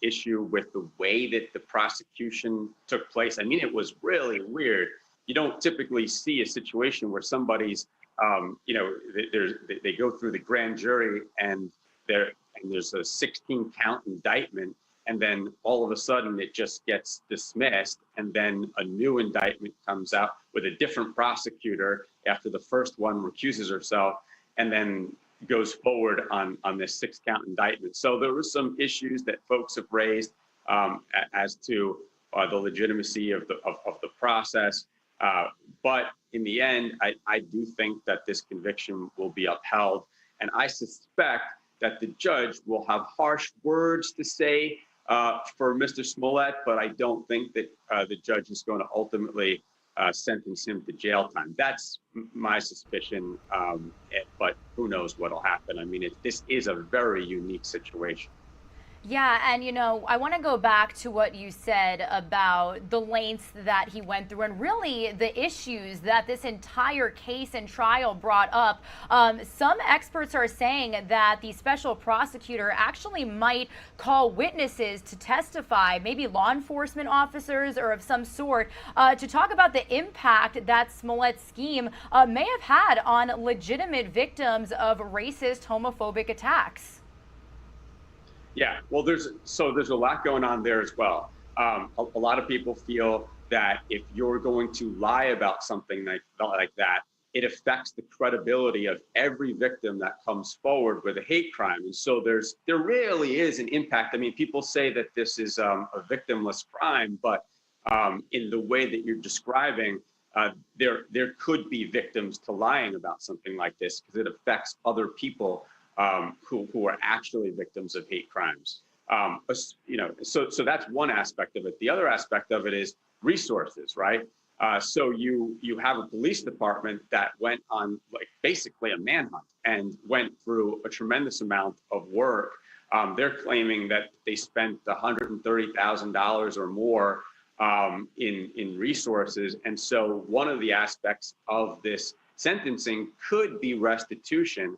issue with the way that the prosecution took place. I mean, it was really weird. You don't typically see a situation where somebody's, they go through the grand jury and there's a 16 count indictment, and then all of a sudden it just gets dismissed, and then a new indictment comes out with a different prosecutor after the first one recuses herself, and then goes forward on this 6 count indictment. So there were some issues that folks have raised as to the legitimacy of the process. But in the end, I do think that this conviction will be upheld. And I suspect that the judge will have harsh words to say for Mr. Smollett, but I don't think that the judge is going to ultimately sentence him to jail time. That's my suspicion, but who knows what'll happen. I mean, this is a very unique situation. Yeah, and I want to go back to what you said about the lengths that he went through and really the issues that this entire case and trial brought up. Some experts are saying that the special prosecutor actually might call witnesses to testify, maybe law enforcement officers or of some sort, to talk about the impact that Smollett's scheme may have had on legitimate victims of racist, homophobic attacks. Yeah, well, there's a lot going on there as well. A lot of people feel that if you're going to lie about something like that, it affects the credibility of every victim that comes forward with a hate crime. And so there really is an impact. I mean, people say that this is a victimless crime, but in the way that you're describing, there could be victims to lying about something like this because it affects other people who are actually victims of hate crimes. So that's one aspect of it. The other aspect of it is resources, right? So you have a police department that went on basically a manhunt and went through a tremendous amount of work. They're claiming that they spent $130,000 or more in resources. And so one of the aspects of this sentencing could be restitution,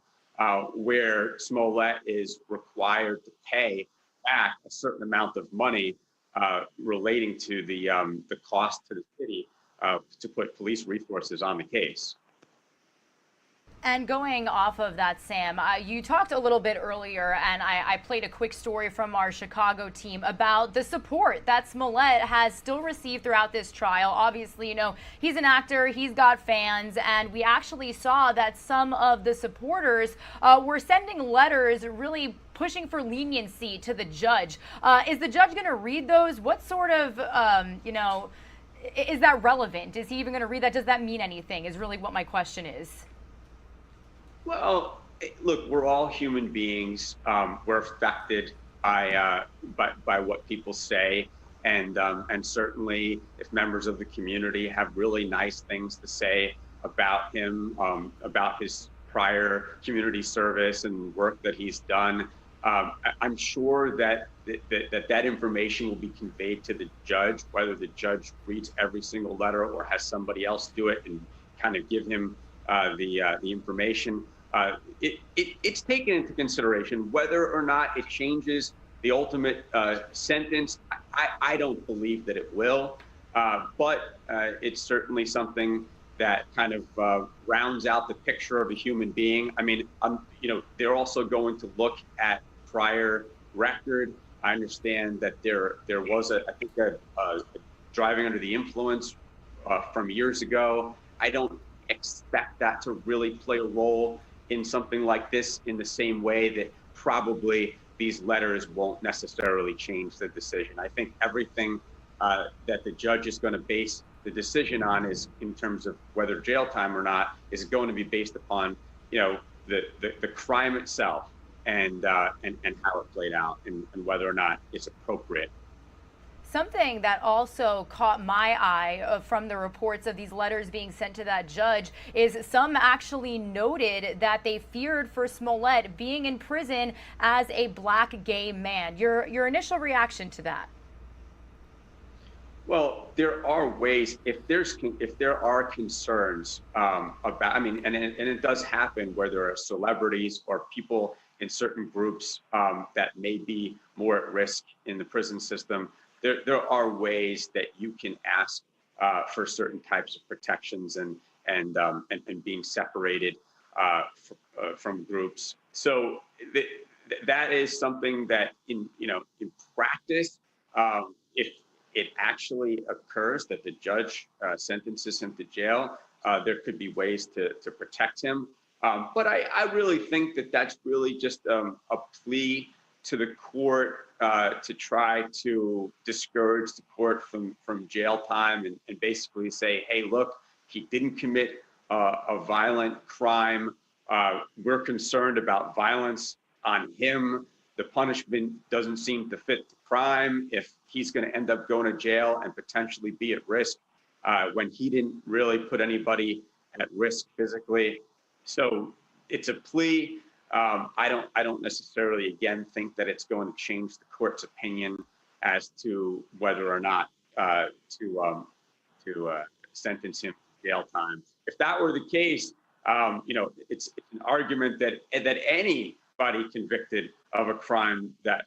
where Smollett is required to pay back a certain amount of money relating to the cost to the city to put police resources on the case. And going off of that, Sam, you talked a little bit earlier, and I played a quick story from our Chicago team about the support that Smollett has still received throughout this trial. Obviously, he's an actor, he's got fans, and we actually saw that some of the supporters were sending letters really pushing for leniency to the judge. Is the judge going to read those? What sort of, is that relevant? Is he even going to read that? Does that mean anything is really what my question is. Well, look, we're all human beings. We're affected by what people say, and certainly if members of the community have really nice things to say about him, about his prior community service and work that he's done, I'm sure that information will be conveyed to the judge, whether the judge reads every single letter or has somebody else do it and kind of give him the information. It's taken into consideration. Whether or not it changes the ultimate sentence, I don't believe that it will, but it's certainly something that kind of rounds out the picture of a human being. I mean, they're also going to look at prior record. I understand that there was I think a driving under the influence from years ago. I don't expect that to really play a role in something like this in the same way that probably these letters won't necessarily change the decision. I think everything that the judge is going to base the decision on is, in terms of whether jail time or not, is going to be based upon, the crime itself and how it played out and whether or not it's appropriate. Something that also caught my eye from the reports of these letters being sent to that judge is some actually noted that they feared for Smollett being in prison as a black gay man. Your initial reaction to that? Well, there are ways, if there are concerns about, and it does happen where there are celebrities or people in certain groups that may be more at risk in the prison system, there are ways that you can ask for certain types of protections and being separated from groups. So that is something that in practice, if it actually occurs that the judge sentences him to jail, there could be ways to protect him. But I really think that that's really just a plea to the court to try to discourage the court from jail time and basically say, hey, look, he didn't commit a violent crime. We're concerned about violence on him. The punishment doesn't seem to fit the crime. If he's going to end up going to jail and potentially be at risk when he didn't really put anybody at risk physically. So it's a plea. I don't necessarily, again, think that it's going to change the court's opinion as to whether or not to sentence him to jail time. If that were the case, it's an argument that anybody convicted of a crime that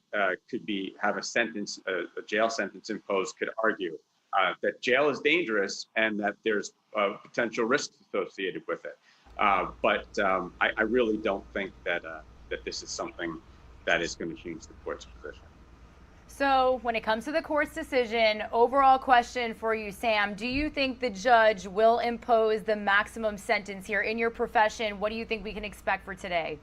could have a jail sentence imposed could argue that jail is dangerous and that there's potential risks associated with it. But I really don't think that this is something that is going to change the court's position. So when it comes to the court's decision, overall question for you, Sam, do you think the judge will impose the maximum sentence here? In your profession, what do you think we can expect for today?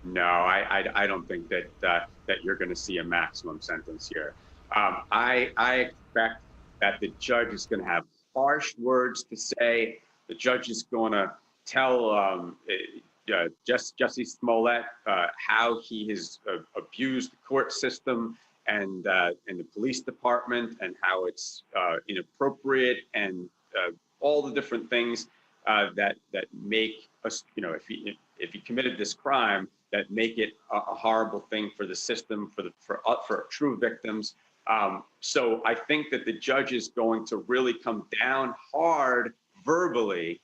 No, I don't think that you're going to see a maximum sentence here. I expect that the judge is going to have harsh words to say. The judge is going to tell Jussie Smollett how he has abused the court system and the police department and how it's inappropriate and all the different things that make us, if he committed this crime, that make it a horrible thing for the system, for true victims. So I think that the judge is going to really come down hard verbally,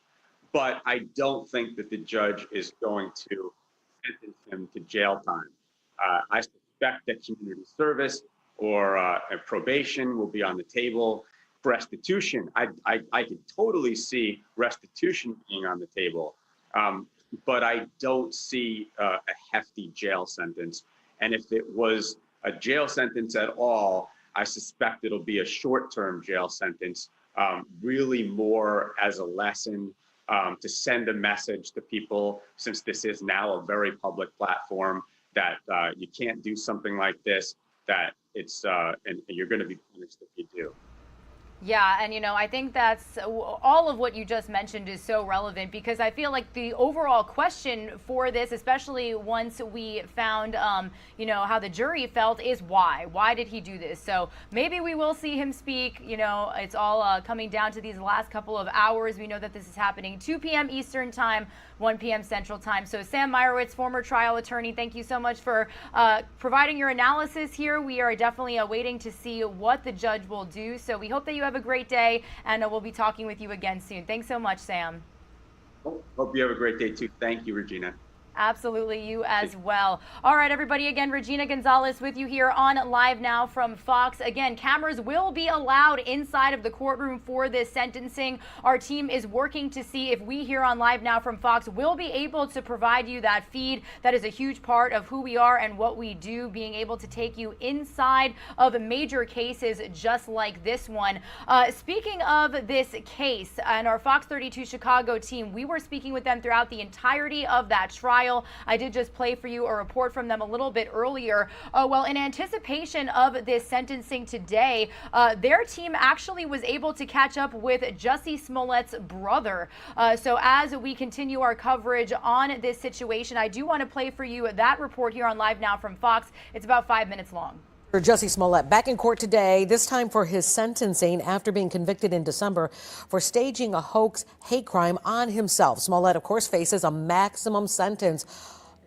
but I don't think that the judge is going to sentence him to jail time. I suspect that community service or probation will be on the table. Restitution, I could totally see restitution being on the table, but I don't see a hefty jail sentence. And if it was a jail sentence at all, I suspect it'll be a short-term jail sentence, really more as a lesson to send a message to people, since this is now a very public platform, that you can't do something like this, that it's and you're going to be punished if you do. Yeah, and I think that's all of what you just mentioned is so relevant, because I feel like the overall question for this, especially once we found, how the jury felt, is why? Why did he do this? So maybe we will see him speak. It's all coming down to these last couple of hours. We know that this is happening 2 p.m. Eastern time, 1 p.m. Central time. So Sam Meyerowitz, former trial attorney, thank you so much for providing your analysis here. We are definitely waiting to see what the judge will do. So we hope that you have a great day, and we'll be talking with you again soon. Thanks so much, Sam. Hope you have a great day too. Thank you, Regina. Absolutely, you as well. All right, everybody, again, Regina Gonzalez with you here on Live Now from Fox. Again, cameras will be allowed inside of the courtroom for this sentencing. Our team is working to see if we here on Live Now from Fox will be able to provide you that feed. That is a huge part of who we are and what we do, being able to take you inside of major cases just like this one. Speaking of this case, and our Fox 32 Chicago team, we were speaking with them throughout the entirety of that trial. I did just play for you a report from them a little bit earlier. Well, in anticipation of this sentencing today, their team actually was able to catch up with Jussie Smollett's brother. So as we continue our coverage on this situation, I do want to play for you that report here on Live Now from Fox. It's about 5 minutes long. Jussie Smollett back in court today, this time for his sentencing after being convicted in December for staging a hoax hate crime on himself. Smollett, of course, faces a maximum sentence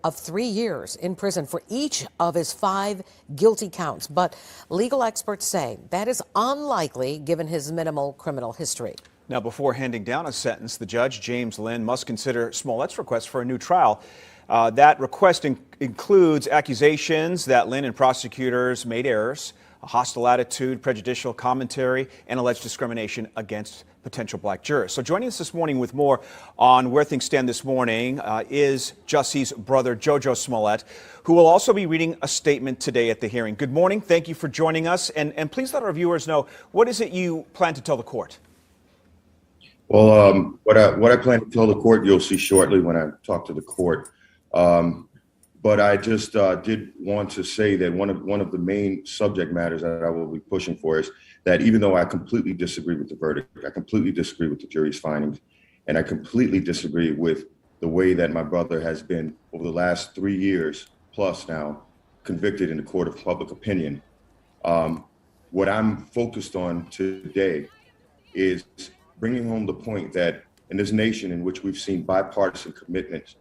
of 3 years in prison for each of his 5 guilty counts. But legal experts say that is unlikely given his minimal criminal history. Now, before handing down a sentence, the judge, James Lynn, must consider Smollett's request for a new trial. That request includes accusations that Lynn and prosecutors made errors, a hostile attitude, prejudicial commentary, and alleged discrimination against potential black jurors. So joining us this morning with more on where things stand this morning is Jussie's brother, Jojo Smollett, who will also be reading a statement today at the hearing. Good morning. Thank you for joining us. And please let our viewers know, what is it you plan to tell the court? Well, what I plan to tell the court, you'll see shortly when I talk to the court. But I just did want to say that one of the main subject matters that I will be pushing for is that even though I completely disagree with the verdict, I completely disagree with the jury's findings, and I completely disagree with the way that my brother has been over the last 3 years plus now convicted in the court of public opinion. What I'm focused on today is bringing home the point that in this nation in which we've seen bipartisan commitment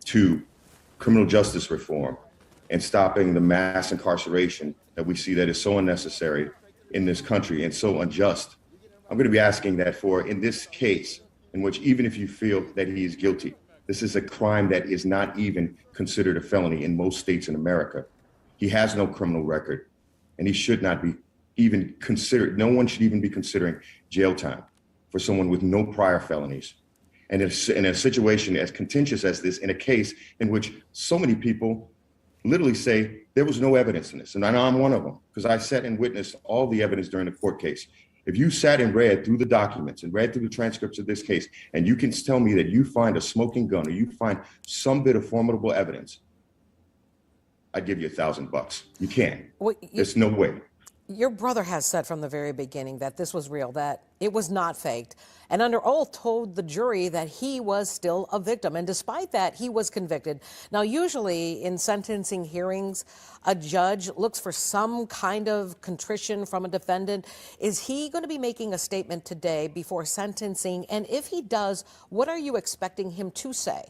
to criminal justice reform and stopping the mass incarceration that we see that is so unnecessary in this country and so unjust, I'm going to be asking that for in this case, in which even if you feel that he is guilty, this is a crime that is not even considered a felony in most states in America. He has no criminal record, and he should not be even considered. No one should even be considering jail time for someone with no prior felonies. And in a situation as contentious as this, in a case in which so many people literally say there was no evidence in this, and I know I'm one of them because I sat and witnessed all the evidence during the court case. If you sat and read through the documents and read through the transcripts of this case, and you can tell me that you find a smoking gun or you find some bit of formidable evidence, I'd give you $1,000. You can't. There's no way. Your brother has said from the very beginning that this was real, that it was not faked, and under oath told the jury that he was still a victim. And despite that, he was convicted. Now, usually in sentencing hearings, a judge looks for some kind of contrition from a defendant. Is he going to be making a statement today before sentencing? And if he does, what are you expecting him to say?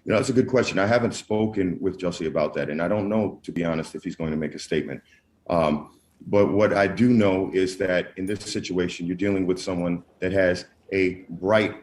You know, that's a good question. I haven't spoken with Jussie about that, and I don't know, to be honest, if he's going to make a statement. But what I do know is that in this situation, you're dealing with someone that has a bright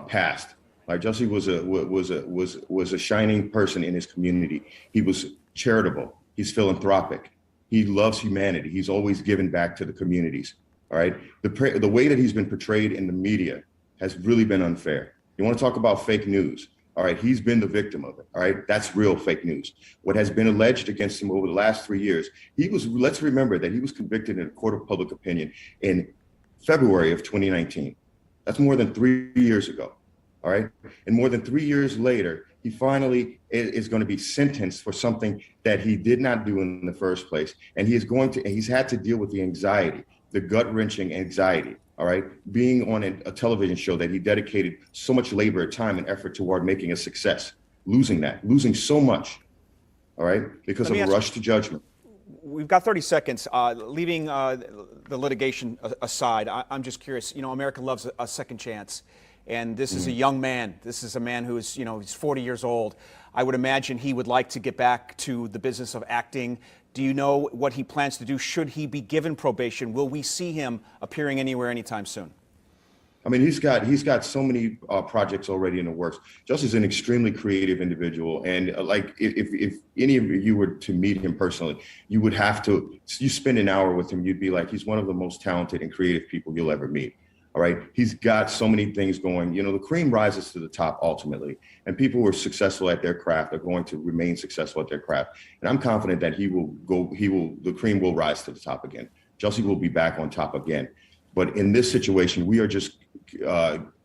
past. Like Jussie was a shining person in his community. He was charitable. He's philanthropic. He loves humanity. He's always given back to the communities. All right. The way that he's been portrayed in the media has really been unfair. You want to talk about fake news? All right, he's been the victim of it. All right, that's real fake news. What has been alleged against him over the last 3 years, let's remember that he was convicted in a court of public opinion in February of 2019. That's more than 3 years ago. All right, and more than 3 years later, he finally is going to be sentenced for something that he did not do in the first place. And he's had to deal with the anxiety, the gut-wrenching anxiety. All right, being on a television show that he dedicated so much labor, time, and effort toward making a success, losing so much, all right, because of a rush to judgment. We've got 30 seconds. Leaving the litigation aside, I'm just curious, you know, America loves a second chance. And this is a young man. This is a man who is, you know, he's 40 years old. I would imagine he would like to get back to the business of acting. Do you know what he plans to do? Should he be given probation? Will we see him appearing anywhere anytime soon? I mean, he's got so many projects already in the works. Jussie's an extremely creative individual, and like if any of you were to meet him personally, you spend an hour with him, you'd be like, he's one of the most talented and creative people you'll ever meet. All right, he's got so many things going. You know, the cream rises to the top ultimately, and people who are successful at their craft are going to remain successful at their craft. And I'm confident that the cream will rise to the top again. Jussie will be back on top again. But in this situation, we are just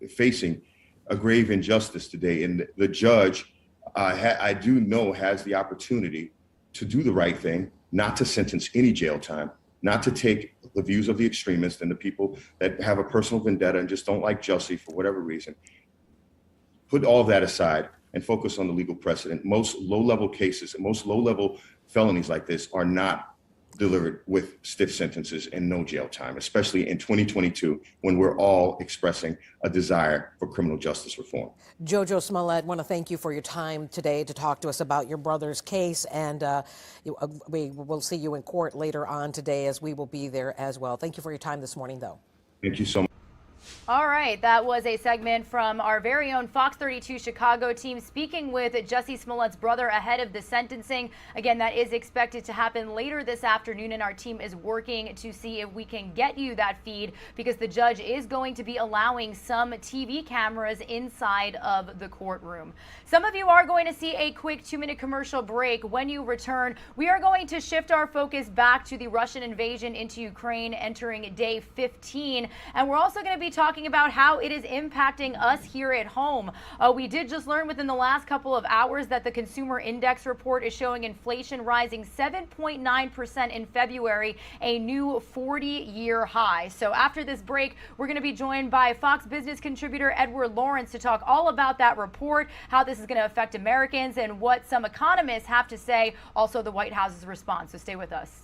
facing a grave injustice today. And the judge, I do know, has the opportunity to do the right thing, not to sentence any jail time, not to take the views of the extremists and the people that have a personal vendetta and just don't like Jussie for whatever reason. Put all that aside and focus on the legal precedent. Most low-level cases and most low-level felonies like this are not delivered with stiff sentences and no jail time, especially in 2022 when we're all expressing a desire for criminal justice reform. Jojo Smollett, I want to thank you for your time today to talk to us about your brother's case, and we will see you in court later on today, as we will be there as well. Thank you for your time this morning, though. Thank you so much. All right, that was a segment from our very own Fox 32 Chicago team speaking with Jussie Smollett's brother ahead of the sentencing. Again, that is expected to happen later this afternoon, and our team is working to see if we can get you that feed because the judge is going to be allowing some TV cameras inside of the courtroom. Some of you are going to see a quick 2-minute commercial break. When you return, we are going to shift our focus back to the Russian invasion into Ukraine entering day 15, and we're also going to be talking about how it is impacting us here at home. We did just learn within the last couple of hours that the Consumer Index report is showing inflation rising 7.9% in February, a new 40-year high. So after this break, we're going to be joined by Fox Business contributor Edward Lawrence to talk all about that report, how this is going to affect Americans, and what some economists have to say, also the White House's response. So stay with us.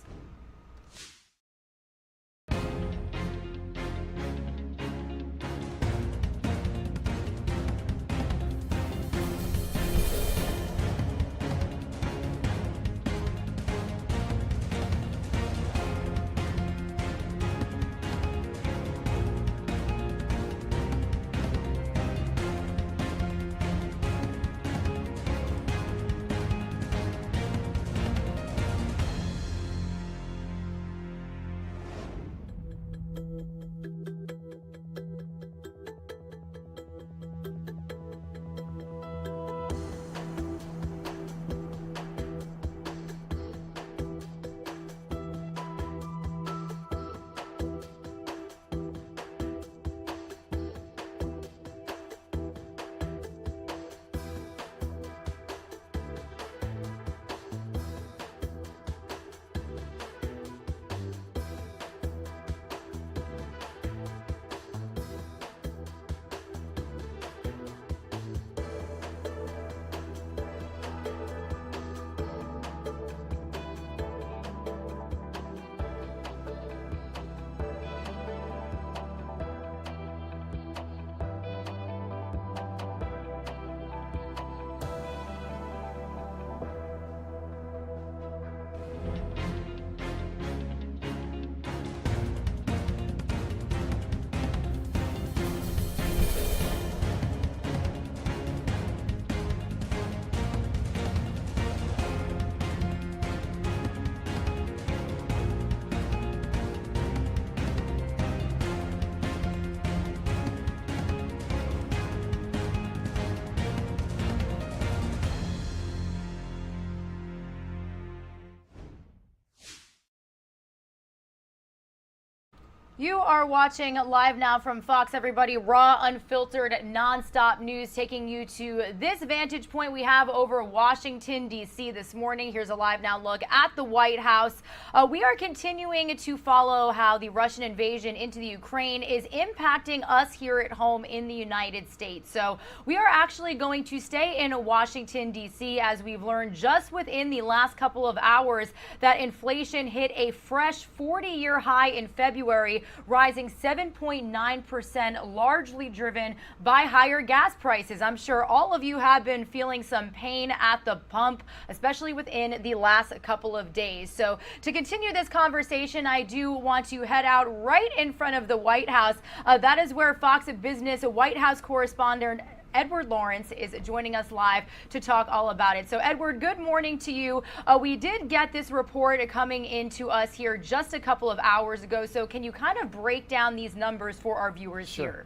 You are watching Live Now from Fox, everybody. Raw, unfiltered, nonstop news taking you to this vantage point we have over Washington, D.C. this morning. Here's a Live Now look at the White House. We are continuing to follow how the Russian invasion into the Ukraine is impacting us here at home in the United States. So we are actually going to stay in Washington, D.C. as we've learned just within the last couple of hours that inflation hit a fresh 40-year high in February, rising 7.9%, largely driven by higher gas prices. I'm sure all of you have been feeling some pain at the pump, especially within the last couple of days. So to continue this conversation, I do want to head out right in front of the White House. That is where Fox Business White House correspondent Edward Lawrence is joining us live to talk all about it. So Edward, good morning to you. We did get this report coming into us here just a couple of hours ago. So can you kind of break down these numbers for our viewers here?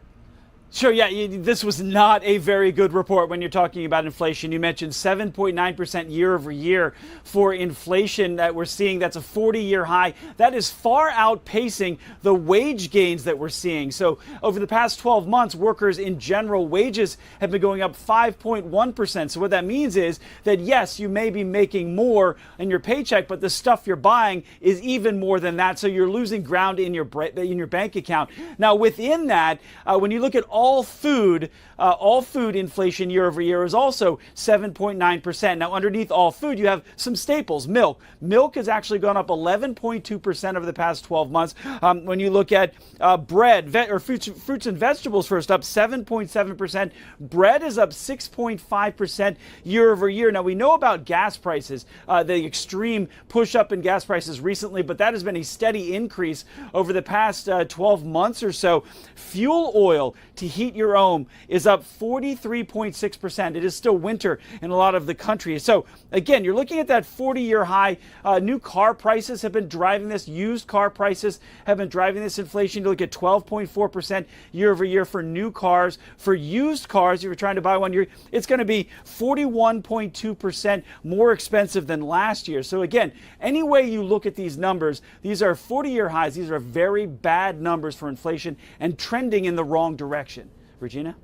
Sure, yeah, this was not a very good report when you're talking about inflation. You mentioned 7.9% year over year for inflation that we're seeing. That's a 40-year high. That is far outpacing the wage gains that we're seeing. So over the past 12 months, workers in general, wages have been going up 5.1%. So what that means is that, yes, you may be making more in your paycheck, but the stuff you're buying is even more than that. So you're losing ground in your bank account. Now, within that, when you look at all all food inflation year over year is also 7.9%. Now, underneath all food, you have some staples. Milk. Milk has actually gone up 11.2% over the past 12 months. When you look at bread, fruits and vegetables first, up 7.7%. Bread is up 6.5% year over year. Now, we know about gas prices, the extreme push up in gas prices recently, but that has been a steady increase over the past 12 months or so. Fuel oil to heat your home is up 43.6%. It is still winter in a lot of the country. So again, you're looking at that 40-year high. New car prices have been driving this. Used car prices have been driving this inflation. You look at 12.4% year over year for new cars. For used cars, if you're trying to buy one, it's going to be 41.2% more expensive than last year. So again, any way you look at these numbers, these are 40-year highs. These are very bad numbers for inflation and trending in the wrong direction. Regina?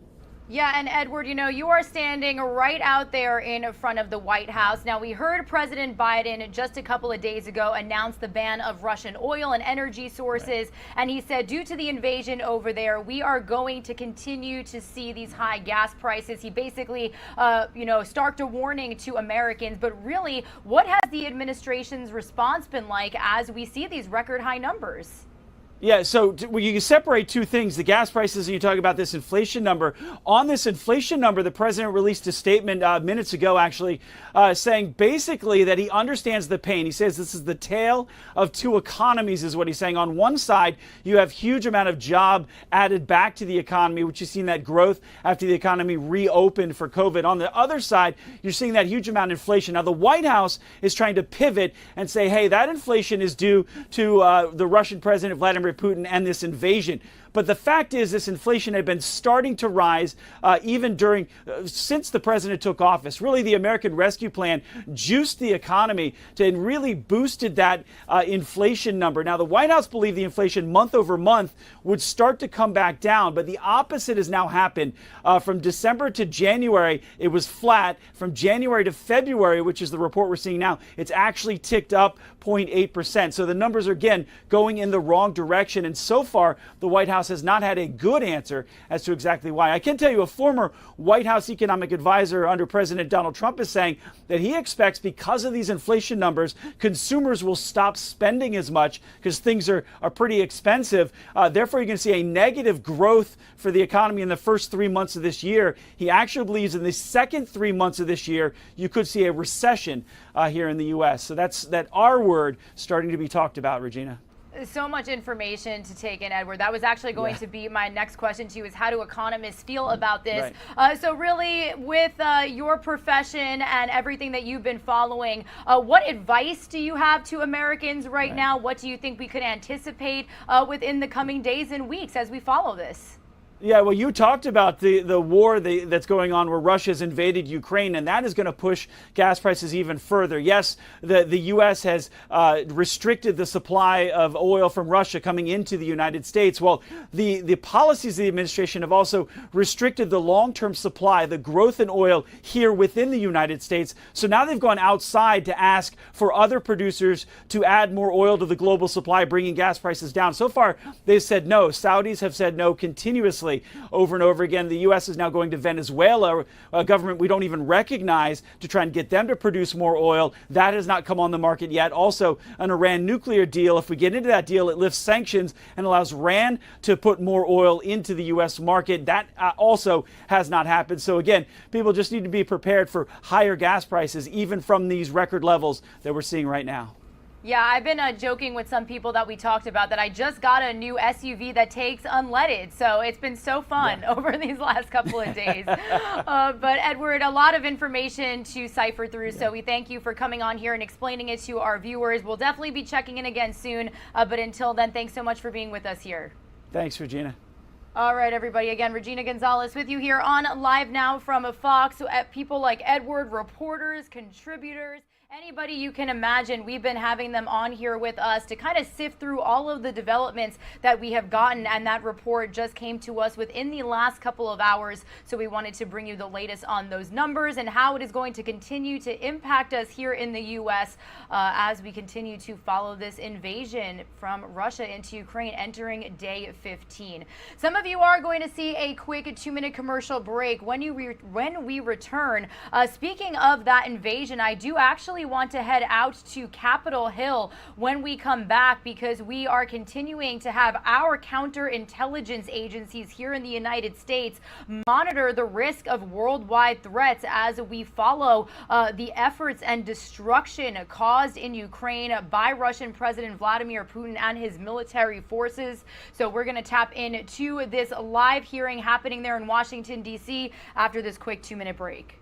Yeah, and Edward, you are standing right out there in front of the White House. Now, we heard President Biden just a couple of days ago announce the ban of Russian oil and energy sources. And he said, due to the invasion over there, we are going to continue to see these high gas prices. He basically, started a warning to Americans. But really, what has the administration's response been like as we see these record high numbers? Yeah, so you can separate two things, the gas prices and you talk about this inflation number. On this inflation number, the president released a statement minutes ago, actually, saying basically that he understands the pain. He says this is the tale of two economies is what he's saying. On one side, you have huge amount of job added back to the economy, which you've seen that growth after the economy reopened for COVID. On the other side, you're seeing that huge amount of inflation. Now, the White House is trying to pivot and say, hey, that inflation is due to the Russian president, Vladimir Putin, and this invasion. But the fact is, this inflation had been starting to rise even since the president took office. Really, the American Rescue Plan juiced the economy and really boosted that inflation number. Now, the White House believed the inflation month over month would start to come back down, but the opposite has now happened. From December to January, it was flat. From January to February, which is the report we're seeing now, it's actually ticked up 0.8%. So the numbers are, again, going in the wrong direction. And so far, the White House has not had a good answer as to exactly why. I can tell you a former White House economic advisor under President Donald Trump is saying that he expects because of these inflation numbers, consumers will stop spending as much because things are pretty expensive. Therefore, you're going to see a negative growth for the economy in the first 3 months of this year. He actually believes in the second 3 months of this year, you could see a recession here in the U.S. So that's that R word starting to be talked about, Regina. So much information to take in, Edward. That was actually going to be my next question to you, is how do economists feel about this? Right. So really, with your profession and everything that you've been following, what advice do you have to Americans right now? What do you think we could anticipate within the coming days and weeks as we follow this? Yeah, well, you talked about the war that's going on where Russia's invaded Ukraine, and that is going to push gas prices even further. Yes, the U.S. has restricted the supply of oil from Russia coming into the United States. Well, the policies of the administration have also restricted the long-term supply, the growth in oil here within the United States. So now they've gone outside to ask for other producers to add more oil to the global supply, bringing gas prices down. So far, they've said no. Saudis have said no continuously. Over and over again. The U.S. is now going to Venezuela, a government we don't even recognize, to try and get them to produce more oil. That has not come on the market yet. Also, an Iran nuclear deal. If we get into that deal, it lifts sanctions and allows Iran to put more oil into the U.S. market. That also has not happened. So again, people just need to be prepared for higher gas prices, even from these record levels that we're seeing right now. Yeah, I've been joking with some people that we talked about that I just got a new SUV that takes unleaded. So it's been so fun over these last couple of days. But Edward, a lot of information to cipher through. So we thank you for coming on here and explaining it to our viewers. We'll definitely be checking in again soon. But until then, thanks so much for being with us here. Thanks, Regina. All right, everybody. Again, Regina Gonzalez with you here on Live Now from Fox. People like Edward, reporters, contributors. Anybody you can imagine. We've been having them on here with us to kind of sift through all of the developments that we have gotten, and that report just came to us within the last couple of hours. So we wanted to bring you the latest on those numbers and how it is going to continue to impact us here in the U.S. As we continue to follow this invasion from Russia into Ukraine, entering day 15. Some of you are going to see a quick 2-minute commercial break. When we return, speaking of that invasion, I do actually want to head out to Capitol Hill when we come back, because we are continuing to have our counterintelligence agencies here in the United States monitor the risk of worldwide threats as we follow the efforts and destruction caused in Ukraine by Russian President Vladimir Putin and his military forces. So we're going to tap into this live hearing happening there in Washington, D.C. after this quick 2-minute break.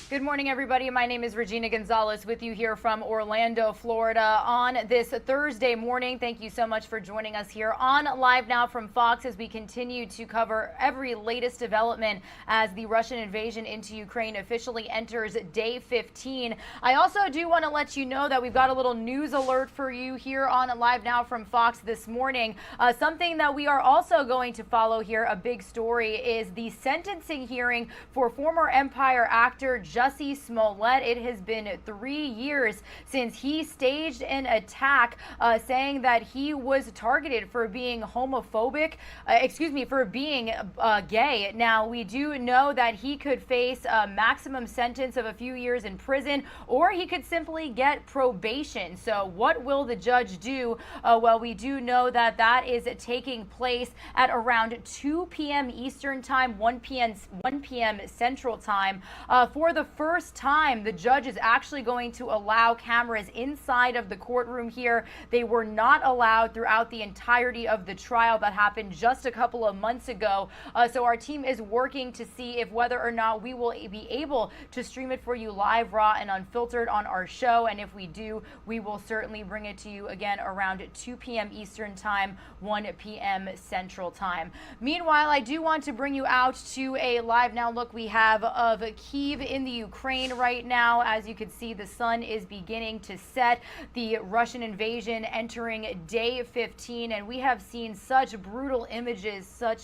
Good morning, everybody. My name is Regina Gonzalez with you here from Orlando, Florida on this Thursday morning. Thank you so much for joining us here on Live Now from Fox as we continue to cover every latest development as the Russian invasion into Ukraine officially enters day 15. I also do want to let you know that we've got a little news alert for you here on Live Now from Fox this morning. Something that we are also going to follow here, a big story, is the sentencing hearing for former Empire actor Jussie Smollett. It has been 3 years since he staged an attack saying that he was targeted for being homophobic, for being gay. Now, we do know that he could face a maximum sentence of a few years in prison, or he could simply get probation. So what will the judge do? Well, we do know that that is taking place at around 2 p.m. Eastern Time, 1 p.m. Central Time. For the first time, the judge is actually going to allow cameras inside of the courtroom here. They were not allowed throughout the entirety of the trial that happened just a couple of months ago. So our team is working to see if whether or not we will be able to stream it for you live, raw, and unfiltered on our show. And if we do, we will certainly bring it to you again around 2 p.m. Eastern Time, 1 p.m. Central Time. Meanwhile, I do want to bring you out to a live now look we have of Kyiv in the Ukraine right now. As you can see, the sun is beginning to set. The Russian invasion entering day 15, and we have seen such brutal images, such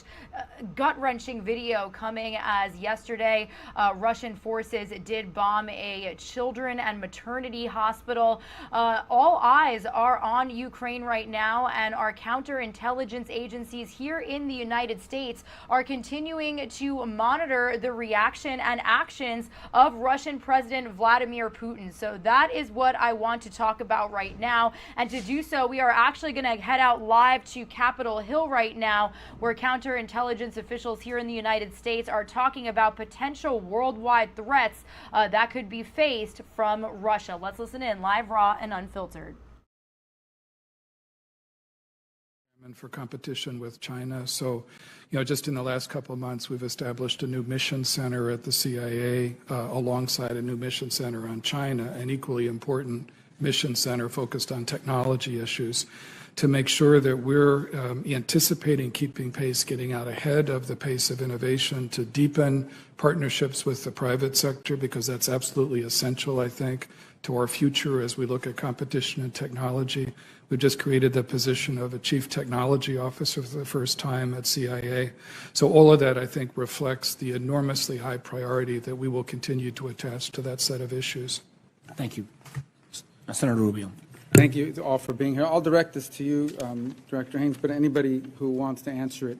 gut-wrenching video coming as yesterday Russian forces did bomb a children and maternity hospital. All eyes are on Ukraine right now, and our counterintelligence agencies here in the United States are continuing to monitor the reaction and actions of of Russian President Vladimir Putin. So that is what I want to talk about right now. And to do so, we are actually going to head out live to Capitol Hill right now, where counterintelligence officials here in the United States are talking about potential worldwide threats that could be faced from Russia. Let's listen in live, raw, and unfiltered. And for competition with China. So, just in the last couple of months, we've established a new mission center at the CIA alongside a new mission center on China, an equally important mission center focused on technology issues, to make sure that we're anticipating keeping pace, getting out ahead of the pace of innovation, to deepen partnerships with the private sector, because that's absolutely essential, I think, to our future as we look at competition and technology. We've just created the position of a chief technology officer for the first time at CIA. So all of that, I think, reflects the enormously high priority that we will continue to attach to that set of issues. Thank you. Senator Rubio. Thank you all for being here. I'll direct this to you, Director Haynes, but anybody who wants to answer it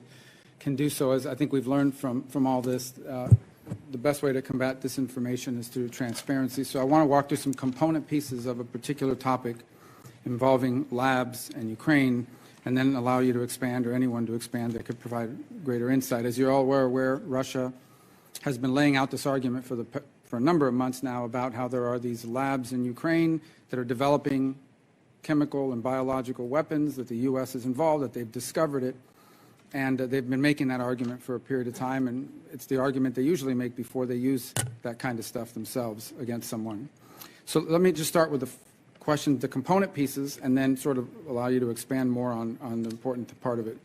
can do so. As I think we've learned from all this, the best way to combat disinformation is through transparency. So I want to walk through some component pieces of a particular topic involving labs and Ukraine, and then allow you to expand, or anyone to expand that could provide greater insight. As you're all aware, Russia has been laying out this argument for a number of months now about how there are these labs in Ukraine that are developing chemical and biological weapons, that the U.S. is involved, that they've discovered it, and they've been making that argument for a period of time, and it's the argument they usually make before they use that kind of stuff themselves against someone. So let me just start with the component pieces, and then sort of allow you to expand more on the important part of it.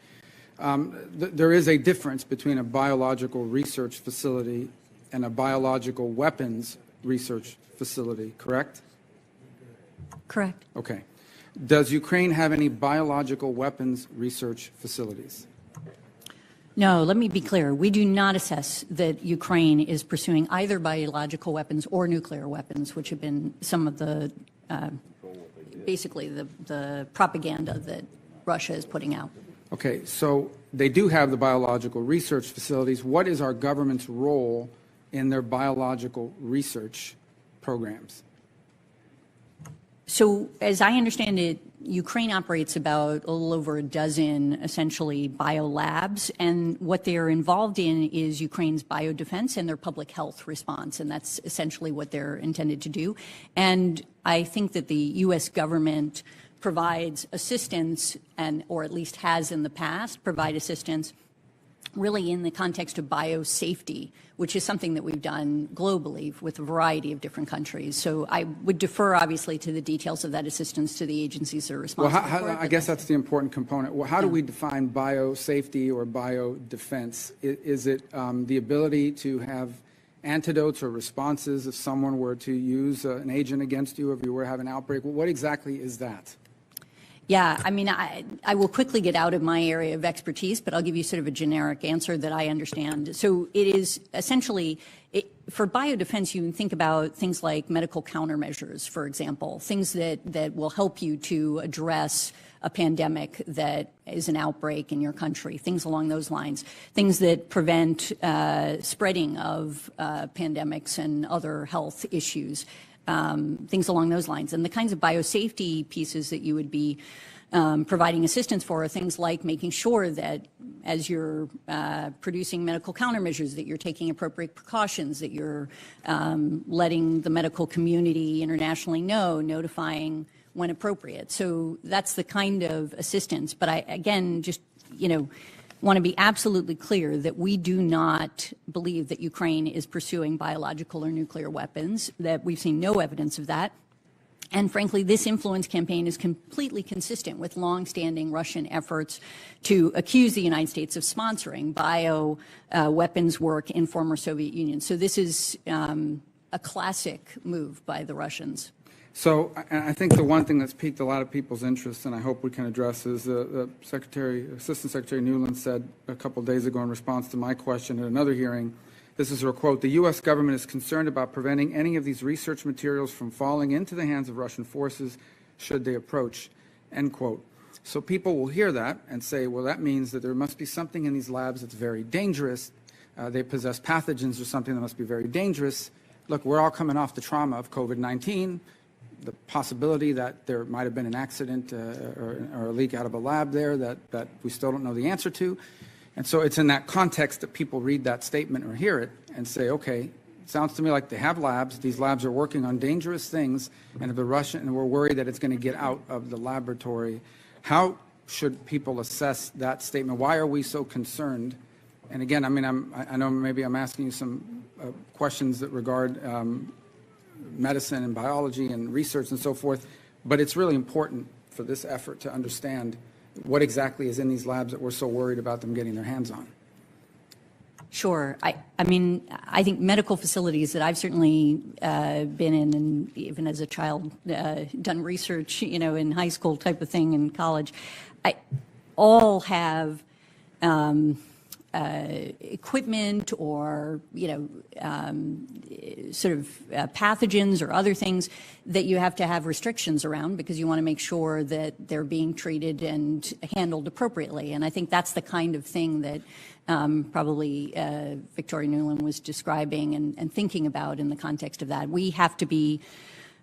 There is a difference between a biological research facility and a biological weapons research facility, correct? Correct. Okay. Does Ukraine have any biological weapons research facilities? No, let me be clear. We do not assess that Ukraine is pursuing either biological weapons or nuclear weapons, which have been some of the basically the propaganda that Russia is putting out. Okay, so they do have the biological research facilities. What is our government's role in their biological research programs? So as I understand it, Ukraine operates about a little over a dozen, essentially, biolabs, and what they are involved in is Ukraine's biodefense and their public health response, and that's essentially what they're intended to do. And I think that the U.S. government provides assistance, or at least has in the past, provide assistance really in the context of biosafety, which is something that we've done globally with a variety of different countries. So I would defer, obviously, to the details of that assistance to the agencies that are responsible for it. I guess that's the important component. Well, how do we define biosafety or biodefense? Is it the ability to have antidotes or responses if someone were to use an agent against you, if you were to have an outbreak? What exactly is that? Yeah, I mean, I will quickly get out of my area of expertise, but I'll give you sort of a generic answer that I understand. So it is essentially, for biodefense, you can think about things like medical countermeasures, for example, things that will help you to address a pandemic that is an outbreak in your country, things along those lines, things that prevent spreading of pandemics and other health issues. Things along those lines. And the kinds of biosafety pieces that you would be providing assistance for are things like making sure that as you're producing medical countermeasures, that you're taking appropriate precautions, that you're letting the medical community internationally know, notifying when appropriate. So that's the kind of assistance. But I, again, just, want to be absolutely clear that we do not believe that Ukraine is pursuing biological or nuclear weapons, that we've seen no evidence of that. And frankly, this influence campaign is completely consistent with longstanding Russian efforts to accuse the United States of sponsoring weapons work in former Soviet Union. So this is a classic move by the Russians. So I think the one thing that's piqued a lot of people's interest, and I hope we can address, is the Assistant Secretary Nuland said a couple of days ago in response to my question at another hearing, this is her quote, "The U.S. government is concerned about preventing any of these research materials from falling into the hands of Russian forces should they approach," end quote. So people will hear that and say, well, that means that there must be something in these labs that's very dangerous. They possess pathogens or something that must be very dangerous. look, we're all coming off the trauma of COVID-19, the possibility that there might have been an accident or a leak out of a lab there that we still don't know the answer to. And so it's in that context that people read that statement or hear it and say, okay, sounds to me like they have labs. These labs are working on dangerous things, and if and we're worried that it's going to get out of the laboratory. How should people assess that statement? Why are we so concerned? And again, I mean, I know maybe I'm asking you some questions that regard medicine and biology and research and so forth, but it's really important for this effort to understand what exactly is in these labs that we're so worried about them getting their hands on. Sure. I mean, I think medical facilities that I've certainly been in, and even as a child, done research, you know, in high school type of thing, in college, all have equipment or, you know, sort of pathogens or other things that you have to have restrictions around because you want to make sure that they're being treated and handled appropriately. And I think that's the kind of thing that probably Victoria Nuland was describing and thinking about in the context of that. We have to be,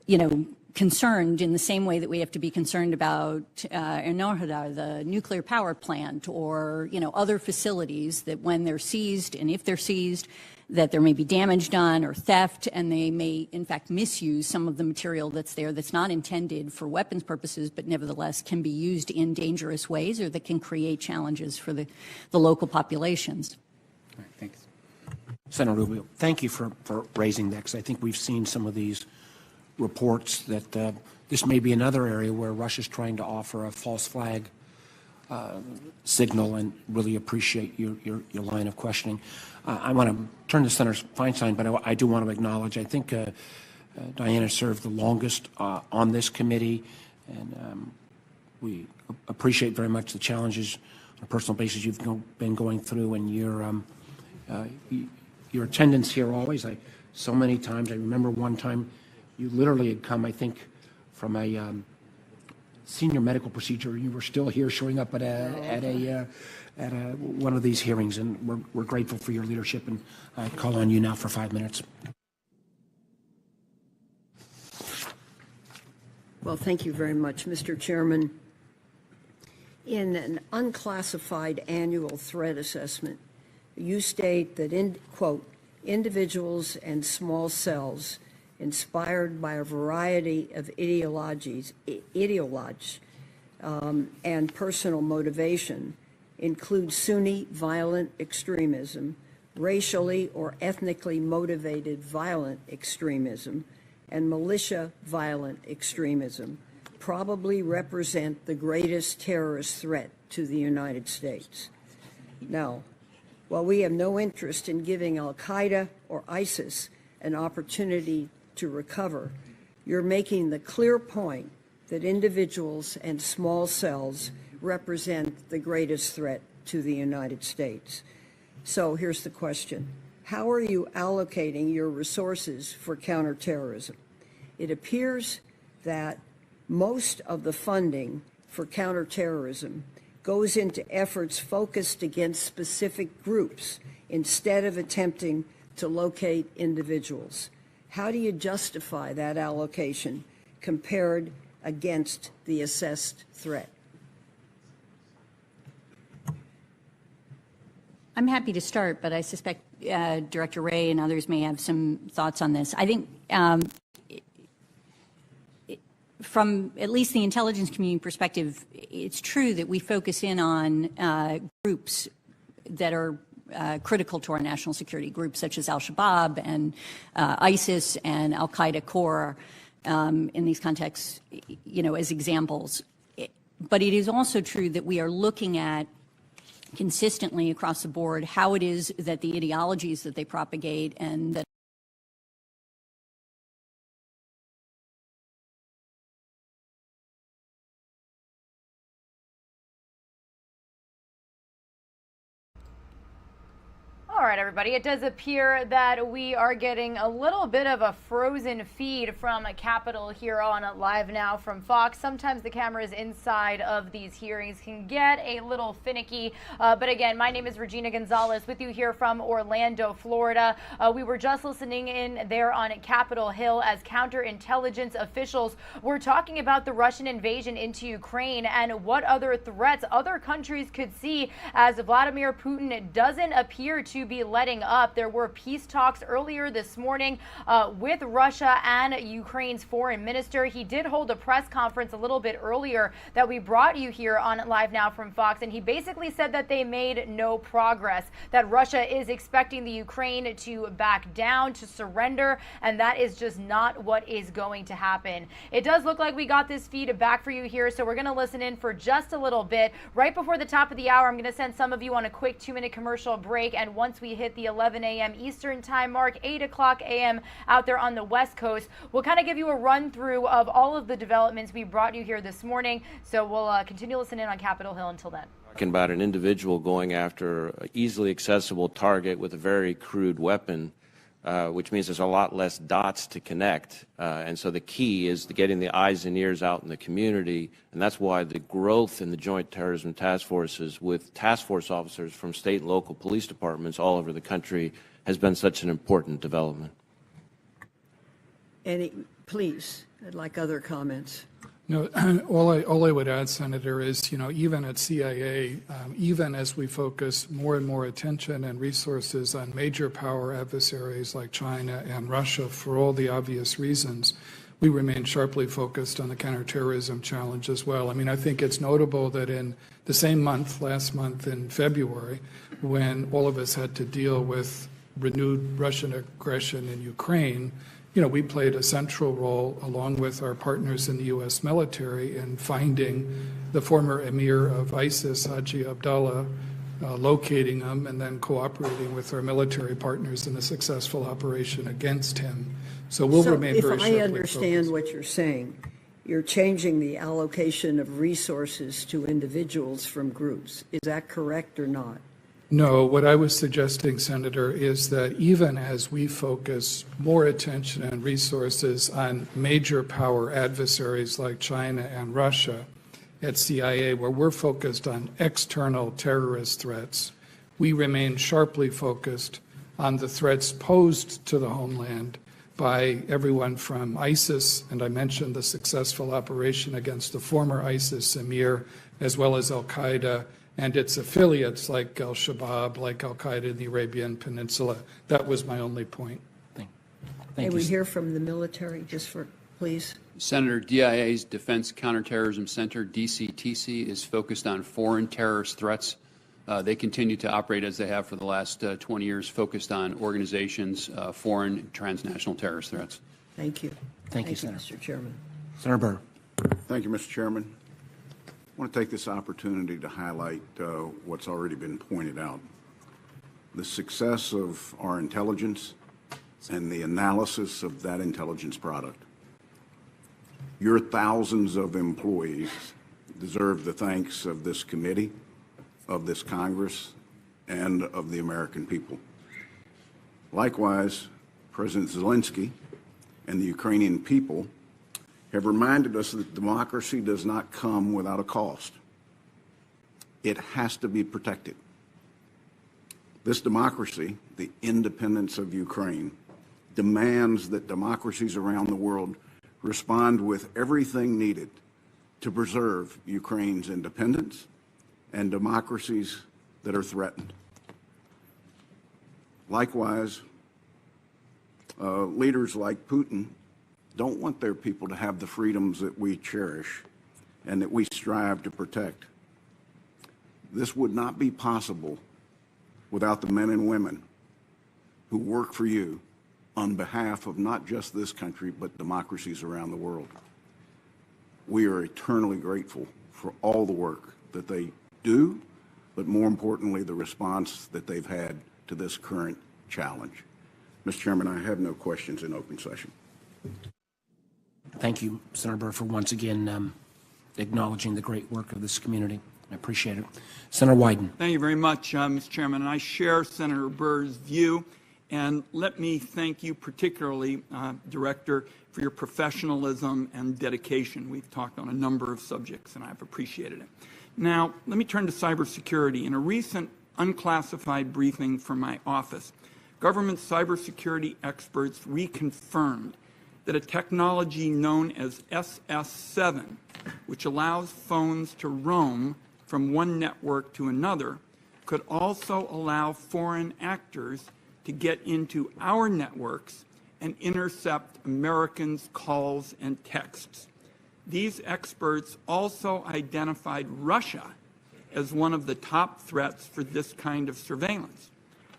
you know, concerned in the same way that we have to be concerned about Harris-Duda, the nuclear power plant, or, you know, other facilities that when they're seized, and if they're seized, that there may be damage done or theft, and they may, in fact, misuse some of the material that's there that's not intended for weapons purposes, but nevertheless can be used in dangerous ways or that can create challenges for the local populations. All right, thanks. Senator Rubio, thank you for raising that, because I think we've seen some of these reports that this may be another area where Russia's trying to offer a false flag signal, and really appreciate your line of questioning. I want to turn to Senator Feinstein, but I do want to acknowledge, I think Diana served the longest on this committee, and we appreciate very much the challenges on a personal basis you've been going through, and your attendance here always. So many times, I remember one time you literally had come, I think, from a senior medical procedure. You were still here, showing up at one of these hearings, and we're grateful for your leadership. And I call on you now for 5 minutes. Well, thank you very much, Mr. Chairman. In an unclassified annual threat assessment, you state that, quote, individuals and small cells inspired by a variety of ideologies and personal motivation include Sunni violent extremism, racially or ethnically motivated violent extremism, and militia violent extremism, probably represent the greatest terrorist threat to the United States. Now, while we have no interest in giving Al-Qaeda or ISIS an opportunity to recover, you're making the clear point that individuals and small cells represent the greatest threat to the United States. So here's the question. How are you allocating your resources for counterterrorism? It appears that most of the funding for counterterrorism goes into efforts focused against specific groups instead of attempting to locate individuals. How do you justify that allocation compared against the assessed threat? I'm happy to start, but I suspect Director Wray and others may have some thoughts on this. I think from at least the intelligence community perspective, it's true that we focus in on groups that are critical to our national security, groups such as Al-Shabaab and ISIS and Al-Qaeda core in these contexts, you know, as examples. But it is also true that we are looking at consistently across the board how it is that the ideologies that they propagate and that All right, everybody. It does appear that we are getting a little bit of a frozen feed from Capitol here on Live Now from Fox. Sometimes the cameras inside of these hearings can get a little finicky. But again, my name is Regina Gonzalez with you here from Orlando, Florida. We were just listening in there on Capitol Hill as counterintelligence officials were talking about the Russian invasion into Ukraine and what other threats other countries could see as Vladimir Putin doesn't appear to be letting up. There were peace talks earlier this morning with Russia and Ukraine's foreign minister. He did hold a press conference a little bit earlier that we brought you here on Live Now from Fox, and he basically said that they made no progress, that Russia is expecting the Ukraine to back down, to surrender, and that is just not what is going to happen. It does look like we got this feed back for you here, so we're going to listen in for just a little bit. Right before the top of the hour, I'm going to send some of you on a quick 2-minute commercial break, and once we hit the 11 a.m. Eastern time mark, 8 o'clock a.m. out there on the West Coast, we'll kind of give you a run through of all of the developments we brought you here this morning. So we'll continue listening on Capitol Hill until then. Talking about an individual going after an easily accessible target with a very crude weapon, which means there's a lot less dots to connect. And so the key is getting the eyes and ears out in the community. And that's why the growth in the Joint Terrorism Task Forces with task force officers from state and local police departments all over the country has been such an important development. Please, I'd like other comments. No, all I would add, Senator, is, even at CIA, even as we focus more and more attention and resources on major power adversaries like China and Russia for all the obvious reasons, we remain sharply focused on the counterterrorism challenge as well. I mean, I think it's notable that in the same month, last month in February, when all of us had to deal with renewed Russian aggression in Ukraine, we played a central role along with our partners in the U.S. military in finding the former emir of ISIS, Haji Abdullah, locating him, and then cooperating with our military partners in a successful operation against him. So we'll remain very sharply focused. If I understand focused. what you're saying, you're changing the allocation of resources to individuals from groups. Is that correct or not? No, what I was suggesting, Senator, is that even as we focus more attention and resources on major power adversaries like China and Russia at CIA, where we're focused on external terrorist threats, we remain sharply focused on the threats posed to the homeland by everyone from ISIS, and I mentioned the successful operation against the former ISIS emir, as well as al-Qaeda and its affiliates like al-Shabaab, like al-Qaeda in the Arabian Peninsula. That was my only point. May we hear from the military, please? Senator, DIA's Defense Counterterrorism Center, DCTC, is focused on foreign terrorist threats. They continue to operate as they have for the last 20 years, focused on organizations, foreign transnational terrorist threats. Thank you. Thank you, Senator. Mr. Chairman. Senator Burr. Thank you, Mr. Chairman. I want to take this opportunity to highlight what's already been pointed out. The success of our intelligence and the analysis of that intelligence product. Your thousands of employees deserve the thanks of this committee, of this Congress, and of the American people. Likewise, President Zelensky and the Ukrainian people have reminded us that democracy does not come without a cost. It has to be protected. This democracy, the independence of Ukraine, demands that democracies around the world respond with everything needed to preserve Ukraine's independence and democracies that are threatened. Likewise, leaders like Putin don't want their people to have the freedoms that we cherish and that we strive to protect. This would not be possible without the men and women who work for you on behalf of not just this country, but democracies around the world. We are eternally grateful for all the work that they do, but more importantly, the response that they've had to this current challenge. Mr. Chairman, I have no questions in open session. Thank you, Senator Burr, for once again acknowledging the great work of this community. I appreciate it. Senator Wyden. Thank you very much, Mr. Chairman. And I share Senator Burr's view. And let me thank you particularly, Director, for your professionalism and dedication. We've talked on a number of subjects, and I've appreciated it. Now, let me turn to cybersecurity. In a recent unclassified briefing from my office, government cybersecurity experts reconfirmed that a technology known as SS7, which allows phones to roam from one network to another, could also allow foreign actors to get into our networks and intercept Americans' calls and texts. These experts also identified Russia as one of the top threats for this kind of surveillance.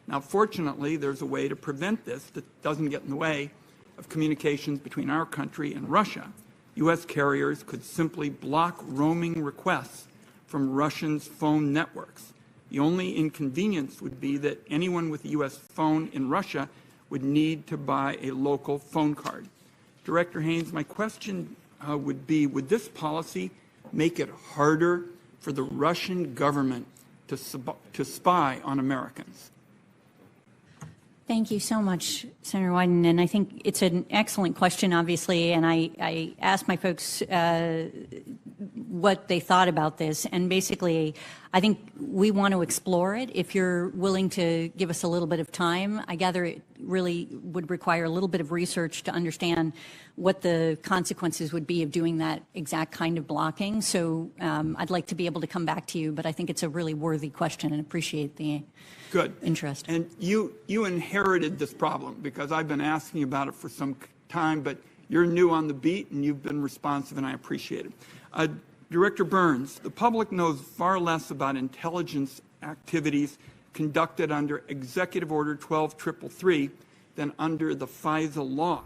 Now, fortunately, there's a way to prevent this that doesn't get in the way of communications between our country and Russia. U.S. carriers could simply block roaming requests from Russians' phone networks. The only inconvenience would be that anyone with a U.S. phone in Russia would need to buy a local phone card. Director Haynes, my question would be, would this policy make it harder for the Russian government to spy on Americans? Thank you so much, Senator Wyden. And I think it's an excellent question, obviously. And I asked my folks what they thought about this. And basically, I think we want to explore it. If you're willing to give us a little bit of time, I gather it really would require a little bit of research to understand what the consequences would be of doing that exact kind of blocking. So I'd like to be able to come back to you, but I think it's a really worthy question and appreciate the interest. And you inherited this problem because I've been asking about it for some time, but you're new on the beat and you've been responsive and I appreciate it. Director Burns, the public knows far less about intelligence activities conducted under Executive Order 12333 than under the FISA law.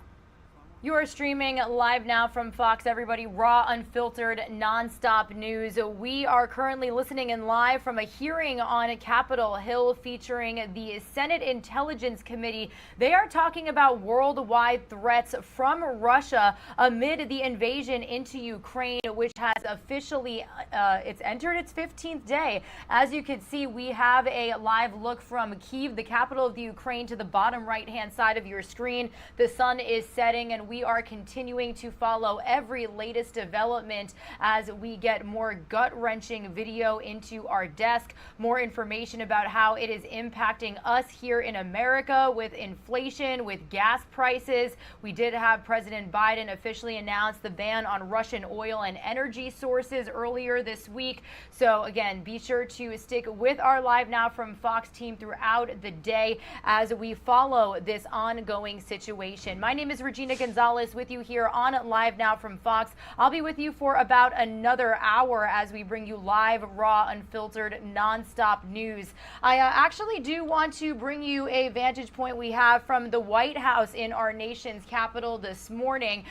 You are streaming live now from Fox, everybody. Raw, unfiltered, nonstop news. We are currently listening in live from a hearing on Capitol Hill featuring the Senate Intelligence Committee. They are talking about worldwide threats from Russia amid the invasion into Ukraine, which has officially, it's entered its 15th day. As you can see, we have a live look from Kyiv, the capital of the Ukraine, to the bottom right-hand side of your screen. The sun is setting, and we are continuing to follow every latest development as we get more gut-wrenching video into our desk, more information about how it is impacting us here in America with inflation, with gas prices. We did have President Biden officially announce the ban on Russian oil and energy sources earlier this week. So again, be sure to stick with our Live Now from Fox team throughout the day as we follow this ongoing situation. My name is Regina Gonzalez with you here on Live Now from Fox. I'll be with you for about another hour as we bring you live, raw, unfiltered, nonstop news. I actually do want to bring you a vantage point we have from the White House in our nation's capital this morning.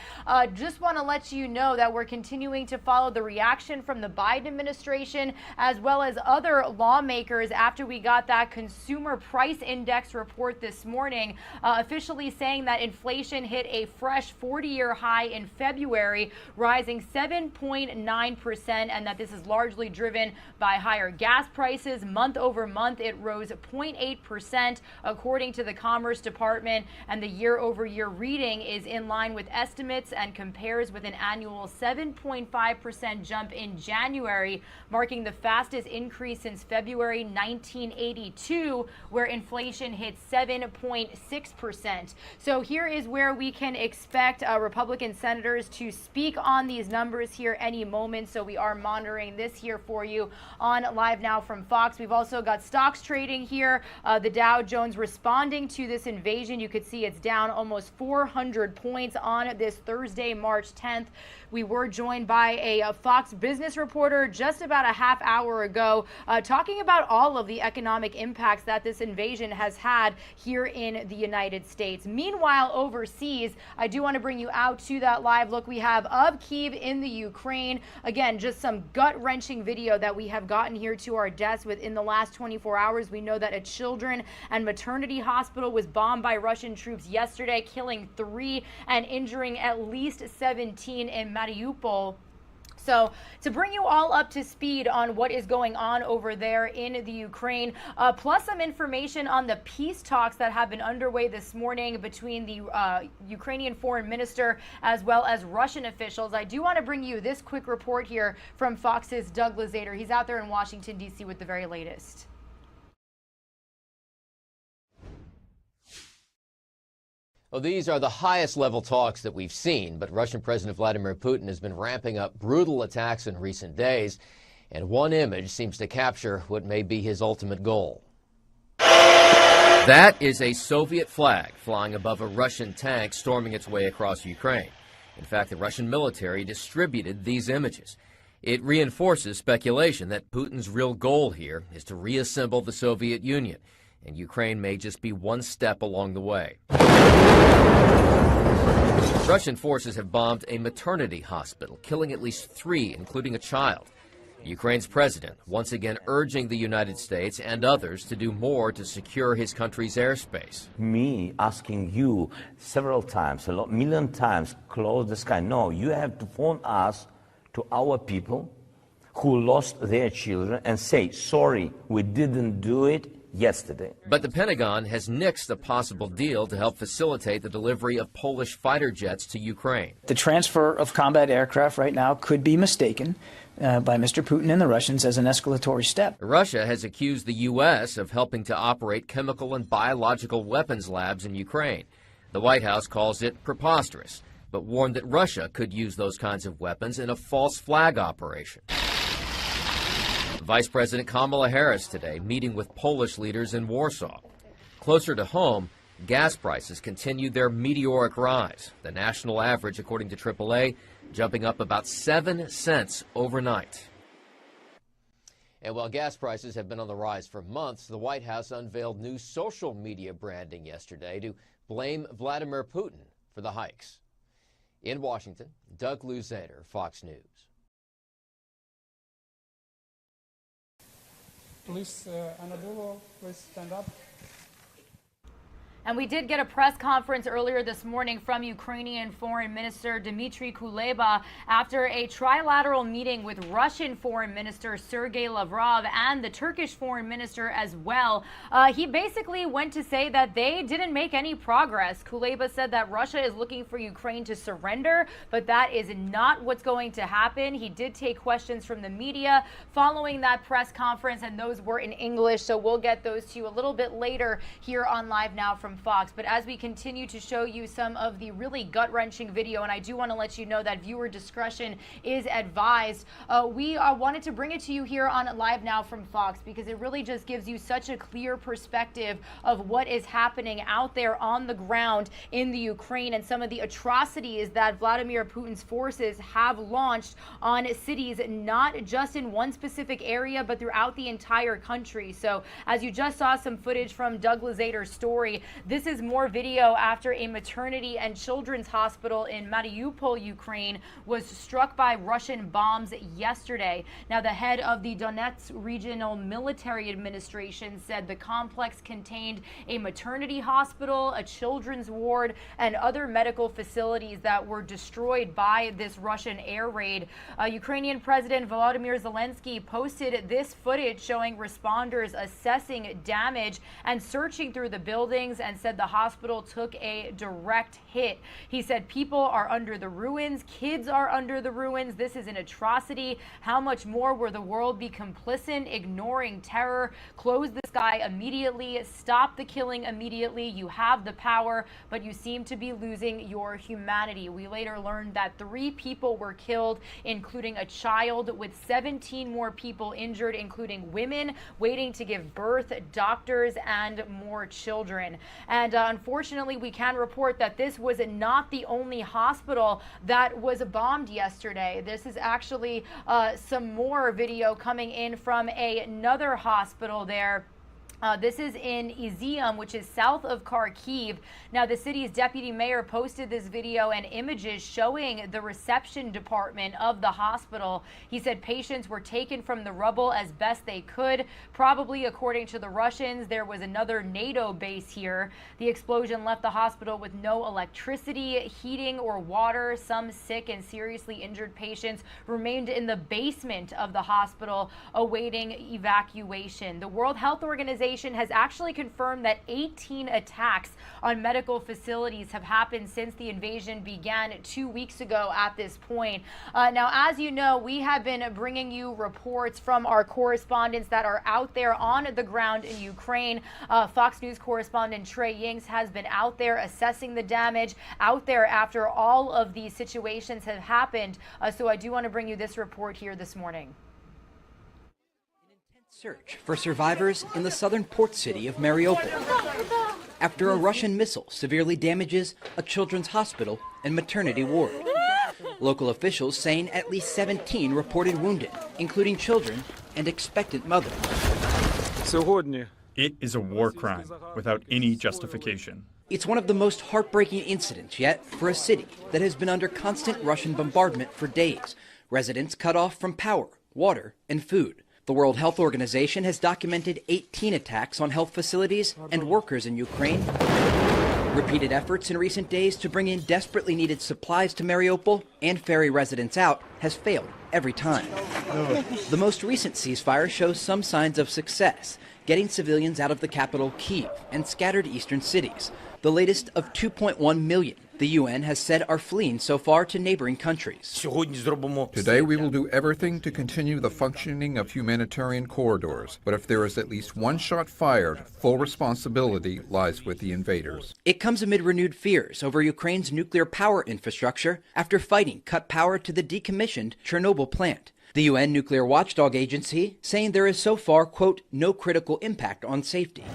Just want to let you know that we're continuing to follow the reaction from the Biden administration as well as other lawmakers after we got that consumer price index report this morning, officially saying that inflation hit a fresh 40-year high in February, rising 7.9%, and that this is largely driven by higher gas prices. Month over month, it rose 0.8%, according to the Commerce Department, and the year-over-year reading is in line with estimates and compares with an annual 7.5% jump in January, marking the fastest increase since February 1982, where inflation hit 7.6%. So here is where we can expect Republican senators to speak on these numbers here any moment. So we are monitoring this here for you on Live Now from Fox. We've also got stocks trading here. The Dow Jones responding to this invasion. You could see it's down almost 400 points on this Thursday, March 10th. We were joined by a Fox business reporter just about a half hour ago, talking about all of the economic impacts that this invasion has had here in the United States. Meanwhile, overseas, I do want to bring you out to that live look we have of Kyiv in the Ukraine. Again, just some gut-wrenching video that we have gotten here to our desk within the last 24 hours. We know that a children and maternity hospital was bombed by Russian troops yesterday, killing 3 and injuring at least 17 in Mariupol. So to bring you all up to speed on what is going on over there in the Ukraine, plus some information on the peace talks that have been underway this morning between the Ukrainian foreign minister as well as Russian officials, I do want to bring you this quick report here from Fox's Doug Lazater. He's out there in Washington, D.C. with the very latest. Well, these are the highest level talks that we've seen, but Russian President Vladimir Putin has been ramping up brutal attacks in recent days, and one image seems to capture what may be his ultimate goal. That is a Soviet flag flying above a Russian tank storming its way across Ukraine. In fact, the Russian military distributed these images. It reinforces speculation that Putin's real goal here is to reassemble the Soviet Union, and Ukraine may just be one step along the way. Russian forces have bombed a maternity hospital, killing at least 3, including a child. Ukraine's president once again urging the United States and others to do more to secure his country's airspace. Me asking you several times, a million times, close the sky. No, you have to phone us to our people who lost their children and say, sorry, we didn't do it yesterday. But the Pentagon has nixed a possible deal to help facilitate the delivery of Polish fighter jets to Ukraine. The transfer of combat aircraft right now could be mistaken by Mr. Putin and the Russians as an escalatory step. Russia has accused the U.S. of helping to operate chemical and biological weapons labs in Ukraine. The White House calls it preposterous, but warned that Russia could use those kinds of weapons in a false flag operation. Vice President Kamala Harris today meeting with Polish leaders in Warsaw. Closer to home, gas prices continued their meteoric rise. The national average, according to AAA, jumping up about 7 cents overnight. And while gas prices have been on the rise for months, the White House unveiled new social media branding yesterday to blame Vladimir Putin for the hikes. In Washington, Doug Lazater, Fox News. Please, Anadolu, please stand up. And we did get a press conference earlier this morning from Ukrainian Foreign Minister Dmitry Kuleba after a trilateral meeting with Russian Foreign Minister Sergei Lavrov and the Turkish Foreign Minister as well. He basically went to say that they didn't make any progress. Kuleba said that Russia is looking for Ukraine to surrender, but that is not what's going to happen. He did take questions from the media following that press conference, and those were in English, so we'll get those to you a little bit later here on Live Now from Fox. But as we continue to show you some of the really gut-wrenching video, and I do want to let you know that viewer discretion is advised, we wanted to bring it to you here on Live Now from Fox because it really just gives you such a clear perspective of what is happening out there on the ground in the Ukraine and some of the atrocities that Vladimir Putin's forces have launched on cities, not just in one specific area, but throughout the entire country. So as you just saw some footage from Doug Lazater's story, this is more video after a maternity and children's hospital in Mariupol, Ukraine, was struck by Russian bombs yesterday. Now, the head of the Donetsk Regional Military Administration said the complex contained a maternity hospital, a children's ward, and other medical facilities that were destroyed by this Russian air raid. Ukrainian President Volodymyr Zelensky posted this footage showing responders assessing damage and searching through the buildings, and said the hospital took a direct hit. He said people are under the ruins, kids are under the ruins. This is an atrocity. How much more will the world be complicit, ignoring terror? Close the sky immediately, stop the killing immediately. You have the power, but you seem to be losing your humanity. We later learned that 3 people were killed, including a child, with 17 more people injured, including women waiting to give birth, doctors, and more children. And unfortunately, we can report that this was not the only hospital that was bombed yesterday. This is actually some more video coming in from another hospital there This is in Izium, which is south of Kharkiv. Now, the city's deputy mayor posted this video and images showing the reception department of the hospital. He said patients were taken from the rubble as best they could. Probably, according to the Russians, there was another NATO base here. The explosion left the hospital with no electricity, heating, or water. Some sick and seriously injured patients remained in the basement of the hospital awaiting evacuation. The World Health Organization has actually confirmed that 18 attacks on medical facilities have happened since the invasion began 2 weeks ago at this point. Now, as you know, we have been bringing you reports from our correspondents that are out there on the ground in Ukraine. Fox News correspondent Trey Yingst has been out there assessing the damage, out there after all of these situations have happened. So I do want to bring you this report here this morning. Search for survivors in the southern port city of Mariupol after a Russian missile severely damages a children's hospital and maternity ward. Local officials saying at least 17 reported wounded, including children and expectant mothers. It is a war crime without any justification. It's one of the most heartbreaking incidents yet for a city that has been under constant Russian bombardment for days. Residents cut off from power, water, and food. The World Health Organization has documented 18 attacks on health facilities and workers in Ukraine. Repeated efforts in recent days to bring in desperately needed supplies to Mariupol and ferry residents out has failed every time. The most recent ceasefire shows some signs of success, getting civilians out of the capital Kyiv and scattered eastern cities, the latest of 2.1 million. The UN has said are fleeing so far to neighboring countries. Today we will do everything to continue the functioning of humanitarian corridors, but if there is at least one shot fired, full responsibility lies with the invaders. It comes amid renewed fears over Ukraine's nuclear power infrastructure after fighting cut power to the decommissioned Chernobyl plant. The UN Nuclear Watchdog Agency saying there is so far, quote, no critical impact on safety.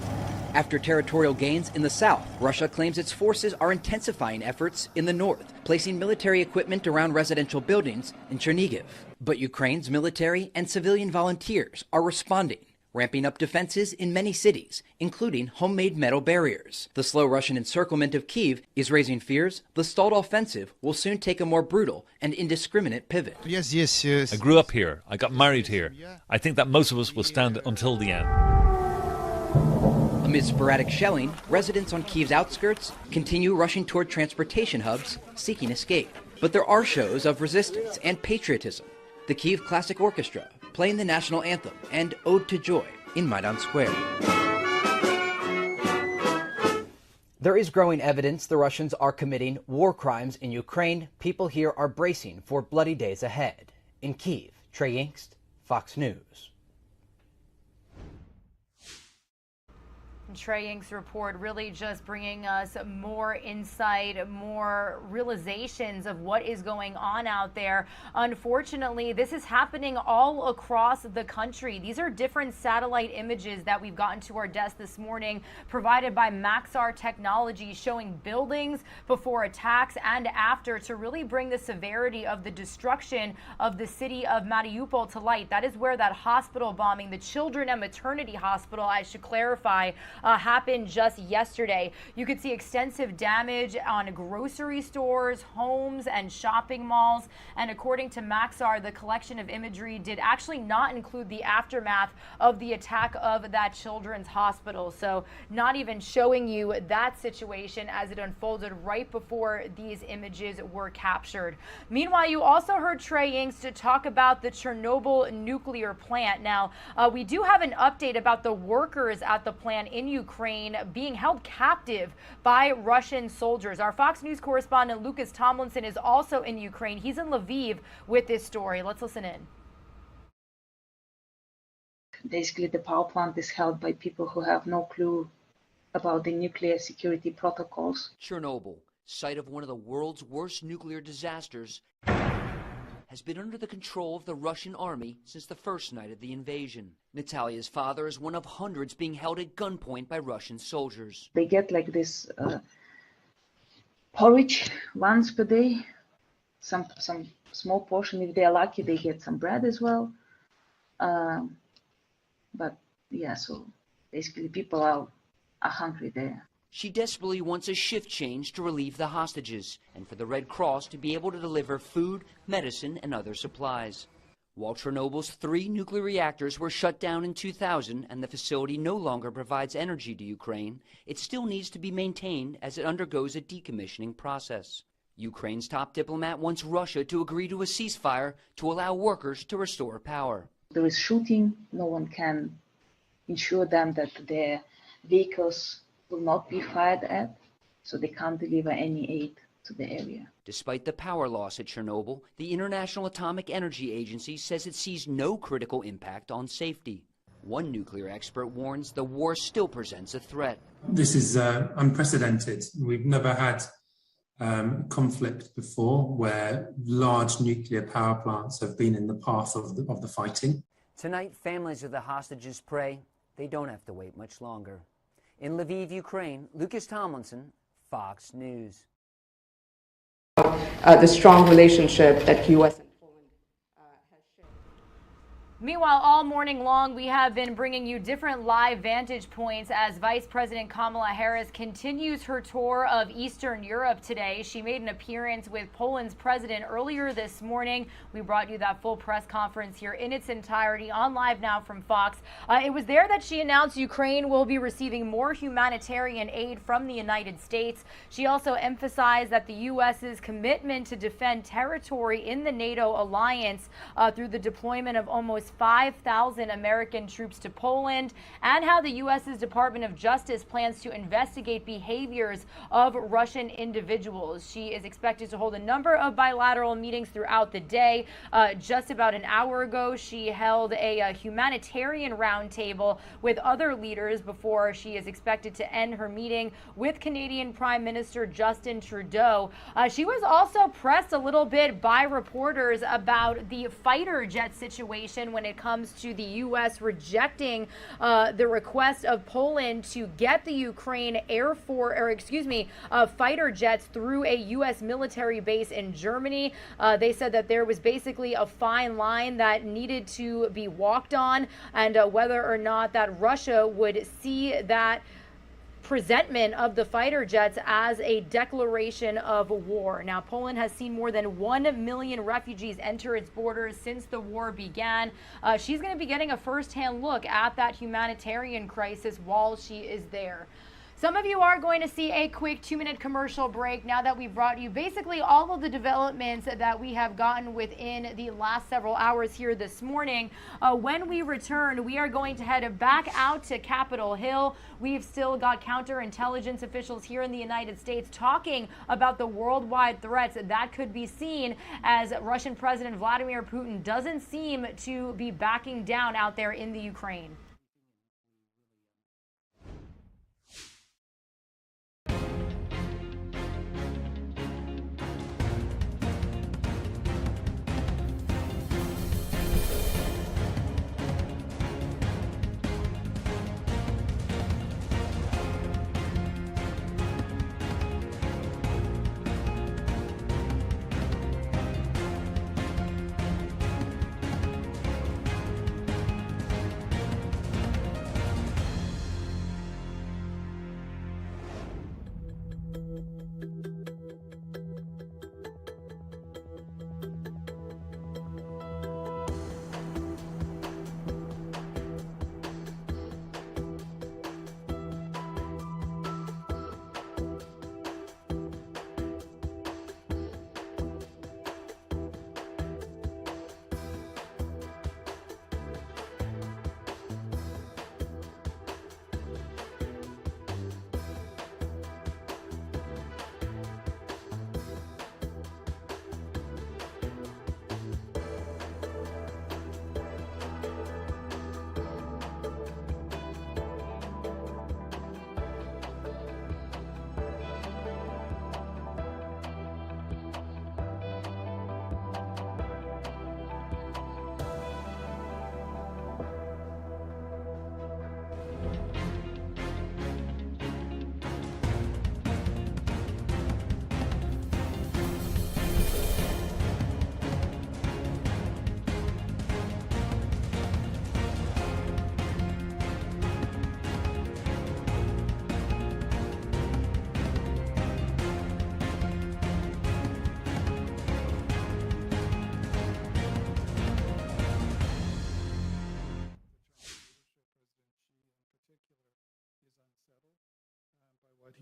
After territorial gains in the south, Russia claims its forces are intensifying efforts in the north, placing military equipment around residential buildings in Chernihiv. But Ukraine's military and civilian volunteers are responding, ramping up defenses in many cities, including homemade metal barriers. The slow Russian encirclement of Kyiv is raising fears the stalled offensive will soon take a more brutal and indiscriminate pivot. Yes. I grew up here. I got married here. I think that most of us will stand until the end. Amid sporadic shelling, residents on Kyiv's outskirts continue rushing toward transportation hubs, seeking escape. But there are shows of resistance and patriotism. The Kyiv Classic Orchestra playing the national anthem and Ode to Joy in Maidan Square. There is growing evidence the Russians are committing war crimes in Ukraine. People here are bracing for bloody days ahead. In Kyiv, Trey Yingst, Fox News. Trey Yingst's report really just bringing us more insight, more realizations of what is going on out there. Unfortunately, this is happening all across the country. These are different satellite images that we've gotten to our desk this morning, provided by Maxar Technology, showing buildings before attacks and after to really bring the severity of the destruction of the city of Mariupol to light. That is where that hospital bombing, the children and maternity hospital, I should clarify, happened just yesterday. You could see extensive damage on grocery stores, homes, and shopping malls. And according to Maxar, the collection of imagery did actually not include the aftermath of the attack of that children's hospital. So not even showing you that situation as it unfolded right before these images were captured. Meanwhile, you also heard Trey Yingst to talk about the Chernobyl nuclear plant. Now, we do have an update about the workers at the plant in Ukraine being held captive by Russian soldiers. Our Fox News correspondent Lucas Tomlinson is also in Ukraine. He's in Lviv with this story. Let's listen in. Basically, the power plant is held by people who have no clue about the nuclear security protocols. Chernobyl, site of one of the world's worst nuclear disasters, has been under the control of the Russian army since the first night of the invasion. Natalia's father is one of hundreds being held at gunpoint by Russian soldiers. They get like this porridge once per day, some small portion. If they're lucky, they get some bread as well. But yeah, so basically people are hungry there. She desperately wants a shift change to relieve the hostages and for the Red Cross to be able to deliver food, medicine, and other supplies. While Chernobyl's 3 nuclear reactors were shut down in 2000 and the facility no longer provides energy to Ukraine, it still needs to be maintained as it undergoes a decommissioning process. Ukraine's top diplomat wants Russia to agree to a ceasefire to allow workers to restore power. There is shooting. No one can ensure them that their vehicles will not be fired at, so they can't deliver any aid to the area. Despite the power loss at Chernobyl, the International Atomic Energy Agency says it sees no critical impact on safety. One nuclear expert warns the war still presents a threat. This is unprecedented. We've never had conflict before where large nuclear power plants have been in the path of the fighting. Tonight, families of the hostages pray they don't have to wait much longer. In Lviv, Ukraine, Lucas Tomlinson, Fox News. The strong relationship that U.S. Meanwhile, all morning long, we have been bringing you different live vantage points as Vice President Kamala Harris continues her tour of Eastern Europe today. She made an appearance with Poland's president earlier this morning. We brought you that full press conference here in its entirety on Live Now from Fox. It was there that she announced Ukraine will be receiving more humanitarian aid from the United States. She also emphasized that the U.S.'s commitment to defend territory in the NATO alliance through the deployment of almost 5,000 American troops to Poland, and how the U.S.'s Department of Justice plans to investigate behaviors of Russian individuals. She is expected to hold a number of bilateral meetings throughout the day. Just about an hour ago, she held a humanitarian roundtable with other leaders before she is expected to end her meeting with Canadian Prime Minister Justin Trudeau. She was also pressed a little bit by reporters about the fighter jet situation when it comes to the U.S. rejecting the request of Poland to get the Ukraine fighter jets through a U.S. military base in Germany. They said that there was basically a fine line that needed to be walked on, and whether or not that Russia would see that presentment of the fighter jets as a declaration of war. Now, Poland has seen more than 1 million refugees enter its borders since the war began. She's going to be getting a first-hand look at that humanitarian crisis while she is there. Some of you are going to see a quick 2-minute commercial break now that we've brought you basically all of the developments that we have gotten within the last several hours here this morning. When we return, we are going to head back out to Capitol Hill. We've still got counterintelligence officials here in the United States talking about the worldwide threats that could be seen as Russian President Vladimir Putin doesn't seem to be backing down out there in the Ukraine.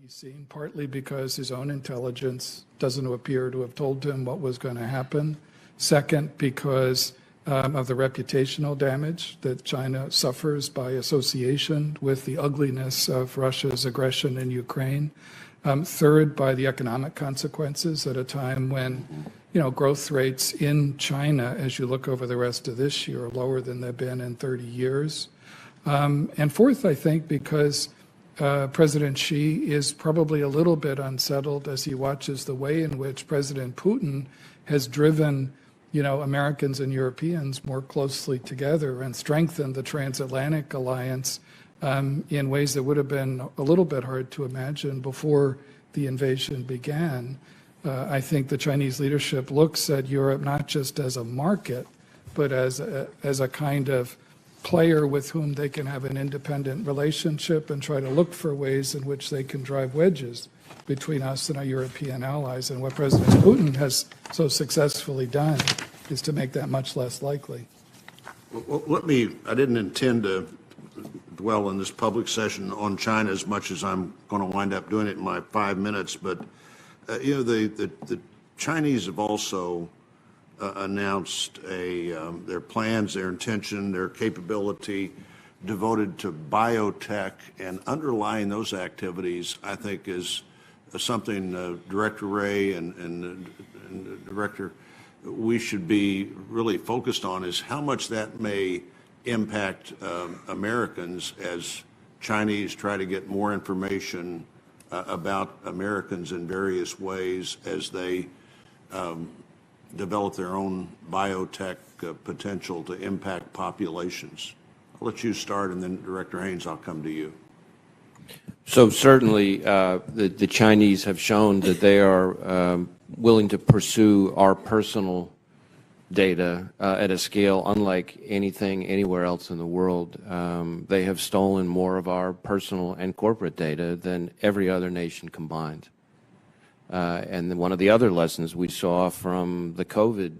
he's seen, partly because his own intelligence doesn't appear to have told him what was going to happen. Second, because of the reputational damage that China suffers by association with the ugliness of Russia's aggression in Ukraine. Third, by the economic consequences at a time when, growth rates in China, as you look over the rest of this year, are lower than they've been in 30 years. And fourth, I think, because President Xi is probably a little bit unsettled as he watches the way in which President Putin has driven, Americans and Europeans more closely together and strengthened the transatlantic alliance in ways that would have been a little bit hard to imagine before the invasion began. I think the Chinese leadership looks at Europe not just as a market, but as a kind of player with whom they can have an independent relationship and try to look for ways in which they can drive wedges between us and our European allies. And what President Putin has so successfully done is to make that much less likely. Well, I didn't intend to dwell in this public session on China as much as I'm going to wind up doing it in my 5 minutes, but the Chinese have also announced their plans, their intention, their capability devoted to biotech, and underlying those activities, I think, is something Director Wray and Director, we should be really focused on, is how much that may impact Americans as Chinese try to get more information about Americans in various ways as they develop their own biotech potential to impact populations. I'll let you start, and then Director Haynes, I'll come to you. So certainly the Chinese have shown that they are willing to pursue our personal data at a scale unlike anything anywhere else in the world. They have stolen more of our personal and corporate data than every other nation combined. And then one of the other lessons we saw from the COVID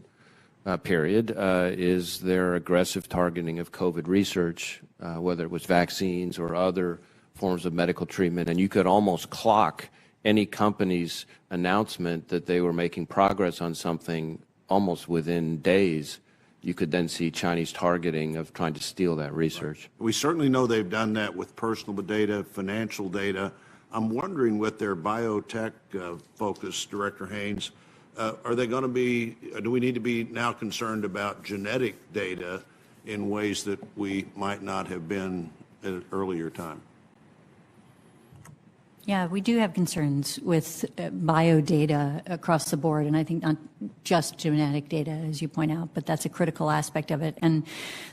period is their aggressive targeting of COVID research, whether it was vaccines or other forms of medical treatment. And you could almost clock any company's announcement that they were making progress on something almost within days. You could then see Chinese targeting of trying to steal that research. We certainly know they've done that with personal data, financial data. I'm wondering, with their biotech focus, Director Haynes, are they going to be, do we need to be now concerned about genetic data in ways that we might not have been at an earlier time? Yeah, we do have concerns with bio data across the board, and I think not just genetic data, as you point out, but that's a critical aspect of it. And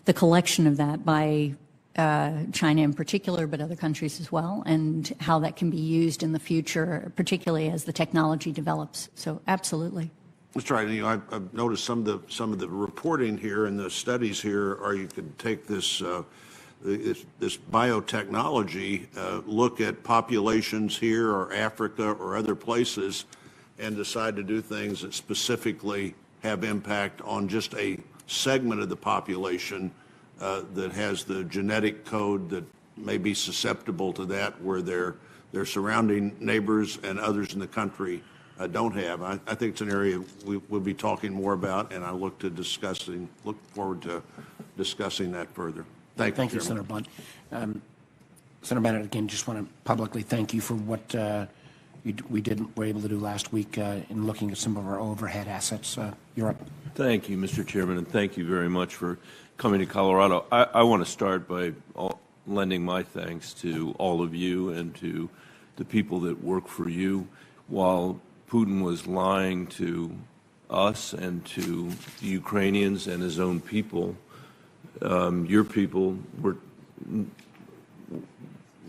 the collection of that by China in particular, but other countries as well, and how that can be used in the future, particularly as the technology develops. So absolutely. That's right. I've noticed some of the reporting here and the studies here, or you could take this this biotechnology, look at populations here or Africa or other places, and decide to do things that specifically have impact on just a segment of the population that has the genetic code that may be susceptible to that, where their surrounding neighbors and others in the country don't have. I think it's an area we'll be talking more about, and I look forward to discussing that further. Thank you, Senator Blunt. Senator Bennett, again, just want to publicly thank you for what we were able to do last week in looking at some of our overhead assets. You're up. Thank you, Mr. Chairman, and thank you very much for coming to Colorado. I want to start by lending my thanks to all of you and to the people that work for you. While Putin was lying to us and to the Ukrainians and his own people, your people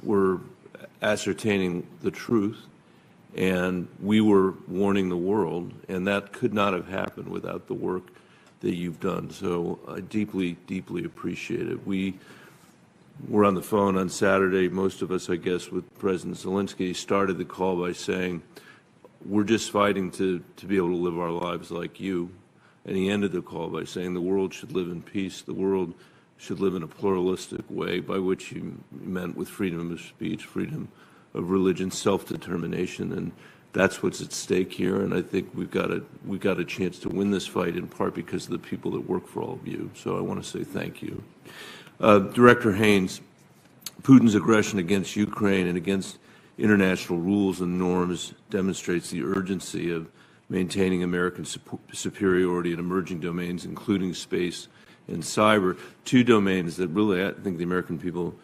were ascertaining the truth, and we were warning the world, and that could not have happened without the work that you've done. So I deeply, deeply appreciate it. We were on the phone on Saturday, most of us, I guess, with President Zelensky. He started the call by saying, we're just fighting to be able to live our lives like you. And he ended the call by saying the world should live in peace. The world should live in a pluralistic way, by which he meant with freedom of speech, freedom of religion, self-determination, and that's what's at stake here. And I think we've got a chance to win this fight in part because of the people that work for all of you. So I want to say thank you. Director Haynes, Putin's aggression against Ukraine and against international rules and norms demonstrates the urgency of maintaining American superiority in emerging domains, including space and cyber, two domains that really I think the American people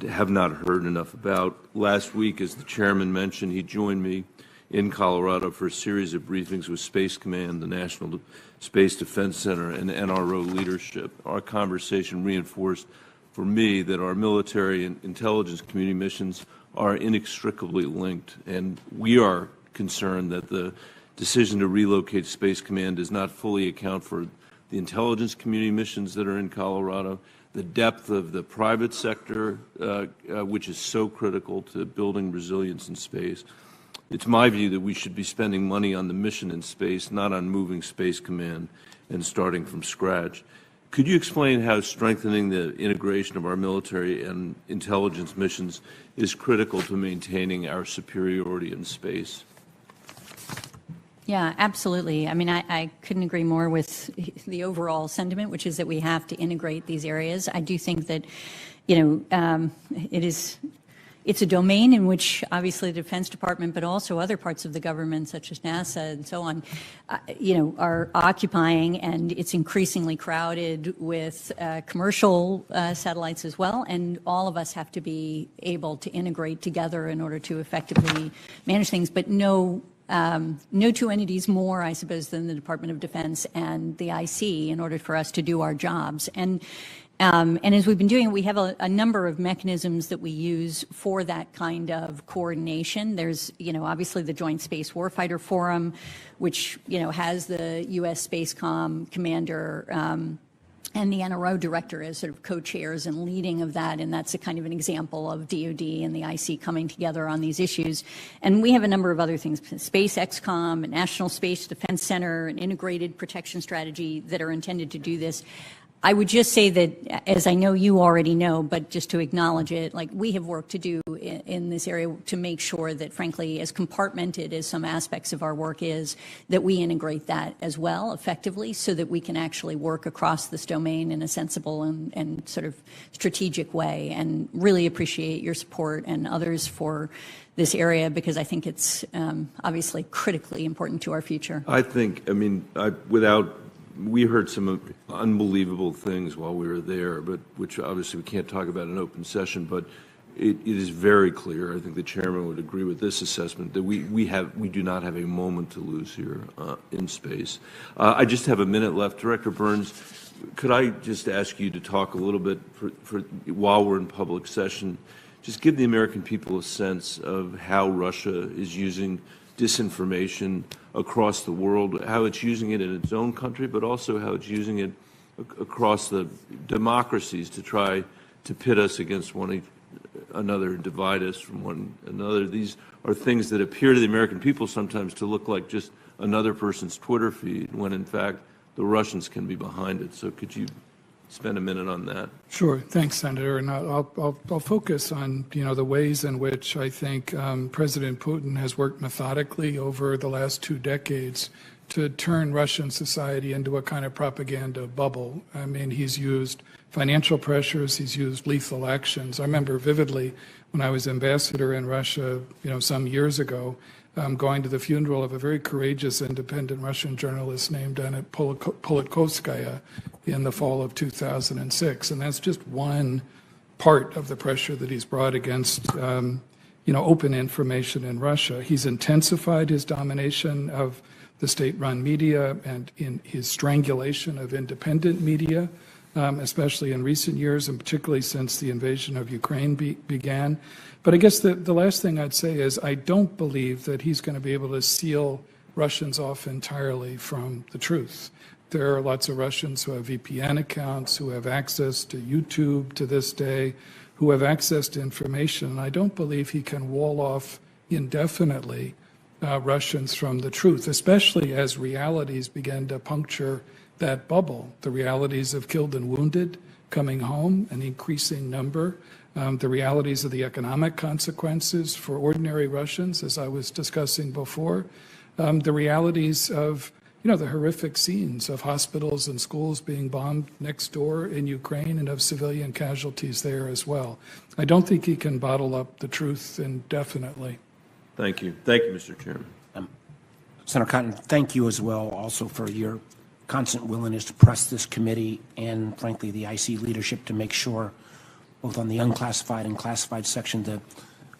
have not heard enough about. Last week, as the chairman mentioned, he joined me in Colorado for a series of briefings with Space Command, the National Space Defense Center, and NRO leadership. Our conversation reinforced for me that our military and intelligence community missions are inextricably linked, and we are concerned that the decision to relocate Space Command does not fully account for the intelligence community missions that are in Colorado, the depth of the private sector, which is so critical to building resilience in space. It's my view that we should be spending money on the mission in space, not on moving Space Command and starting from scratch. Could you explain how strengthening the integration of our military and intelligence missions is critical to maintaining our superiority in space? Yeah, absolutely. I mean, I couldn't agree more with the overall sentiment, which is that we have to integrate these areas. I do think that, it's a domain in which obviously the Defense Department, but also other parts of the government, such as NASA and so on, are occupying, and it's increasingly crowded with commercial satellites as well. And all of us have to be able to integrate together in order to effectively manage things. But no two entities more, I suppose, than the Department of Defense and the IC in order for us to do our jobs. And as we've been doing, we have a number of mechanisms that we use for that kind of coordination. There's, obviously the Joint Space Warfighter Forum, which, has the U.S. Spacecom commander and the NRO director as sort of co-chairs and leading of that, and that's a kind of an example of DoD and the IC coming together on these issues. And we have a number of other things, Space XCOM, a National Space Defense Center, an integrated protection strategy that are intended to do this. I would just say that, as I know you already know, but just to acknowledge it, like we have work to do in this area to make sure that, frankly, as compartmented as some aspects of our work is, that we integrate that as well effectively so that we can actually work across this domain in a sensible and sort of strategic way, and really appreciate your support and others for this area, because I think it's obviously critically important to our future. We heard some unbelievable things while we were there, but which obviously we can't talk about in open session, but it is very clear, I think the chairman would agree with this assessment, that we do not have a moment to lose here in space. I just have a minute left. Director Burns, could I just ask you to talk a little bit while we're in public session, just give the American people a sense of how Russia is using disinformation across the world, how it's using it in its own country, but also how it's using it across the democracies to try to pit us against one another, divide us from one another. These are things that appear to the American people sometimes to look like just another person's Twitter feed, when in fact the Russians can be behind it. So could you spend a minute on that? Sure. Thanks, Senator. And I'll focus on, the ways in which I think President Putin has worked methodically over the last 2 decades to turn Russian society into a kind of propaganda bubble. I mean, he's used financial pressures, he's used lethal actions. I remember vividly when I was ambassador in Russia, some years ago, going to the funeral of a very courageous independent Russian journalist named Anna Politkovskaya in the fall of 2006. And that's just one part of the pressure that he's brought against, open information in Russia. He's intensified his domination of the state-run media and in his strangulation of independent media, especially in recent years, and particularly since the invasion of Ukraine began. But I guess the last thing I'd say is I don't believe that he's going to be able to seal Russians off entirely from the truth. There are lots of Russians who have VPN accounts, who have access to YouTube to this day, who have access to information. And I don't believe he can wall off indefinitely Russians from the truth, especially as realities begin to puncture that bubble, the realities of killed and wounded, coming home, an increasing number. The realities of the economic consequences for ordinary Russians, as I was discussing before. The realities of, the horrific scenes of hospitals and schools being bombed next door in Ukraine and of civilian casualties there as well. I don't think he can bottle up the truth indefinitely. Thank you. Thank you, Mr. Chairman. Senator Cotton, thank you as well also for your constant willingness to press this committee and, frankly, the IC leadership to make sure, both on the unclassified and classified section, the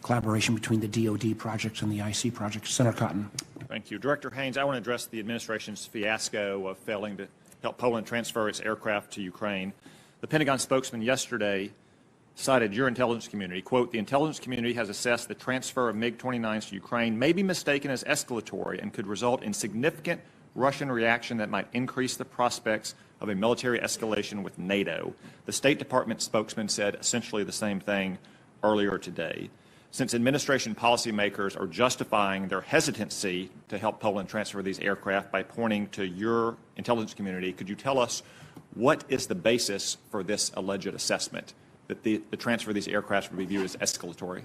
collaboration between the DoD projects and the IC projects. Senator Cotton. Thank you. Director Haynes, I want to address the administration's fiasco of failing to help Poland transfer its aircraft to Ukraine. The Pentagon spokesman yesterday cited your intelligence community. Quote, the intelligence community has assessed the transfer of MiG-29s to Ukraine may be mistaken as escalatory and could result in significant Russian reaction that might increase the prospects of a military escalation with NATO. The State Department spokesman said essentially the same thing earlier today. Since administration policymakers are justifying their hesitancy to help Poland transfer these aircraft by pointing to your intelligence community, could you tell us what is the basis for this alleged assessment that the transfer of these aircraft would be viewed as escalatory?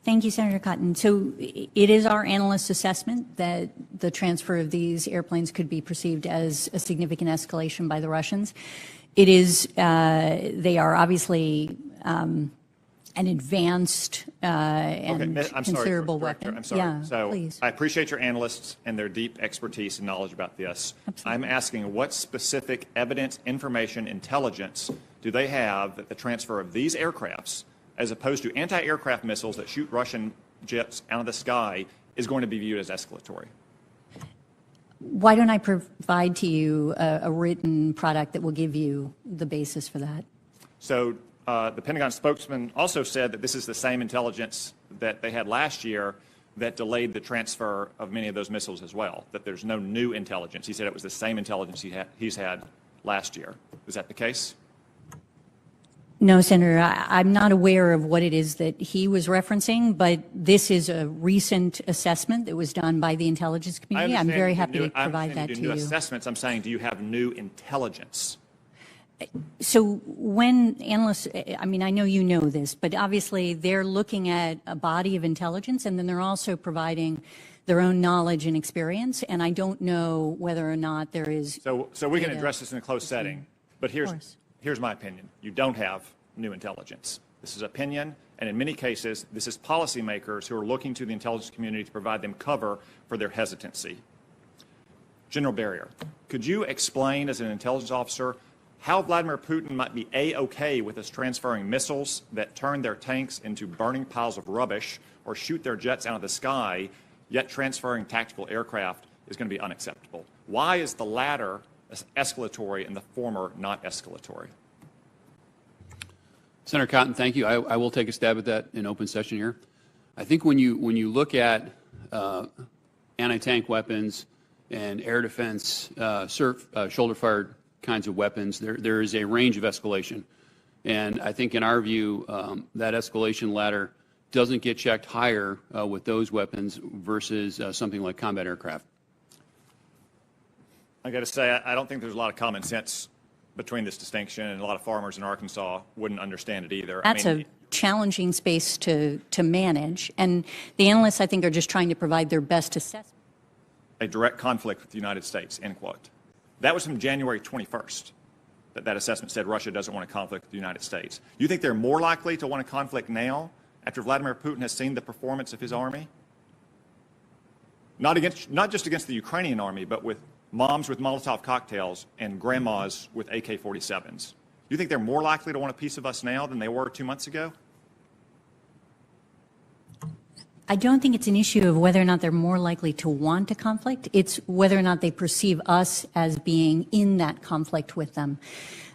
Thank you, Senator Cotton. So it is our analysts' assessment that the transfer of these airplanes could be perceived as a significant escalation by the Russians. It is, they are obviously an advanced and considerable weapon. I'm sorry. Yeah, so please. I appreciate your analysts and their deep expertise and knowledge about this. Absolutely. I'm asking what specific evidence, information, intelligence do they have that the transfer of these aircrafts, as opposed to anti-aircraft missiles that shoot Russian jets out of the sky, is going to be viewed as escalatory? Why don't I provide to you a written product that will give you the basis for that? So the Pentagon spokesman also said that this is the same intelligence that they had last year that delayed the transfer of many of those missiles as well, that there's no new intelligence. He said it was the same intelligence he's had last year. Is that the case? No, Senator, I'm not aware of what it is that he was referencing, but this is a recent assessment that was done by the intelligence community. I'm very happy to provide that to you. New assessments. I'm saying, do you have new intelligence? So when analysts, I mean, I know you know this, but obviously they're looking at a body of intelligence, and then they're also providing their own knowledge and experience, and I don't know whether or not there is. So we can address this in a closed setting, but here's my opinion. You don't have new intelligence. This is opinion, and in many cases, this is policymakers who are looking to the intelligence community to provide them cover for their hesitancy. General Barrier, could you explain as an intelligence officer how Vladimir Putin might be A-OK with us transferring missiles that turn their tanks into burning piles of rubbish or shoot their jets out of the sky, yet transferring tactical aircraft is going to be unacceptable? Why is the latter escalatory and the former not escalatory? Senator Cotton, thank you. I will take a stab at that in open session here. I think when you look at anti-tank weapons and air defense, shoulder-fired kinds of weapons, there is a range of escalation. And I think in our view, that escalation ladder doesn't get checked higher with those weapons versus something like combat aircraft. I got to say, I don't think there's a lot of common sense between this distinction, and a lot of farmers in Arkansas wouldn't understand it either. That's a challenging space to manage, and the analysts, I think, are just trying to provide their best assessment. A direct conflict with the United States, end quote. That was from January 21st, that assessment said Russia doesn't want a conflict with the United States. You think they're more likely to want a conflict now, after Vladimir Putin has seen the performance of his army? Not just against the Ukrainian army, but with moms with Molotov cocktails and grandmas with AK-47s. You think they're more likely to want a piece of us now than they were 2 months ago? I don't think it's an issue of whether or not they're more likely to want a conflict. It's whether or not they perceive us as being in that conflict with them.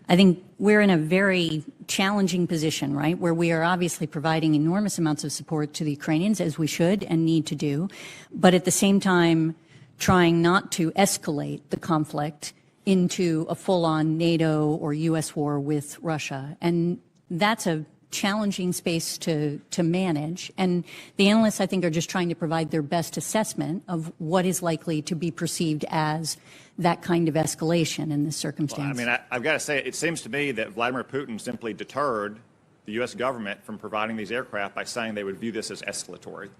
I think we're in a very challenging position, right, where we are obviously providing enormous amounts of support to the Ukrainians, as we should and need to do, but at the same time trying not to escalate the conflict into a full-on NATO or U.S. war with Russia. And that's a challenging space to manage. And the analysts, I think, are just trying to provide their best assessment of what is likely to be perceived as that kind of escalation in this circumstance. Well, I mean, I've got to say, it seems to me that Vladimir Putin simply deterred the U.S. government from providing these aircraft by saying they would view this as escalatory.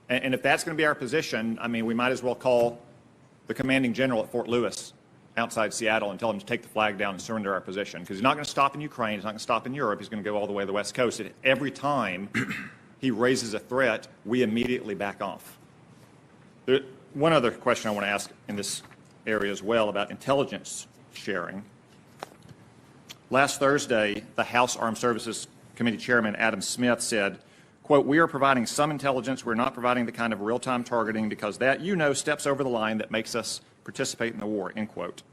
And if that's going to be our position, I mean, we might as well call the commanding general at Fort Lewis outside Seattle and tell him to take the flag down and surrender our position. Because he's not going to stop in Ukraine, he's not going to stop in Europe, he's going to go all the way to the West Coast. And every time he raises a threat, we immediately back off. One other question I want to ask in this area as well about intelligence sharing. Last Thursday, the House Armed Services Committee Chairman Adam Smith said, quote, "We are providing some intelligence, we're not providing the kind of real-time targeting because that, you know, steps over the line that makes us participate in the war," end quote.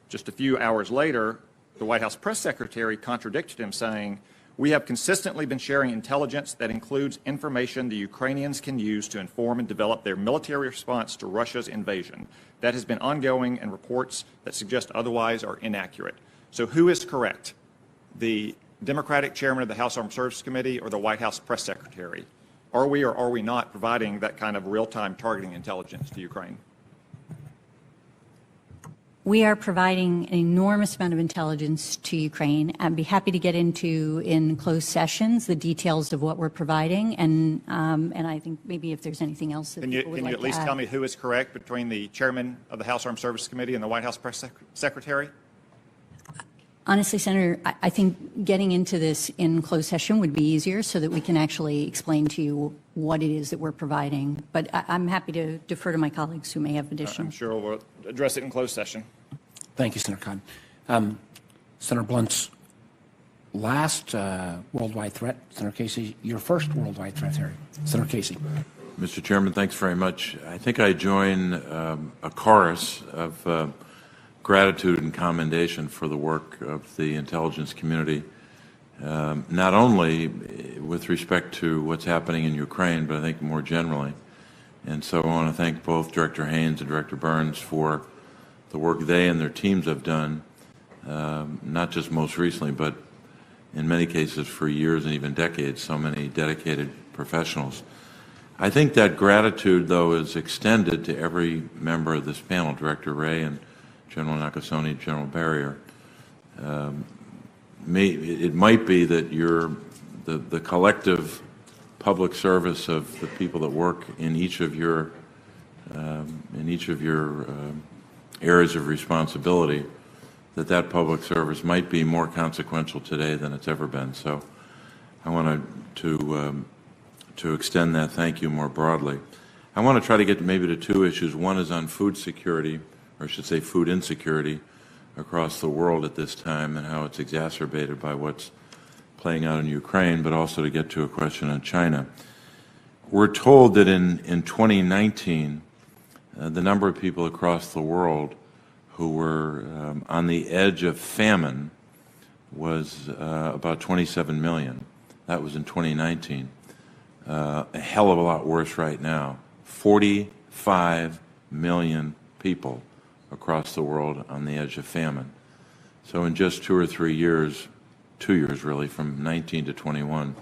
Just a few hours later, the White House press secretary contradicted him, saying, "We have consistently been sharing intelligence that includes information the Ukrainians can use to inform and develop their military response to Russia's invasion. That has been ongoing, and reports that suggest otherwise are inaccurate." So who is correct? The Democratic chairman of the House Armed Services Committee or the White House press secretary? Are we or are we not providing that kind of real-time targeting intelligence to Ukraine? We are providing an enormous amount of intelligence to Ukraine. I'd be happy to get into, in closed sessions, the details of what we're providing, and I think maybe if there's anything else that people would like to add. Can you at least tell me who is correct between the chairman of the House Armed Services Committee and the White House press secretary? Honestly, Senator, I think getting into this in closed session would be easier so that we can actually explain to you what it is that we're providing. But I'm happy to defer to my colleagues who may have additional. I'm sure we'll address it in closed session. Thank you, Senator Khan. Senator Blunt's last worldwide threat, Senator Casey, your first worldwide threat area. Senator Casey. Mr. Chairman, thanks very much. I think I join a chorus of gratitude and commendation for the work of the intelligence community, not only with respect to what's happening in Ukraine, but I think more generally. And so I want to thank both Director Haynes and Director Burns for the work they and their teams have done, not just most recently, but in many cases for years and even decades, so many dedicated professionals. I think that gratitude, though, is extended to every member of this panel, Director Wray and General Nakasone, General Barrier. It might be that the collective public service of the people that work in each of your areas of responsibility, that public service might be more consequential today than it's ever been. So I want to extend that thank you more broadly. I want to try to get maybe to two issues. One is on food security, or I should say food insecurity across the world at this time and how it's exacerbated by what's playing out in Ukraine, but also to get to a question on China. We're told that in 2019, the number of people across the world who were on the edge of famine was about 27 million. That was in 2019. A hell of a lot worse right now. 45 million people across the world on the edge of famine. So in just 2 or 3 years, 2 years really, from 19 to 21,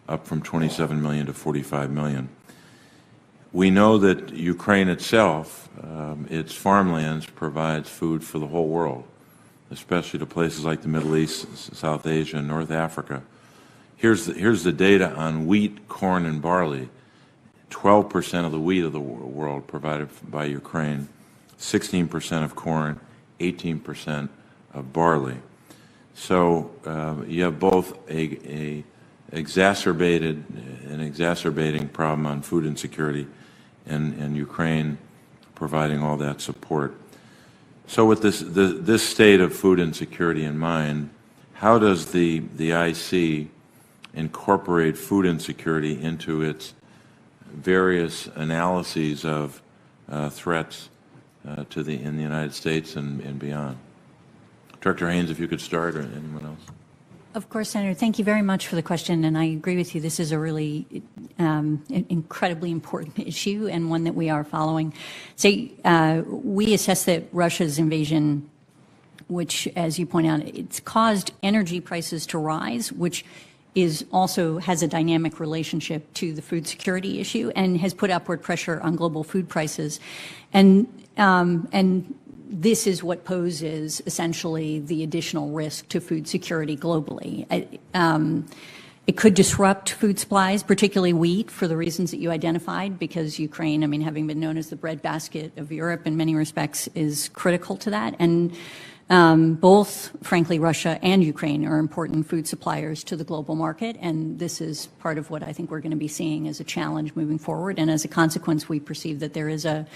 up from 27 million to 45 million. We know that Ukraine itself, its farmlands, provides food for the whole world, especially to places like the Middle East, South Asia, and North Africa. Here's the data on wheat, corn, and barley. 12% of the wheat of the world provided by Ukraine, 16% of corn, 18% of barley. So you have both an exacerbating problem on food insecurity and Ukraine providing all that support. So with this state of food insecurity in mind, how does the IC incorporate food insecurity into its various analyses of threats in the United States and beyond? Director Haynes, if you could start, or anyone else. Of course, Senator. Thank you very much for the question, and I agree with you. This is a really incredibly important issue and one that we are following. So we assess that Russia's invasion, which, as you point out, it's caused energy prices to rise, which also has a dynamic relationship to the food security issue and has put upward pressure on global food prices. And this is what poses essentially the additional risk to food security globally. It could disrupt food supplies, particularly wheat, for the reasons that you identified, because Ukraine, I mean, having been known as the breadbasket of Europe in many respects, is critical to that. And both, frankly, Russia and Ukraine are important food suppliers to the global market, and this is part of what I think we're going to be seeing as a challenge moving forward. And as a consequence, we perceive that there is an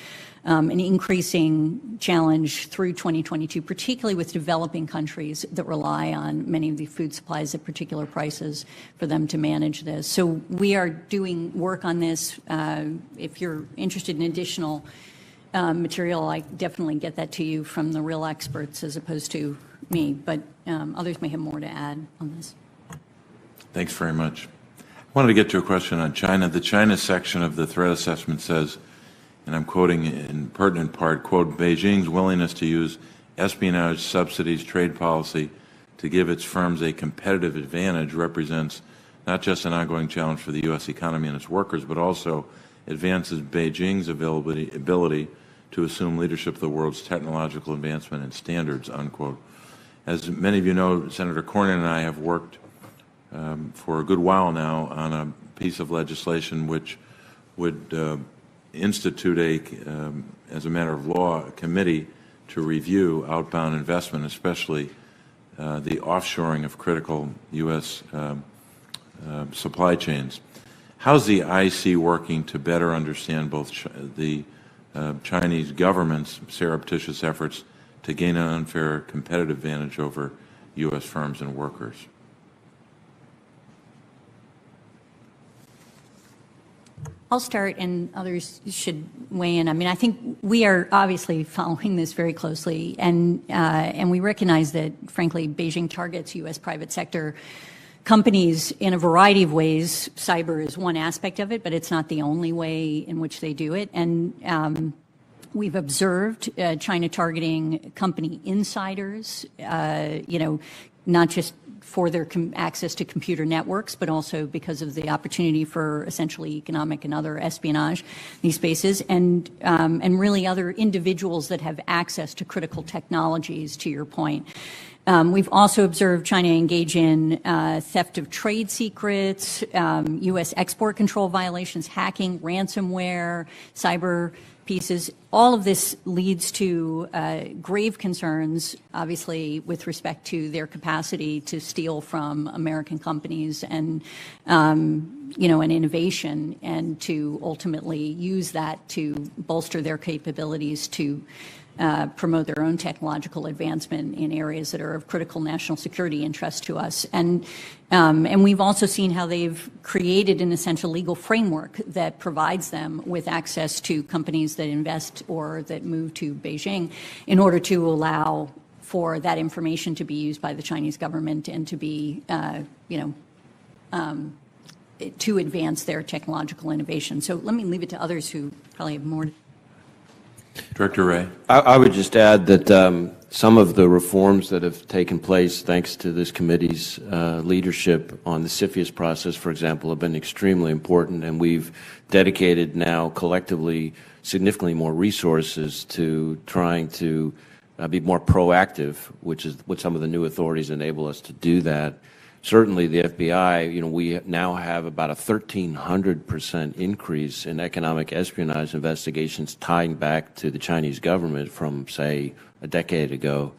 increasing challenge through 2022, particularly with developing countries that rely on many of the food supplies at particular prices for them to manage this. So we are doing work on this. If you're interested in additional material, I definitely get that to you from the real experts as opposed to me, but others may have more to add on this. Thanks very much. I wanted to get to a question on China. The China section of the threat assessment says, and I'm quoting in pertinent part, quote, Beijing's willingness to use espionage, subsidies, trade policy to give its firms a competitive advantage represents not just an ongoing challenge for the U.S. economy and its workers, but also advances Beijing's ability to assume leadership of the world's technological advancement and standards, unquote. As many of you know, Senator Cornyn and I have worked for a good while now on a piece of legislation which would institute as a matter of law, a committee to review outbound investment, especially the offshoring of critical U.S. Supply chains. How's the IC working to better understand both the Chinese government's surreptitious efforts to gain an unfair competitive advantage over U.S. firms and workers? I'll start, and others should weigh in. I mean, I think we are obviously following this very closely, and we recognize that, frankly, Beijing targets U.S. private sector companies in a variety of ways. Cyber is one aspect of it, but it's not the only way in which they do it. And we've observed China targeting company insiders, not just for their access to computer networks, but also because of the opportunity for essentially economic and other espionage in these spaces, and really other individuals that have access to critical technologies, to your point. We've also observed China engage in theft of trade secrets, U.S. export control violations, hacking, ransomware, cyber pieces. All of this leads to grave concerns, obviously, with respect to their capacity to steal from American companies and, and innovation, and to ultimately use that to bolster their capabilities to promote their own technological advancement in areas that are of critical national security interest to us. And we've also seen how they've created an essential legal framework that provides them with access to companies that invest or that move to Beijing in order to allow for that information to be used by the Chinese government and to be, to advance their technological innovation. So let me leave it to others who probably have more to. Director Wray. I would just add that some of the reforms that have taken place thanks to this committee's leadership on the CFIUS process, for example, have been extremely important, and we've dedicated now collectively significantly more resources to trying to be more proactive, which is what some of the new authorities enable us to do that. Certainly the FBI, we now have about a 1,300% increase in economic espionage investigations tying back to the Chinese government from, say, a decade ago.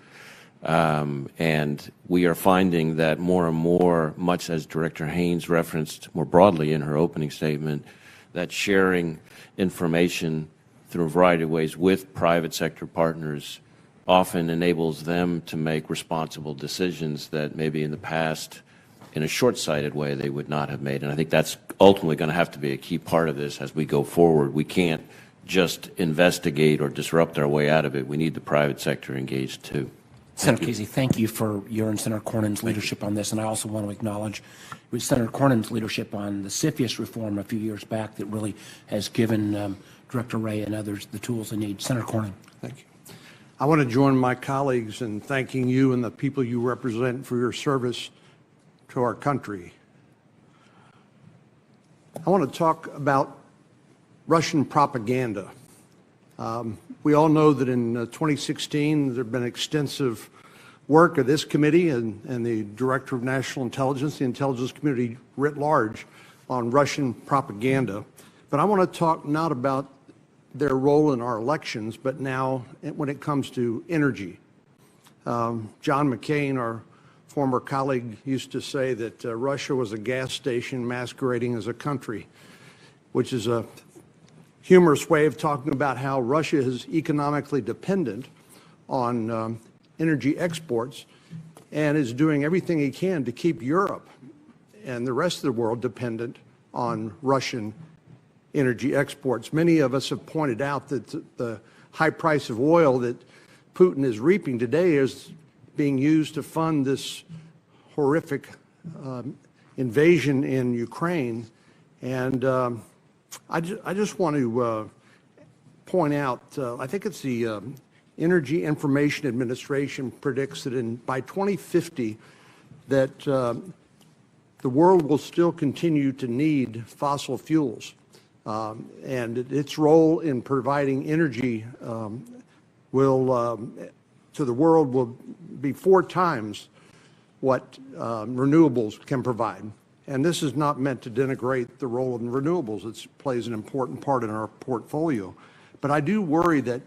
And we are finding that more and more, much as Director Haynes referenced more broadly in her opening statement, that sharing information through a variety of ways with private sector partners often enables them to make responsible decisions that maybe in the past, in a short-sighted way, they would not have made. And I think that's ultimately going to have to be a key part of this as we go forward. We can't just investigate or disrupt our way out of it. We need the private sector engaged too. Senator Casey, thank you for your and Senator Cornyn's leadership on this, and I also want to acknowledge Senator Cornyn's leadership on the CFIUS reform a few years back that really has given Director Wray and others the tools they need. Senator Cornyn. Thank you. I want to join my colleagues in thanking you and the people you represent for your service to our country I want to talk about Russian propaganda. We all know that in 2016, there have been extensive work of this committee and the Director of National Intelligence, the intelligence community writ large, on Russian propaganda. But I want to talk not about their role in our elections, but now when it comes to energy. John McCain, our former colleague, used to say that Russia was a gas station masquerading as a country, which is a humorous way of talking about how Russia is economically dependent on energy exports and is doing everything he can to keep Europe and the rest of the world dependent on Russian energy exports. Many of us have pointed out that the high price of oil that Putin is reaping today is being used to fund this horrific invasion in Ukraine. And I just want to point out, I think it's the Energy Information Administration predicts that by 2050 that the world will still continue to need fossil fuels. And its role in providing energy to the world will be 4 times what renewables can provide. And this is not meant to denigrate the role of renewables. It plays an important part in our portfolio. But I do worry that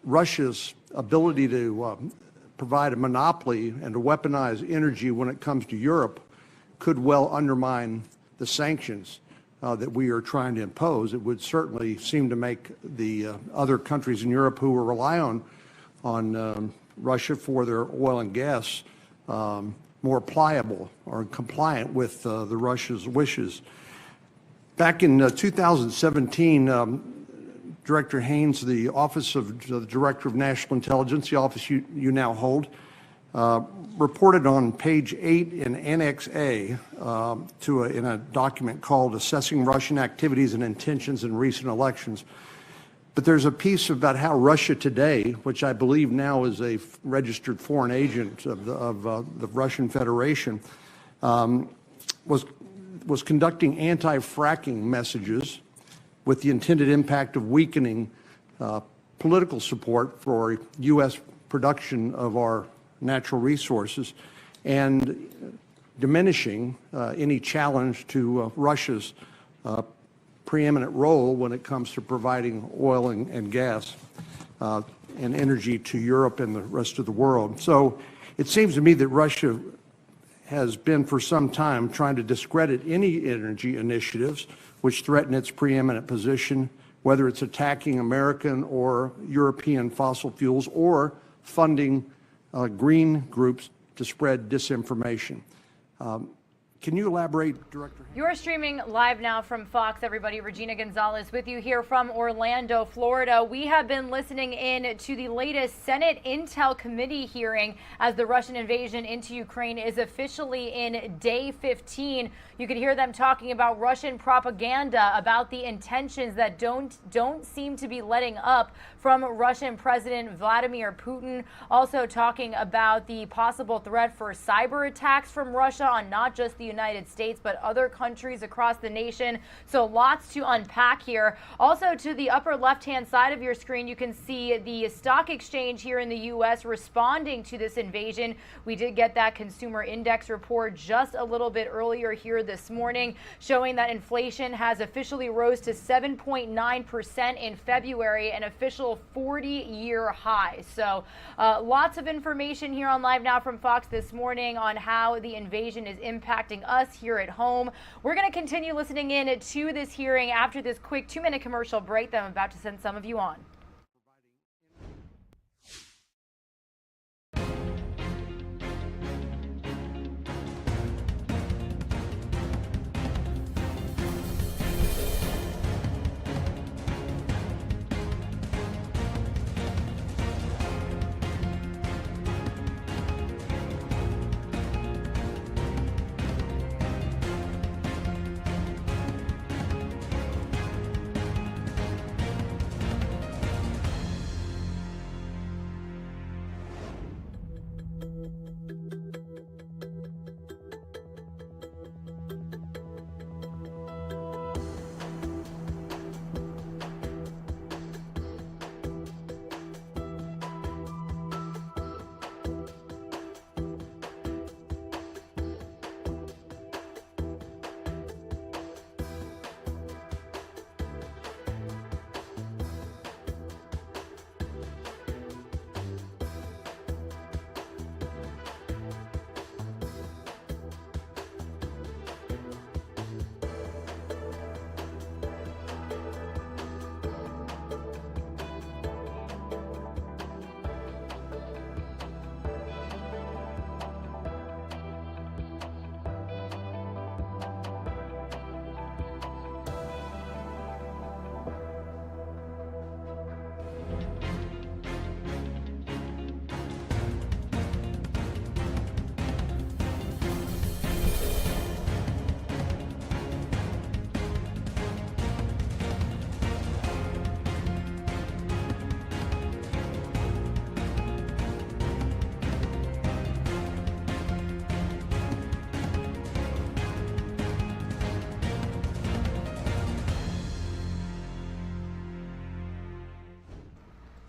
Russia's ability to provide a monopoly and to weaponize energy when it comes to Europe could well undermine the sanctions that we are trying to impose. It would certainly seem to make the other countries in Europe who rely on Russia for their oil and gas more pliable or compliant with the Russia's wishes. Back in 2017, Director Haynes, the Office of the Director of National Intelligence, the office you now hold, reported on page 8 in Annex A in a document called Assessing Russian Activities and Intentions in Recent Elections. But there's a piece about how Russia today, which I believe now is a registered foreign agent of the Russian Federation, was conducting anti-fracking messages with the intended impact of weakening political support for U.S. production of our natural resources and diminishing any challenge to Russia's preeminent role when it comes to providing oil and gas and energy to Europe and the rest of the world. So it seems to me that Russia has been for some time trying to discredit any energy initiatives which threaten its preeminent position, whether it's attacking American or European fossil fuels or funding green groups to spread disinformation. Can you elaborate, Director? You're streaming live now from Fox, everybody. Regina Gonzalez with you here from Orlando, Florida. We have been listening in to the latest Senate Intel Committee hearing as the Russian invasion into Ukraine is officially in day 15. You could hear them talking about Russian propaganda, about the intentions that don't seem to be letting up from Russian President Vladimir Putin. Also talking about the possible threat for cyber attacks from Russia on not just the United States, but other countries across the nation. So lots to unpack here. Also to the upper left-hand side of your screen, you can see the stock exchange here in the U.S. responding to this invasion. We did get that consumer index report just a little bit earlier here this morning, showing that inflation has officially rose to 7.9% in February, an official 40-year high. So lots of information here on Live Now from Fox this morning on how the invasion is impacting us here at home. We're going to continue listening in to this hearing after this quick 2-minute commercial break that I'm about to send some of you on.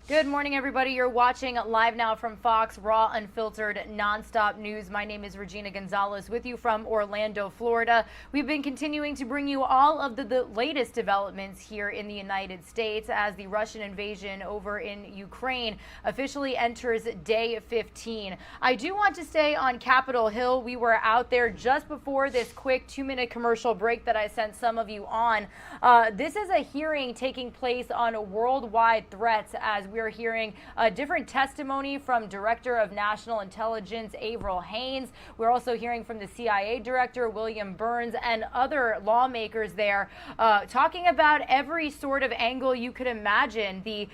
Good morning, everybody. You're watching Live Now from Fox, raw, unfiltered, nonstop news. My name is Regina Gonzalez with you from Orlando, Florida. We've been continuing to bring you all of the latest developments here in the United States as the Russian invasion over in Ukraine officially enters day 15. I do want to stay on Capitol Hill. We were out there just before this quick 2-minute commercial break that I sent some of you on. This is a hearing taking place on worldwide threats as we're hearing different testimony from Director of National Intelligence Avril Haines. We're also hearing from the CIA Director William Burns and other lawmakers there talking about every sort of angle you could imagine, the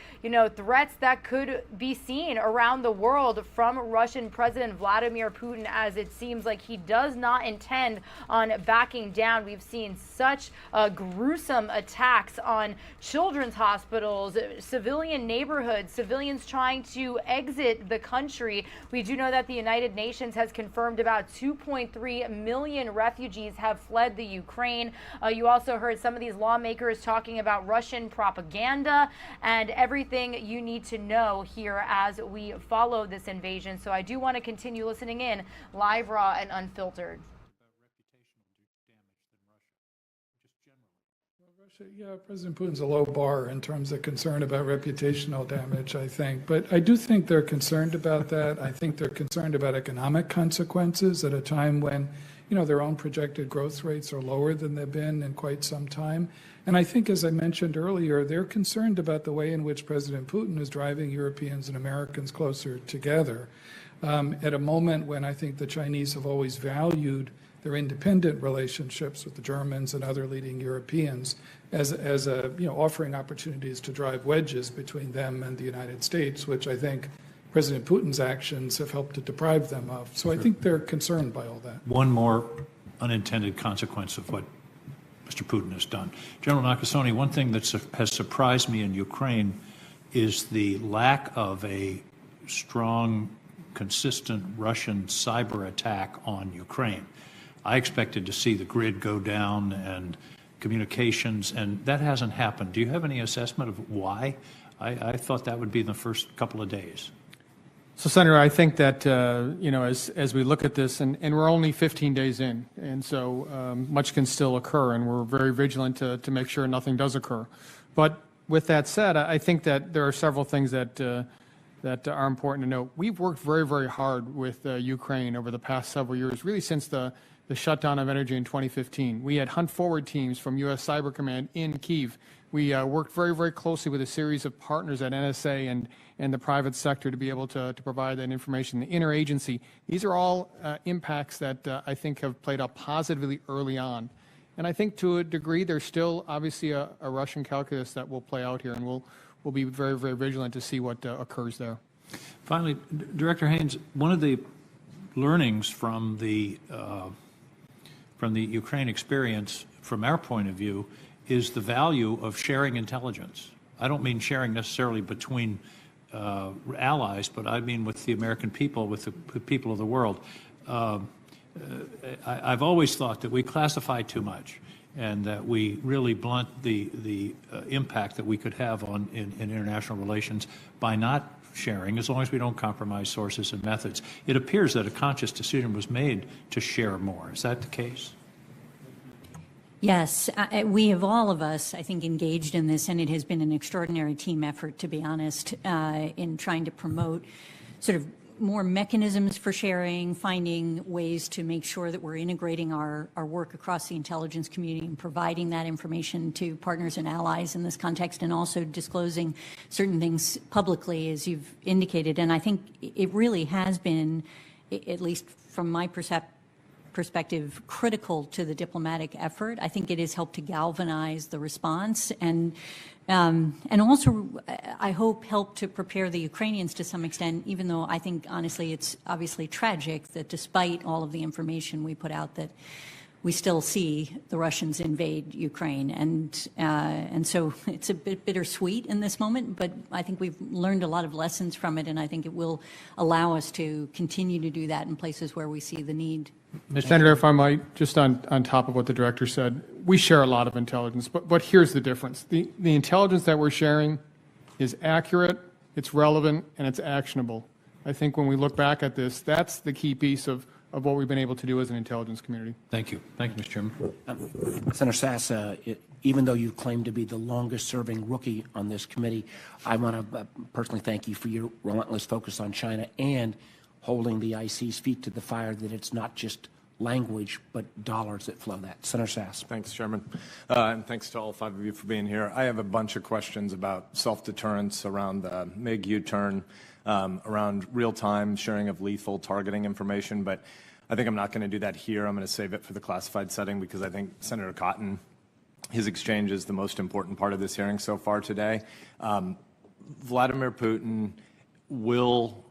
threats that could be seen around the world from Russian President Vladimir Putin, as it seems like he does not intend on backing down. We've seen such gruesome attacks on children's hospitals, civilian neighborhoods, civilians trying to exit the country. We do know that the United Nations has confirmed about 2.3 million refugees have fled the Ukraine. You also heard some of these lawmakers talking about Russian propaganda and everything you need to know here as we follow this invasion. So I do want to continue listening in live, raw, and unfiltered. Yeah, President Putin's a low bar in terms of concern about reputational damage, I think. But I do think they're concerned about that. I think they're concerned about economic consequences at a time when, their own projected growth rates are lower than they've been in quite some time. And I think, as I mentioned earlier, they're concerned about the way in which President Putin is driving Europeans and Americans closer together at a moment when I think the Chinese have always valued their independent relationships with the Germans and other leading Europeans as offering opportunities to drive wedges between them and the United States, which I think President Putin's actions have helped to deprive them of. So I think they're concerned by all that. One more unintended consequence of what Mr. Putin has done. General Nakasone, one thing that has surprised me in Ukraine is the lack of a strong, consistent Russian cyber attack on Ukraine. I expected to see the grid go down and communications, and that hasn't happened. Do you have any assessment of why? I thought that would be in the first couple of days. So, Senator, I think that, as we look at this, and we're only 15 days in, and so much can still occur, and we're very vigilant to make sure nothing does occur. But with that said, I think that there are several things that are important to note. We've worked very, very hard with Ukraine over the past several years, really since the shutdown of energy in 2015. We had hunt forward teams from U.S. Cyber Command in Kyiv. We worked very, very closely with a series of partners at NSA and the private sector to be able to provide that information. The interagency, these are all impacts that I think have played out positively early on. And I think to a degree there's still obviously a Russian calculus that will play out here, and we'll be very, very vigilant to see what occurs there. Finally, Director Haines, one of the learnings from the Ukraine experience, from our point of view, is the value of sharing intelligence. I don't mean sharing necessarily between allies, but I mean with the American people, with the people of the world. I've always thought that we classify too much, and that we really blunt the impact that we could have in international relations by not sharing, as long as we don't compromise sources and methods. It appears that a conscious decision was made to share more. Is that the case? Yes, we have, all of us, I think, engaged in this, and it has been an extraordinary team effort, to be honest, in trying to promote sort of more mechanisms for sharing, finding ways to make sure that we're integrating our work across the intelligence community and providing that information to partners and allies in this context, and also disclosing certain things publicly, as you've indicated. And I think it really has been, at least from my perspective, critical to the diplomatic effort. I think it has helped to galvanize the response, and also, I hope, help to prepare the Ukrainians to some extent, even though I think, honestly, it's obviously tragic that despite all of the information we put out, that we still see the Russians invade Ukraine. And so it's a bit bittersweet in this moment, but I think we've learned a lot of lessons from it, and I think it will allow us to continue to do that in places where we see the need. Mr. Senator, if I might, just on top of what the director said, we share a lot of intelligence, but here's the difference. The intelligence that we're sharing is accurate, it's relevant, and it's actionable. I think when we look back at this, that's the key piece of what we've been able to do as an intelligence community. Thank you. Thank you, Mr. Chairman. Senator Sass, even though you claim to be the longest-serving rookie on this committee, I want to personally thank you for your relentless focus on China and holding the IC's feet to the fire that it's not just language, but dollars that flow that. Senator Sass. Thanks, Chairman. And thanks to all 5 of you for being here. I have a bunch of questions about self-deterrence around the MiG U-turn, around real-time sharing of lethal targeting information, but I think I'm not going to do that here. I'm going to save it for the classified setting because I think Senator Cotton, his exchange is the most important part of this hearing so far today. Vladimir Putin will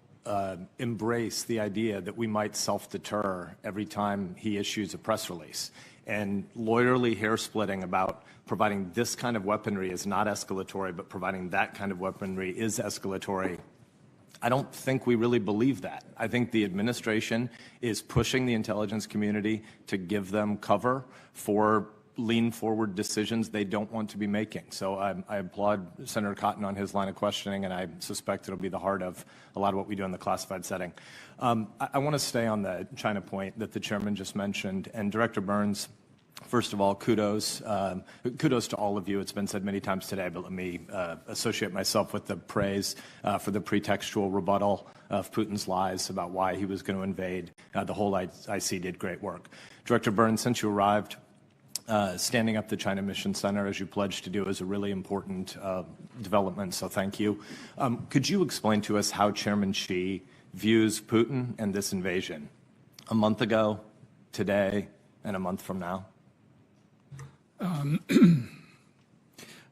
embrace the idea that we might self-deter every time he issues a press release. And lawyerly hair-splitting about providing this kind of weaponry is not escalatory, but providing that kind of weaponry is escalatory. I don't think we really believe that. I think the administration is pushing the intelligence community to give them cover for lean-forward decisions they don't want to be making. So I applaud Senator Cotton on his line of questioning, and I suspect it'll be the heart of a lot of what we do in the classified setting. I want to stay on the China point that the chairman just mentioned. And Director Burns, first of all, kudos to all of you. It's been said many times today, but let me associate myself with the praise for the pretextual rebuttal of Putin's lies about why he was going to invade. The whole IC did great work. Director Burns, since you arrived, standing up the China Mission Center, as you pledged to do, is a really important development, so thank you. Could you explain to us how Chairman Xi views Putin and this invasion a month ago, today, and a month from now? I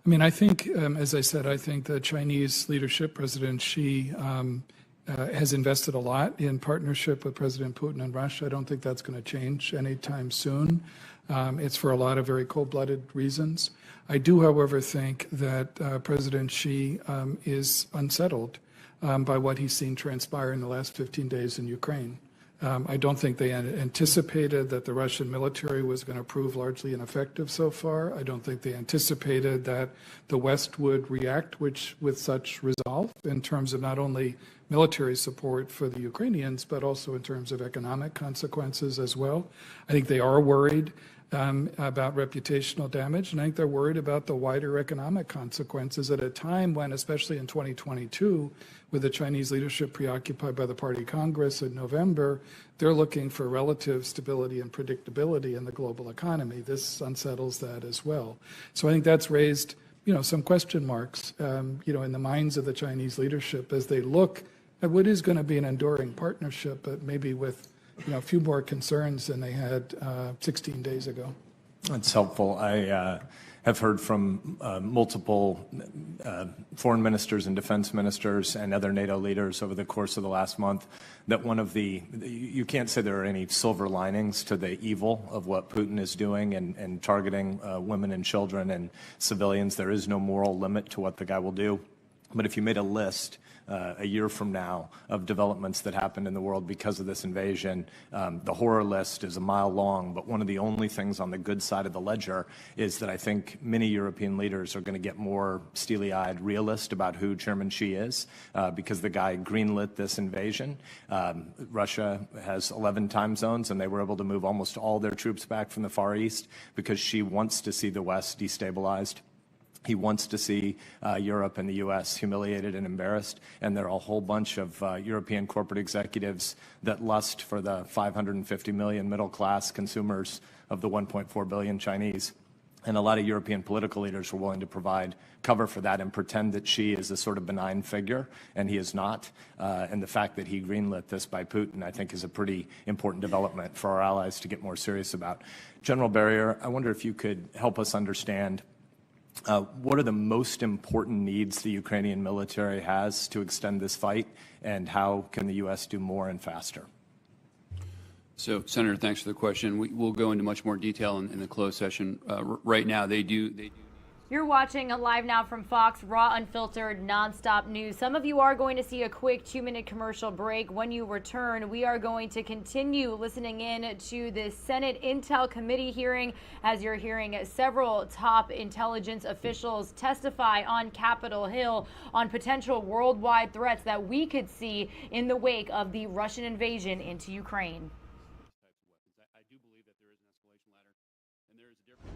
mean, I think, as I said, I think the Chinese leadership, President Xi, has invested a lot in partnership with President Putin and Russia. I don't think that's going to change anytime soon. It's for a lot of very cold-blooded reasons. I do, however, think that President Xi is unsettled by what he's seen transpire in the last 15 days in Ukraine. I don't think they anticipated that the Russian military was going to prove largely ineffective so far. I don't think they anticipated that the West would react with such resolve in terms of not only military support for the Ukrainians, but also in terms of economic consequences as well. I think they are worried about reputational damage, and I think they're worried about the wider economic consequences at a time when, especially in 2022, with the Chinese leadership preoccupied by the Party Congress in November, they're looking for relative stability and predictability in the global economy. This unsettles that as well. So I think that's raised, some question marks, in the minds of the Chinese leadership as they look at what is going to be an enduring partnership, but maybe with a few more concerns than they had 16 days ago. That's helpful. I have heard from multiple foreign ministers and defense ministers and other NATO leaders over the course of the last month that you can't say there are any silver linings to the evil of what Putin is doing and targeting women and children and civilians. There is no moral limit to what the guy will do. But if you made a list a year from now of developments that happened in the world because of this invasion, the horror list is a mile long, but one of the only things on the good side of the ledger is that I think many European leaders are going to get more steely-eyed realist about who Chairman Xi is because the guy greenlit this invasion. Russia has 11 time zones, and they were able to move almost all their troops back from the Far East because Xi wants to see the West destabilized. He wants to see Europe and the U.S. humiliated and embarrassed, and there are a whole bunch of European corporate executives that lust for the 550 million middle-class consumers of the 1.4 billion Chinese. And a lot of European political leaders were willing to provide cover for that and pretend that Xi is a sort of benign figure, and he is not. And the fact that he greenlit this by Putin, I think, is a pretty important development for our allies to get more serious about. General Barrier, I wonder if you could help us understand what are the most important needs the Ukrainian military has to extend this fight, and how can the U.S. do more and faster? So, Senator, thanks for the question. We'll go into much more detail in the closed session. Right now, they do You're watching Live Now from Fox, raw, unfiltered, nonstop news. Some of you are going to see a quick 2-minute commercial break. When you return, we are going to continue listening in to the Senate Intel Committee hearing, as you're hearing several top intelligence officials testify on Capitol Hill on potential worldwide threats that we could see in the wake of the Russian invasion into Ukraine. I do believe that there is an escalation ladder, and there is a difference.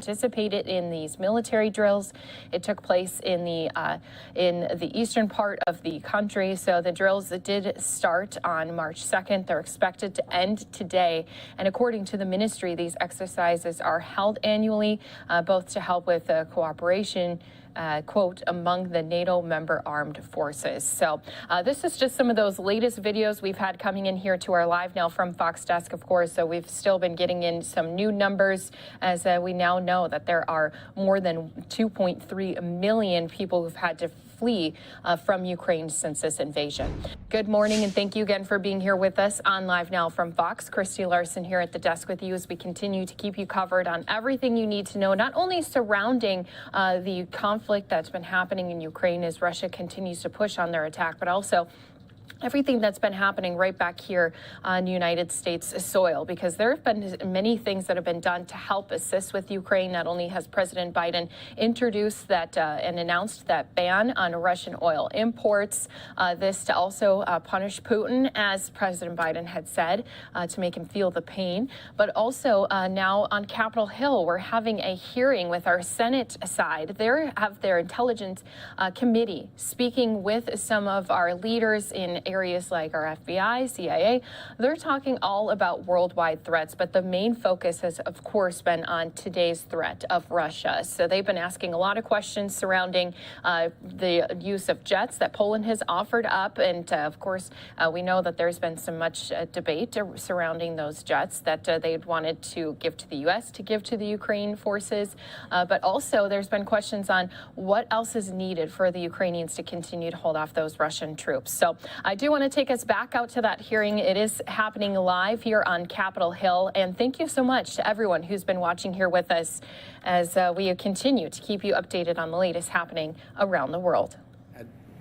Participated in these military drills. It took place in the eastern part of the country. So the drills did start on March 2nd. They're expected to end today. And according to the ministry, these exercises are held annually, both to help with cooperation, quote, among the NATO member armed forces. So this is just some of those latest videos we've had coming in here to our Live Now from Fox desk, of course. So we've still been getting in some new numbers, as we now know that there are more than 2.3 million people who've had to flee from Ukraine since this invasion. Good morning, and thank you again for being here with us on Live Now from Fox. Christy Larson here at the desk with you as we continue to keep you covered on everything you need to know, not only surrounding the conflict that's been happening in Ukraine as Russia continues to push on their attack, but also everything that's been happening right back here on United States soil, because there have been many things that have been done to help assist with Ukraine. Not only has President Biden introduced that and announced that ban on Russian oil imports, this to also punish Putin, as President Biden had said, to make him feel the pain. But also now on Capitol Hill, we're having a hearing with our Senate side. They have their Intelligence Committee speaking with some of our leaders in areas like our FBI, CIA. They're talking all about worldwide threats, but the main focus has, of course, been on today's threat of Russia. So they've been asking a lot of questions surrounding the use of jets that Poland has offered up. And of course, we know that there's been so much debate surrounding those jets that they'd wanted to give to the U.S., to give to the Ukraine forces. But also there's been questions on what else is needed for the Ukrainians to continue to hold off those Russian troops. So I do want to take us back out to that hearing. It is happening live here on Capitol Hill. And thank you so much to everyone who's been watching here with us as we continue to keep you updated on the latest happening around the world.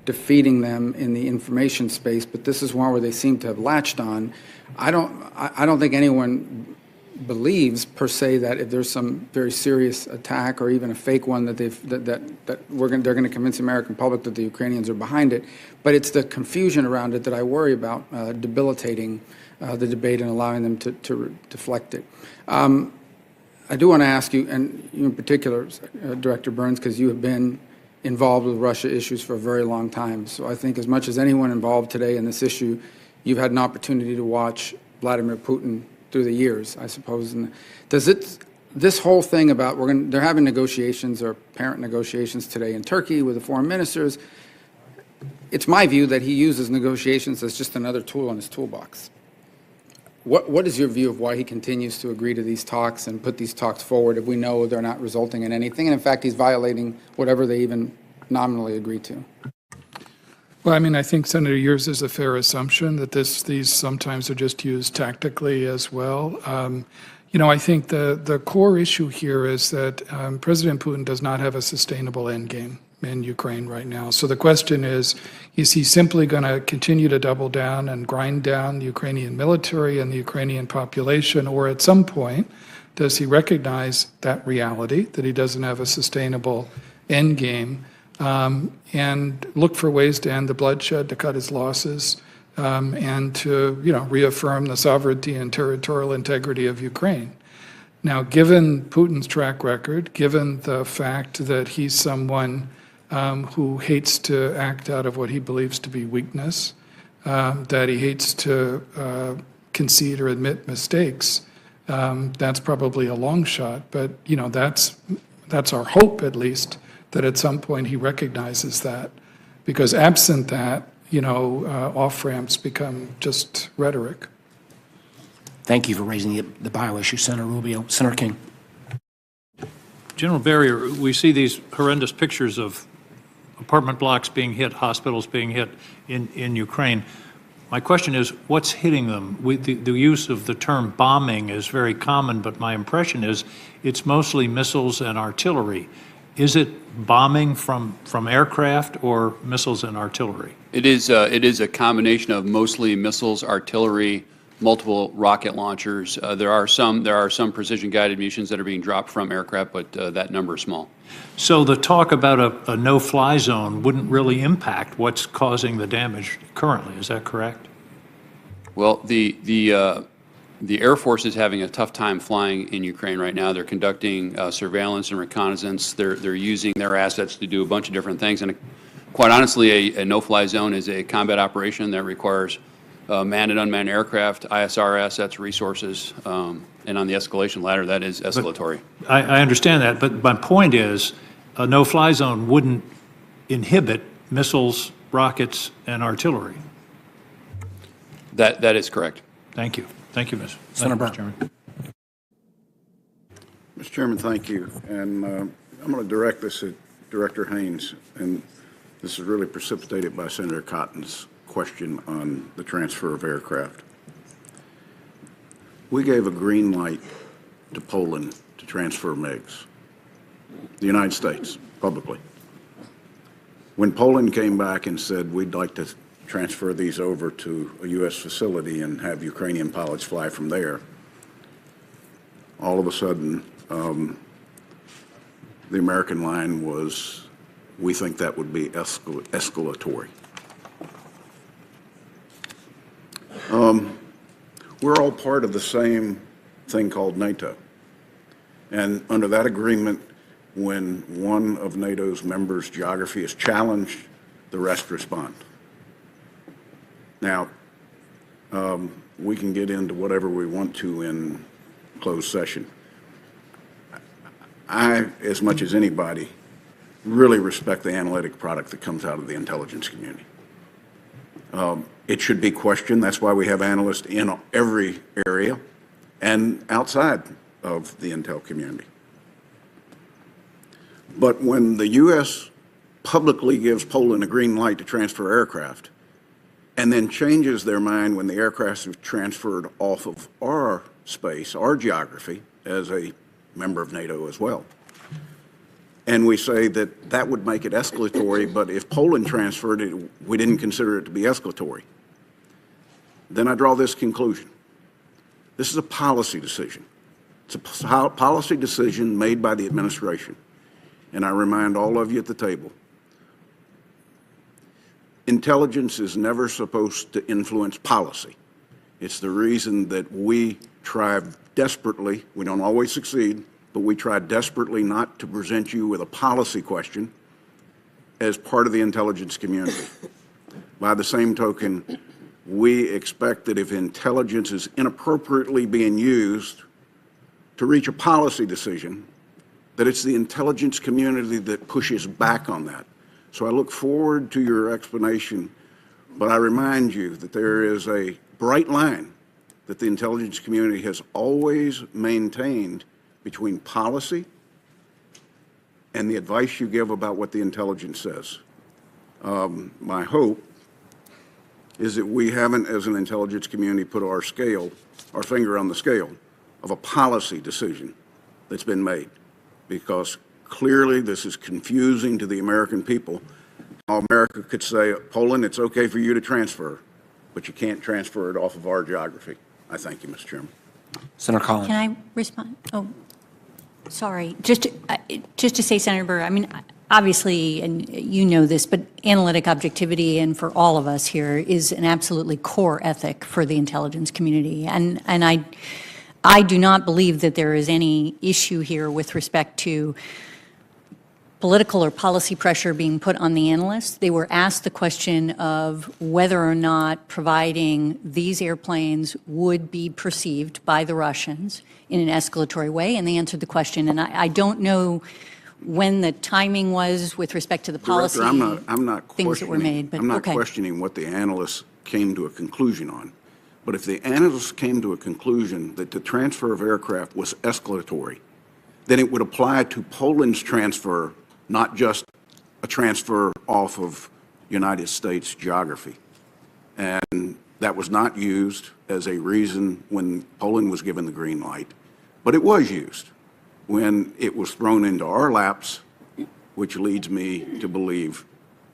Defeating them in the information space, but this is one where they seem to have latched on. I don't think anyone believes per se that if there's some very serious attack or even a fake one that they're going to convince the American public that the Ukrainians are behind it. But it's the confusion around it that I worry about debilitating the debate and allowing them to deflect it. I do want to ask you, and you in particular, Director Burns, because you have been involved with Russia issues for a very long time. So I think as much as anyone involved today in this issue, you've had an opportunity to watch Vladimir Putin through the years, I suppose. And this whole thing about they're having negotiations or parent negotiations today in Turkey with the foreign ministers. It's my view that he uses negotiations as just another tool in his toolbox. What is your view of why he continues to agree to these talks and put these talks forward if we know they're not resulting in anything? And in fact, he's violating whatever they even nominally agree to. Well, I mean, I think, Senator, yours is a fair assumption that these sometimes are just used tactically as well. You know, I think the core issue here is that President Putin does not have a sustainable end game in Ukraine right now. So the question is he simply going to continue to double down and grind down the Ukrainian military and the Ukrainian population, or at some point, does he recognize that reality, that he doesn't have a sustainable end game, and look for ways to end the bloodshed, to cut his losses, and to, you know, reaffirm the sovereignty and territorial integrity of Ukraine. Now, given Putin's track record, given the fact that he's someone who hates to act out of what he believes to be weakness, that he hates to concede or admit mistakes, that's probably a long shot. But, you know, that's our hope, at least, that at some point he recognizes that. Because absent that, you know, off-ramps become just rhetoric. Thank you for raising the bio issue, Senator Rubio. Senator King. General Barrier, we see these horrendous pictures of apartment blocks being hit, hospitals being hit in Ukraine. My question is, what's hitting them? The use of the term bombing is very common, but my impression is it's mostly missiles and artillery. Is it bombing from aircraft or missiles and artillery? It is a combination of mostly missiles, artillery, multiple rocket launchers. There are some precision guided munitions that are being dropped from aircraft, but that number is small. So the talk about a no-fly zone wouldn't really impact what's causing the damage currently. Is that correct? Well, the Air Force is having a tough time flying in Ukraine right now. They're conducting surveillance and reconnaissance. They're using their assets to do a bunch of different things. And quite honestly, a no-fly zone is a combat operation that requires manned and unmanned aircraft, ISR assets, resources, and on the escalation ladder, that is escalatory. I understand that, but my point is a no-fly zone wouldn't inhibit missiles, rockets, and artillery. That is correct. Thank you. Thank you, Mr. Chairman. Mr. Chairman, thank you. And I'm going to direct this at Director Haynes, and this is really precipitated by Senator Cotton's question on the transfer of aircraft. We gave a green light to Poland to transfer MiGs, the United States, publicly. When Poland came back and said, we'd like to transfer these over to a U.S. facility and have Ukrainian pilots fly from there, all of a sudden, the American line was, we think that would be escalatory. We're all part of the same thing called NATO. And under that agreement, when one of NATO's members' geography is challenged, the rest respond. Now, we can get into whatever we want to in closed session. I, as much as anybody, really respect the analytic product that comes out of the intelligence community. It should be questioned. That's why we have analysts in every area and outside of the intel community. But when the U.S. publicly gives Poland a green light to transfer aircraft and then changes their mind when the aircraft is transferred off of our space, our geography, as a member of NATO as well, and we say that that would make it escalatory, but if Poland transferred it, we didn't consider it to be escalatory, then I draw this conclusion. This is a policy decision. It's a policy decision made by the administration. And I remind all of you at the table, intelligence is never supposed to influence policy. It's the reason that we try desperately, we don't always succeed, but we try desperately not to present you with a policy question, as part of the intelligence community. By the same token, we expect that if intelligence is inappropriately being used to reach a policy decision, that it's the intelligence community that pushes back on that. So I look forward to your explanation, but I remind you that there is a bright line that the intelligence community has always maintained between policy and the advice you give about what the intelligence says. My hope is that we haven't, as an intelligence community, put our finger on the scale of a policy decision that's been made, because clearly this is confusing to the American people. How America could say, Poland, it's okay for you to transfer, but you can't transfer it off of our geography. I thank you, Mr. Chairman. Senator Collins. Can I respond? Oh, sorry. Just to say, Senator Burr, I mean, obviously, and you know this, but analytic objectivity, and for all of us here, is an absolutely core ethic for the intelligence community. And I do not believe that there is any issue here with respect to political or policy pressure being put on the analysts. They were asked the question of whether or not providing these airplanes would be perceived by the Russians in an escalatory way, and they answered the question. And I don't know when the timing was with respect to the policy Director, I'm not things that were made, but I'm not okay. questioning what the analysts came to a conclusion on. But if the analysts came to a conclusion that the transfer of aircraft was escalatory, then it would apply to Poland's transfer, not just a transfer off of United States geography. And that was not used as a reason when Poland was given the green light, but it was used when it was thrown into our laps, which leads me to believe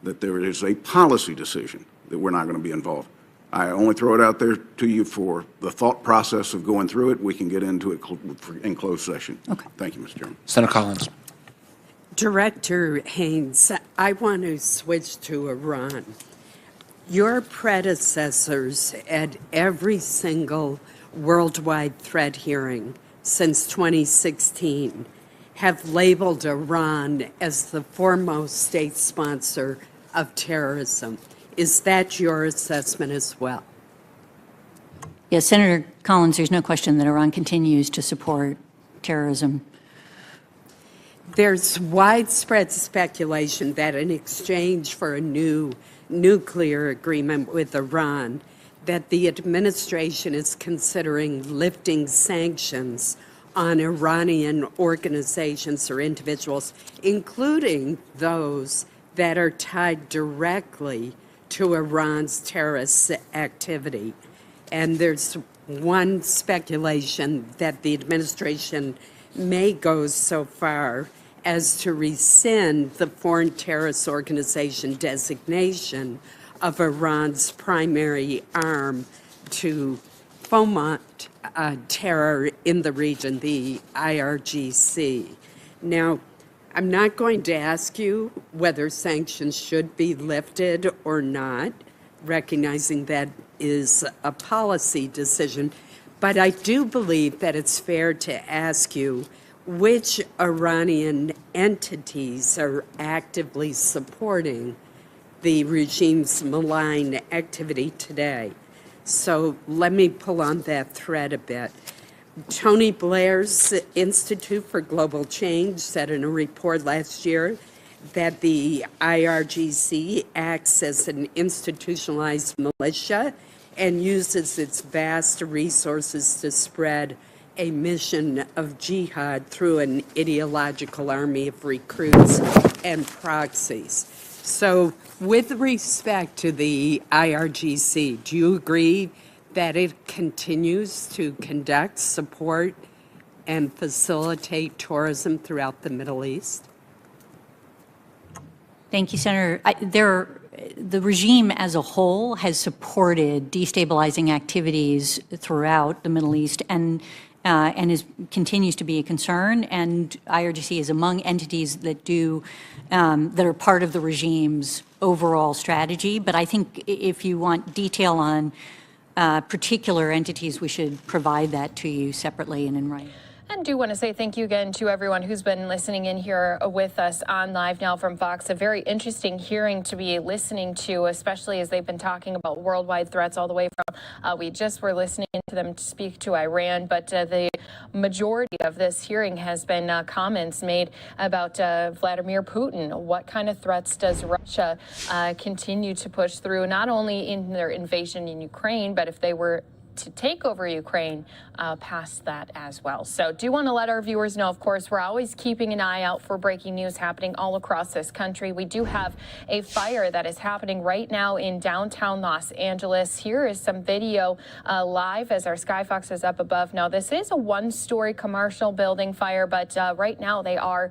that there is a policy decision that we're not going to be involved. I only throw it out there to you for the thought process of going through it. We can get into it in closed session. Okay. Thank you, Mr. Chairman. Senator Collins. Director Haynes, I want to switch to Iran. Your predecessors at every single worldwide threat hearing since 2016 have labeled Iran as the foremost state sponsor of terrorism. Is that your assessment as well? Yes, Senator Collins, there's no question that Iran continues to support terrorism. There's widespread speculation that in exchange for a new nuclear agreement with Iran, that the administration is considering lifting sanctions on Iranian organizations or individuals, including those that are tied directly to Iran's terrorist activity. And there's one speculation that the administration may go so far as to rescind the foreign terrorist organization designation of Iran's primary arm to foment terror in the region, the IRGC. Now, I'm not going to ask you whether sanctions should be lifted or not, recognizing that is a policy decision, but I do believe that it's fair to ask you which Iranian entities are actively supporting the regime's malign activity today. So let me pull on that thread a bit. Tony Blair's Institute for Global Change said in a report last year that the IRGC acts as an institutionalized militia and uses its vast resources to spread a mission of jihad through an ideological army of recruits and proxies. So with respect to the IRGC, do you agree that it continues to conduct, support, and facilitate tourism throughout the Middle East? Thank you, Senator. The regime as a whole has supported destabilizing activities throughout the Middle East and continues to be a concern. And IRGC is among entities that that are part of the regime's overall strategy. But I think if you want detail on particular entities, we should provide that to you separately and in writing. And do want to say thank you again to everyone who's been listening in here with us on Live Now from Fox. A very interesting hearing to be listening to, especially as they've been talking about worldwide threats all the way from, we just were listening to them speak to Iran, but the majority of this hearing has been comments made about Vladimir Putin. What kind of threats does Russia continue to push through, not only in their invasion in Ukraine, but if they were to take over Ukraine past that as well. So do want to let our viewers know, of course, we're always keeping an eye out for breaking news happening all across this country. We do have a fire that is happening right now in downtown Los Angeles. Here is some video live as our Skyfox is up above. Now, this is a one-story commercial building fire, but right now they are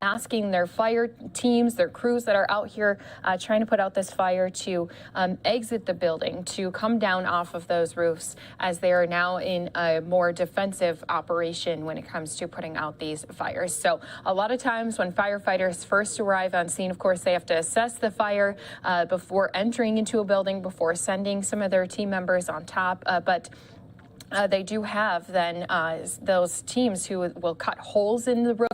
asking their fire teams, their crews that are out here trying to put out this fire to exit the building, to come down off of those roofs, as they are now in a more defensive operation when it comes to putting out these fires. So a lot of times when firefighters first arrive on scene, of course, they have to assess the fire before entering into a building, before sending some of their team members on top. But they do have then those teams who will cut holes in the roof.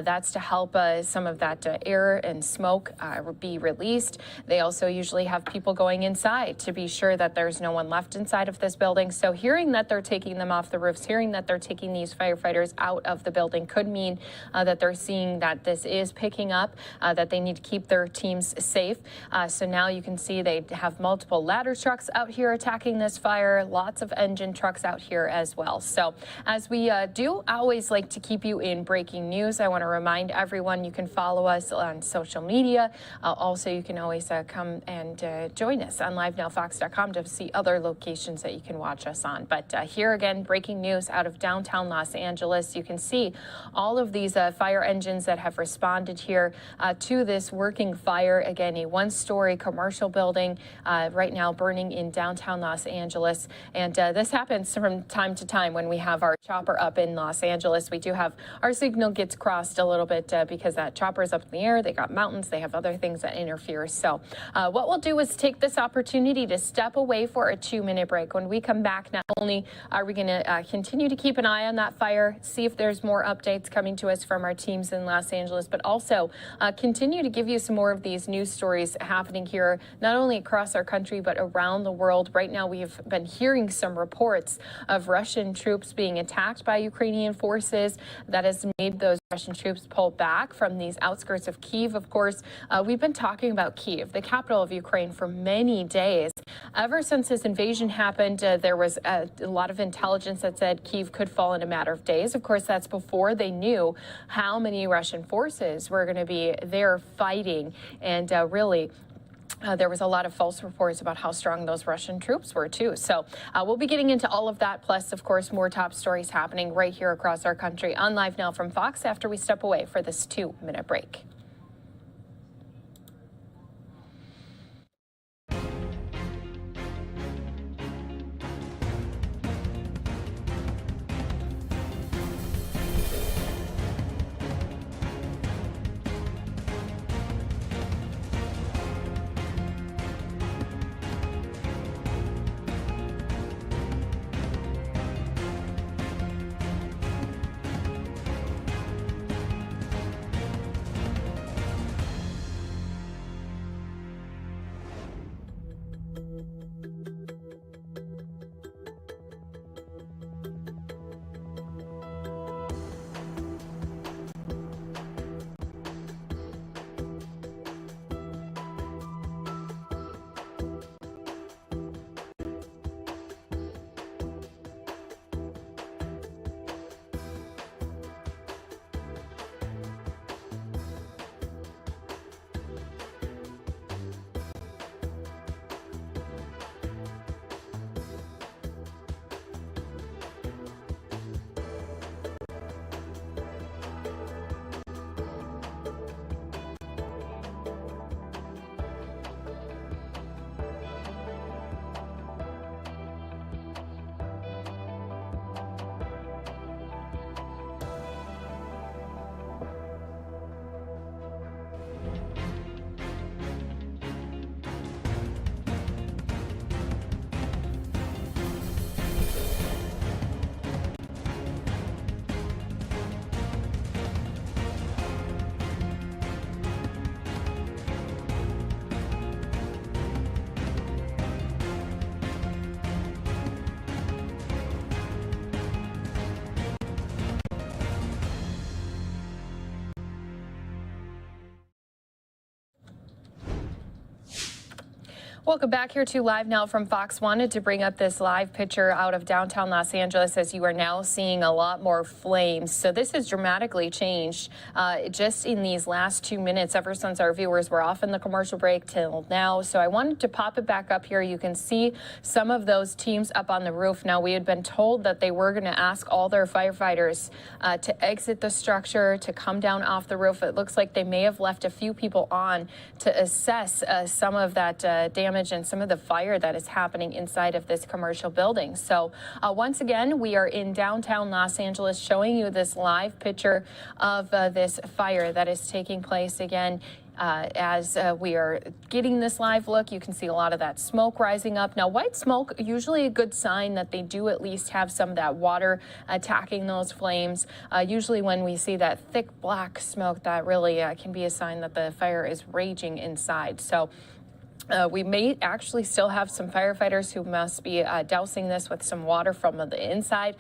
That's to help some of that air and smoke be released. They also usually have people going inside to be sure that there's no one left inside of this building. So hearing that they're taking them off the roofs, hearing that they're taking these firefighters out of the building could mean that they're seeing that this is picking up, that they need to keep their teams safe. So now you can see they have multiple ladder trucks out here attacking this fire, lots of engine trucks out here as well. So as we do always like to keep you in breaking news, I want to remind everyone you can follow us on social media. Also, you can always come and join us on LiveNowFox.com to see other locations that you can watch us on. But here again, breaking news out of downtown Los Angeles. You can see all of these fire engines that have responded here to this working fire. Again, a one-story commercial building right now burning in downtown Los Angeles. And this happens from time to time when we have our chopper up in Los Angeles. We do have our signal gets crossed a little bit because that chopper is up in the air. They got mountains. They have other things that interfere. So what we'll do is take this opportunity to step away for a 2-minute break. When we come back, not only are we going to continue to keep an eye on that fire, see if there's more updates coming to us from our teams in Los Angeles, but also continue to give you some more of these news stories happening here, not only across our country, but around the world. Right now, we've been hearing some reports of Russian troops being attacked by Ukrainian forces. That has made those Russian troops pull back from these outskirts of Kyiv. Of course, we've been talking about Kyiv, the capital of Ukraine, for many days. Ever since this invasion happened, there was a lot of intelligence that said Kyiv could fall in a matter of days. Of course, that's before they knew how many Russian forces were going to be there fighting. And really, there was a lot of false reports about how strong those Russian troops were, too. So we'll be getting into all of that, plus, of course, more top stories happening right here across our country on Live Now from Fox after we step away for this 2-minute break. Welcome back here to Live Now from Fox. Wanted to bring up this live picture out of downtown Los Angeles as you are now seeing a lot more flames. So this has dramatically changed just in these last 2 minutes ever since our viewers were off in the commercial break till now. So I wanted to pop it back up here. You can see some of those teams up on the roof. Now, we had been told that they were going to ask all their firefighters to exit the structure, to come down off the roof. It looks like they may have left a few people on to assess some of that damage and some of the fire that is happening inside of this commercial building. So once again, we are in downtown Los Angeles showing you this live picture of this fire that is taking place again. As we are getting this live look, you can see a lot of that smoke rising up. Now, white smoke, usually a good sign that they do at least have some of that water attacking those flames. Usually when we see that thick black smoke, that really can be a sign that the fire is raging inside. So we may actually still have some firefighters who must be dousing this with some water from the inside.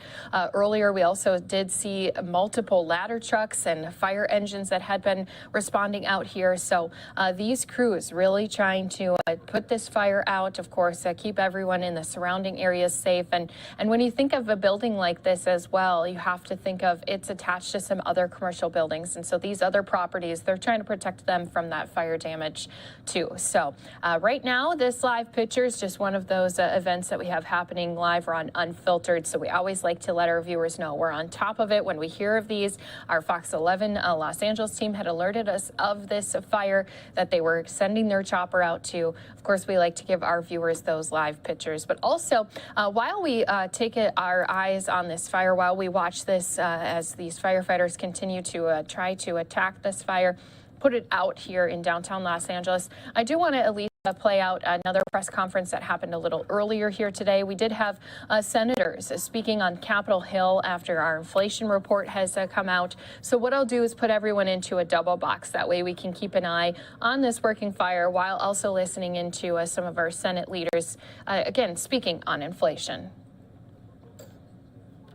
Earlier, we also did see multiple ladder trucks and fire engines that had been responding out here. So these crews really trying to put this fire out, of course, keep everyone in the surrounding areas safe. And when you think of a building like this as well, you have to think of it's attached to some other commercial buildings. And so these other properties, they're trying to protect them from that fire damage too. So right now, this live picture is just one of those events that we have happening live or on Unfiltered. So we always like to let our viewers know we're on top of it when we hear of these. Our Fox 11 Los Angeles team had alerted us of this fire that they were sending their chopper out to. Of course, we like to give our viewers those live pictures. But also, while we take our eyes on this fire, while we watch this as these firefighters continue to try to attack this fire, put it out here in downtown Los Angeles, I do want to at least play out another press conference that happened a little earlier here today. We did have senators speaking on Capitol Hill after our inflation report has come out. So what I'll do is put everyone into a double box. That way we can keep an eye on this working fire while also listening into some of our Senate leaders, again, speaking on inflation.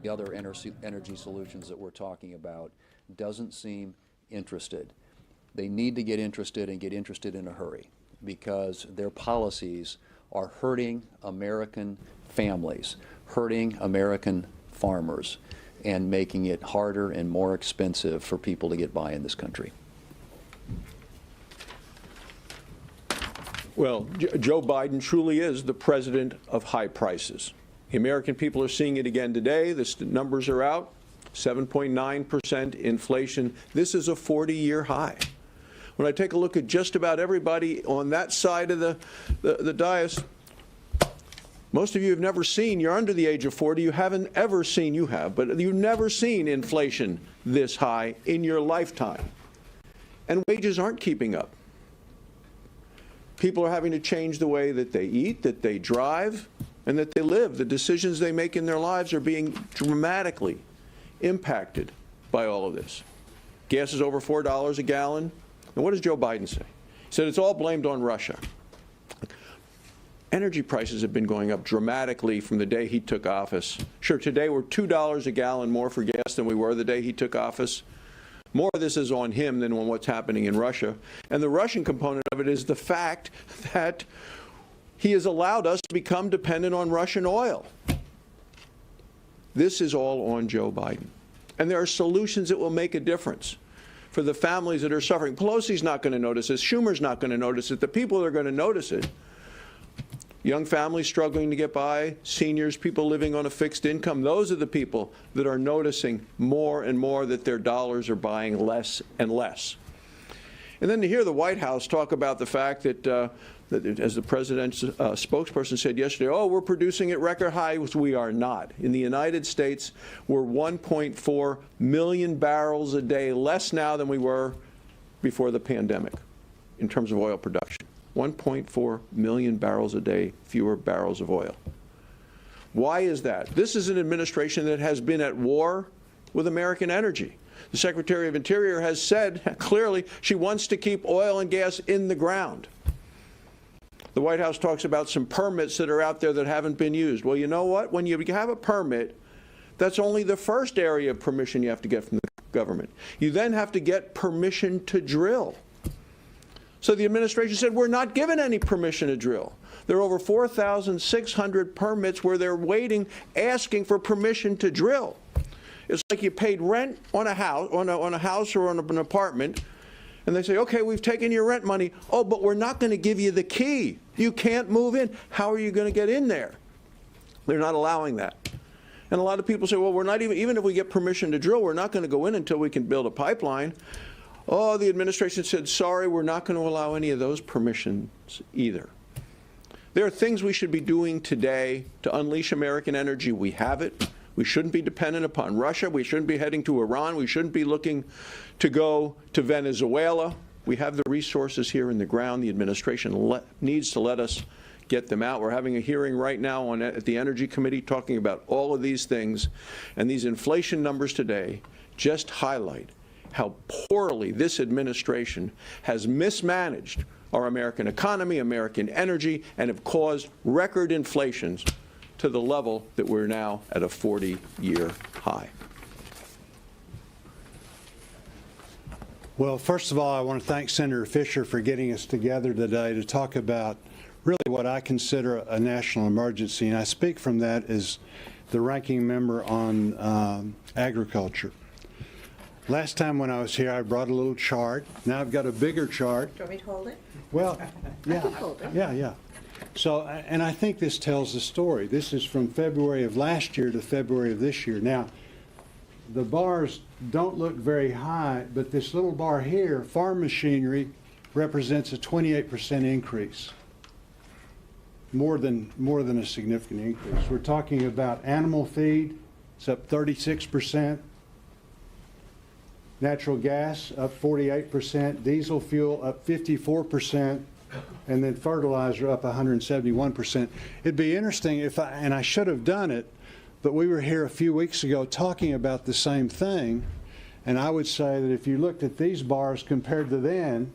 The other energy solutions that we're talking about doesn't seem interested. They need to get interested and get interested in a hurry, because their policies are hurting American families, hurting American farmers, and making it harder and more expensive for people to get by in this country. Well, Joe Biden truly is the president of high prices. The American people are seeing it again today. The numbers are out, 7.9% inflation. This is a 40-year high. When I take a look at just about everybody on that side of the dais, most of you have never seen, you're under the age of 40, you haven't ever seen, you have, but you've never seen inflation this high in your lifetime. And wages aren't keeping up. People are having to change the way that they eat, that they drive, and that they live. The decisions they make in their lives are being dramatically impacted by all of this. Gas is over $4 a gallon. And what does Joe Biden say? He said it's all blamed on Russia. Energy prices have been going up dramatically from the day he took office. Sure, today we're $2 a gallon more for gas than we were the day he took office. More of this is on him than on what's happening in Russia. And the Russian component of it is the fact that he has allowed us to become dependent on Russian oil. This is all on Joe Biden. And there are solutions that will make a difference for the families that are suffering. Pelosi's not going to notice this. Schumer's not going to notice it. The people that are going to notice it, young families struggling to get by, seniors, people living on a fixed income, those are the people that are noticing more and more that their dollars are buying less and less. And then to hear the White House talk about the fact that, as the president's spokesperson said yesterday, oh, we're producing at record highs. We are not. In the United States, we're 1.4 million barrels a day less now than we were before the pandemic in terms of oil production. 1.4 million barrels a day fewer barrels of oil. Why is that? This is an administration that has been at war with American energy. The Secretary of Interior has said clearly she wants to keep oil and gas in the ground. The White House talks about some permits that are out there that haven't been used. Well, you know what? When you have a permit, that's only the first area of permission you have to get from the government. You then have to get permission to drill. So the administration said, we're not given any permission to drill. There are over 4,600 permits where they're waiting, asking for permission to drill. It's like you paid rent on a house, or on an apartment, and they say, okay, we've taken your rent money. Oh, but we're not going to give you the key. You can't move in. How are you going to get in there? They're not allowing that. And a lot of people say, well, we're not even if we get permission to drill, we're not going to go in until we can build a pipeline. Oh, the administration said, sorry, we're not going to allow any of those permissions either. There are things we should be doing today to unleash American energy. We have it. We shouldn't be dependent upon Russia. We shouldn't be heading to Iran. We shouldn't be looking to go to Venezuela. We have the resources here in the ground. The administration needs to let us get them out. We're having a hearing right now at the Energy Committee talking about all of these things. And these inflation numbers today just highlight how poorly this administration has mismanaged our American economy, American energy, and have caused record inflations to the level that we're now at a 40-year high. Well, first of all, I want to thank Senator Fisher for getting us together today to talk about really what I consider a national emergency. And I speak from that as the ranking member on agriculture. Last time when I was here, I brought a little chart. Now I've got a bigger chart. Do you want me to hold it? Well, yeah, hold it. yeah. So, and I think this tells the story. This is from February of last year to February of this year. Now, the bars don't look very high, but this little bar here, farm machinery, represents a 28% increase. More than a significant increase. We're talking about animal feed, it's up 36%. Natural gas up 48%, diesel fuel up 54%, and then fertilizer up 171%. It'd be interesting if and I should have done it, but we were here a few weeks ago talking about the same thing, and I would say that if you looked at these bars compared to then,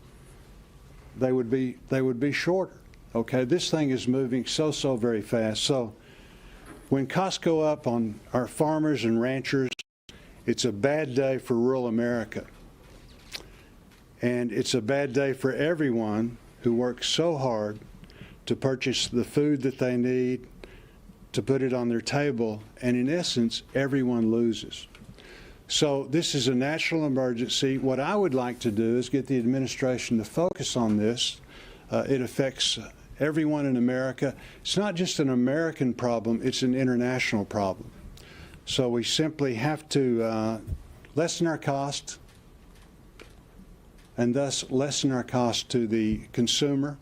they would be shorter. Okay, this thing is moving so very fast. So when costs go up on our farmers and ranchers, it's a bad day for rural America. And it's a bad day for everyone who works so hard to purchase the food that they need, to put it on their table, and in essence, everyone loses. So this is a national emergency. What I would like to do is get the administration to focus on this. It affects everyone in America. It's not just an American problem, it's an international problem. So we simply have to lessen our cost and thus lessen our cost to the consumer,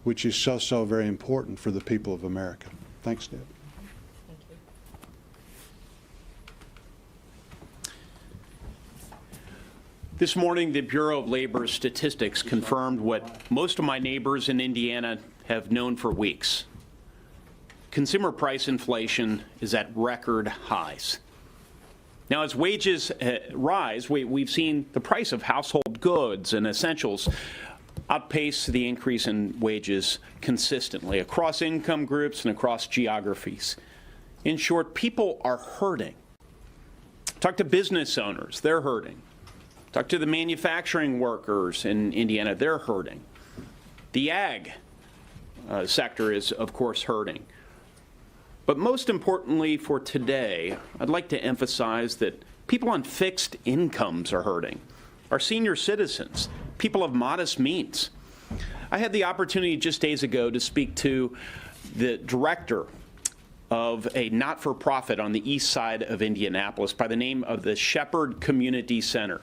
which is so very important for the people of America. Thanks, Deb. Thank you. This morning, the Bureau of Labor Statistics confirmed what most of my neighbors in Indiana have known for weeks. Consumer price inflation is at record highs. Now, as wages rise, we've seen the price of household goods and essentials outpace the increase in wages consistently across income groups and across geographies. In short, people are hurting. Talk to business owners, they're hurting. Talk to the manufacturing workers in Indiana, they're hurting. The ag sector is, of course, hurting. But most importantly for today, I'd like to emphasize that people on fixed incomes are hurting. Our senior citizens, people of modest means. I had the opportunity just days ago to speak to the director of a not-for-profit on the east side of Indianapolis by the name of the Shepherd Community Center.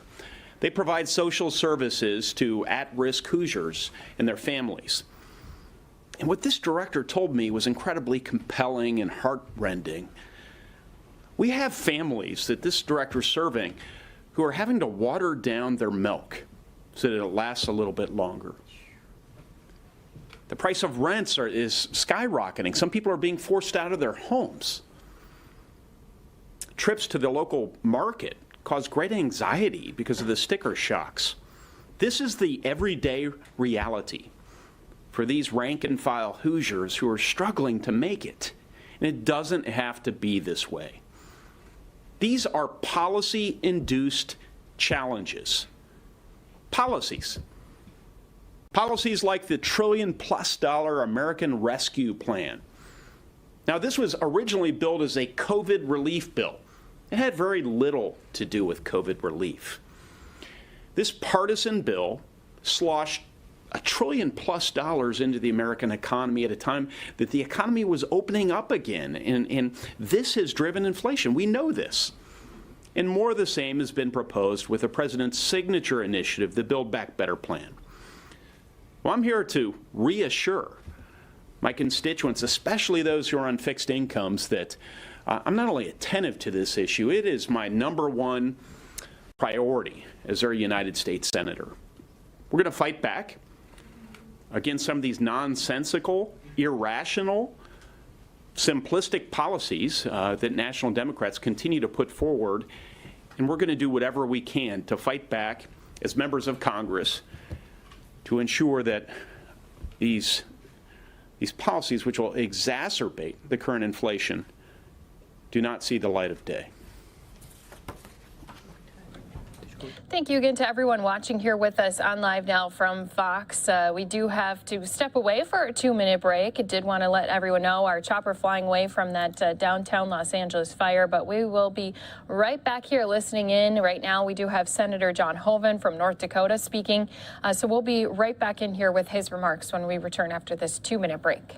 They provide social services to at-risk Hoosiers and their families. And what this director told me was incredibly compelling and heartrending. We have families that this director's serving who are having to water down their milk so that it lasts a little bit longer. The price of rents is skyrocketing. Some people are being forced out of their homes. Trips to the local market cause great anxiety because of the sticker shocks. This is the everyday reality for these rank-and-file Hoosiers who are struggling to make it. And it doesn't have to be this way. These are policy-induced challenges. Policies. Policies like the $1 trillion+ American Rescue Plan. Now, this was originally billed as a COVID relief bill. It had very little to do with COVID relief. This partisan bill sloshed $1 trillion+ into the American economy at a time that the economy was opening up again, and this has driven inflation. We know this. And more of the same has been proposed with the president's signature initiative, the Build Back Better plan. Well, I'm here to reassure my constituents, especially those who are on fixed incomes, that I'm not only attentive to this issue, it is my #1 priority as their United States Senator. We're going to fight back against some of these nonsensical, irrational, simplistic policies that National Democrats continue to put forward, and we're going to do whatever we can to fight back as members of Congress to ensure that these policies, which will exacerbate the current inflation, do not see the light of day. Thank you again to everyone watching here with us on Live Now from Fox. We do have to step away for a 2-minute break. I did want to let everyone know our chopper flying away from that downtown Los Angeles fire, but we will be right back here listening in. Right now, we do have Senator John Hoeven from North Dakota speaking, so we'll be right back in here with his remarks when we return after this 2-minute break.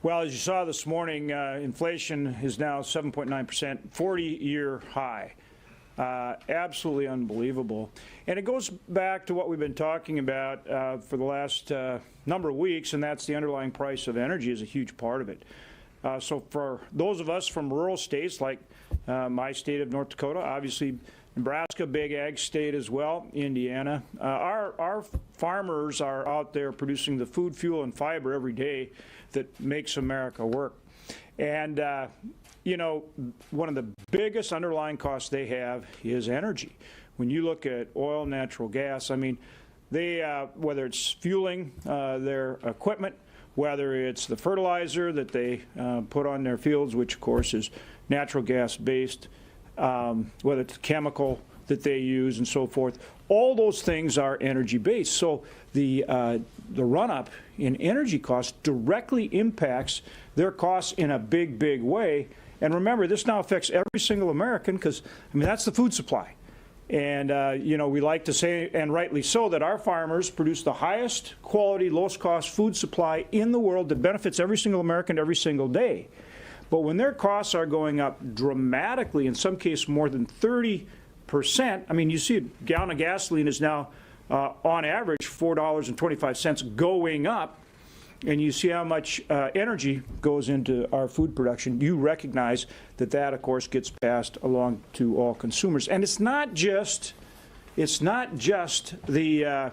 Well, as you saw this morning, inflation is now 7.9%, 40-year high. Absolutely unbelievable. And it goes back to what we've been talking about for the last number of weeks, and that's the underlying price of energy is a huge part of it. So for those of us from rural states like my state of North Dakota, obviously Nebraska, big ag state as well, Indiana, our farmers are out there producing the food, fuel, and fiber every day that makes America work. And, you know, one of the biggest underlying costs they have is energy. When you look at oil, natural gas, I mean, they, whether it's fueling their equipment, whether it's the fertilizer that they put on their fields, which of course is natural gas based, whether it's chemical that they use and so forth, all those things are energy based. So the run-up in energy costs directly impacts their costs in a big, big way. And remember, this now affects every single American because, I mean, that's the food supply. And, you know, we like to say, and rightly so, that our farmers produce the highest quality, lowest cost food supply in the world that benefits every single American every single day. But when their costs are going up dramatically, in some cases more than 30%, percent. I mean, you see a gallon of gasoline is now, on average, $4.25 going up, and you see how much energy goes into our food production. You recognize that that, of course, gets passed along to all consumers. And it's not just the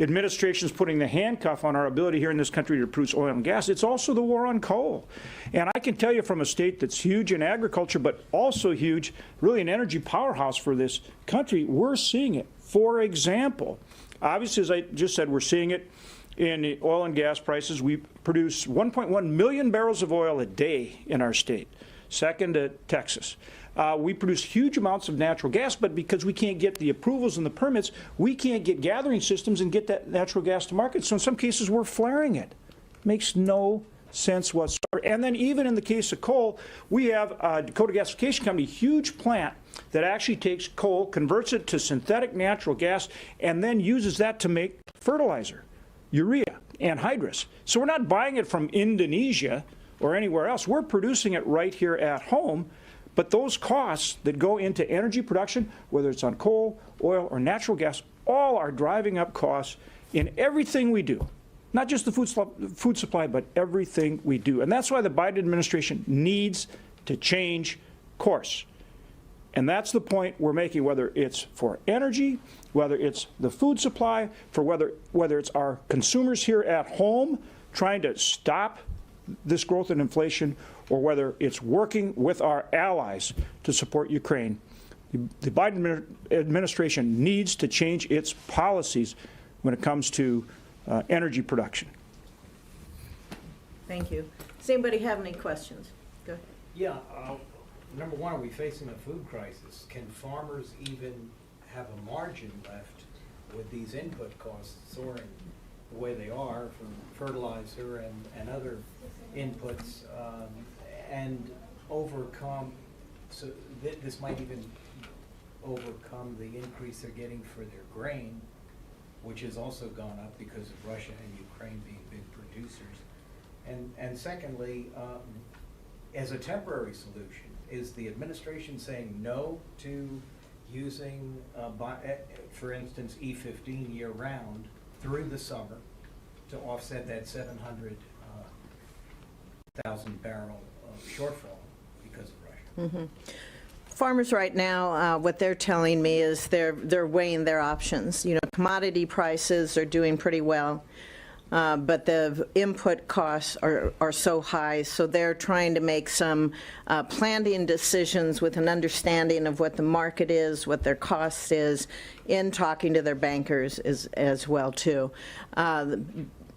administration's putting the handcuff on our ability here in this country to produce oil and gas. It's also the war on coal. And I can tell you from a state that's huge in agriculture, but also huge, really an energy powerhouse for this country, we're seeing it. For example, obviously, as I just said, we're seeing it in the oil and gas prices. We produce 1.1 million barrels of oil a day in our state, second to Texas. We produce huge amounts of natural gas, but because we can't get the approvals and the permits, we can't get gathering systems and get that natural gas to market. So in some cases, we're flaring it. Makes no sense whatsoever. And then even in the case of coal, we have Dakota Gasification Company, huge plant that actually takes coal, converts it to synthetic natural gas, and then uses that to make fertilizer, urea, anhydrous. So we're not buying it from Indonesia or anywhere else. We're producing it right here at home. But those costs that go into energy production, whether it's on coal, oil, or natural gas, all are driving up costs in everything we do. Not just the food supply, but everything we do. And that's why the Biden administration needs to change course. And that's the point we're making, whether it's for energy, whether it's the food supply, for whether it's our consumers here at home trying to stop this growth in inflation, or whether it's working with our allies to support Ukraine. The Biden administration needs to change its policies when it comes to energy production. Thank you. Does anybody have any questions? Go ahead. Yeah. Number one, are we facing a food crisis? Can farmers even have a margin left with these input costs soaring the way they are from fertilizer and other inputs, and overcome, so this might even overcome the increase they're getting for their grain, which has also gone up because of Russia and Ukraine being big producers. And secondly, as a temporary solution, is the administration saying no to using, for instance, E15 year-round through the summer to offset that 700,000 barrel shortfall because of Russia? Mm-hmm. Farmers right now, what they're telling me is they're weighing their options. You know, commodity prices are doing pretty well, but the input costs are so high, so they're trying to make some planning decisions with an understanding of what the market is, what their cost is, in talking to their bankers as well too.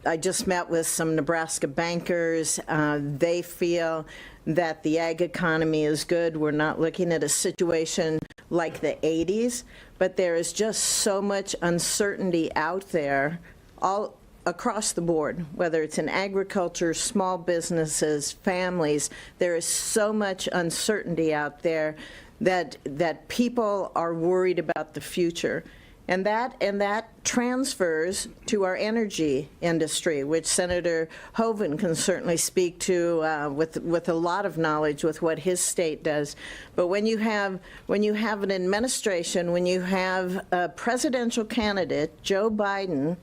I just met with some Nebraska bankers. They feel that the ag economy is good. We're not looking at a situation like the 80s, but there is just so much uncertainty out there all across the board, whether it's in agriculture, small businesses, families. There is so much uncertainty out there that people are worried about the future. And that transfers to our energy industry, which Senator Hoeven can certainly speak to with a lot of knowledge with what his state does. But when you have an administration, when you have a presidential candidate, Joe Biden,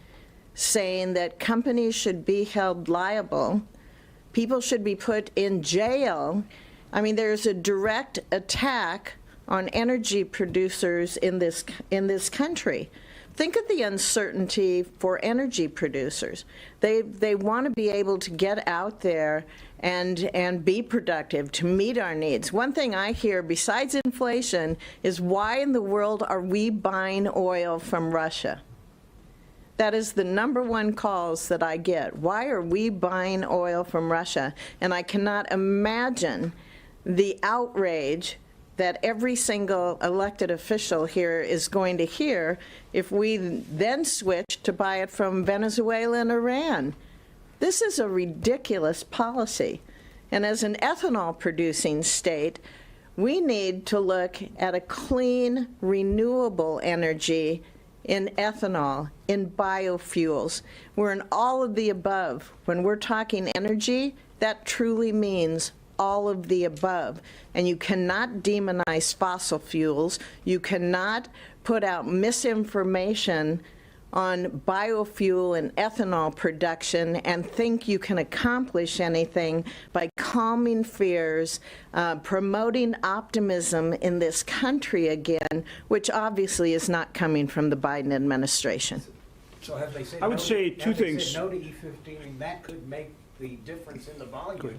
saying that companies should be held liable, people should be put in jail. I mean, there's a direct attack on energy producers in this country. Think of the uncertainty for energy producers. They want to be able to get out there and be productive to meet our needs. One thing I hear besides inflation is, why in the world are we buying oil from Russia? That is the number one calls that I get. Why are we buying oil from Russia? And I cannot imagine the outrage that every single elected official here is going to hear if we then switch to buy it from Venezuela and Iran. This is a ridiculous policy. And as an ethanol producing state, we need to look at a clean, renewable energy in ethanol, in biofuels. We're in all of the above. When we're talking energy, that truly means all of the above. And you cannot demonize fossil fuels. You cannot put out misinformation on biofuel and ethanol production and think you can accomplish anything by calming fears, promoting optimism in this country again, which obviously is not coming from the Biden administration. So have they said I would say two have they things. said no to E15, and that could make the difference in the volume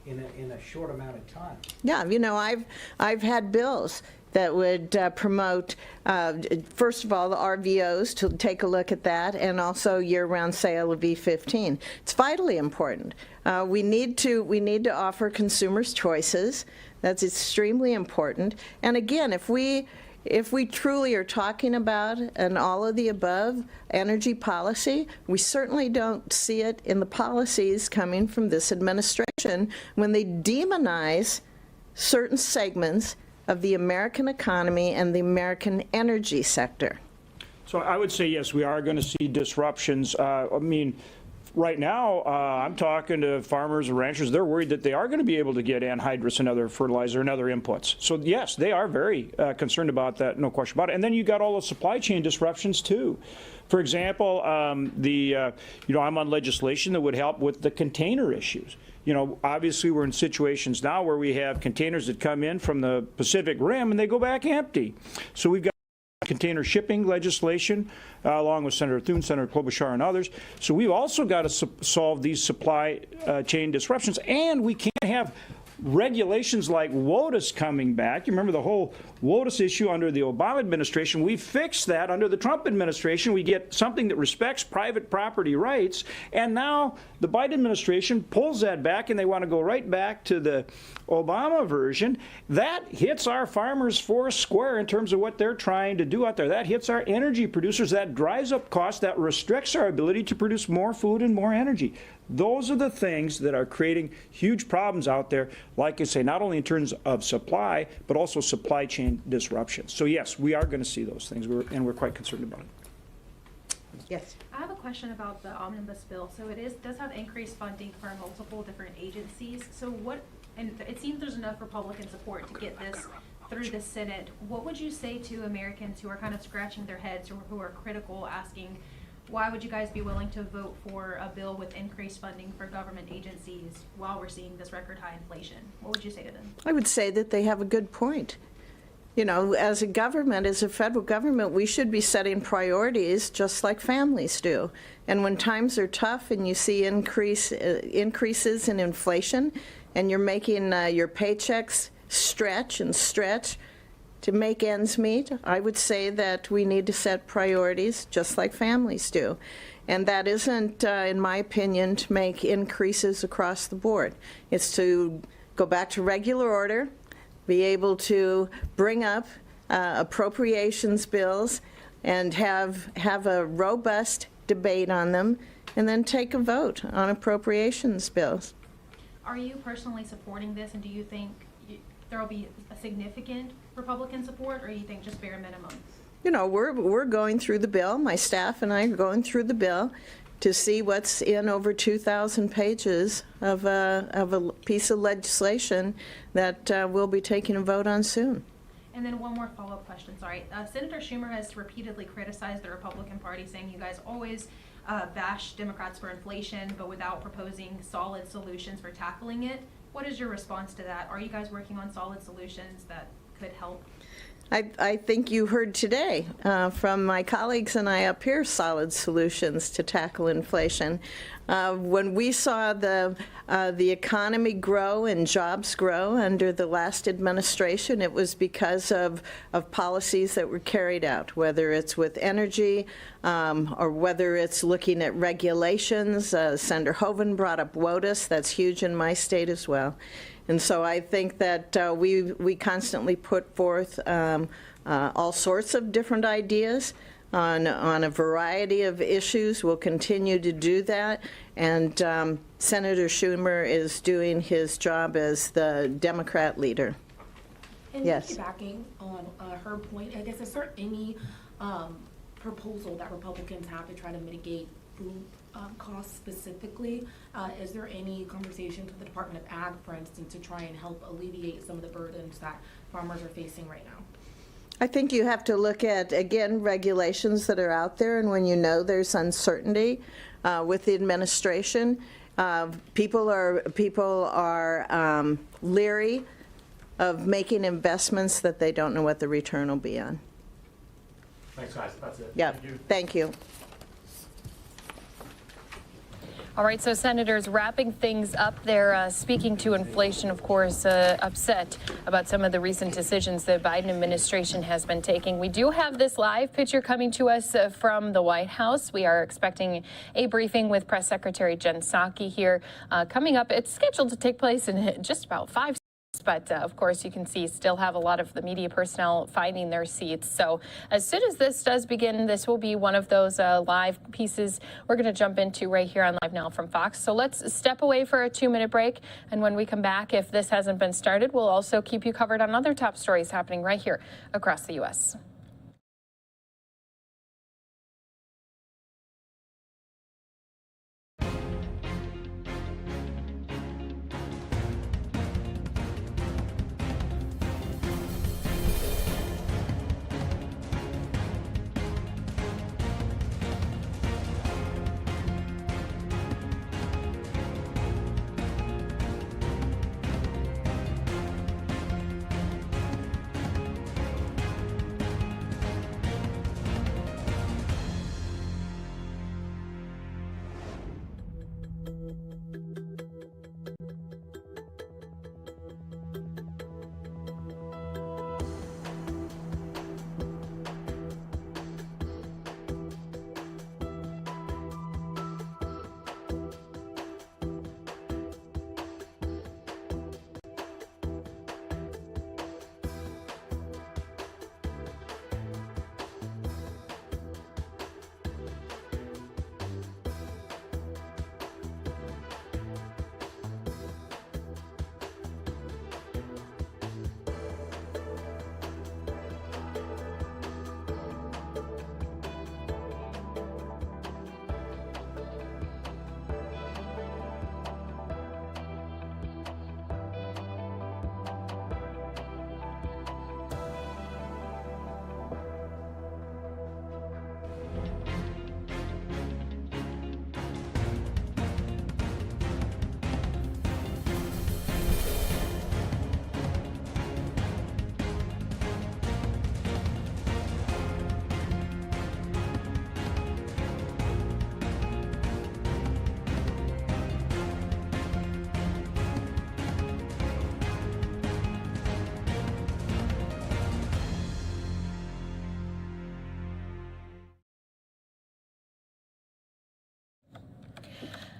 in a short amount of time? Yeah, you know, I've had bills that would promote, first of all, the RVOs, to take a look at that, and also year-round sale of E15. It's vitally important. We need to offer consumers choices. That's extremely important. And again, if we truly are talking about an all-of-the-above energy policy, we certainly don't see it in the policies coming from this administration when they demonize certain segments of the American economy and the American energy sector. So I would say, yes, we are going to see disruptions. I mean, right now, I'm talking to farmers and ranchers. They're worried that they are going to be able to get anhydrous and other fertilizer and other inputs. So yes, they are very concerned about that, no question about it. And then you got all the supply chain disruptions too. For example, you know, I'm on legislation that would help with the container issues. You know, obviously we're in situations now where we have containers that come in from the Pacific Rim and they go back empty. So we've got container shipping legislation, along with Senator Thune, Senator Klobuchar, and others. So we've also got to solve these supply chain disruptions, and we can't have regulations like WOTUS coming back. You remember the whole WOTUS issue under the Obama administration? We fixed that under the Trump administration. We get something that respects private property rights, and now the Biden administration pulls that back, and they want to go right back to the Obama version. That hits our farmers four square in terms of what they're trying to do out there. That hits our energy producers. That drives up costs. That restricts our ability to produce more food and more energy. Those are the things that are creating huge problems out there, like I say, not only in terms of supply, but also supply chain disruptions. So yes, we are going to see those things, and we're quite concerned about it. Yes. I have a question about the omnibus bill. So it does have increased funding for multiple different agencies. So and it seems there's enough Republican support to get this through the Senate. What would you say to Americans who are kind of scratching their heads or who are critical, asking, why would you guys be willing to vote for a bill with increased funding for government agencies while we're seeing this record high inflation? What would you say to them? I would say that they have a good point. You know, as a government, as a federal government, we should be setting priorities just like families do. And when times are tough and you see increases in inflation and you're making your paychecks stretch and stretch to make ends meet, I would say that we need to set priorities just like families do. And that isn't, in my opinion, to make increases across the board. It's to go back to regular order, be able to bring up appropriations bills and have a robust debate on them, and then take a vote on appropriations bills. Are you personally supporting this, and do you think there will be a significant Republican support, or you think just bare minimum? You know, we're going through the bill. My staff and I are going through the bill to see what's in over 2,000 pages of a piece of legislation that we'll be taking a vote on soon. And then one more follow-up question, sorry. Senator Schumer has repeatedly criticized the Republican Party, saying you guys always bash Democrats for inflation, but without proposing solid solutions for tackling it. What is your response to that? Are you guys working on solid solutions that could help? I think you heard today from my colleagues and I up here solid solutions to tackle inflation. When we saw the economy grow and jobs grow under the last administration, it was because of policies that were carried out, whether it's with energy or whether it's looking at regulations. Senator Hoeven brought up WOTUS. That's huge in my state as well. And so I think that we constantly put forth all sorts of different ideas on a variety of issues. We'll continue to do that. And Senator Schumer is doing his job as the Democrat leader. And yes. Piggybacking on her point, I guess, is there any proposal that Republicans have to try to mitigate food costs specifically. Is there any conversations with the Department of Ag, for instance, to try and help alleviate some of the burdens that farmers are facing right now? I think you have to look at, again, regulations that are out there, and when you know there's uncertainty with the administration, people are leery of making investments that they don't know what the return will be on. Thanks, guys. That's it. Yeah, thank you. All right, so senators, wrapping things up, they're speaking to inflation, of course, upset about some of the recent decisions the Biden administration has been taking. We do have this live picture coming to us from the White House. We are expecting a briefing with Press Secretary Jen Psaki here coming up. It's scheduled to take place in just about 5 seconds. But of course, you can see still have a lot of the media personnel finding their seats. So as soon as this does begin, this will be one of those live pieces we're going to jump into right here on Live Now from Fox. So let's step away for a 2-minute break. And when we come back, if this hasn't been started, we'll also keep you covered on other top stories happening right here across the U.S.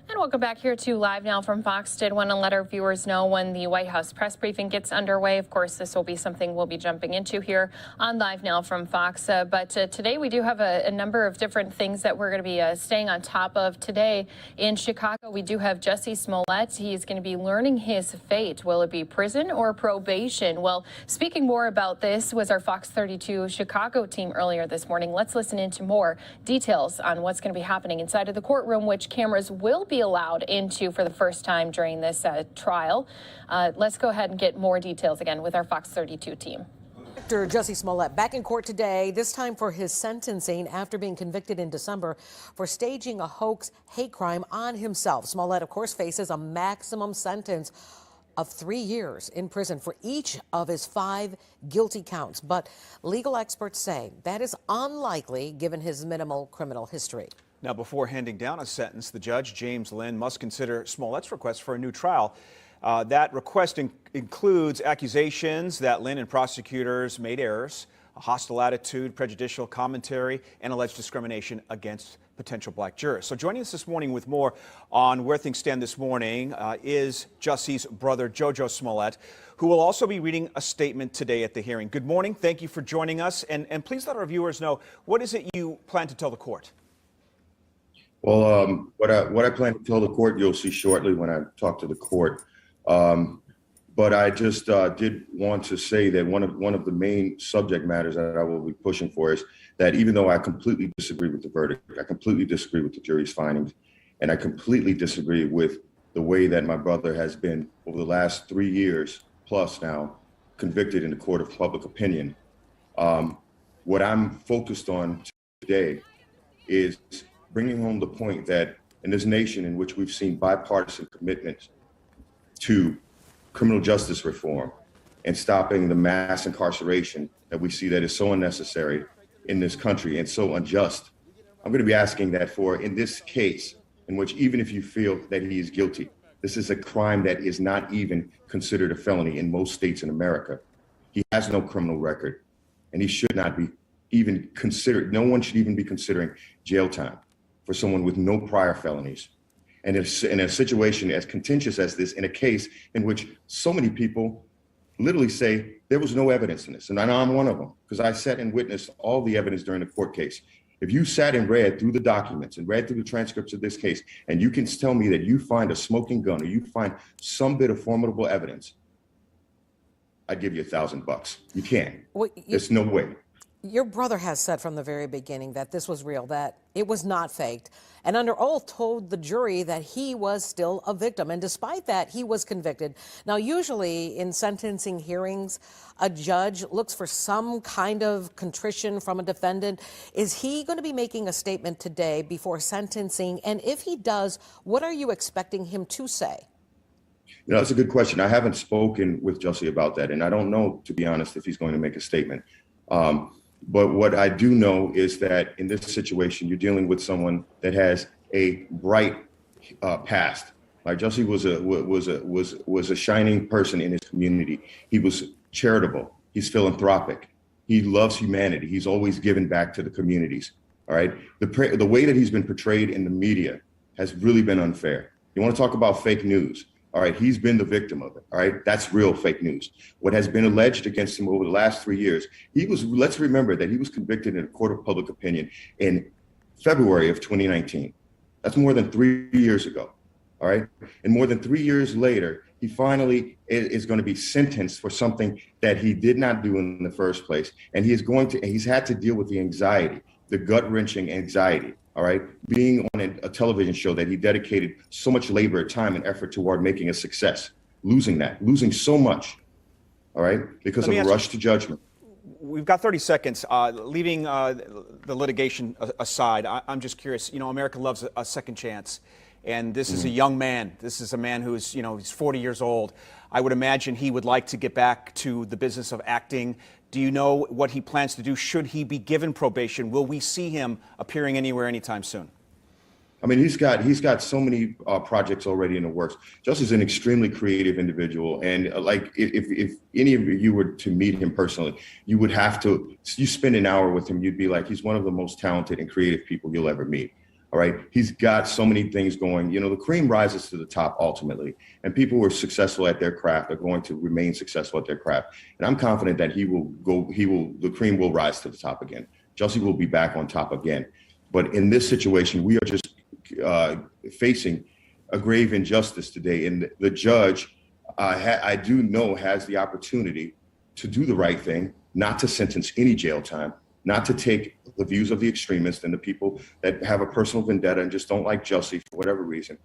And welcome back here to Live Now from Fox. Did want to let our viewers know when the White House press briefing gets underway. Of course, this will be something we'll be jumping into here on Live Now from Fox. But today we do have a number of different things that we're going to be staying on top of. Today in Chicago, we do have Jussie Smollett. He's going to be learning his fate. Will it be prison or probation? Well, speaking more about this was our Fox 32 Chicago team earlier this morning. Let's listen into more details on what's going to be happening inside of the courtroom, which cameras will be allowed into for the first time during this trial. Let's go ahead and get more details again with our Fox 32 team. Actor Jussie Smollett back in court today, this time for his sentencing after being convicted in December for staging a hoax hate crime on himself. Smollett, of course, faces a maximum sentence of 3 years in prison for each of his 5 guilty counts. But legal experts say that is unlikely given his minimal criminal history. Now, before handing down a sentence, the judge, James Lynn, must consider Smollett's request for a new trial. That request includes accusations that Lynn and prosecutors made errors, a hostile attitude, prejudicial commentary, and alleged discrimination against potential black jurors. So joining us this morning with more on where things stand this morning is Jussie's brother, Jojo Smollett, who will also be reading a statement today at the hearing. Good morning. Thank you for joining us. And please let our viewers know, what is it you plan to tell the court? Well, what I plan to tell the court, you'll see shortly when I talk to the court. But I just did want to say that one of the main subject matters that I will be pushing for is that even though I completely disagree with the verdict, I completely disagree with the jury's findings, and I completely disagree with the way that my brother has been over the last 3 years plus now convicted in the court of public opinion. What I'm focused on today is bringing home the point that in this nation in which we've seen bipartisan commitment to criminal justice reform and stopping the mass incarceration that we see that is so unnecessary in this country and so unjust, I'm going to be asking that for in this case, in which even if you feel that he is guilty, this is a crime that is not even considered a felony in most states in America. He has no criminal record, and he should not be even considered. No one should even be considering jail time for someone with no prior felonies. And in a situation as contentious as this, in a case in which so many people literally say there was no evidence in this, and I know I'm one of them because I sat and witnessed all the evidence during the court case. If you sat and read through the documents and read through the transcripts of this case, and you can tell me that you find a smoking gun or you find some bit of formidable evidence, I'd give you $1,000. You can't. There's no way. Your brother has said from the very beginning that this was real, that it was not faked, and under oath told the jury that he was still a victim. And despite that, he was convicted. Now, usually in sentencing hearings, a judge looks for some kind of contrition from a defendant. Is he going to be making a statement today before sentencing? And if he does, what are you expecting him to say? You know, that's a good question. I haven't spoken with Jussie about that, and I don't know, to be honest, if he's going to make a statement. But what I do know is that in this situation, you're dealing with someone that has a bright past. Like Jussie was a shining person in his community. He was charitable. He's philanthropic. He loves humanity. He's always given back to the communities. All right. The way that he's been portrayed in the media has really been unfair. You want to talk about fake news? All right, he's been the victim of it. All right, that's real fake news. What has been alleged against him over the last 3 years, let's remember that he was convicted in a court of public opinion in February of 2019. That's more than 3 years ago. All right, and more than 3 years later, he finally is going to be sentenced for something that he did not do in the first place. And he's had to deal with the anxiety, the gut-wrenching anxiety. All right, being on a television show that he dedicated so much labor, time, and effort toward making a success, losing so much, all right, because of a rush to judgment. We've got 30 seconds. Leaving the litigation aside, I'm just curious, you know, America loves a second chance. And this is a young man. This is a man who's, you know, he's 40 years old. I would imagine he would like to get back to the business of acting. Do you know what he plans to do should he be given probation? Will we see him appearing anywhere anytime soon? I mean, he's got so many projects already in the works. Jussie's an extremely creative individual, and like if any of you were to meet him personally, you spend an hour with him, you'd be like, he's one of the most talented and creative people you'll ever meet. All right. He's got so many things going. You know, the cream rises to the top ultimately, and people who are successful at their craft are going to remain successful at their craft. And I'm confident that the cream will rise to the top again. Jussie will be back on top again. But in this situation, we are just facing a grave injustice today. And the judge, I do know, has the opportunity to do the right thing, not to sentence any jail time, not to take the views of the extremists and the people that have a personal vendetta and just don't like Jussie for whatever reason.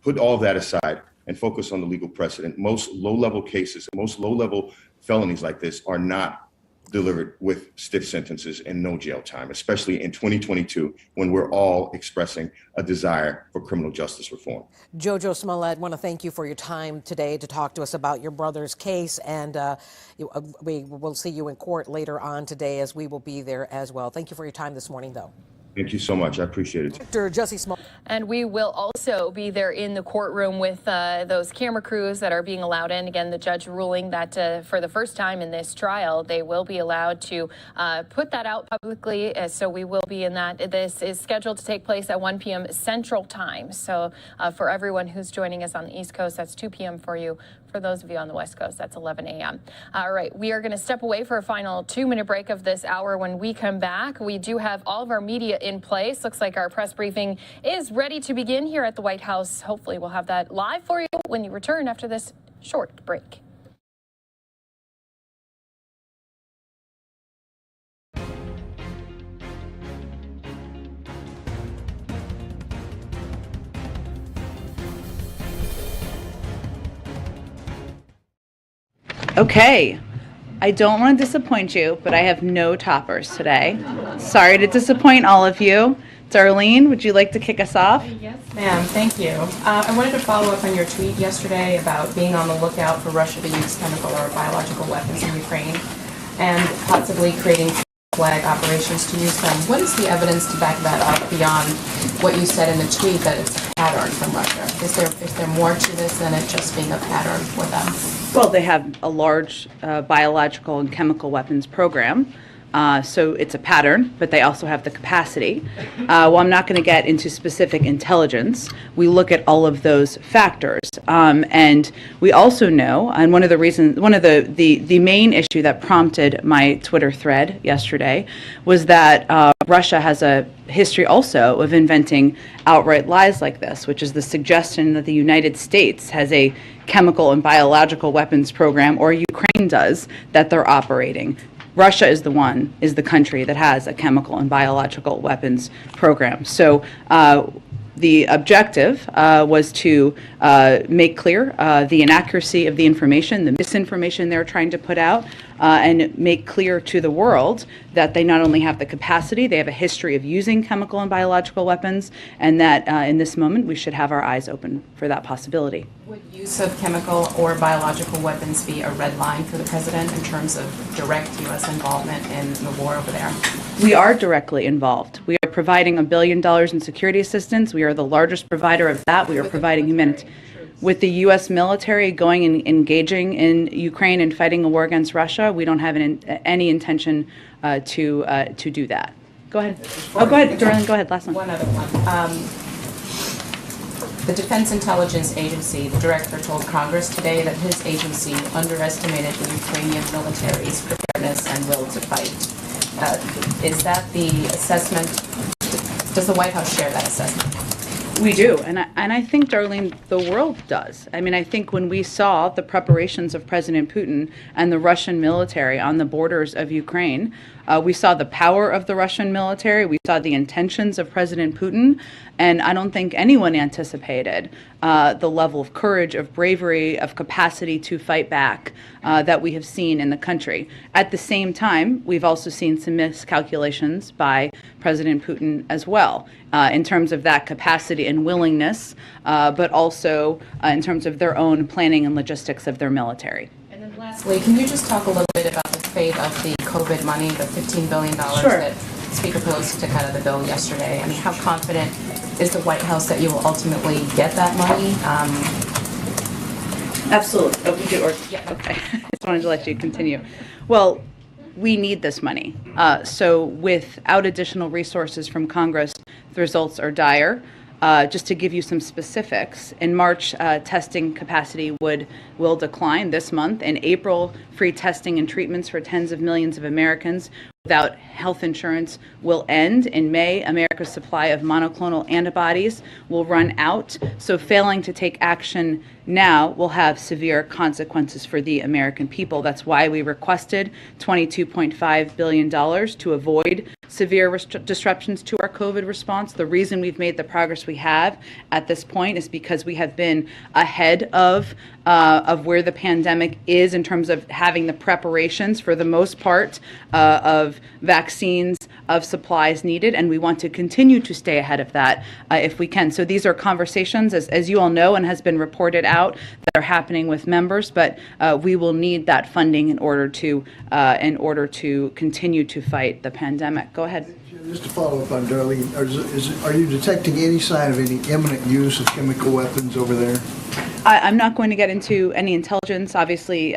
Put all that aside and focus on the legal precedent. Most low-level cases, most low-level felonies like this are not delivered with stiff sentences and no jail time, especially in 2022 when we're all expressing a desire for criminal justice reform. Jojo Smollett, I want to thank you for your time today to talk to us about your brother's case, and we will see you in court later on today, as we will be there as well. Thank you for your time this morning, though. Thank you so much. I appreciate it. Dr. Jussie Smollett. And we will also be there in the courtroom with those camera crews that are being allowed in. Again, the judge ruling that for the first time in this trial, they will be allowed to put that out publicly. So we will be in that. This is scheduled to take place at 1 p.m. Central Time. So for everyone who's joining us on the East Coast, that's 2 p.m. for you. For those of you on the West Coast, that's 11 a.m. All right, we are going to step away for a final 2-minute break of this hour. When we come back, we do have all of our media in place. Looks like our press briefing is ready to begin here at the White House. Hopefully we'll have that live for you when you return after this short break. Okay, I don't want to disappoint you, but I have no toppers today. Sorry to disappoint all of you. Darlene, would you like to kick us off? Yes, ma'am. Thank you. I wanted to follow up on your tweet yesterday about being on the lookout for Russia to use chemical or biological weapons in Ukraine and possibly creating flag operations to use them. What is the evidence to back that up beyond what you said in the tweet that it's a pattern from Russia? Is there more to this than it just being a pattern for them? Well, they have a large biological and chemical weapons program. So it's a pattern, but they also have the capacity. Well, I'm not going to get into specific intelligence. We look at all of those factors. And we also know, and one of the main issue that prompted my Twitter thread yesterday was that Russia has a history also of inventing outright lies like this, which is the suggestion that the United States has a chemical and biological weapons program, or Ukraine does, that they're operating. Russia is the country that has a chemical and biological weapons program. So the objective was to make clear the inaccuracy of the information, the misinformation they're trying to put out, and make clear to the world that they not only have the capacity, they have a history of using chemical and biological weapons, and that in this moment we should have our eyes open for that possibility. Would use of chemical or biological weapons be a red line for the president in terms of direct U.S. involvement in the war over there? We are directly involved. We are providing $1 billion in security assistance. We are the largest provider of that. We are providing humanitarian. With the U.S. military going and engaging in Ukraine and fighting a war against Russia, we don't have any intention to do that. Go ahead. Oh, go ahead, Darlene. Go ahead. Last one. One other one. The Defense Intelligence Agency, the director told Congress today that his agency underestimated the Ukrainian military's preparedness and will to fight. Is that the assessment? Does the White House share that assessment? We do, and I think, Darlene, the world does. I mean, I think when we saw the preparations of President Putin and the Russian military on the borders of Ukraine, we saw the power of the Russian military, we saw the intentions of President Putin, and I don't think anyone anticipated the level of courage, of bravery, of capacity to fight back that we have seen in the country. At the same time, we've also seen some miscalculations by President Putin as well, in terms of that capacity and willingness, but also in terms of their own planning and logistics of their military. And then lastly, can you just talk a little bit about the fate of the COVID money, the $15 billion that Speaker Pelosi took out of the bill yesterday? I mean, how confident is the White House that you will ultimately get that money? Absolutely. Oh, we do. Or, yeah. Okay. I just wanted to let you continue. Well, we need this money. So without additional resources from Congress, the results are dire. Just to give you some specifics, in March, testing capacity will decline this month. In April, free testing and treatments for tens of millions of Americans without health insurance will end. In May, America's supply of monoclonal antibodies will run out. So failing to take action now will have severe consequences for the American people. That's why we requested $22.5 billion to avoid severe disruptions to our COVID response. The reason we've made the progress we have at this point is because we have been ahead of where the pandemic is in terms of having the preparations, for the most part, of vaccines, of supplies needed, and we want to continue to stay ahead of that if we can. So these are conversations, as you all know, and has been reported out, that are happening with members, but we will need that funding in order to continue to fight the pandemic. Go ahead. Just to follow up on Darlene, are you detecting any sign of any imminent use of chemical weapons over there? I'm not going to get into any intelligence. Obviously,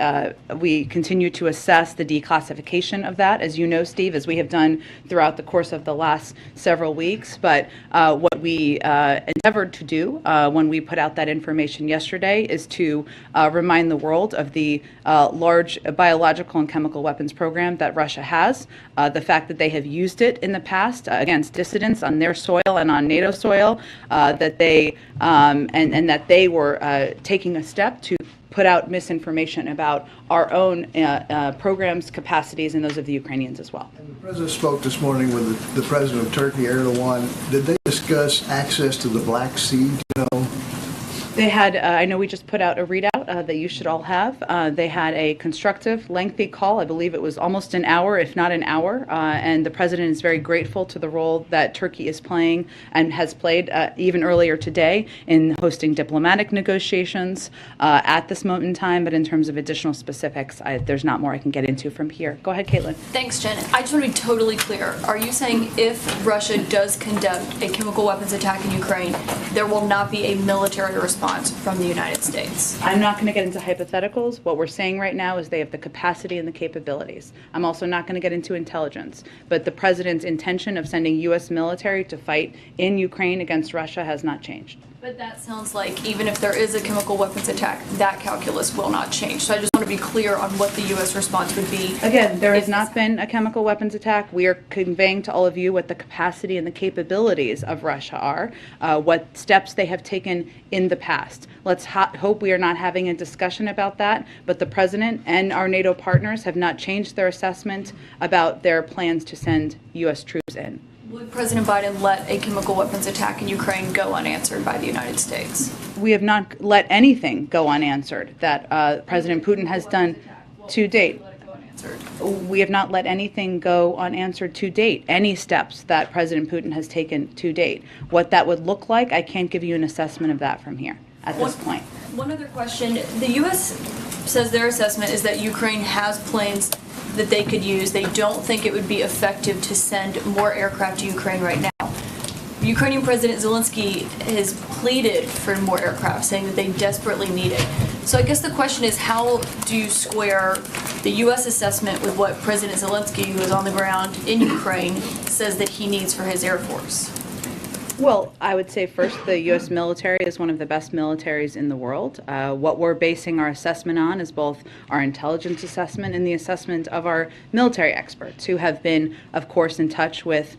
we continue to assess the declassification of that, as you know, Steve, as we have done throughout the course of the last several weeks. But what we endeavored to do when we put out that information yesterday is to remind the world of the large biological and chemical weapons program that Russia has, the fact that they have used it in the past against dissidents on their soil and on NATO soil, that they and that they were taking a step to put out misinformation about our own programs, capacities, and those of the Ukrainians as well. The President spoke this morning with the President of Turkey, Erdogan. Did they discuss access to the Black Sea, do you know? They had, I know we just put out a readout that you should all have. They had a constructive, lengthy call. I believe it was almost an hour, if not an hour. And the president is very grateful to the role that Turkey is playing and has played even earlier today in hosting diplomatic negotiations at this moment in time. But in terms of additional specifics, there's not more I can get into from here. Go ahead, Caitlin. Thanks, Jen. I just want to be totally clear. Are you saying if Russia does conduct a chemical weapons attack in Ukraine, there will not be a military response from the United States? I'm not going to get into hypotheticals. What we're saying right now is they have the capacity and the capabilities. I'm also not going to get into intelligence. But the president's intention of sending U.S. military to fight in Ukraine against Russia has not changed. But that sounds like even if there is a chemical weapons attack, that calculus will not change. So I just want to be clear on what the U.S. response would be. Again, there has not been a chemical weapons attack. We are conveying to all of you what the capacity and the capabilities of Russia are, what steps they have taken in the past. Let's hope we are not having a discussion about that, but the president and our NATO partners have not changed their assessment about their plans to send U.S. troops in. Would President Biden let a chemical weapons attack in Ukraine go unanswered by the United States? We have not let anything go unanswered that President Putin has done to date. We have not let anything go unanswered to date, any steps that President Putin has taken to date. What that would look like, I can't give you an assessment of that from here at this point. One other question. The U.S. says their assessment is that Ukraine has planes that they could use. They don't think it would be effective to send more aircraft to Ukraine right now. Ukrainian President Zelensky has pleaded for more aircraft, saying that they desperately need it. So I guess the question is, how do you square the U.S. assessment with what President Zelensky, who is on the ground in Ukraine, says that he needs for his Air Force? Well, I would say first, the U.S. military is one of the best militaries in the world. What we're basing our assessment on is both our intelligence assessment and the assessment of our military experts, who have been, of course, in touch with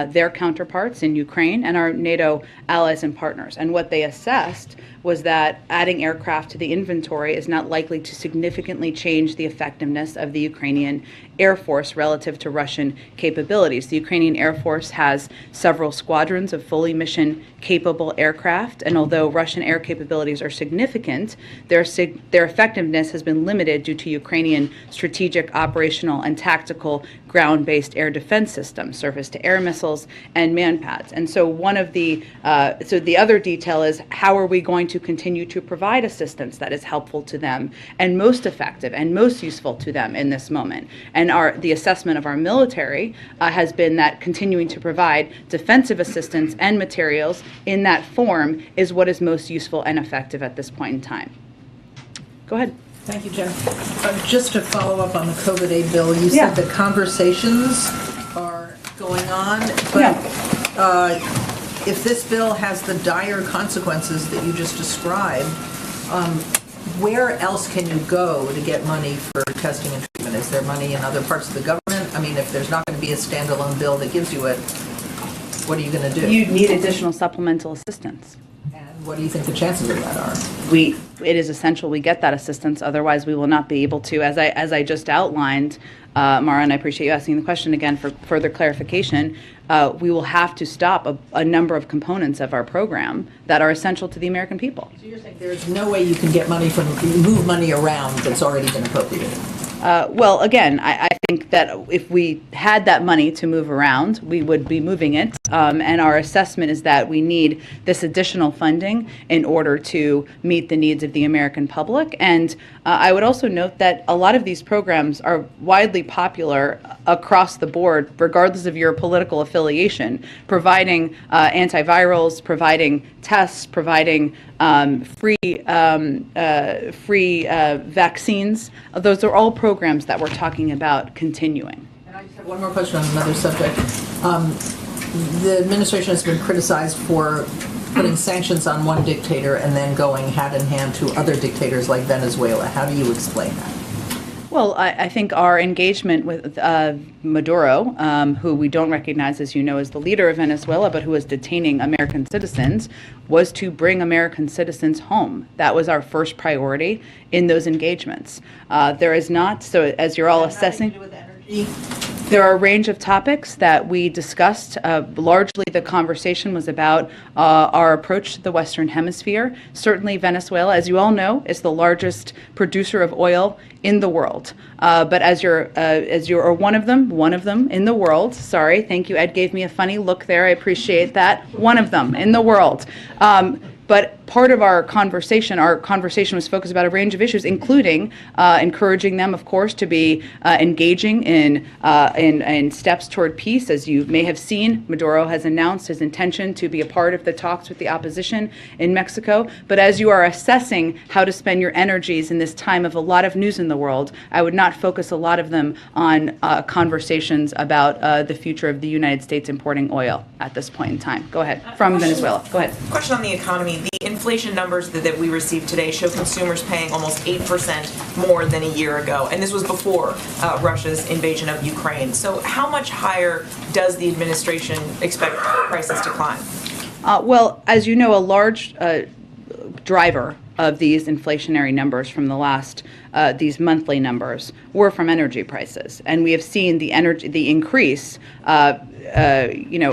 their counterparts in Ukraine and our NATO allies and partners. And what they assessed was that adding aircraft to the inventory is not likely to significantly change the effectiveness of the Ukrainian Air Force relative to Russian capabilities. The Ukrainian Air Force has several squadrons of fully mission-capable aircraft, and although Russian air capabilities are significant, their effectiveness has been limited due to Ukrainian strategic, operational, and tactical ground-based air defense systems, surface-to-air missiles, and manpads. And so the other detail is, how are we going to continue to provide assistance that is helpful to them and most effective and most useful to them in this moment? And the assessment of our military has been that continuing to provide defensive assistance and materials in that form is what is most useful and effective at this point in time. Go ahead. Thank you, Jen. Just to follow up on the COVID aid bill, you said that conversations are going on, but if this bill has the dire consequences that you just described, where else can you go to get money for testing and treatment? Is there money in other parts of the government? I mean, if there's not going to be a standalone bill that gives you it, what are you going to do? You need additional supplemental assistance. What do you think the chances of that are? It is essential we get that assistance, otherwise we will not be able to, as I just outlined, Mara, and I appreciate you asking the question again for further clarification, we will have to stop a number of components of our program that are essential to the American people. So you're saying there's no way you can get money move money around that's already been appropriated? Well, again, I think that if we had that money to move around, we would be moving it. And our assessment is that we need this additional funding in order to meet the needs of the American public. And I would also note that a lot of these programs are widely popular across the board, regardless of your political affiliation, providing antivirals, providing tests, providing free vaccines. Those are all programs that we're talking about continuing. And I just have one more question on another subject. The administration has been criticized for putting sanctions on one dictator and then going hand in hand to other dictators like Venezuela. How do you explain that? Well, I think our engagement with Maduro, who we don't recognize, as you know, as the leader of Venezuela, but who is detaining American citizens, was to bring American citizens home. That was our first priority in those engagements. There is not, so as you're all assessing, there are a range of topics that we discussed. Largely, the conversation was about our approach to the Western Hemisphere. Certainly, Venezuela, as you all know, is the largest producer of oil in the world. But as you're one of them in the world. Sorry, thank you. Ed gave me a funny look there. I appreciate that. One of them in the world. But part of our conversation was focused about a range of issues, including encouraging them, of course, to be engaging in steps toward peace. As you may have seen, Maduro has announced his intention to be a part of the talks with the opposition in Mexico. But as you are assessing how to spend your energies in this time of a lot of news in the world, I would not focus a lot of them on conversations about the future of the United States importing oil at this point in time. Go ahead. From Venezuela. Go ahead. Question on the economy. The inflation numbers that we received today show consumers paying almost 8% more than a year ago, and this was before Russia's invasion of Ukraine. So how much higher does the administration expect prices to climb? Well, as you know, a large driver of these inflationary numbers from the last, these monthly numbers, were from energy prices, and we have seen the increase,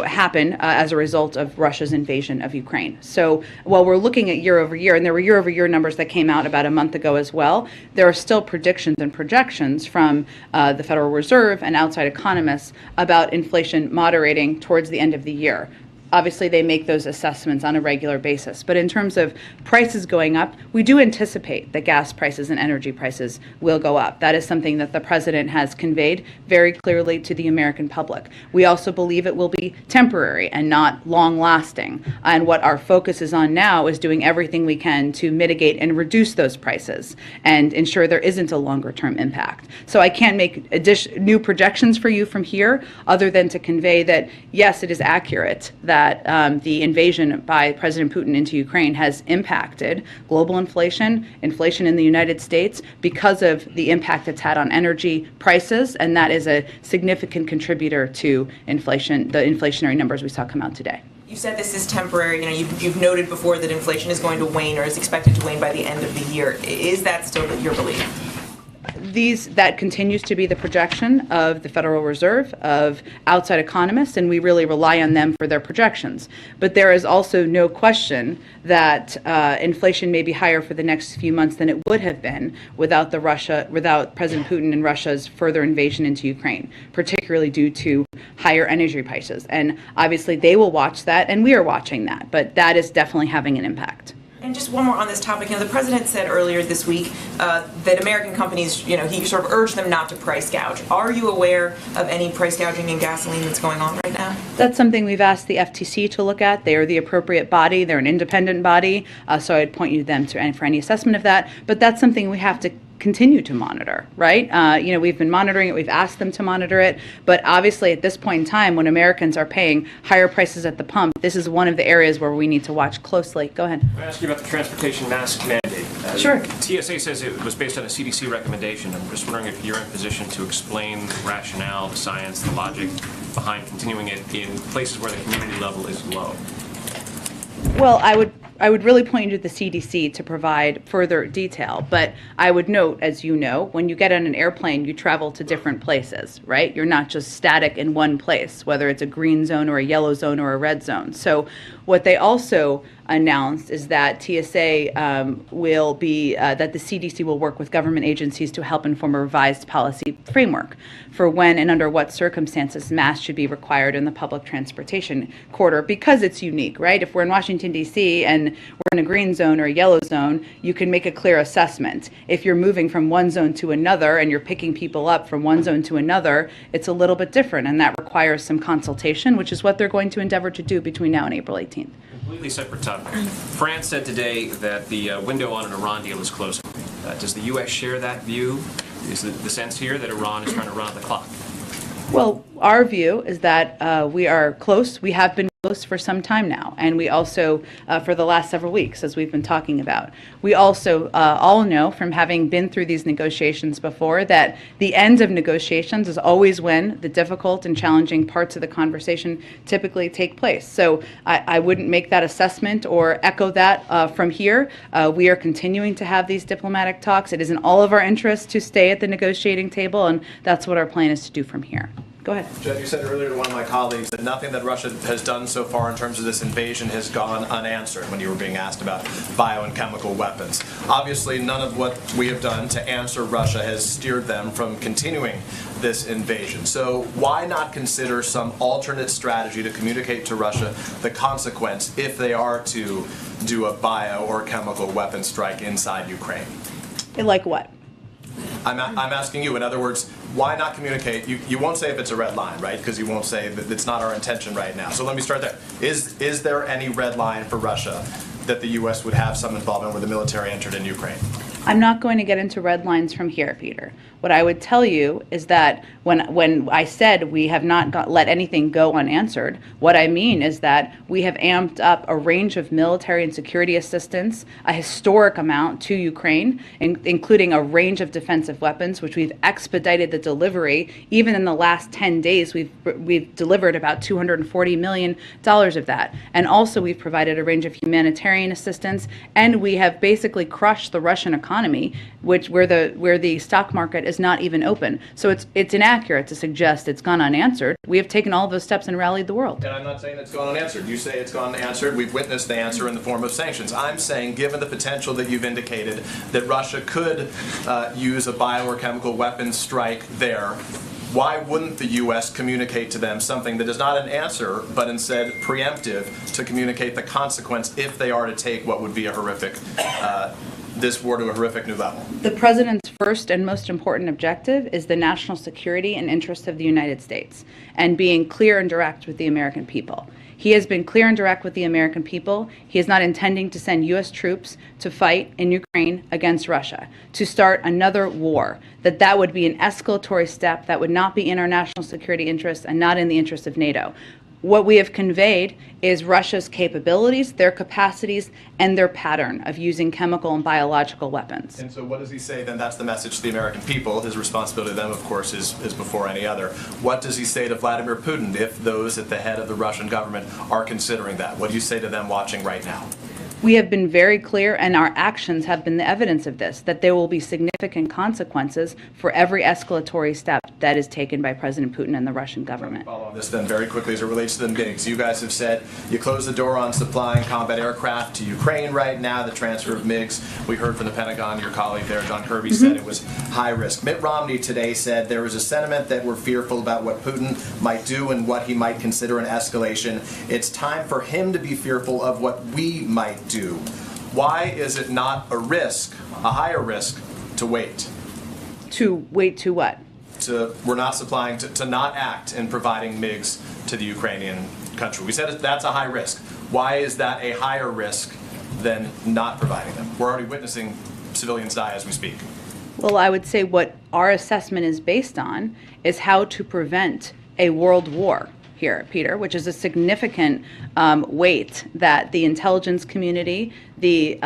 happen as a result of Russia's invasion of Ukraine. So while we're looking at year over year, and there were year over year numbers that came out about a month ago as well, there are still predictions and projections from the Federal Reserve and outside economists about inflation moderating towards the end of the year. Obviously, they make those assessments on a regular basis. But in terms of prices going up, we do anticipate that gas prices and energy prices will go up. That is something that the president has conveyed very clearly to the American public. We also believe it will be temporary and not long-lasting. And what our focus is on now is doing everything we can to mitigate and reduce those prices and ensure there isn't a longer-term impact. So I can't make new projections for you from here other than to convey that, yes, it is accurate that the invasion by President Putin into Ukraine has impacted global inflation in the United States because of the impact it's had on energy prices, and that is a significant contributor to inflation, the inflationary numbers we saw come out today. You said this is temporary. You've noted before that inflation is going to wane or is expected to wane by the end of the year. Is that still your belief? That continues to be the projection of the Federal Reserve, of outside economists, and we really rely on them for their projections. But there is also no question that inflation may be higher for the next few months than it would have been without President Putin and Russia's further invasion into Ukraine, particularly due to higher energy prices. And obviously they will watch that, and we are watching that, but that is definitely having an impact. And just one more on this topic. The president said earlier this week that American companies, he sort of urged them not to price gouge. Are you aware of any price gouging in gasoline that's going on right now? That's something we've asked the FTC to look at. They are the appropriate body. They're an independent body, so I'd point you to them for any assessment of that. But that's something we have to continue to monitor, right? We've been monitoring it. We've asked them to monitor it. But obviously, at this point in time, when Americans are paying higher prices at the pump, this is one of the areas where we need to watch closely. Go ahead. I ask you about the transportation mask mandate. Sure. TSA says it was based on a CDC recommendation. I'm just wondering if you're in position to explain the rationale, the science, the logic behind continuing it in places where the community level is low. Well, I would really point you to the CDC to provide further detail, but I would note, as you know, when you get on an airplane, you travel to different places, right? You're not just static in one place, whether it's a green zone or a yellow zone or a red zone. So what they also announced is that TSA will be, that the CDC will work with government agencies to help inform a revised policy framework for when and under what circumstances masks should be required in the public transportation corridor, because it's unique, right? If we're in Washington, D.C. and we're in a green zone or a yellow zone, you can make a clear assessment. If you're moving from one zone to another and you're picking people up from one zone to another, it's a little bit different, and that requires some consultation, which is what they're going to endeavor to do between now and April 18th. Completely separate topic. France said today that the window on an Iran deal is closing. Does the U.S. share that view? Is the sense here that Iran is trying to run out the clock? Well, our view is that we are close. We have been close for some time now, and we also, for the last several weeks, as we've been talking about. We also all know from having been through these negotiations before that the end of negotiations is always when the difficult and challenging parts of the conversation typically take place. So I wouldn't make that assessment or echo that from here. We are continuing to have these diplomatic talks. It is in all of our interests to stay at the negotiating table, and that's what our plan is to do from here. Go ahead. Jen, you said earlier to one of my colleagues that nothing that Russia has done so far in terms of this invasion has gone unanswered when you were being asked about bio and chemical weapons. Obviously, none of what we have done to answer Russia has steered them from continuing this invasion. So why not consider some alternate strategy to communicate to Russia the consequence if they are to do a bio or chemical weapon strike inside Ukraine? Like what? I'm asking you, in other words, why not communicate? You won't say if it's a red line, right? Because you won't say that it's not our intention right now. So let me start there. Is there any red line for Russia that the U.S. would have some involvement where the military entered in Ukraine? I'm not going to get into red lines from here, Peter. What I would tell you is that when I said we have not let anything go unanswered, what I mean is that we have amped up a range of military and security assistance, a historic amount to Ukraine, including a range of defensive weapons, which we've expedited the delivery. Even in the last 10 days, we've delivered about $240 million of that. And also we've provided a range of humanitarian assistance, and we have basically crushed the Russian economy, where the stock market is not even open. So it's inaccurate to suggest it's gone unanswered. We have taken all of those steps and rallied the world. And I'm not saying it's gone unanswered. You say it's gone unanswered. We've witnessed the answer in the form of sanctions. I'm saying, given the potential that you've indicated that Russia could use a bio or chemical weapons strike there, why wouldn't the U.S. communicate to them something that is not an answer, but instead preemptive to communicate the consequence if they are to take what would be a horrific this war to a horrific new level? The president's first and most important objective is the national security and interests of the United States and being clear and direct with the American people. He has been clear and direct with the American people. He is not intending to send U.S. troops to fight in Ukraine against Russia, to start another war, that would be an escalatory step that would not be in our national security interests and not in the interest of NATO. What we have conveyed is Russia's capabilities, their capacities, and their pattern of using chemical and biological weapons. And so what does he say then? That's the message to the American people. His responsibility to them, of course, is before any other. What does he say to Vladimir Putin if those at the head of the Russian government are considering that? What do you say to them watching right now? We have been very clear, and our actions have been the evidence of this, that there will be significant consequences for every escalatory step that is taken by President Putin and the Russian government. Follow on this then very quickly as it relates to the MiGs. You guys have said you closed the door on supplying combat aircraft to Ukraine right now, the transfer of MiGs. We heard from the Pentagon, your colleague there, John Kirby, said it was high risk. Mitt Romney today said there was a sentiment that we're fearful about what Putin might do and what he might consider an escalation. It's time for him to be fearful of what we might do. Why is it not a risk, a higher risk, to wait? To wait to what? We're not supplying, to not act in providing MiGs to the Ukrainian country. We said that's a high risk. Why is that a higher risk than not providing them? We're already witnessing civilians die as we speak. Well, I would say what our assessment is based on is how to prevent a world war here, Peter, which is a significant weight that the intelligence community, the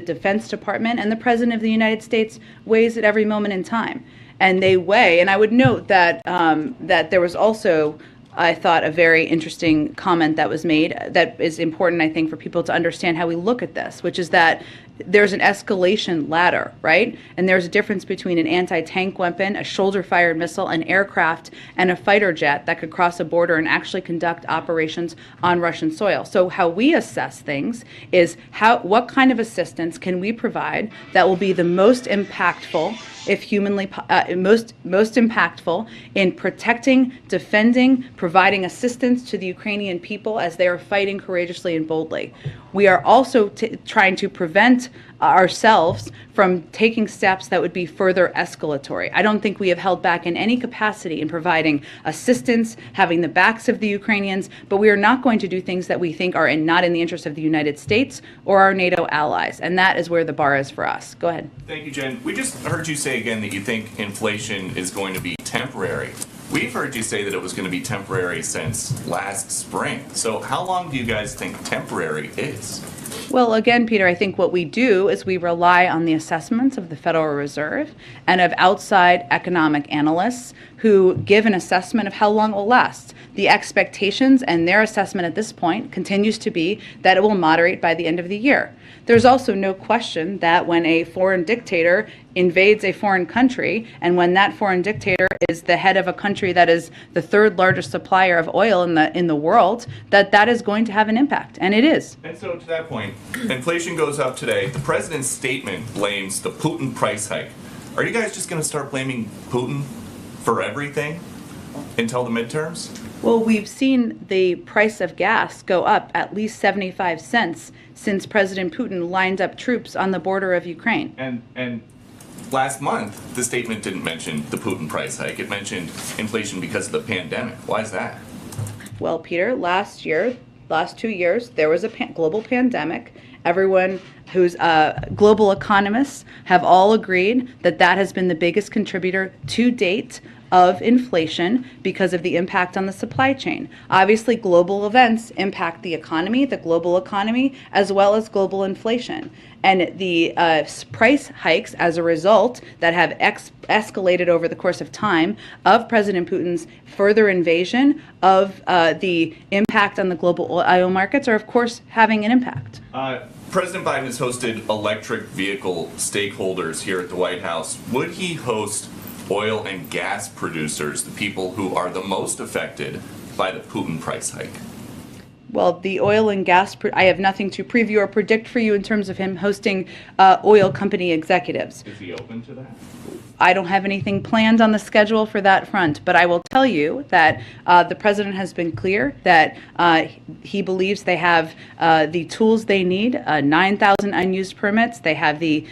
Defense Department, and the President of the United States weighs at every moment in time. And they weigh, and I would note that that there was also, I thought, a very interesting comment that was made that is important, I think, for people to understand how we look at this, which is that there's an escalation ladder, right? And there's a difference between an anti-tank weapon, a shoulder-fired missile, an aircraft, and a fighter jet that could cross a border and actually conduct operations on Russian soil. So how we assess things is what kind of assistance can we provide that will be the most impactful, if humanly most impactful in protecting, defending, providing assistance to the Ukrainian people as they are fighting courageously and boldly. We are also trying to prevent ourselves from taking steps that would be further escalatory. I don't think we have held back in any capacity in providing assistance, having the backs of the Ukrainians, but we are not going to do things that we think are not in the interest of the United States or our NATO allies, and that is where the bar is for us. Go ahead. Thank you, Jen. We just heard you say again that you think inflation is going to be temporary. We've heard you say that it was going to be temporary since last spring. So how long do you guys think temporary is? Well, again, Peter, I think what we do is we rely on the assessments of the Federal Reserve and of outside economic analysts who give an assessment of how long it will last. The expectations and their assessment at this point continues to be that it will moderate by the end of the year. There's also no question that when a foreign dictator invades a foreign country, and when that foreign dictator is the head of a country that is the third largest supplier of oil in the world, that is going to have an impact, and it is. And so to that point, inflation goes up today. The president's statement blames the Putin price hike. Are you guys just going to start blaming Putin for everything until the midterms? Well, we've seen the price of gas go up at least 75 cents since President Putin lined up troops on the border of Ukraine. And last month, the statement didn't mention the Putin price hike. It mentioned inflation because of the pandemic. Why is that? Well, Peter, last 2 years, there was a global pandemic. Everyone who's global economists have all agreed that that has been the biggest contributor to date of inflation because of the impact on the supply chain. Obviously, global events impact the economy, the global economy, as well as global inflation. And the price hikes as a result that have escalated over the course of time of President Putin's further invasion of the impact on the global oil markets are, of course, having an impact. President Biden has hosted electric vehicle stakeholders here at the White House. Would he host oil and gas producers, the people who are the most affected by the Putin price hike? Well, the oil and gas, I have nothing to preview or predict for you in terms of him hosting oil company executives. Is he open to that? I don't have anything planned on the schedule for that front, but I will tell you that the president has been clear that he believes they have the tools they need, 9,000 unused permits. They have the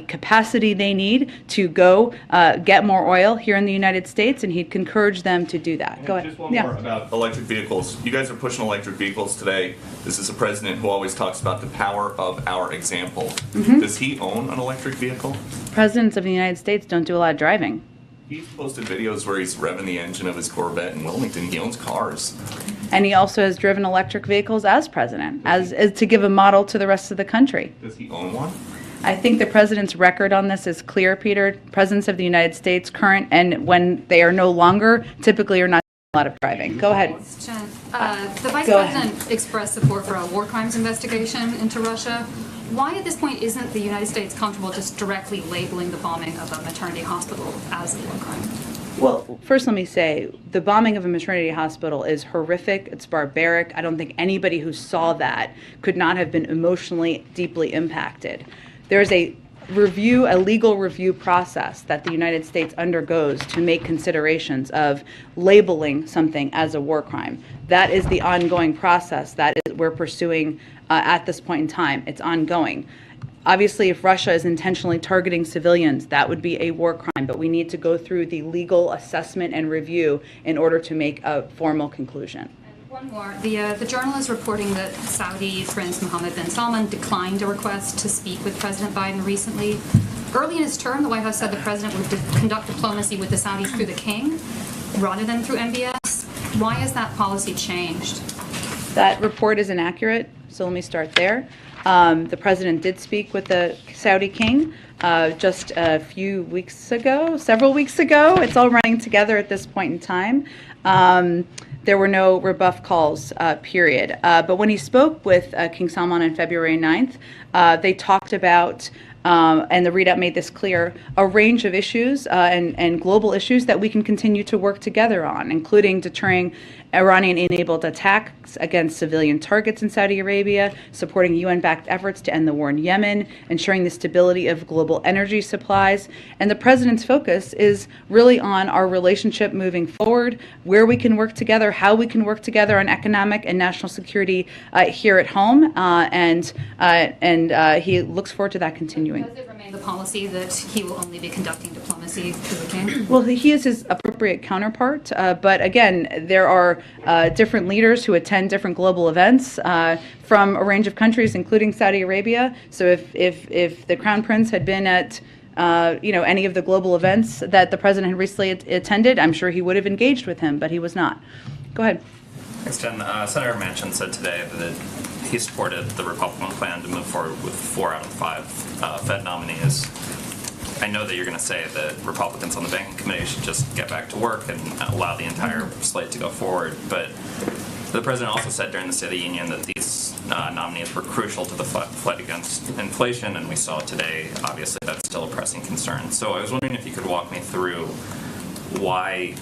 capacity they need to go get more oil here in the United States, and he'd encourage them to do that. Go ahead. Just one more about electric vehicles. You guys are pushing electric vehicles today. This is a president who always talks about the power of our example. Mm-hmm. Does he own an electric vehicle? Presidents of the United States don't do a lot of driving. He's posted videos where he's revving the engine of his Corvette in Wilmington. He owns cars. And he also has driven electric vehicles as president, as to give a model to the rest of the country. Does he own one? I think the president's record on this is clear, Peter. Presidents of the United States, current and when they are no longer, typically are not doing a lot of driving. Go ahead. The Vice President expressed support for a war crimes investigation into Russia. Why at this point isn't the United States comfortable just directly labeling the bombing of a maternity hospital as a war crime? Well, first let me say, the bombing of a maternity hospital is horrific, it's barbaric. I don't think anybody who saw that could not have been emotionally deeply impacted. There's a legal review process that the United States undergoes to make considerations of labeling something as a war crime. That is the ongoing process that we're pursuing at this point in time. It's ongoing. Obviously, if Russia is intentionally targeting civilians, that would be a war crime, but we need to go through the legal assessment and review in order to make a formal conclusion. One more. The journal is reporting that Saudi Prince Mohammed bin Salman declined a request to speak with President Biden recently. Early in his term, the White House said the president would conduct diplomacy with the Saudis through the king rather than through MBS. Why has that policy changed? That report is inaccurate, so let me start there. The president did speak with the Saudi king just a few weeks ago, several weeks ago. It's all running together at this point in time. There were no rebuff calls, period. But when he spoke with King Salman on February 9th, they talked about, and the readout made this clear, a range of issues and global issues that we can continue to work together on, including deterring Iranian-enabled attacks against civilian targets in Saudi Arabia, supporting UN-backed efforts to end the war in Yemen, ensuring the stability of global energy supplies. And the president's focus is really on our relationship moving forward, where we can work together, how we can work together on economic and national security here at home, and he looks forward to that continuing. Does it remain the policy that he will only be conducting diplomacy through the king? Well, he is his appropriate counterpart, but again, there are different leaders who attend different global events from a range of countries, including Saudi Arabia. So if the Crown Prince had been at any of the global events that the president had recently attended, I'm sure he would have engaged with him, but he was not. Go ahead. Thanks, Jen. Senator Manchin said today that he supported the Republican plan to move forward with 4 out of 5 Fed nominees. I know that you're going to say that Republicans on the Banking Committee should just get back to work and allow the entire slate to go forward, but the president also said during the State of the Union that these nominees were crucial to the fight against inflation, and we saw today, obviously, that's still a pressing concern. So I was wondering if you could walk me through why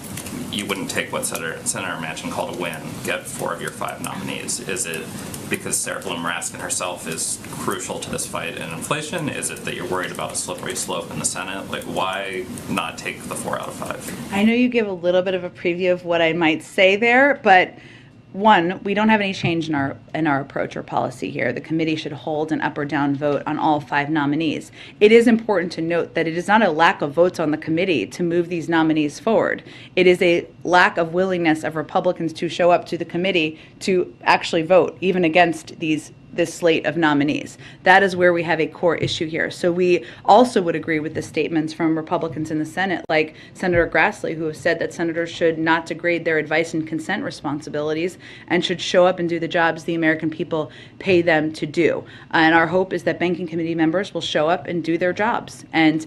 you wouldn't take what Senator Manchin called a win, get 4 of your 5 nominees. Is it because Sarah Palin Raskin herself is crucial to this fight in inflation? Is it that you're worried about a slippery slope in the Senate? Like, why not take the 4 out of 5? I know you give a little bit of a preview of what I might say there, but one, we don't have any change in our approach or policy here. The committee should hold an up or down vote on all 5 nominees. It is important to note that it is not a lack of votes on the committee to move these nominees forward. It is a lack of willingness of Republicans to show up to the committee to actually vote, even against this slate of nominees. That is where we have a core issue here. So we also would agree with the statements from Republicans in the Senate, like Senator Grassley, who have said that senators should not degrade their advice and consent responsibilities and should show up and do the jobs the American people pay them to do. And our hope is that Banking Committee members will show up and do their jobs and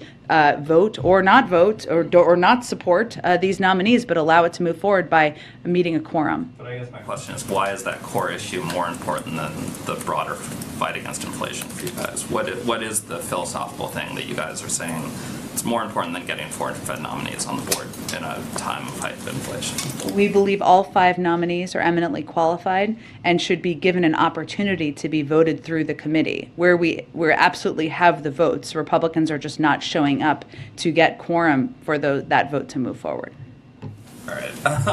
vote or not support these nominees, but allow it to move forward by meeting a quorum. But I guess my question is, why is that core issue more important than the broader fight against inflation for you guys? What is the philosophical thing that you guys are saying it's more important than getting 4 Fed nominees on the board in a time of heightened inflation? We believe all 5 nominees are eminently qualified and should be given an opportunity to be voted through the committee, where we absolutely have the votes. Republicans are just not showing up to get quorum for that vote to move forward. All right.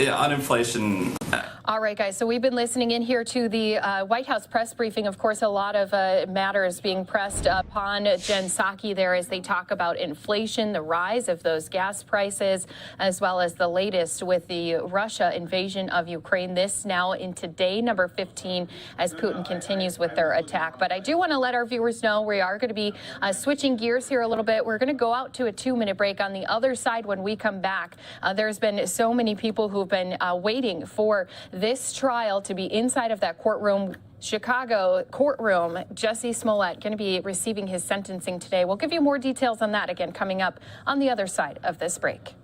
On inflation. All right, guys, so we've been listening in here to the White House press briefing. Of course, a lot of matters being pressed upon Jen Psaki there as they talk about inflation, the rise of those gas prices, as well as the latest with the Russia invasion of Ukraine. This now into day number 15 as Putin continues with their attack. But I do want to let our viewers know we are going to be switching gears here a little bit. We're going to go out to a 2-minute break. On the other side, when we come back, there's been so many people who've been waiting for this trial to be inside of that courtroom, Chicago courtroom. Jussie Smollett going to be receiving his sentencing today. We'll give you more details on that again coming up on the other side of this break.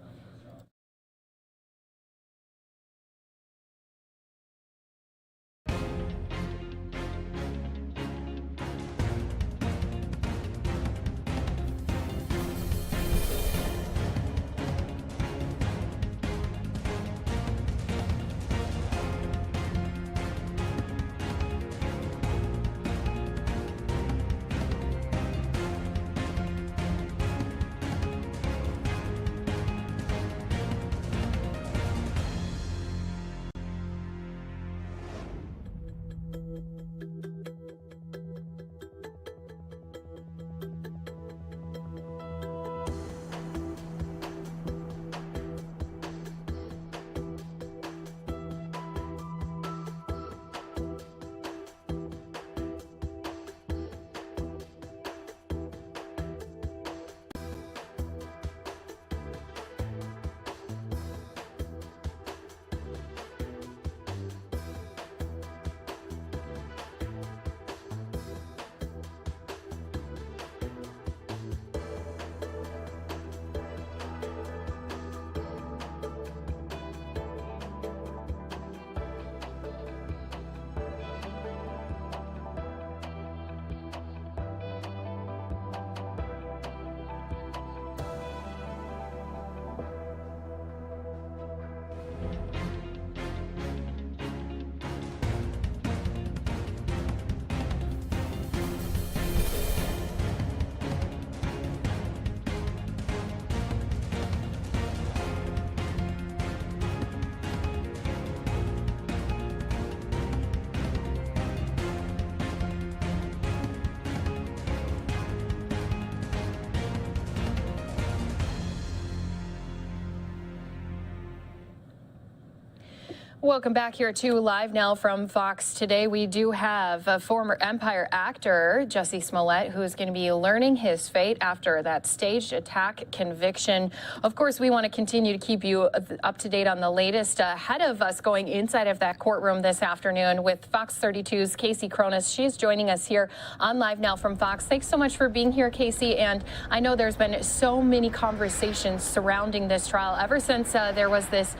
Welcome back here to Live Now from Fox. Today we do have a former Empire actor, Jussie Smollett, who is going to be learning his fate after that staged attack conviction. Of course, we want to continue to keep you up to date on the latest ahead of us going inside of that courtroom this afternoon with Fox 32's Casey Cronus. She's joining us here on Live Now from Fox. Thanks so much for being here, Casey. And I know there's been so many conversations surrounding this trial ever since there was this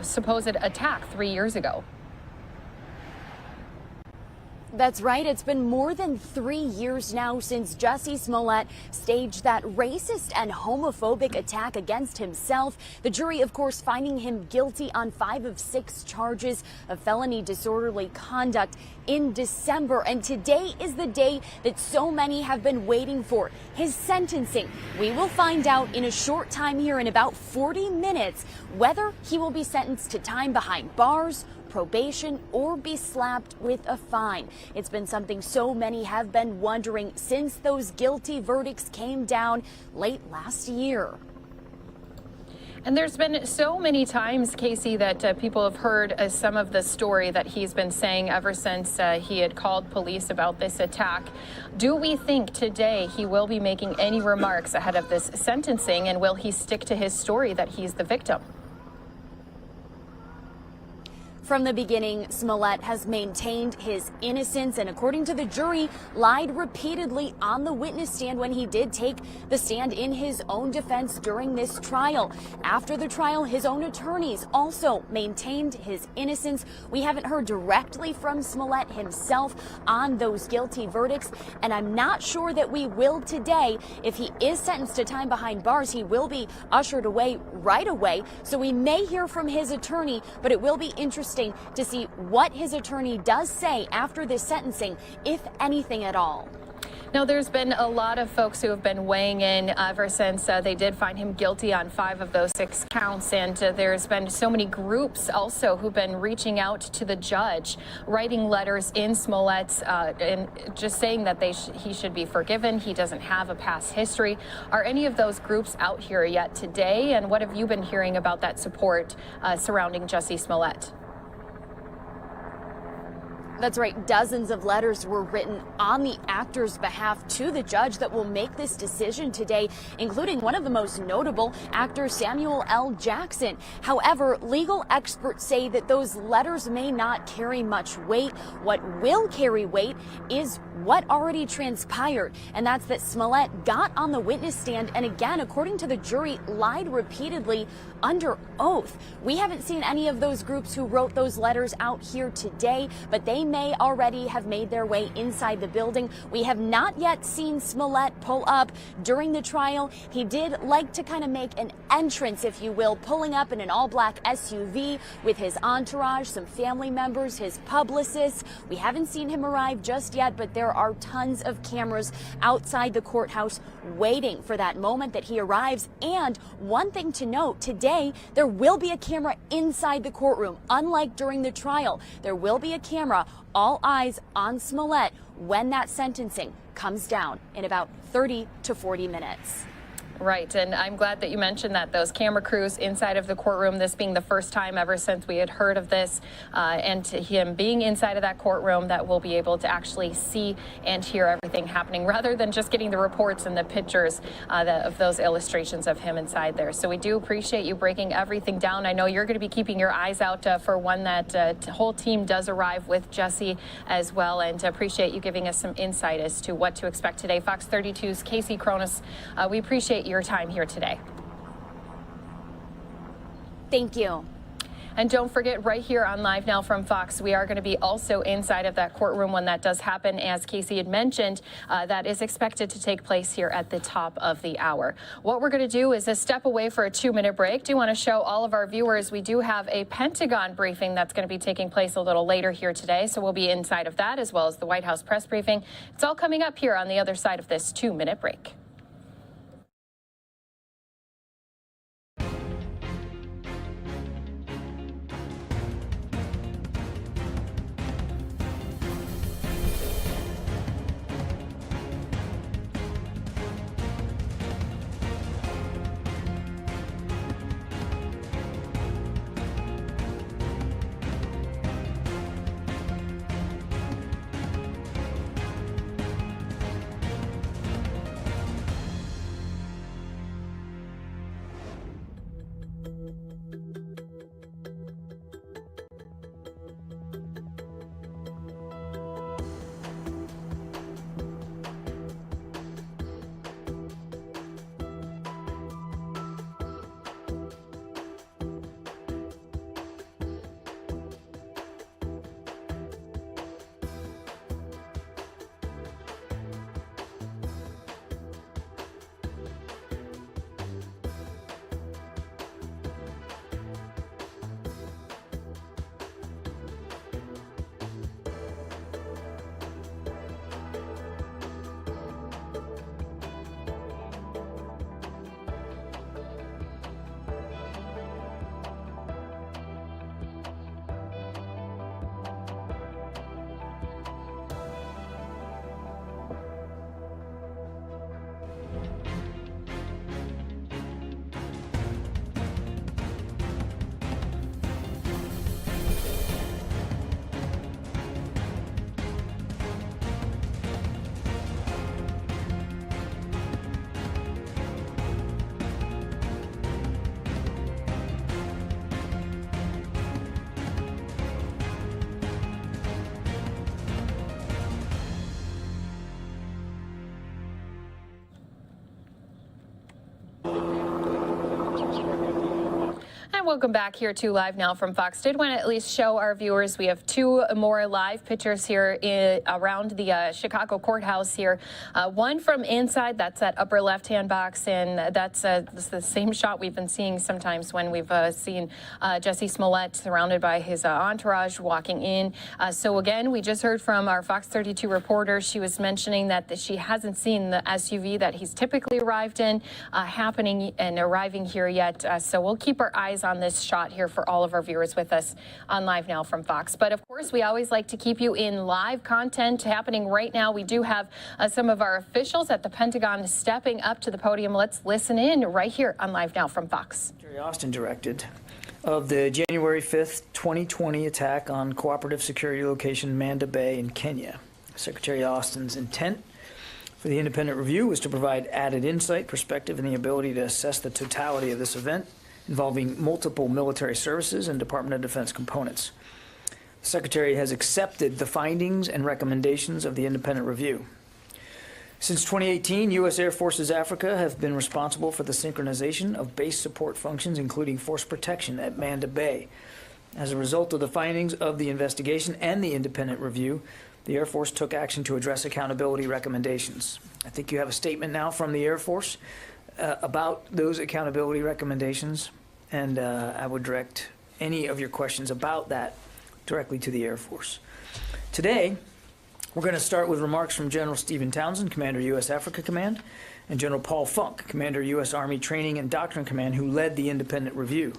supposed attack 3 years ago. That's right. It's been more than 3 years now since Jussie Smollett staged that racist and homophobic attack against himself. The jury, of course, finding him guilty on 5 of 6 charges of felony disorderly conduct in December. And today is the day that so many have been waiting for, his sentencing. We will find out in a short time here, in about 40 minutes, whether he will be sentenced to time behind bars, probation, or be slapped with a fine. It's been something so many have been wondering since those guilty verdicts came down late last year. And there's been so many times, Casey, that people have heard some of the story that he's been saying ever since he had called police about this attack. Do we think today he will be making any remarks ahead of this sentencing, and will he stick to his story that he's the victim? From the beginning, Smollett has maintained his innocence and, according to the jury, lied repeatedly on the witness stand when he did take the stand in his own defense during this trial. After the trial, his own attorneys also maintained his innocence. We haven't heard directly from Smollett himself on those guilty verdicts, and I'm not sure that we will today. If he is sentenced to time behind bars, he will be ushered away right away, so we may hear from his attorney, but it will be interesting to see what his attorney does say after this sentencing, if anything at all. Now, there's been a lot of folks who have been weighing in ever since they did find him guilty on 5 of those 6 counts. And there's been so many groups also who've been reaching out to the judge, writing letters in Smollett's and just saying that he should be forgiven. He doesn't have a past history. Are any of those groups out here yet today? And what have you been hearing about that support surrounding Jussie Smollett? That's right. Dozens of letters were written on the actor's behalf to the judge that will make this decision today, including one of the most notable, actor Samuel L. Jackson. However, legal experts say that those letters may not carry much weight. What will carry weight is what already transpired, and that's that Smollett got on the witness stand and, again, according to the jury, lied repeatedly under oath. We haven't seen any of those groups who wrote those letters out here today, but they may already have made their way inside the building. We have not yet seen Smollett pull up during the trial. He did like to kind of make an entrance, if you will, pulling up in an all-black SUV with his entourage, some family members, his publicists. We haven't seen him arrive just yet, but there are tons of cameras outside the courthouse waiting for that moment that he arrives. And one thing to note, today there will be a camera inside the courtroom. Unlike during the trial, there will be a camera, all eyes on Smollett, when that sentencing comes down in about 30 to 40 minutes. Right, and I'm glad that you mentioned that, those camera crews inside of the courtroom, this being the first time ever since we had heard of this, and to him being inside of that courtroom, that we'll be able to actually see and hear everything happening rather than just getting the reports and the pictures of those illustrations of him inside there. So we do appreciate you breaking everything down. I know you're going to be keeping your eyes out for when that whole team does arrive with Jussie as well, and appreciate you giving us some insight as to what to expect today. Fox 32's Casey Cronus, we appreciate your time here today. Thank you. And don't forget, right here on Live Now from Fox, we are going to be also inside of that courtroom when that does happen. As Casey had mentioned, that is expected to take place here at the top of the hour. What we're going to do is step away for a 2-minute break. Do want to show all of our viewers we do have a Pentagon briefing that's going to be taking place a little later here today. So we'll be inside of that, as well as the White House press briefing. It's all coming up here on the other side of this 2-minute break. welcome back here to Live Now from Fox. Did want to at least show our viewers we have two more live pictures here around the Chicago courthouse here. One from inside, that's that upper left-hand box, and that's the same shot we've been seeing sometimes when we've seen Jussie Smollett surrounded by his entourage walking in. So again, we just heard from our Fox 32 reporter. She was mentioning that she hasn't seen the SUV that he's typically arrived in happening and arriving here yet. So we'll keep our eyes on this shot here for all of our viewers with us on Live Now from Fox. But of course, we always like to keep you in live content happening right now. We do have some of our officials at the Pentagon stepping up to the podium. Let's listen in right here on Live Now from Fox. Secretary Austin directed of the January 5th, 2020 attack on cooperative security location Manda Bay in Kenya. Secretary Austin's intent for the independent review was to provide added insight, perspective, and the ability to assess the totality of this event involving multiple military services and Department of Defense components. The Secretary has accepted the findings and recommendations of the independent review. Since 2018, U.S. Air Forces Africa have been responsible for the synchronization of base support functions, including force protection at Manda Bay. As a result of the findings of the investigation and the independent review, the Air Force took action to address accountability recommendations. I think you have a statement now from the Air Force about those accountability recommendations, and I would direct any of your questions about that directly to the Air Force. Today, we're going to start with remarks from General Stephen Townsend, Commander U.S. Africa Command, and General Paul Funk, Commander U.S. Army Training and Doctrine Command, who led the independent review.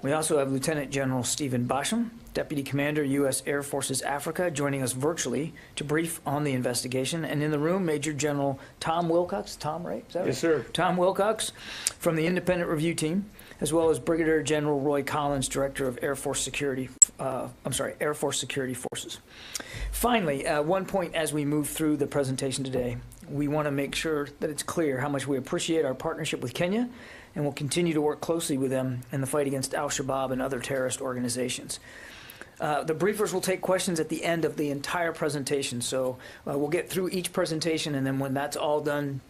We also have Lieutenant General Stephen Basham, Deputy Commander U.S. Air Forces Africa, joining us virtually to brief on the investigation. And in the room, Major General Tom Wilcox. Tom, right? Is that right? Yes, sir. Tom Wilcox from the independent review team, as well as Brigadier General Roy Collins, Director of Air Force Security Forces. Finally, one point as we move through the presentation today, we want to make sure that it's clear how much we appreciate our partnership with Kenya, and will continue to work closely with them in the fight against al-Shabaab and other terrorist organizations. The briefers will take questions at the end of the entire presentation, so we'll get through each presentation, and then when that's all done,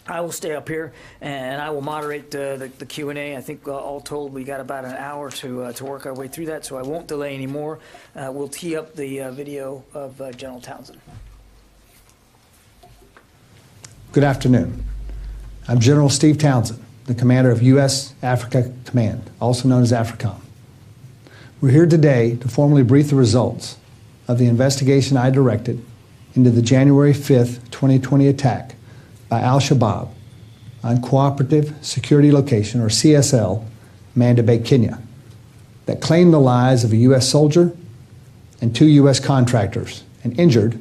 I will stay up here and I will moderate the Q&A. I think all told we got about an hour to work our way through that, so I won't delay any more. We'll tee up the video of General Townsend. Good afternoon. I'm General Steve Townsend, the commander of U.S. Africa Command, also known as AFRICOM. We're here today to formally brief the results of the investigation I directed into the January 5th, 2020 attack by al-Shabaab on Cooperative Security Location, or CSL, Manda Bay, Kenya, that claimed the lives of a U.S. soldier and 2 U.S. contractors and injured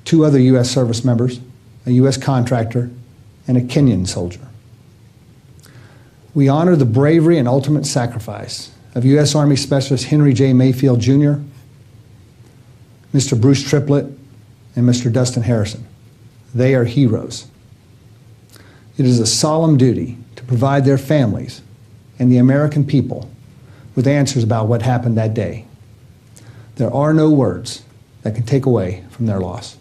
2 other U.S. service members, a U.S. contractor, and a Kenyan soldier. We honor the bravery and ultimate sacrifice of U.S. Army Specialist Henry J. Mayfield, Jr., Mr. Bruce Triplett, and Mr. Dustin Harrison. They are heroes. It is a solemn duty to provide their families and the American people with answers about what happened that day. There are no words that can take away from their loss.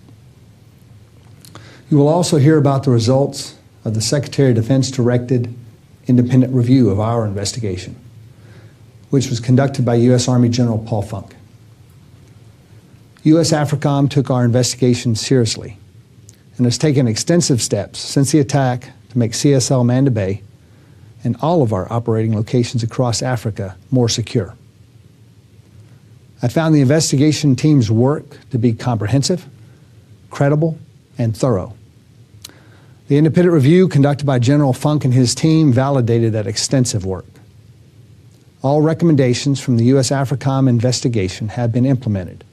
You will also hear about the results of the Secretary of Defense directed independent review of our investigation, which was conducted by U.S. Army General Paul Funk. U.S. AFRICOM took our investigation seriously and has taken extensive steps since the attack to make CSL Manda Bay and all of our operating locations across Africa more secure. I found the investigation team's work to be comprehensive, credible, and thorough. The independent review conducted by General Funk and his team validated that extensive work. All recommendations from the U.S. AFRICOM investigation have been implemented,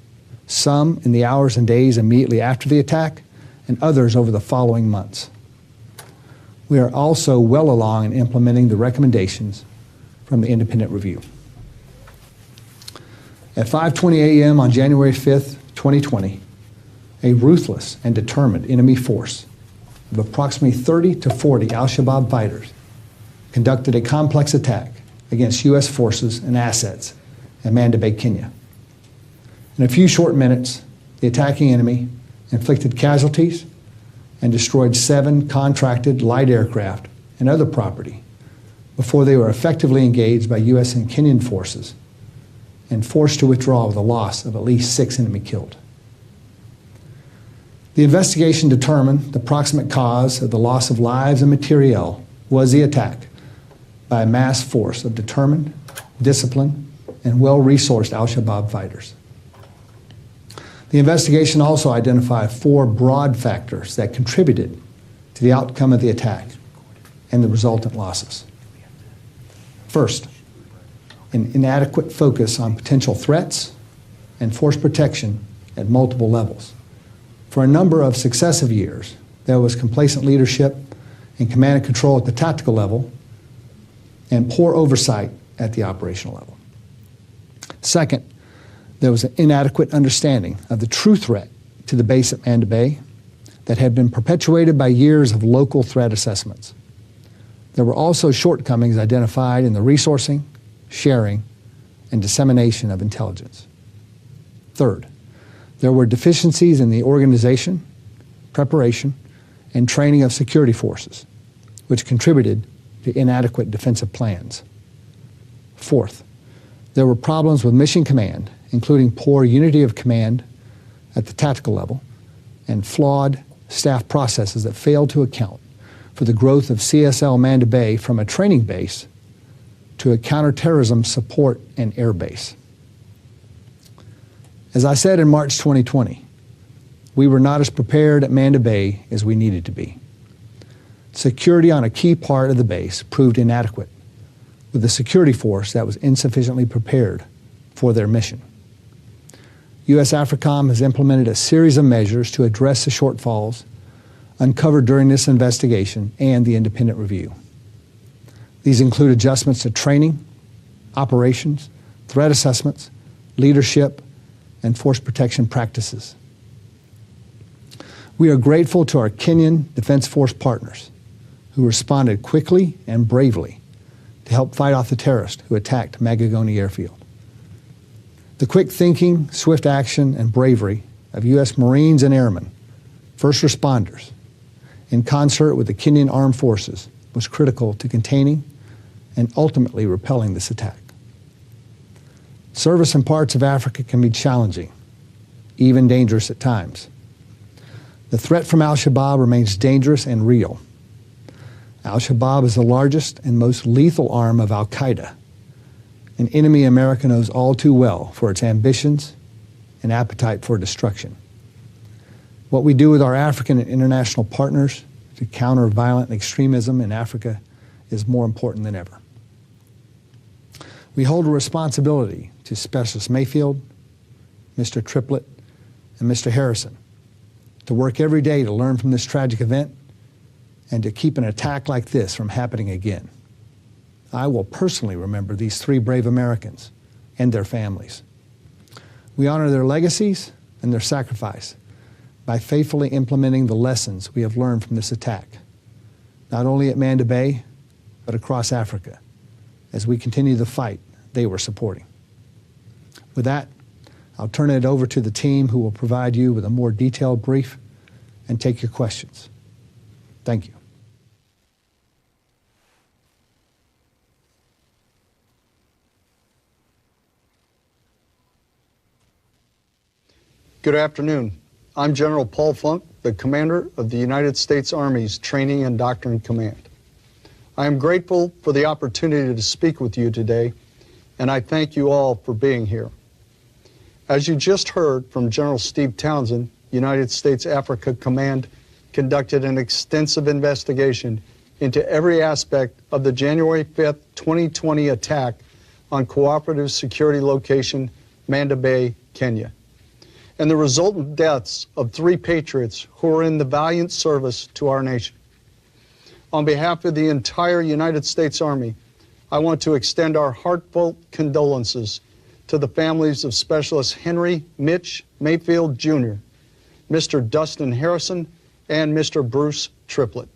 some in the hours and days immediately after the attack, and others over the following months. We are also well along in implementing the recommendations from the independent review. At 5:20 a.m. on January 5th, 2020, a ruthless and determined enemy force of approximately 30 to 40 al-Shabaab fighters conducted a complex attack against U.S. forces and assets at Manda Bay, Kenya. In a few short minutes, the attacking enemy inflicted casualties and destroyed 7 contracted light aircraft and other property before they were effectively engaged by U.S. and Kenyan forces and forced to withdraw with a loss of at least 6 enemy killed. The investigation determined the proximate cause of the loss of lives and materiel was the attack by a mass force of determined, disciplined, and well-resourced al-Shabaab fighters. The investigation also identified 4 broad factors that contributed to the outcome of the attack and the resultant losses. First, an inadequate focus on potential threats and force protection at multiple levels. For a number of successive years, there was complacent leadership and command and control at the tactical level and poor oversight at the operational level. Second, there was an inadequate understanding of the true threat to the base at Manda Bay that had been perpetuated by years of local threat assessments. There were also shortcomings identified in the resourcing, sharing, and dissemination of intelligence. Third, there were deficiencies in the organization, preparation, and training of security forces, which contributed to inadequate defensive plans. Fourth, there were problems with mission command, including poor unity of command at the tactical level and flawed staff processes that failed to account for the growth of CSL Manda Bay from a training base to a counterterrorism support and air base. As I said in March 2020, we were not as prepared at Manda Bay as we needed to be. Security on a key part of the base proved inadequate, with a security force that was insufficiently prepared for their mission. U.S. AFRICOM has implemented a series of measures to address the shortfalls uncovered during this investigation and the independent review. These include adjustments to training, operations, threat assessments, leadership, and force protection practices. We are grateful to our Kenyan Defense Force partners who responded quickly and bravely to help fight off the terrorists who attacked Magogoni Airfield. The quick thinking, swift action, and bravery of U.S. Marines and airmen, first responders, in concert with the Kenyan Armed Forces, was critical to containing and ultimately repelling this attack. Service in parts of Africa can be challenging, even dangerous at times. The threat from al-Shabaab remains dangerous and real. Al-Shabaab is the largest and most lethal arm of al-Qaeda, an enemy America knows all too well for its ambitions and appetite for destruction. What we do with our African and international partners to counter violent extremism in Africa is more important than ever. We hold a responsibility to Specialist Mayfield, Mr. Triplett, and Mr. Harrison to work every day to learn from this tragic event and to keep an attack like this from happening again. I will personally remember these 3 brave Americans and their families. We honor their legacies and their sacrifice by faithfully implementing the lessons we have learned from this attack, not only at Manda Bay, but across Africa, as we continue the fight they were supporting. With that, I'll turn it over to the team who will provide you with a more detailed brief and take your questions. Thank you. Good afternoon. I'm General Paul Funk, the commander of the United States Army's Training and Doctrine Command. I am grateful for the opportunity to speak with you today, and I thank you all for being here. As you just heard from General Steve Townsend, United States Africa Command conducted an extensive investigation into every aspect of the January 5th, 2020 attack on Cooperative Security Location, Manda Bay, Kenya, and the resultant deaths of 3 patriots who were in the valiant service to our nation. On behalf of the entire United States Army, I want to extend our heartfelt condolences to the families of Specialist Henry Mitch Mayfield Jr., Mr. Dustin Harrison, and Mr. Bruce Triplett.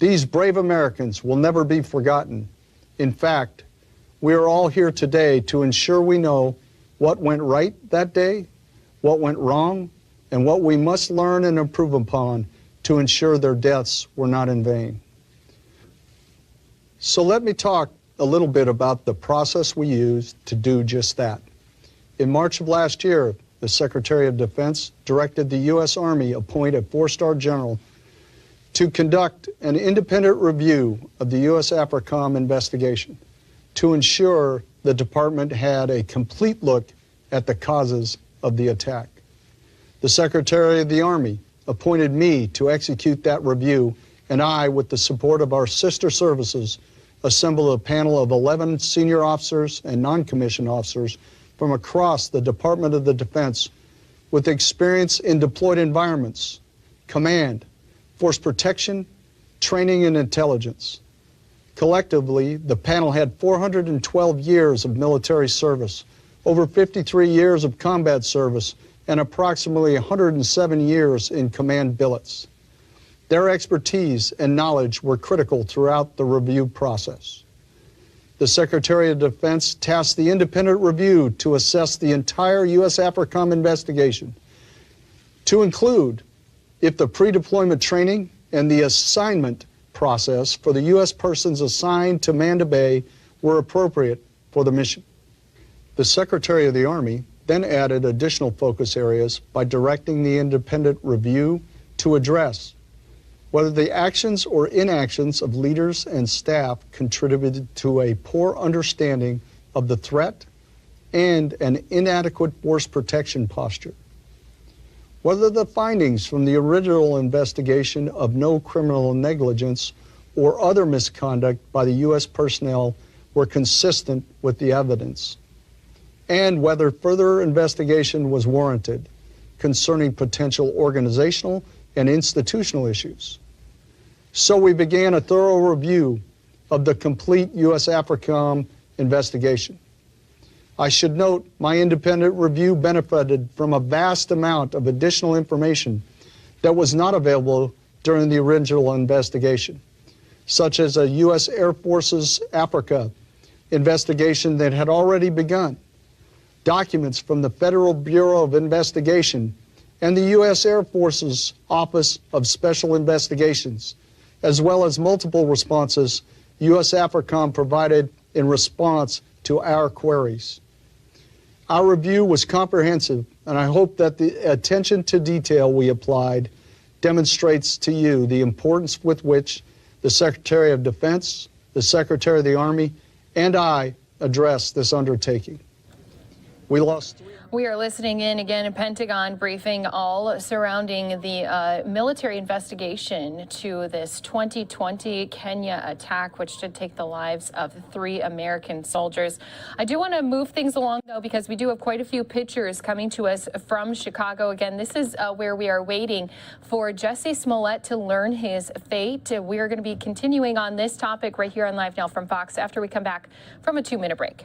These brave Americans will never be forgotten. In fact, we are all here today to ensure we know what went right that day, what went wrong, and what we must learn and improve upon to ensure their deaths were not in vain. So let me talk a little bit about the process we used to do just that. In March of last year, the Secretary of Defense directed the U.S. Army appoint a 4-star general to conduct an independent review of the U.S. AFRICOM investigation to ensure the department had a complete look at the causes of the attack. The Secretary of the Army appointed me to execute that review, and I, with the support of our sister services, assembled a panel of 11 senior officers and non-commissioned officers from across the Department of the Defense with experience in deployed environments, command, force protection, training, and intelligence. Collectively, the panel had 412 years of military service, over 53 years of combat service, and approximately 107 years in command billets. Their expertise and knowledge were critical throughout the review process. The Secretary of Defense tasked the independent review to assess the entire U.S. AFRICOM investigation, to include if the pre-deployment training and the assignment process for the U.S. persons assigned to Manda Bay were appropriate for the mission. The Secretary of the Army then added additional focus areas by directing the independent review to address whether the actions or inactions of leaders and staff contributed to a poor understanding of the threat and an inadequate force protection posture, whether the findings from the original investigation of no criminal negligence or other misconduct by the U.S. personnel were consistent with the evidence, and whether further investigation was warranted concerning potential organizational and institutional issues. So we began a thorough review of the complete U.S. AFRICOM investigation. I should note my independent review benefited from a vast amount of additional information that was not available during the original investigation, such as a U.S. Air Force's Africa investigation that had already begun, documents from the Federal Bureau of Investigation and the U.S. Air Force's Office of Special Investigations, as well as multiple responses U.S. AFRICOM provided in response to our queries. Our review was comprehensive, and I hope that the attention to detail we applied demonstrates to you the importance with which the Secretary of Defense, the Secretary of the Army, and I addressed this undertaking. We are listening in again a Pentagon briefing all surrounding the military investigation to this 2020 Kenya attack, which did take the lives of 3 American soldiers. I do want to move things along, though, because we do have quite a few pictures coming to us from Chicago. Again, this is where we are waiting for Jussie Smollett to learn his fate. We are going to be continuing on this topic right here on Live Now from Fox after we come back from a 2-minute break.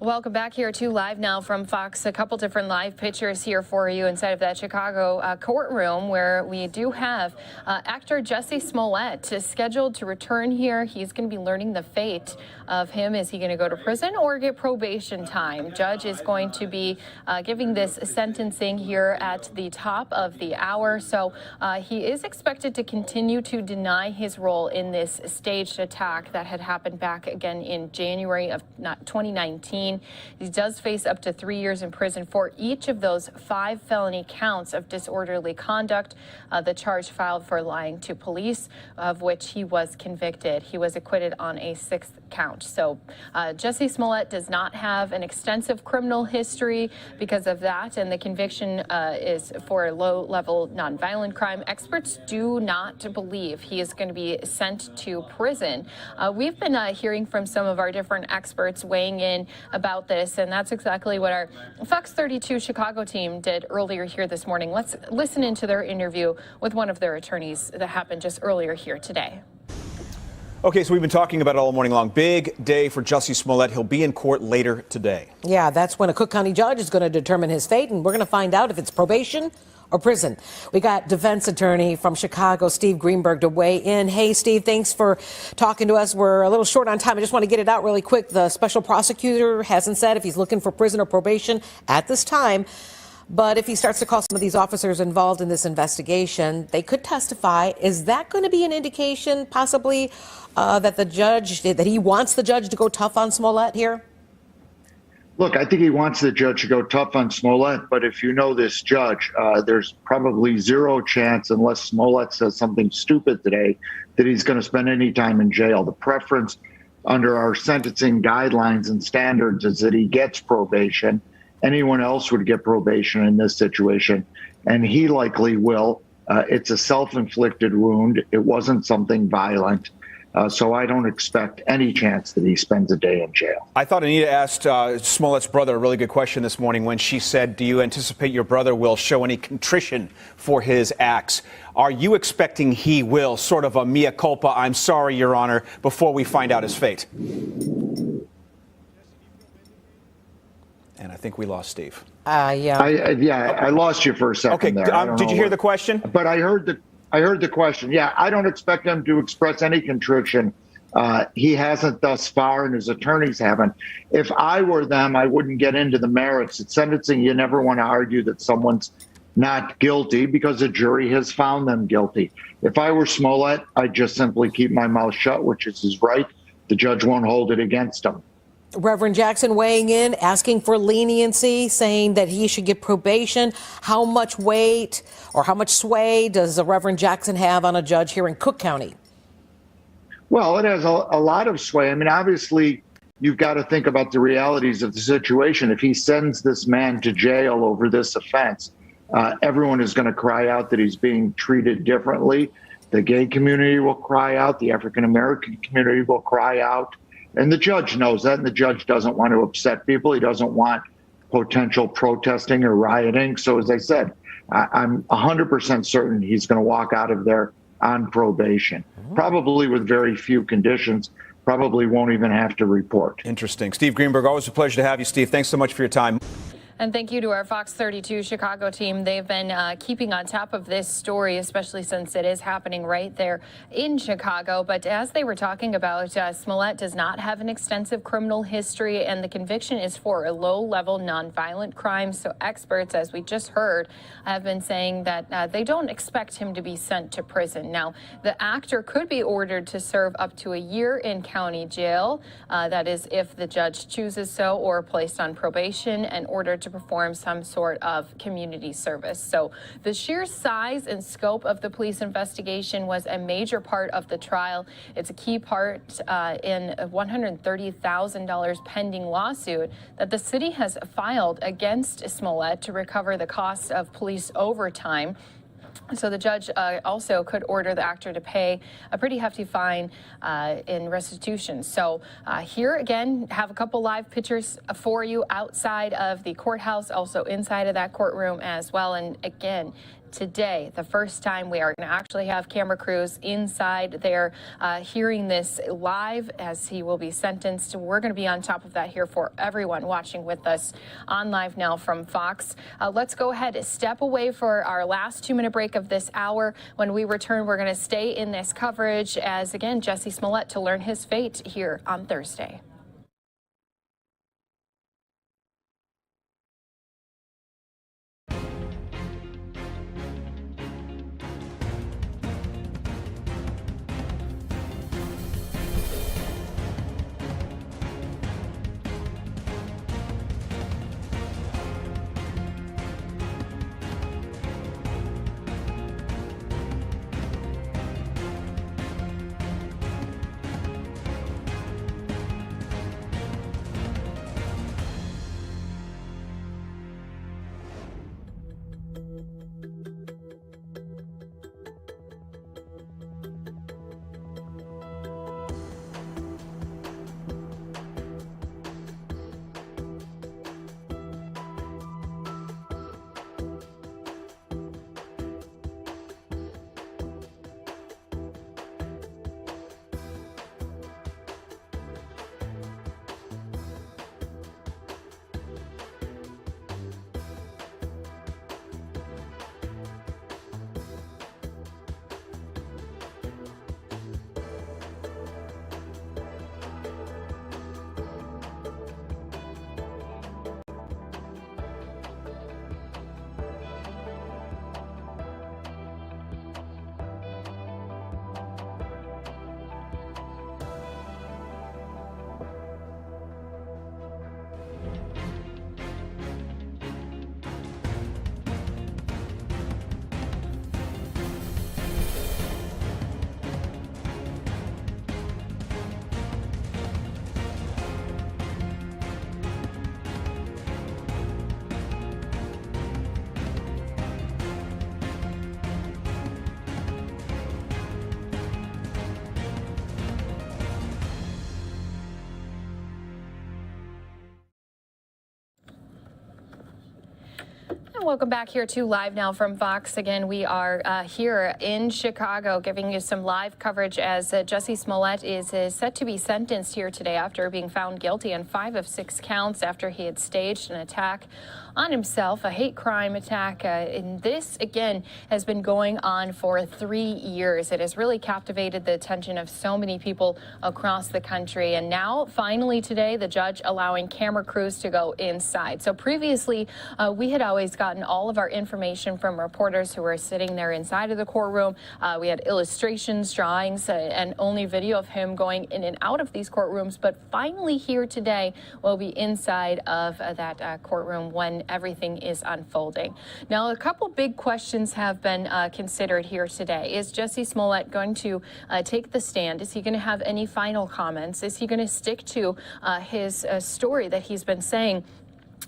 Welcome back here to Live Now from Fox. A couple different live pictures here for you inside of that Chicago courtroom where we do have actor Jussie Smollett scheduled to return here. He's going to be learning the fate of him. Is he going to go to prison or get probation time? Judge is going to be giving this sentencing here at the top of the hour. So he is expected to continue to deny his role in this staged attack that had happened back again in January of 2019. He does face up to 3 years in prison for each of those 5 felony counts of disorderly conduct. The charge filed for lying to police, of which he was convicted. He was acquitted on a 6th count. So Jussie Smollett does not have an extensive criminal history because of that, and the conviction is for a low-level nonviolent crime. Experts do not believe he is going to be sent to prison. We've been hearing from some of our different experts weighing in about this, and that's exactly what our Fox 32 Chicago team did earlier here this morning. Let's listen into their interview with one of their attorneys that happened just earlier here today. Okay, so we've been talking about it all morning long. Big day for Jussie Smollett. He'll be in court later today. Yeah, that's when a Cook County judge is going to determine his fate, and we're going to find out if it's probation or prison. We got defense attorney from Chicago, Steve Greenberg, to weigh in. Hey, Steve, thanks for talking to us. We're a little short on time. I just want to get it out really quick. The special prosecutor hasn't said if he's looking for prison or probation at this time. But if he starts to call some of these officers involved in this investigation, they could testify. Is that going to be an indication, possibly, that he wants the judge to go tough on Smollett here? Look, I think he wants the judge to go tough on Smollett, but if you know this judge, there's probably zero chance, unless Smollett says something stupid today, that he's going to spend any time in jail. The preference under our sentencing guidelines and standards is that he gets probation. Anyone else would get probation in this situation, and he likely will. It's a self-inflicted wound. It wasn't something violent. So I don't expect any chance that he spends a day in jail. I thought Anita asked Smollett's brother a really good question this morning when she said, do you anticipate your brother will show any contrition for his acts? Are you expecting he will, sort of a mea culpa, I'm sorry, Your Honor, before we find out his fate? And I think we lost Steve. Yeah. I lost you for a second there. Did you hear the question? But I heard the question. Yeah, I don't expect him to express any contrition. He hasn't thus far, and his attorneys haven't. If I were them, I wouldn't get into the merits. At sentencing, you never want to argue that someone's not guilty because the jury has found them guilty. If I were Smollett, I'd just simply keep my mouth shut, which is his right. The judge won't hold it against him. Reverend Jackson weighing in, asking for leniency, saying that he should get probation. How much weight or how much sway does Reverend Jackson have on a judge here in Cook County? Well, it has a lot of sway. I mean, obviously, you've got to think about the realities of the situation. If he sends this man to jail over this offense, everyone is going to cry out that he's being treated differently. The gay community will cry out. The African-American community will cry out. And the judge knows that, and the judge doesn't want to upset people. He doesn't want potential protesting or rioting. So as I said, I'm 100% certain he's going to walk out of there on probation, probably with very few conditions, probably won't even have to report. Interesting. Steve Greenberg, always a pleasure to have you, Steve. Thanks so much for your time. And thank you to our Fox 32 Chicago team. They've been keeping on top of this story, especially since it is happening right there in Chicago. But as they were talking about, Smollett does not have an extensive criminal history, and the conviction is for a low-level nonviolent crime. So experts, as we just heard, have been saying that they don't expect him to be sent to prison. Now, the actor could be ordered to serve up to a year in county jail. That is if the judge chooses so, or placed on probation and ordered to perform some sort of community service. So the sheer size and scope of the police investigation was a major part of the trial. It's a key part in a $130,000 pending lawsuit that the city has filed against Smollett to recover the cost of police overtime. So the judge also could order the actor to pay a pretty hefty fine in restitution. So here again, have a couple live pictures for you outside of the courthouse, also inside of that courtroom as well. And again, today, the first time we are going to actually have camera crews inside there hearing this live as he will be sentenced. We're going to be on top of that here for everyone watching with us on Live Now from Fox. Let's go ahead, step away for our last 2-minute break of this hour. When we return, we're going to stay in this coverage as, again, Jussie Smollett to learn his fate here on Thursday. Welcome back here to Live Now from Fox. Again, we are here in Chicago giving you some live coverage as Jussie Smollett is set to be sentenced here today after being found guilty on 5 of 6 counts after he had staged an attack on himself, a hate crime attack. And this, again, has been going on for 3 years. It has really captivated the attention of so many people across the country. And now, finally today, the judge allowing camera crews to go inside. So previously, we had always gotten all of our information from reporters who were sitting there inside of the courtroom. We had illustrations, drawings, and only video of him going in and out of these courtrooms. But finally here today, we'll be inside of that courtroom when everything is unfolding. Now, a couple big questions have been considered here today. Is Jussie Smollett going to take the stand? Is he going to have any final comments? Is he going to stick to his story that he's been saying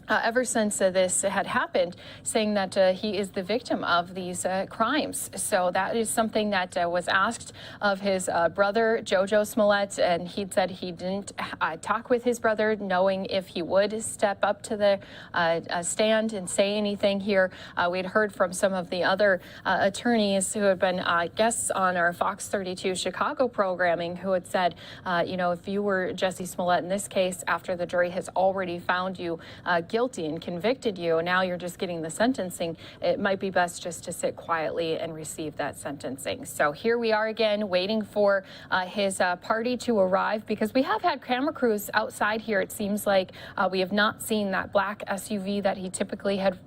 ever since this had happened, saying that he is the victim of these crimes? So that is something that was asked of his brother, Jojo Smollett, and he said he didn't talk with his brother, knowing if he would step up to the stand and say anything here. We'd heard from some of the other attorneys who had been guests on our Fox 32 Chicago programming who had said, you know, if you were Jussie Smollett in this case, after the jury has already found you guilty and convicted you, now you're just getting the sentencing, it might be best just to sit quietly and receive that sentencing. So here we are again, waiting for his party to arrive, because we have had camera crews outside here. It seems like we have not seen that black SUV that he typically had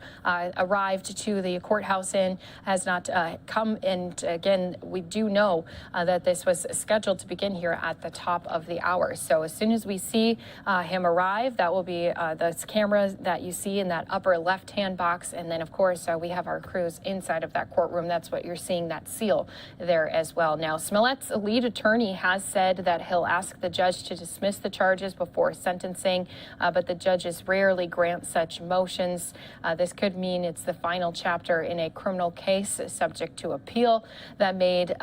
arrived to the courthouse in, has not come. And again, we do know that this was scheduled to begin here at the top of the hour. So as soon as we see him arrive, that will be the cameras that you see in that upper left-hand box. And then, of course, we have our crews inside of that courtroom. That's what you're seeing, that seal there as well. Now, Smollett's lead attorney has said that he'll ask the judge to dismiss the charges before sentencing, but the judges rarely grant such motions. This could mean it's the final chapter in a criminal case subject to appeal that made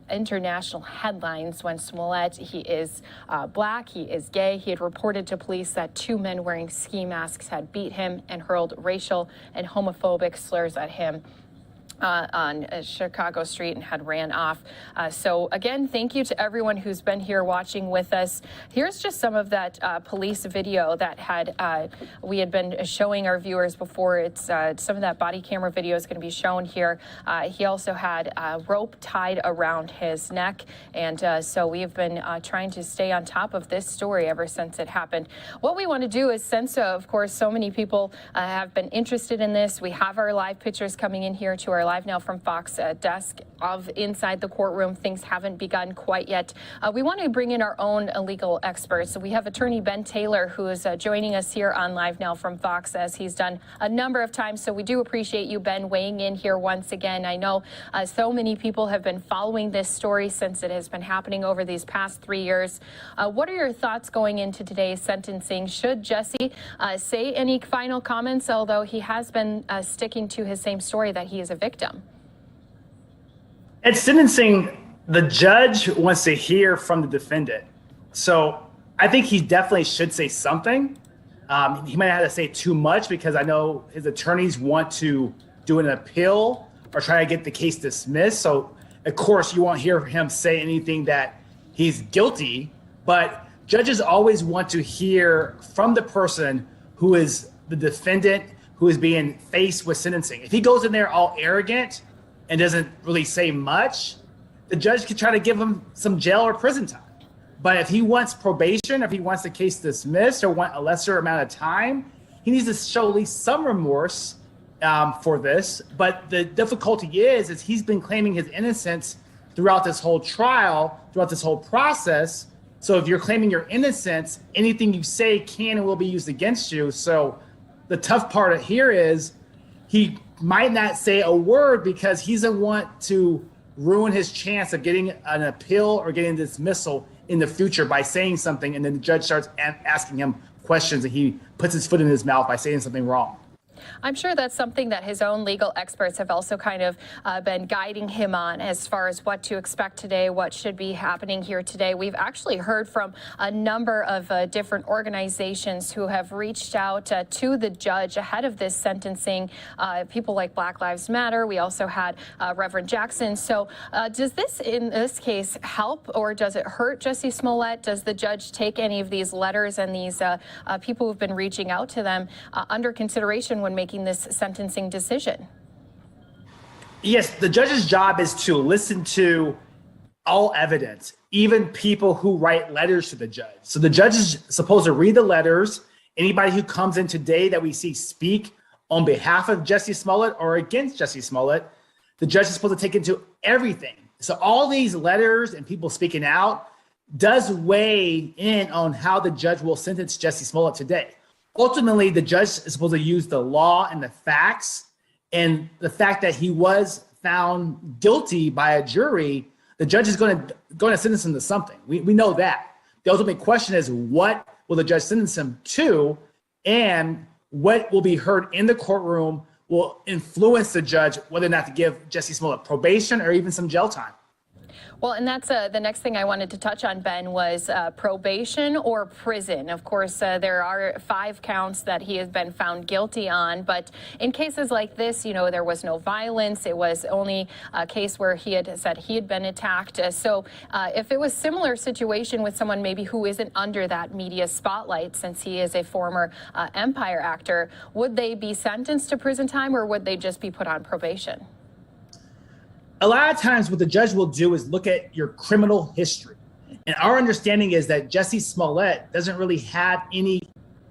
international headlines when Smollett, he is black, he is gay. He had reported to police that 2 men wearing ski masks had beat him and hurled racial and homophobic slurs at him. on Chicago Street and had ran off. So again, thank you to everyone who's been here watching with us. Here's just some of that police video that we had been showing our viewers before. It's some of that body camera video is going to be shown here. He also had a rope tied around his neck, and so we've been trying to stay on top of this story ever since it happened. What we want to do is, since of course so many people have been interested in this, we have our live pictures coming in here to our LiveNOW from Fox desk of inside the courtroom. Things haven't begun quite yet. We want to bring in our own legal experts. So we have attorney Ben Taylor, who is joining us here on LiveNOW from Fox, as he's done a number of times. So we do appreciate you, Ben, weighing in here once again. I know so many people have been following this story since it has been happening over these past 3 years. What are your thoughts going into today's sentencing? Should Jussie say any final comments, although he has been sticking to his same story that he is a victim? At sentencing, the judge wants to hear from the defendant. So I think he definitely should say something. He might not have to say too much, because I know his attorneys want to do an appeal or try to get the case dismissed. So of course you won't hear him say anything that he's guilty, but judges always want to hear from the person who is the defendant, who is being faced with sentencing. If he goes in there all arrogant and doesn't really say much, the judge could try to give him some jail or prison time. But if he wants probation, if he wants the case dismissed or want a lesser amount of time, he needs to show at least some remorse for this. But the difficulty is he's been claiming his innocence throughout this whole trial, throughout this whole process. So if you're claiming your innocence, anything you say can and will be used against you. So the tough part here is he might not say a word because he doesn't want to ruin his chance of getting an appeal or getting dismissal in the future by saying something, and then the judge starts asking him questions and he puts his foot in his mouth by saying something wrong. I'm sure that's something that his own legal experts have also kind of been guiding him on, as far as what to expect today, what should be happening here today. We've actually heard from a number of different organizations who have reached out to the judge ahead of this sentencing, people like Black Lives Matter. We also had Reverend Jackson. So does this, in this case, help or does it hurt Jussie Smollett? Does the judge take any of these letters and these people who've been reaching out to them under consideration when making this sentencing decision? Yes, the judge's job is to listen to all evidence, even people who write letters to the judge. So the judge is supposed to read the letters. Anybody who comes in today that we see speak on behalf of Jussie Smollett or against Jussie Smollett, the judge is supposed to take into everything. So all these letters and people speaking out does weigh in on how the judge will sentence Jussie Smollett today. Ultimately, the judge is supposed to use the law and the facts, and the fact that he was found guilty by a jury, the judge is going to sentence him to something. We know that. The ultimate question is, what will the judge sentence him to, and what will be heard in the courtroom will influence the judge whether or not to give Jussie Smollett probation or even some jail time. Well, and that's the next thing I wanted to touch on, Ben, was probation or prison. Of course, there are 5 counts that he has been found guilty on. But in cases like this, you know, there was no violence. It was only a case where he had said he had been attacked. So if it was similar situation with someone maybe who isn't under that media spotlight, since he is a former Empire actor, would they be sentenced to prison time or would they just be put on probation? A lot of times what the judge will do is look at your criminal history. And our understanding is that Jussie Smollett doesn't really have any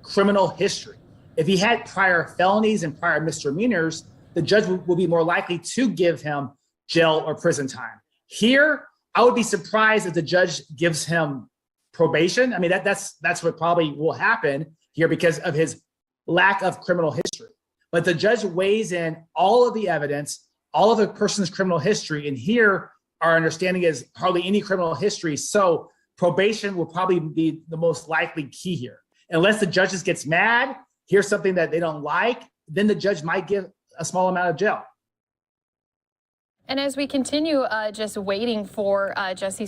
criminal history. If he had prior felonies and prior misdemeanors, the judge will be more likely to give him jail or prison time. Here, I would be surprised if the judge gives him probation. I mean, that's what probably will happen here because of his lack of criminal history. But the judge weighs in all of the evidence, all of the person's criminal history, and here our understanding is hardly any criminal history, so probation will probably be the most likely key here. Unless the judge just gets mad, here's something that they don't like, then the judge might give a small amount of jail. And as we continue just waiting for Jussie